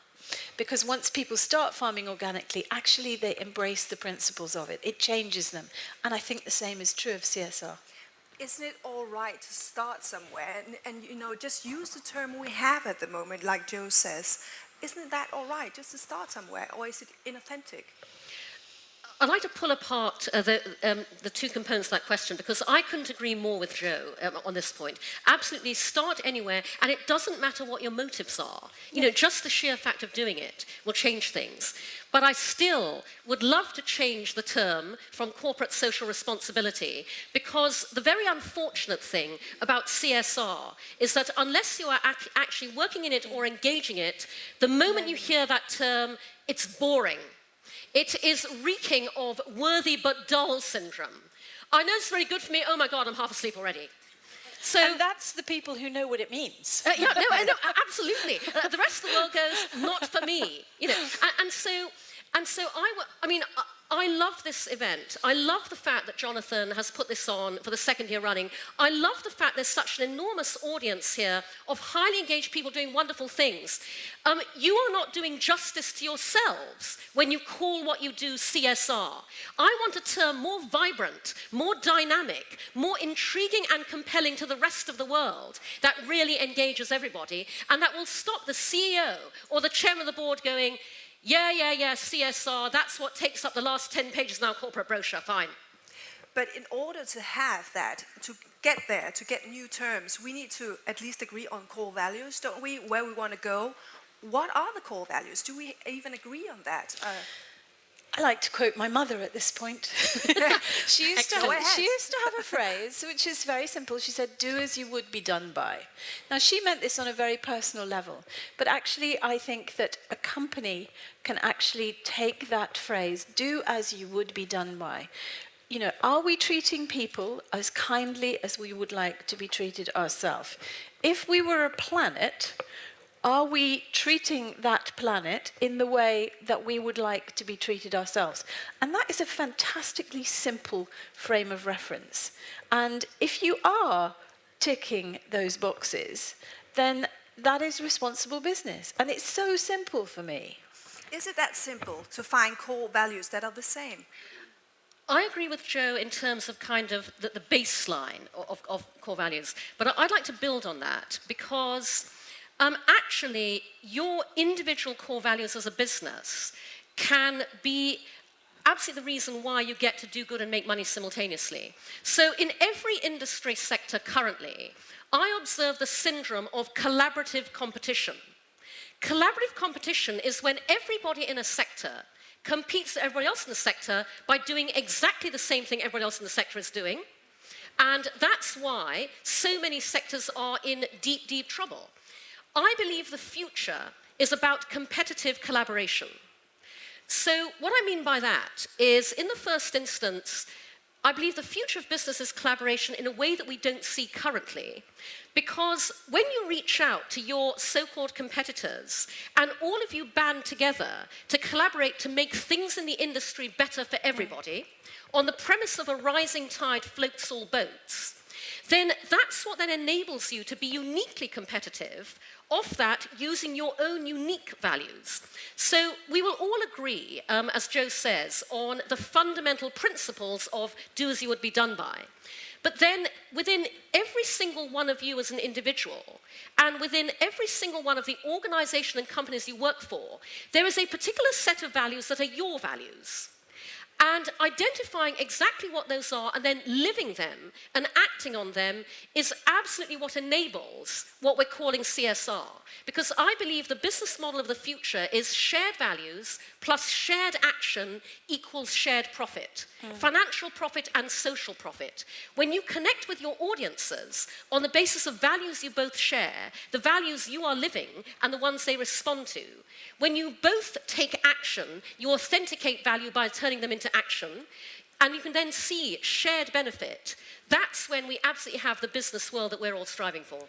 K: Because once people start farming organically, actually they embrace the principles of it. It changes them. And I think the same is true of CSR.
J: Isn't it all right to start somewhere and you know, just use the term we have at the moment, like Joe says? Isn't that all right, just to start somewhere, or is it inauthentic?
I: I'd like to pull apart the two components of that question, because I couldn't agree more with Joe on this point. Absolutely, start anywhere, and it doesn't matter what your motives are. You know, just the sheer fact of doing it will change things. But I still would love to change the term from corporate social responsibility, because the very unfortunate thing about CSR is that unless you are actually working in it or engaging it, the moment you hear that term, it's boring. It is reeking of worthy but dull syndrome. I know it's very good for me. Oh my God, I'm half asleep already. So
K: and that's the people who know what it means.
I: Yeah, no, absolutely. The rest of the world goes, not for me. You know, and so I love this event. I love the fact that Jonathan has put this on for the second year running. I love the fact there's such an enormous audience here of highly engaged people doing wonderful things. You are not doing justice to yourselves when you call what you do CSR. I want a term more vibrant, more dynamic, more intriguing and compelling to the rest of the world that really engages everybody, and that will stop the CEO or the chairman of the board going, yeah, CSR, that's what takes up the last 10 pages of our corporate brochure, fine.
J: But in order to have that, to get there, to get new terms, we need to at least agree on core values, don't we? Where we want to go. What are the core values? Do we even agree on that?
K: I like to quote my mother at this point. She used to have a phrase which is very simple. She said, do as you would be done by. Now, she meant this on a very personal level. But actually, I think that a company can actually take that phrase, do as you would be done by. You know, are we treating people as kindly as we would like to be treated ourselves? If we were a planet, are we treating that planet in the way that we would like to be treated ourselves? And that is a fantastically simple frame of reference. And if you are ticking those boxes, then that is responsible business. And it's so simple for me.
J: Is it that simple to find core values that are the same?
I: I agree with Joe in terms of kind of the baseline of core values. But I'd like to build on that, because actually, your individual core values as a business can be absolutely the reason why you get to do good and make money simultaneously. So in every industry sector currently, I observe the syndrome of collaborative competition. Collaborative competition is when everybody in a sector competes with everybody else in the sector by doing exactly the same thing everybody else in the sector is doing. And that's why so many sectors are in deep, deep trouble. I believe the future is about competitive collaboration. So what I mean by that is, in the first instance, I believe the future of business is collaboration in a way that we don't see currently. Because when you reach out to your so-called competitors and all of you band together to collaborate to make things in the industry better for everybody, on the premise of a rising tide floats all boats, then that's what then enables you to be uniquely competitive off that using your own unique values. So we will all agree, as Joe says, on the fundamental principles of do as you would be done by. But then within every single one of you as an individual, and within every single one of the organization and companies you work for, there is a particular set of values that are your values. And identifying exactly what those are and then living them and acting on them is absolutely what enables what we're calling CSR. Because I believe the business model of the future is shared values plus shared action equals shared profit. Financial profit and social profit. When you connect with your audiences on the basis of values you both share, the values you are living and the ones they respond to, when you both take action, you authenticate value by turning them into action, and you can then see shared benefit. That's when we absolutely have the business world that we're all striving for.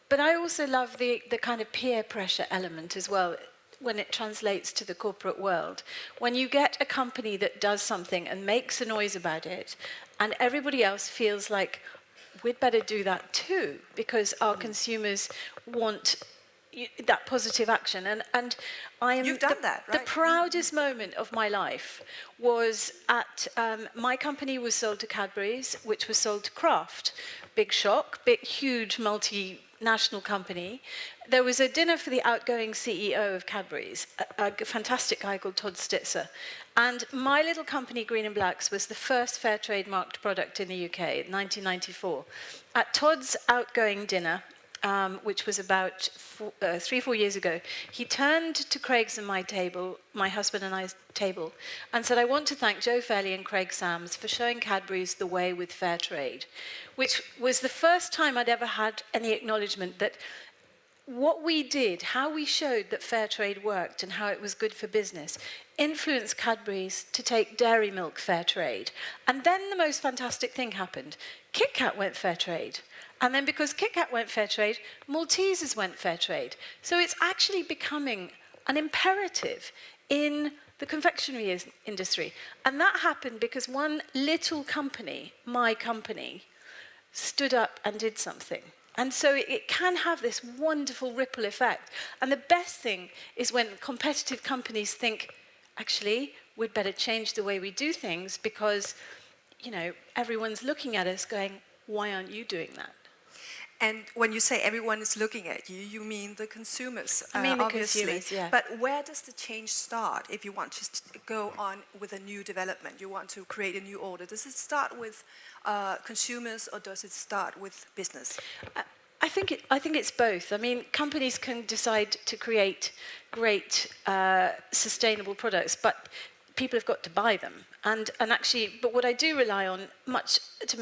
K: But I also love the kind of peer pressure element as well, when it translates to the corporate world. When you get a company that does something and makes a noise about it, and everybody else feels like, we'd better do that too, because our consumers want that positive action. And I am
J: You've done that, right?
K: The proudest moment of my life was at, my company was sold to Cadbury's, which was sold to Kraft. Big shock, huge multinational company. There was a dinner for the outgoing CEO of Cadbury's, a fantastic guy called Todd Stitzer. And my little company, Green and Blacks, was the first fair trade marked product in the UK in 1994. At Todd's outgoing dinner, which was about 3-4 years ago, he turned to Craig's and my table, my husband and I's table, and said, I want to thank Joe Fairley and Craig Sams for showing Cadbury's the way with fair trade, which was the first time I'd ever had any acknowledgement that what we did, how we showed that fair trade worked and how it was good for business, influenced Cadbury's to take dairy milk fair trade. And then the most fantastic thing happened. Kit Kat went fair trade. And then because Kit Kat went fair trade, Maltesers went fair trade. So it's actually becoming an imperative in the confectionery industry. And that happened because one little company, my company, stood up and did something. And so it can have this wonderful ripple effect. And the best thing is when competitive companies think, actually, we'd better change the way we do things because, you know, everyone's looking at us going, why aren't you doing that?
J: And when you say everyone is looking at you, you mean the consumers,
K: I mean the
J: obviously.
K: consumers, yeah.
J: But where does the change start if you want to go on with a new development, you want to create a new order? Does it start with consumers or does it start with business?
K: I think it's both. I mean, companies can decide to create great sustainable products, but people have got to buy them. And actually, but what I do rely on much to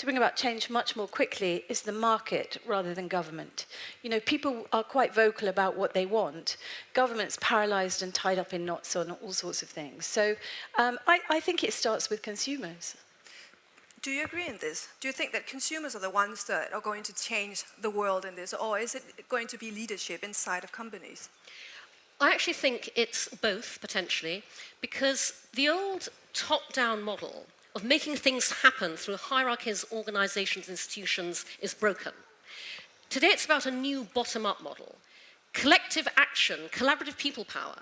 K: bring about change much more quickly is the market rather than government. You know, people are quite vocal about what they want. Government's paralysed and tied up in knots on all sorts of things. So I think it starts with consumers.
J: Do you agree in this? Do you think that consumers are the ones that are going to change the world in this, or is it going to be leadership inside of companies?
I: I actually think it's both, potentially, because the old top-down model of making things happen through hierarchies, organizations, institutions is broken. Today it's about a new bottom-up model. Collective action, collaborative people power.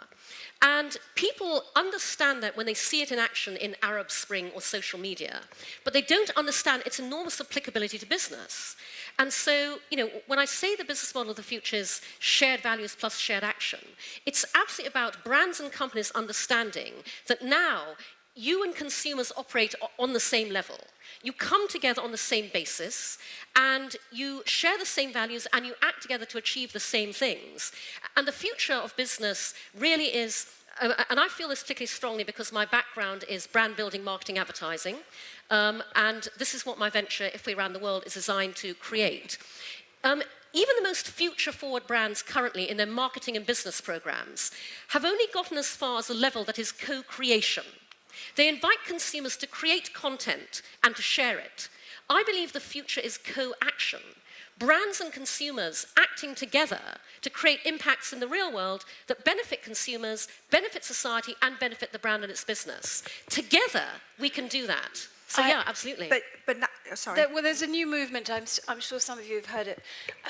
I: And people understand that when they see it in action in Arab Spring or social media, but they don't understand its enormous applicability to business. And so, you know, when I say the business model of the future is shared values plus shared action, it's absolutely about brands and companies understanding that now you and consumers operate on the same level. You come together on the same basis, and you share the same values, and you act together to achieve the same things. And the future of business really is, and I feel this particularly strongly because my background is brand building, marketing, advertising, and this is what my venture, If We Ran the World, is designed to create. Even the most future-forward brands currently in their marketing and business programs have only gotten as far as a level that is co-creation. They invite consumers to create content and to share it. I believe the future is co-action. Brands and consumers acting together to create impacts in the real world that benefit consumers, benefit society, and benefit the brand and its business. Together, we can do that. So yeah, absolutely.
J: But not, sorry.
K: Well, there's a new movement, I'm sure some of you have heard it.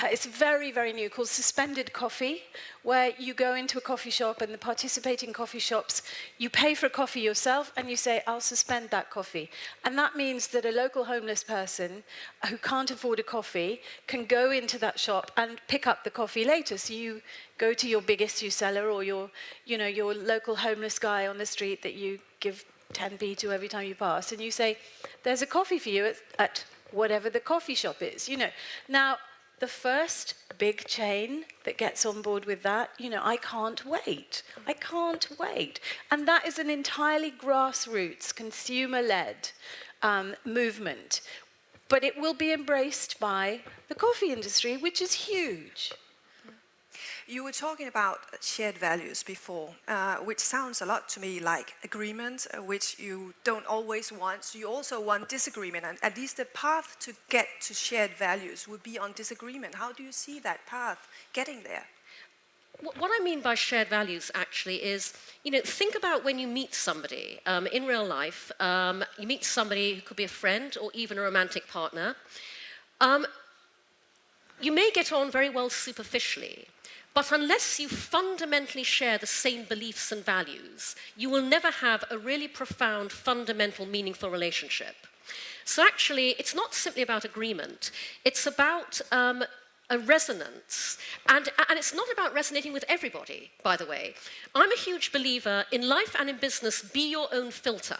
K: It's very, very new, called suspended coffee, where you go into a coffee shop and the participating coffee shops, you pay for a coffee yourself and you say, I'll suspend that coffee. And that means that a local homeless person who can't afford a coffee can go into that shop and pick up the coffee later. So you go to your biggest issue seller or your local homeless guy on the street that you give 10p to every time you pass, and you say, there's a coffee for you at whatever the coffee shop is, Now, the first big chain that gets on board with that, I can't wait. I can't wait. And that is an entirely grassroots, consumer-led movement. But it will be embraced by the coffee industry, which is huge.
J: You were talking about shared values before, which sounds a lot to me like agreement, which you don't always want. So you also want disagreement, and at least the path to get to shared values would be on disagreement. How do you see that path getting there?
I: What I mean by shared values actually is, think about when you meet somebody in real life. You meet somebody who could be a friend or even a romantic partner. You may get on very well superficially, but unless you fundamentally share the same beliefs and values, you will never have a really profound, fundamental, meaningful relationship. So actually, it's not simply about agreement. It's about a resonance. And it's not about resonating with everybody, by the way. I'm a huge believer in life and in business, be your own filter.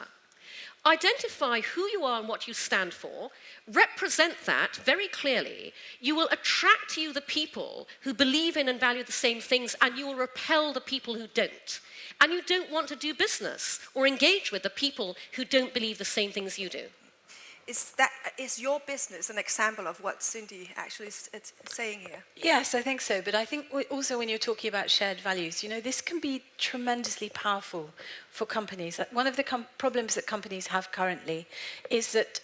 I: Identify who you are and what you stand for, represent that very clearly. You will attract to you the people who believe in and value the same things, and you will repel the people who don't. And you don't want to do business or engage with the people who don't believe the same things you do.
J: Is your business an example of what Cindy actually is saying here?
K: Yes, I think so. But I think also when you're talking about shared values, this can be tremendously powerful for companies. One of the problems that companies have currently is that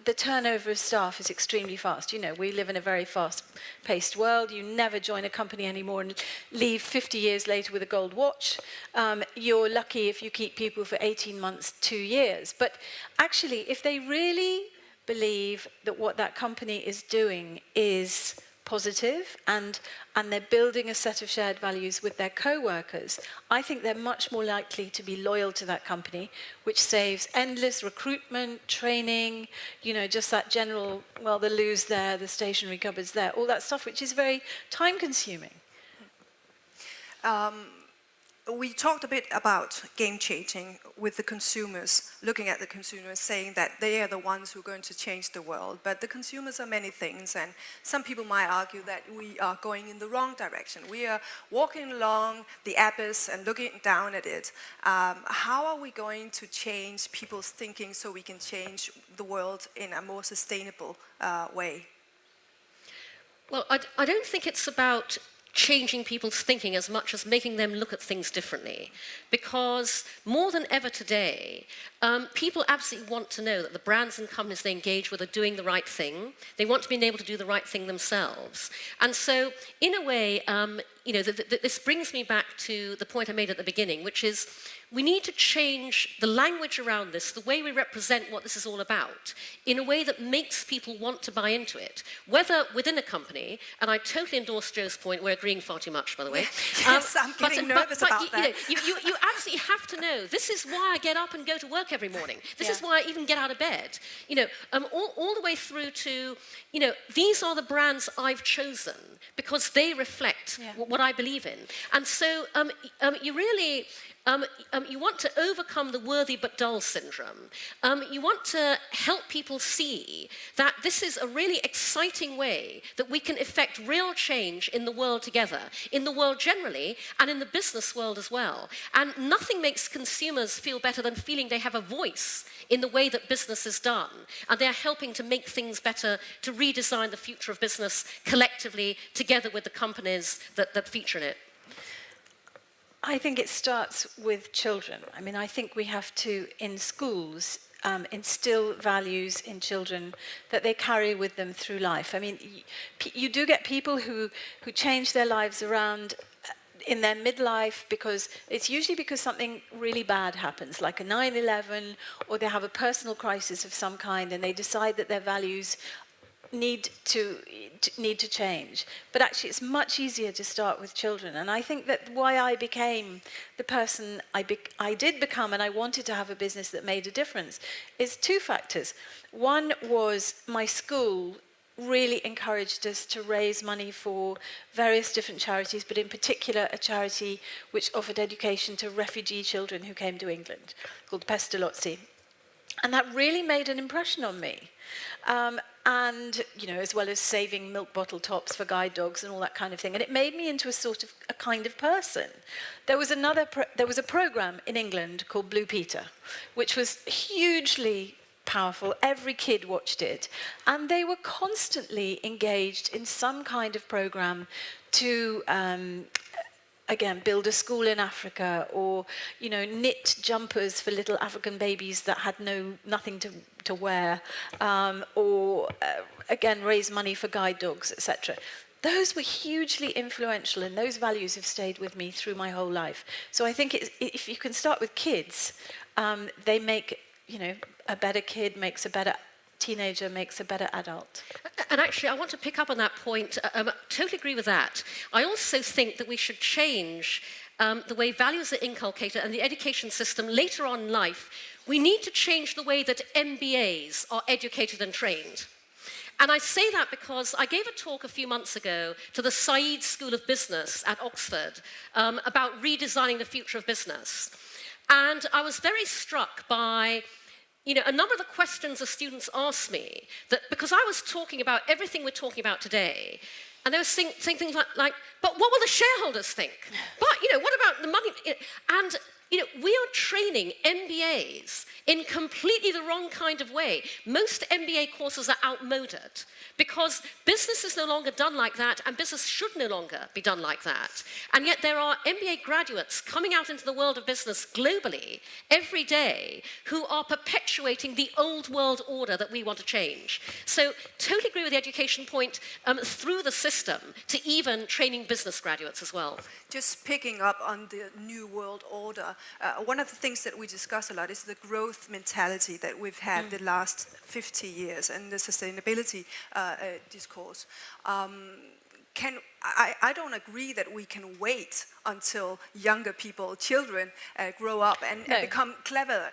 K: the turnover of staff is extremely fast. We live in a very fast-paced world. You never join a company anymore and leave 50 years later with a gold watch. You're lucky if you keep people for 18 months, 2 years. But actually, if they really believe that what that company is doing is positive and they're building a set of shared values with their co-workers, I think they're much more likely to be loyal to that company, which saves endless recruitment, training, just that general, the loos there, the stationery cupboards there, all that stuff, which is very time-consuming.
J: We talked a bit about game-changing with the consumers, looking at the consumers, saying that they are the ones who are going to change the world. But the consumers are many things, and some people might argue that we are going in the wrong direction. We are walking along the abyss and looking down at it. How are we going to change people's thinking so we can change the world in a more sustainable way?
I: Well, I don't think it's about changing people's thinking as much as making them look at things differently. Because more than ever today, people absolutely want to know that the brands and companies they engage with are doing the right thing. They want to be able to do the right thing themselves. And so, in a way, this brings me back to the point I made at the beginning, which is we need to change the language around this, the way we represent what this is all about, in a way that makes people want to buy into it, whether within a company, and I totally endorse Joe's point, we're agreeing far too much, by the way.
J: Yes, I'm getting nervous about that.
I: You absolutely have to know, this is why I get up and go to work every morning. This is why I even get out of bed. All the way through to, these are the brands I've chosen because they reflect what I believe in. And so you really... you want to overcome the worthy but dull syndrome. You want to help people see that this is a really exciting way that we can effect real change in the world together, in the world generally, and in the business world as well. And nothing makes consumers feel better than feeling they have a voice in the way that business is done. And they're helping to make things better, to redesign the future of business collectively, together with the companies that feature in it.
K: I think it starts with children. I mean, I think we have to, in schools, instill values in children that they carry with them through life. I mean, you do get people who change their lives around in their midlife because it's usually because something really bad happens, like a 9/11, or they have a personal crisis of some kind and they decide that their values need to change. But actually it's much easier to start with children, and I think that why I became the person I did become, and I wanted to have a business that made a difference, is two factors. One was my school really encouraged us to raise money for various different charities, but in particular a charity which offered education to refugee children who came to England, called Pestalozzi. And that really made an impression on me. And, you know, as well as saving milk bottle tops for guide dogs and all that kind of thing. And it made me into a kind of person. There was a program in England called Blue Peter, which was hugely powerful. Every kid watched it. And they were constantly engaged in some kind of program to again, build a school in Africa, or, you know, knit jumpers for little African babies that had nothing to wear, or again, raise money for guide dogs, etc. Those were hugely influential, and those values have stayed with me through my whole life. So I think if you can start with kids, they make, you know, a better kid makes a better teenager, makes a better adult.
I: And actually, I want to pick up on that point. Totally agree with that. I also think that we should change the way values are inculcated and the education system later on in life. We need to change the way that MBAs are educated and trained. And I say that because I gave a talk a few months ago to the Said School of Business at Oxford about redesigning the future of business. And I was very struck by, you know, a number of the questions the students asked me, that because I was talking about everything we're talking about today, and they were saying things like, but what will the shareholders think? But, you know, what about the money? And, you know, we are training MBAs in completely the wrong kind of way. Most MBA courses are outmoded because business is no longer done like that, and business should no longer be done like that. And yet there are MBA graduates coming out into the world of business globally every day who are perpetuating the old world order that we want to change. So totally agree with the education point through the system to even training business graduates as well.
J: Just picking up on the new world order, one of the things that we discuss a lot is the growth mentality that we've had the last 50 years and the sustainability discourse. I don't agree that we can wait until younger people, children, grow up and become cleverer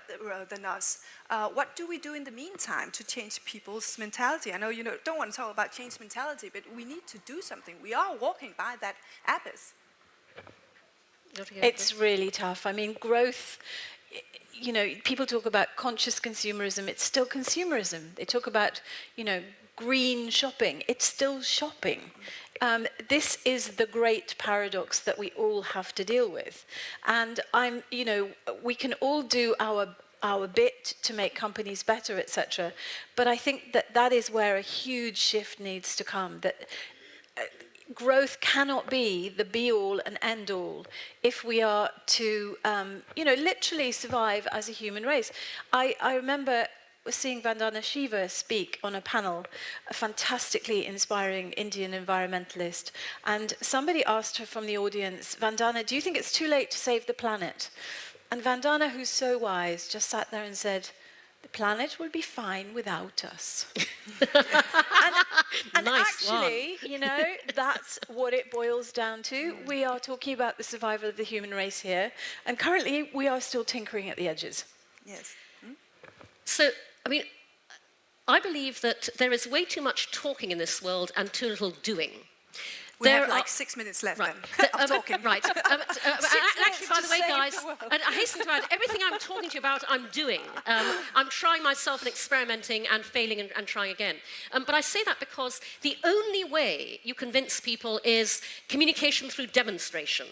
J: than us. What do we do in the meantime to change people's mentality? I know you don't want to talk about change mentality, but we need to do something. We are walking by that abyss.
K: It's really tough. I mean, growth, you know, people talk about conscious consumerism. It's still consumerism. They talk about, you know, green shopping. It's still shopping. This is the great paradox that we all have to deal with. And you know, we can all do our bit to make companies better, etc. But I think that is where a huge shift needs to come. That growth cannot be the be-all and end-all if we are to, you know, literally survive as a human race. I remember seeing Vandana Shiva speak on a panel, a fantastically inspiring Indian environmentalist, and somebody asked her from the audience, Vandana, do you think it's too late to save the planet? And Vandana, who's so wise, just sat there and said, the planet will be fine without us. and
I: nice
K: actually, you know, that's what it boils down to. We are talking about the survival of the human race here, and currently we are still tinkering at the edges.
J: Yes.
I: So, I mean, I believe that there is way too much talking in this world and too little doing.
J: We have like 6 minutes left then of talking.
I: Right. Actually, by the way, guys, and I hasten to add, everything I'm talking to you about, I'm doing. I'm trying myself and experimenting and failing and trying again. But I say that because the only way you convince people is communication through demonstration,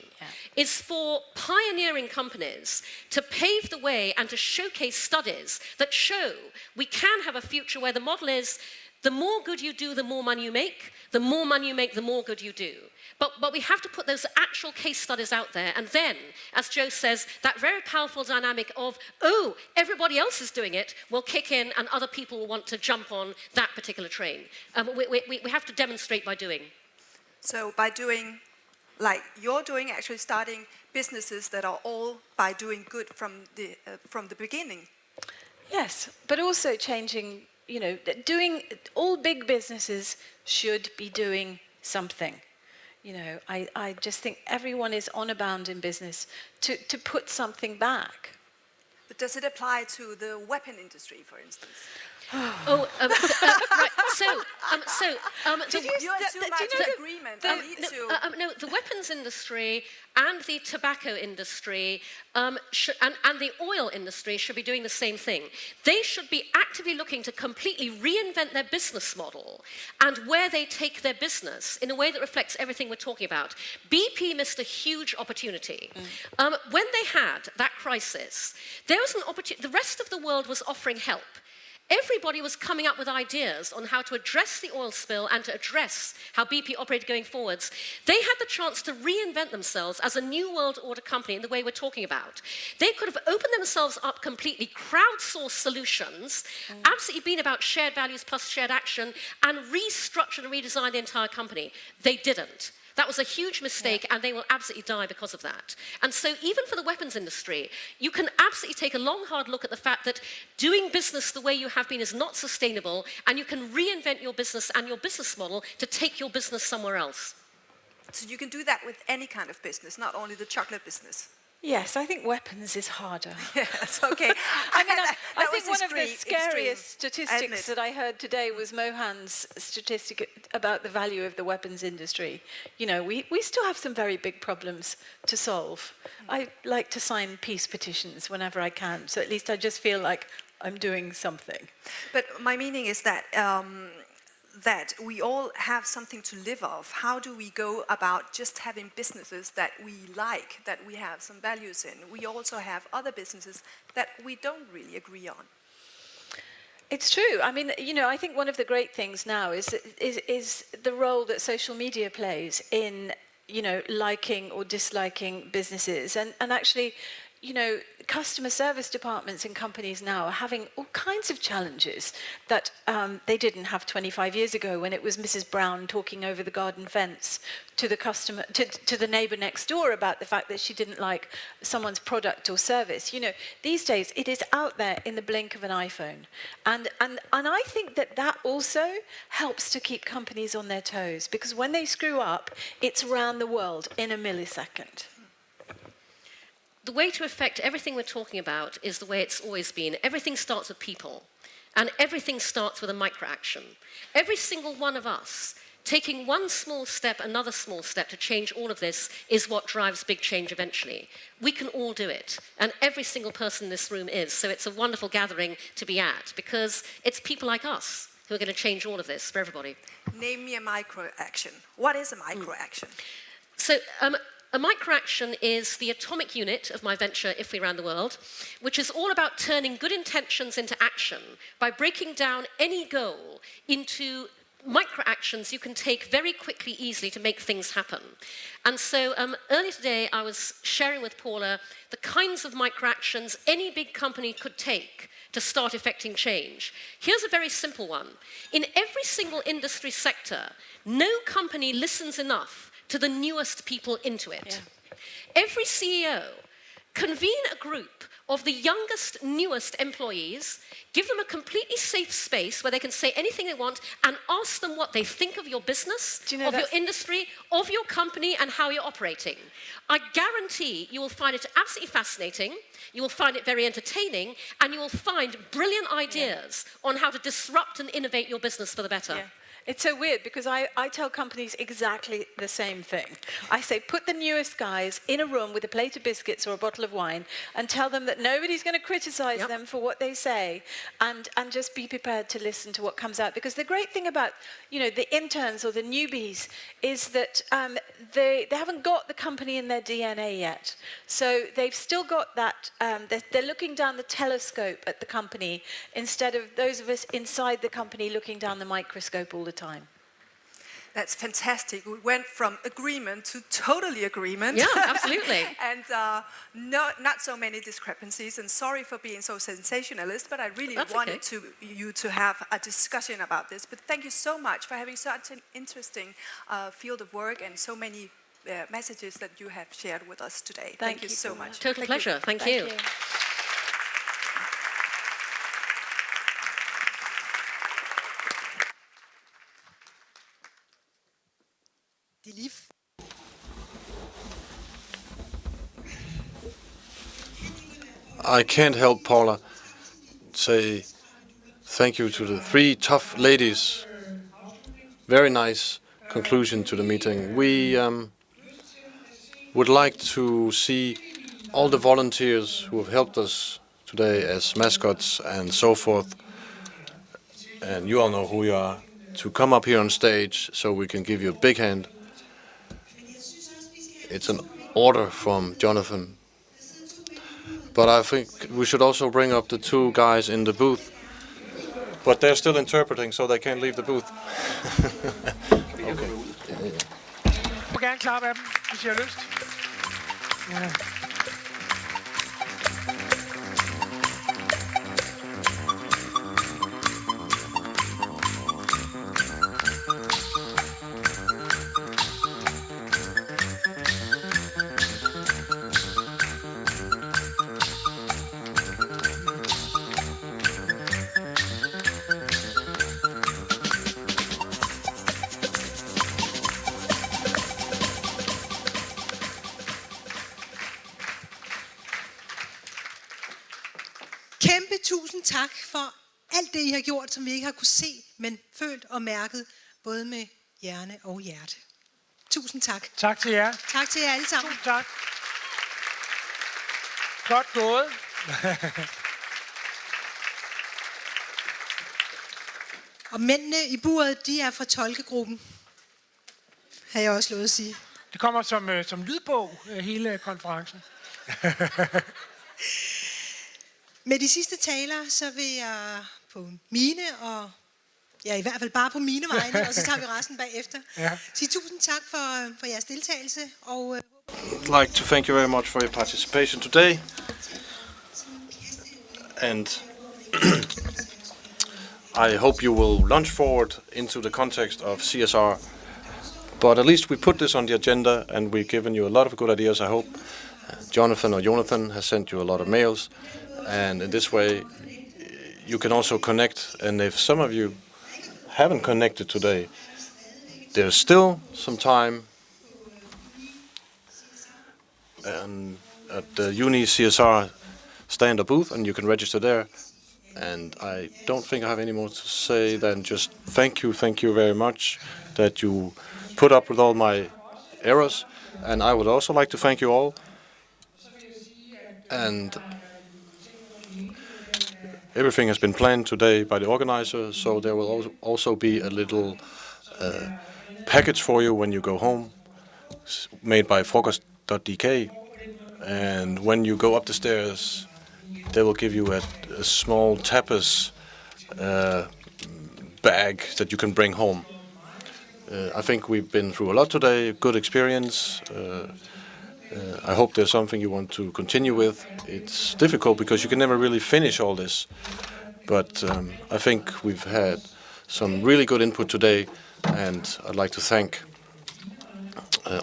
I: is for pioneering companies to pave the way and to showcase studies that show we can have a future where the model is the more good you do, the more money you make. The more money you make, the more good you do. But we have to put those actual case studies out there. And then, as Joe says, that very powerful dynamic of, oh, everybody else is doing it, will kick in and other people will want to jump on that particular train. We have to demonstrate by doing.
J: So by doing, like you're doing, actually starting businesses that are all by doing good from the beginning.
K: Yes, but also changing, you know, all big businesses should be doing something. You know, I just think everyone is honor bound in business to put something back.
J: But does it apply to the weapon industry, for instance?
I: Right. The weapons industry and the tobacco industry and the oil industry should be doing the same thing. They should be actively looking to completely reinvent their business model and where they take their business in a way that reflects everything we're talking about. BP missed a huge opportunity. When they had that crisis, there was an opportunity. The rest of the world was offering help. Everybody was coming up with ideas on how to address the oil spill and to address how BP operated going forwards. They had the chance to reinvent themselves as a new world order company in the way we're talking about. They could have opened themselves up completely, crowdsourced solutions, absolutely been about shared values plus shared action, and restructured and redesigned the entire company. They didn't. That was a huge mistake, and they will absolutely die because of that. And so even for the weapons industry, you can absolutely take a long, hard look at the fact that doing business the way you have been is not sustainable, and you can reinvent your business and your business model to take your business somewhere else.
J: So you can do that with any kind of business, not only the chocolate business.
K: Yes, I think weapons is harder.
J: Yes, okay.
K: I think one of the scariest statistics that I heard today was Mohan's statistic about the value of the weapons industry. You know, we still have some very big problems to solve. I like to sign peace petitions whenever I can, so at least I just feel like I'm doing something.
J: But my meaning is that that we all have something to live off. How do we go about just having businesses that we like, that we have some values in? We also have other businesses that we don't really agree on.
K: It's true. I mean, you know, I think one of the great things now is the role that social media plays in, you know, liking or disliking businesses. And actually, you know, customer service departments in companies now are having all kinds of challenges that they didn't have 25 years ago when it was Mrs. Brown talking over the garden fence to the customer, to the neighbor next door about the fact that she didn't like someone's product or service. You know, these days it is out there in the blink of an iPhone. And I think that also helps to keep companies on their toes, because when they screw up, it's around the world in a millisecond.
I: The way to affect everything we're talking about is the way it's always been. Everything starts with people, and everything starts with a micro-action. Every single one of us taking one small step, another small step to change all of this is what drives big change eventually. We can all do it, and every single person in this room is. So it's a wonderful gathering to be at, because it's people like us who are going to change all of this for everybody.
J: Name me a micro-action. What is a micro-action?
I: So, a micro-action is the atomic unit of my venture, If We Ran the World, which is all about turning good intentions into action by breaking down any goal into micro-actions you can take very quickly, easily to make things happen. And so earlier today, I was sharing with Paula the kinds of micro-actions any big company could take to start effecting change. Here's a very simple one. In every single industry sector, no company listens enough to the newest people into it. Yeah. Every CEO convene a group of the youngest, newest employees, give them a completely safe space where they can say anything they want, and ask them what they think of your business, of your industry, of your company, and how you're operating. I guarantee you will find it absolutely fascinating, you will find it very entertaining, and you will find brilliant ideas on how to disrupt and innovate your business for the better.
K: Yeah. It's so weird, because I tell companies exactly the same thing. I say, put the newest guys in a room with a plate of biscuits or a bottle of wine and tell them that nobody's going to criticize them for what they say, and just be prepared to listen to what comes out. Because the great thing about, you know, the interns or the newbies is that they haven't got the company in their DNA yet. So they've still got that, they're looking down the telescope at the company instead of those of us inside the company looking down the microscope all the time.
J: That's fantastic. We went from agreement to totally agreement.
I: Yeah, absolutely.
J: And not so many discrepancies. And sorry for being so sensationalist, but I really wanted you to have a discussion about this. But thank you so much for having such an interesting field of work and so many messages that you have shared with us today. Thank you so much.
I: Total pleasure. Thank you.
C: I can't help, Paula, say thank you to the three tough ladies very nice conclusion to the meeting. We would like to see all the volunteers who have helped us today as mascots and so forth, and you all know who you are, to come up here on stage so we can give you a big hand. It's an order from Jonathan. But I think we should also bring up the two guys in the booth. But they're still interpreting, so they can't leave the booth. Okay.
B: Du må gerne klappe af dem, hvis I har lyst. Ja.
A: Kæmpe tusind tak for alt det, I har gjort, som vi ikke har kunne se, men følt og mærket, både med hjerne og hjerte. Tusind tak.
B: Tak til jer.
A: Tak til jer alle sammen.
B: Tusind tak. Godt gået.
A: Og mændene i buret, de er fra tolkegruppen, har jeg også lovet at sige.
B: Det kommer som lydbog, hele konferencen.
A: Med de sidste taler, så vil jeg på mine, og ja, i hvert fald bare på mine vegne, og så tager vi resten bagefter.
B: Ja.
A: Sige tusind tak for jeres deltagelse. Og
C: I'd like to thank you very much for your participation today. And I hope you will launch forward into the context of CSR. But at least we put this on the agenda, and we've given you a lot of good ideas, I hope. Jonathan has sent you a lot of mails. And in this way, you can also connect. And if some of you haven't connected today, there's still some time at the Uni CSR stand or booth, and you can register there. And I don't think I have any more to say than just thank you very much that you put up with all my errors. And I would also like to thank you all. And everything has been planned today by the organizer, so there will also be a little package for you when you go home, made by frokost.dk. And when you go up the stairs, they will give you a small tapas bag that you can bring home. I think we've been through a lot today, good experience. I hope there's something you want to continue with. It's difficult because you can never really finish all this. But I think we've had some really good input today, and I'd like to thank,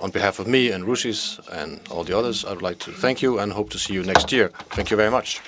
C: on behalf of me and Rushis and all the others, I'd like to thank you and hope to see you next year. Thank you very much.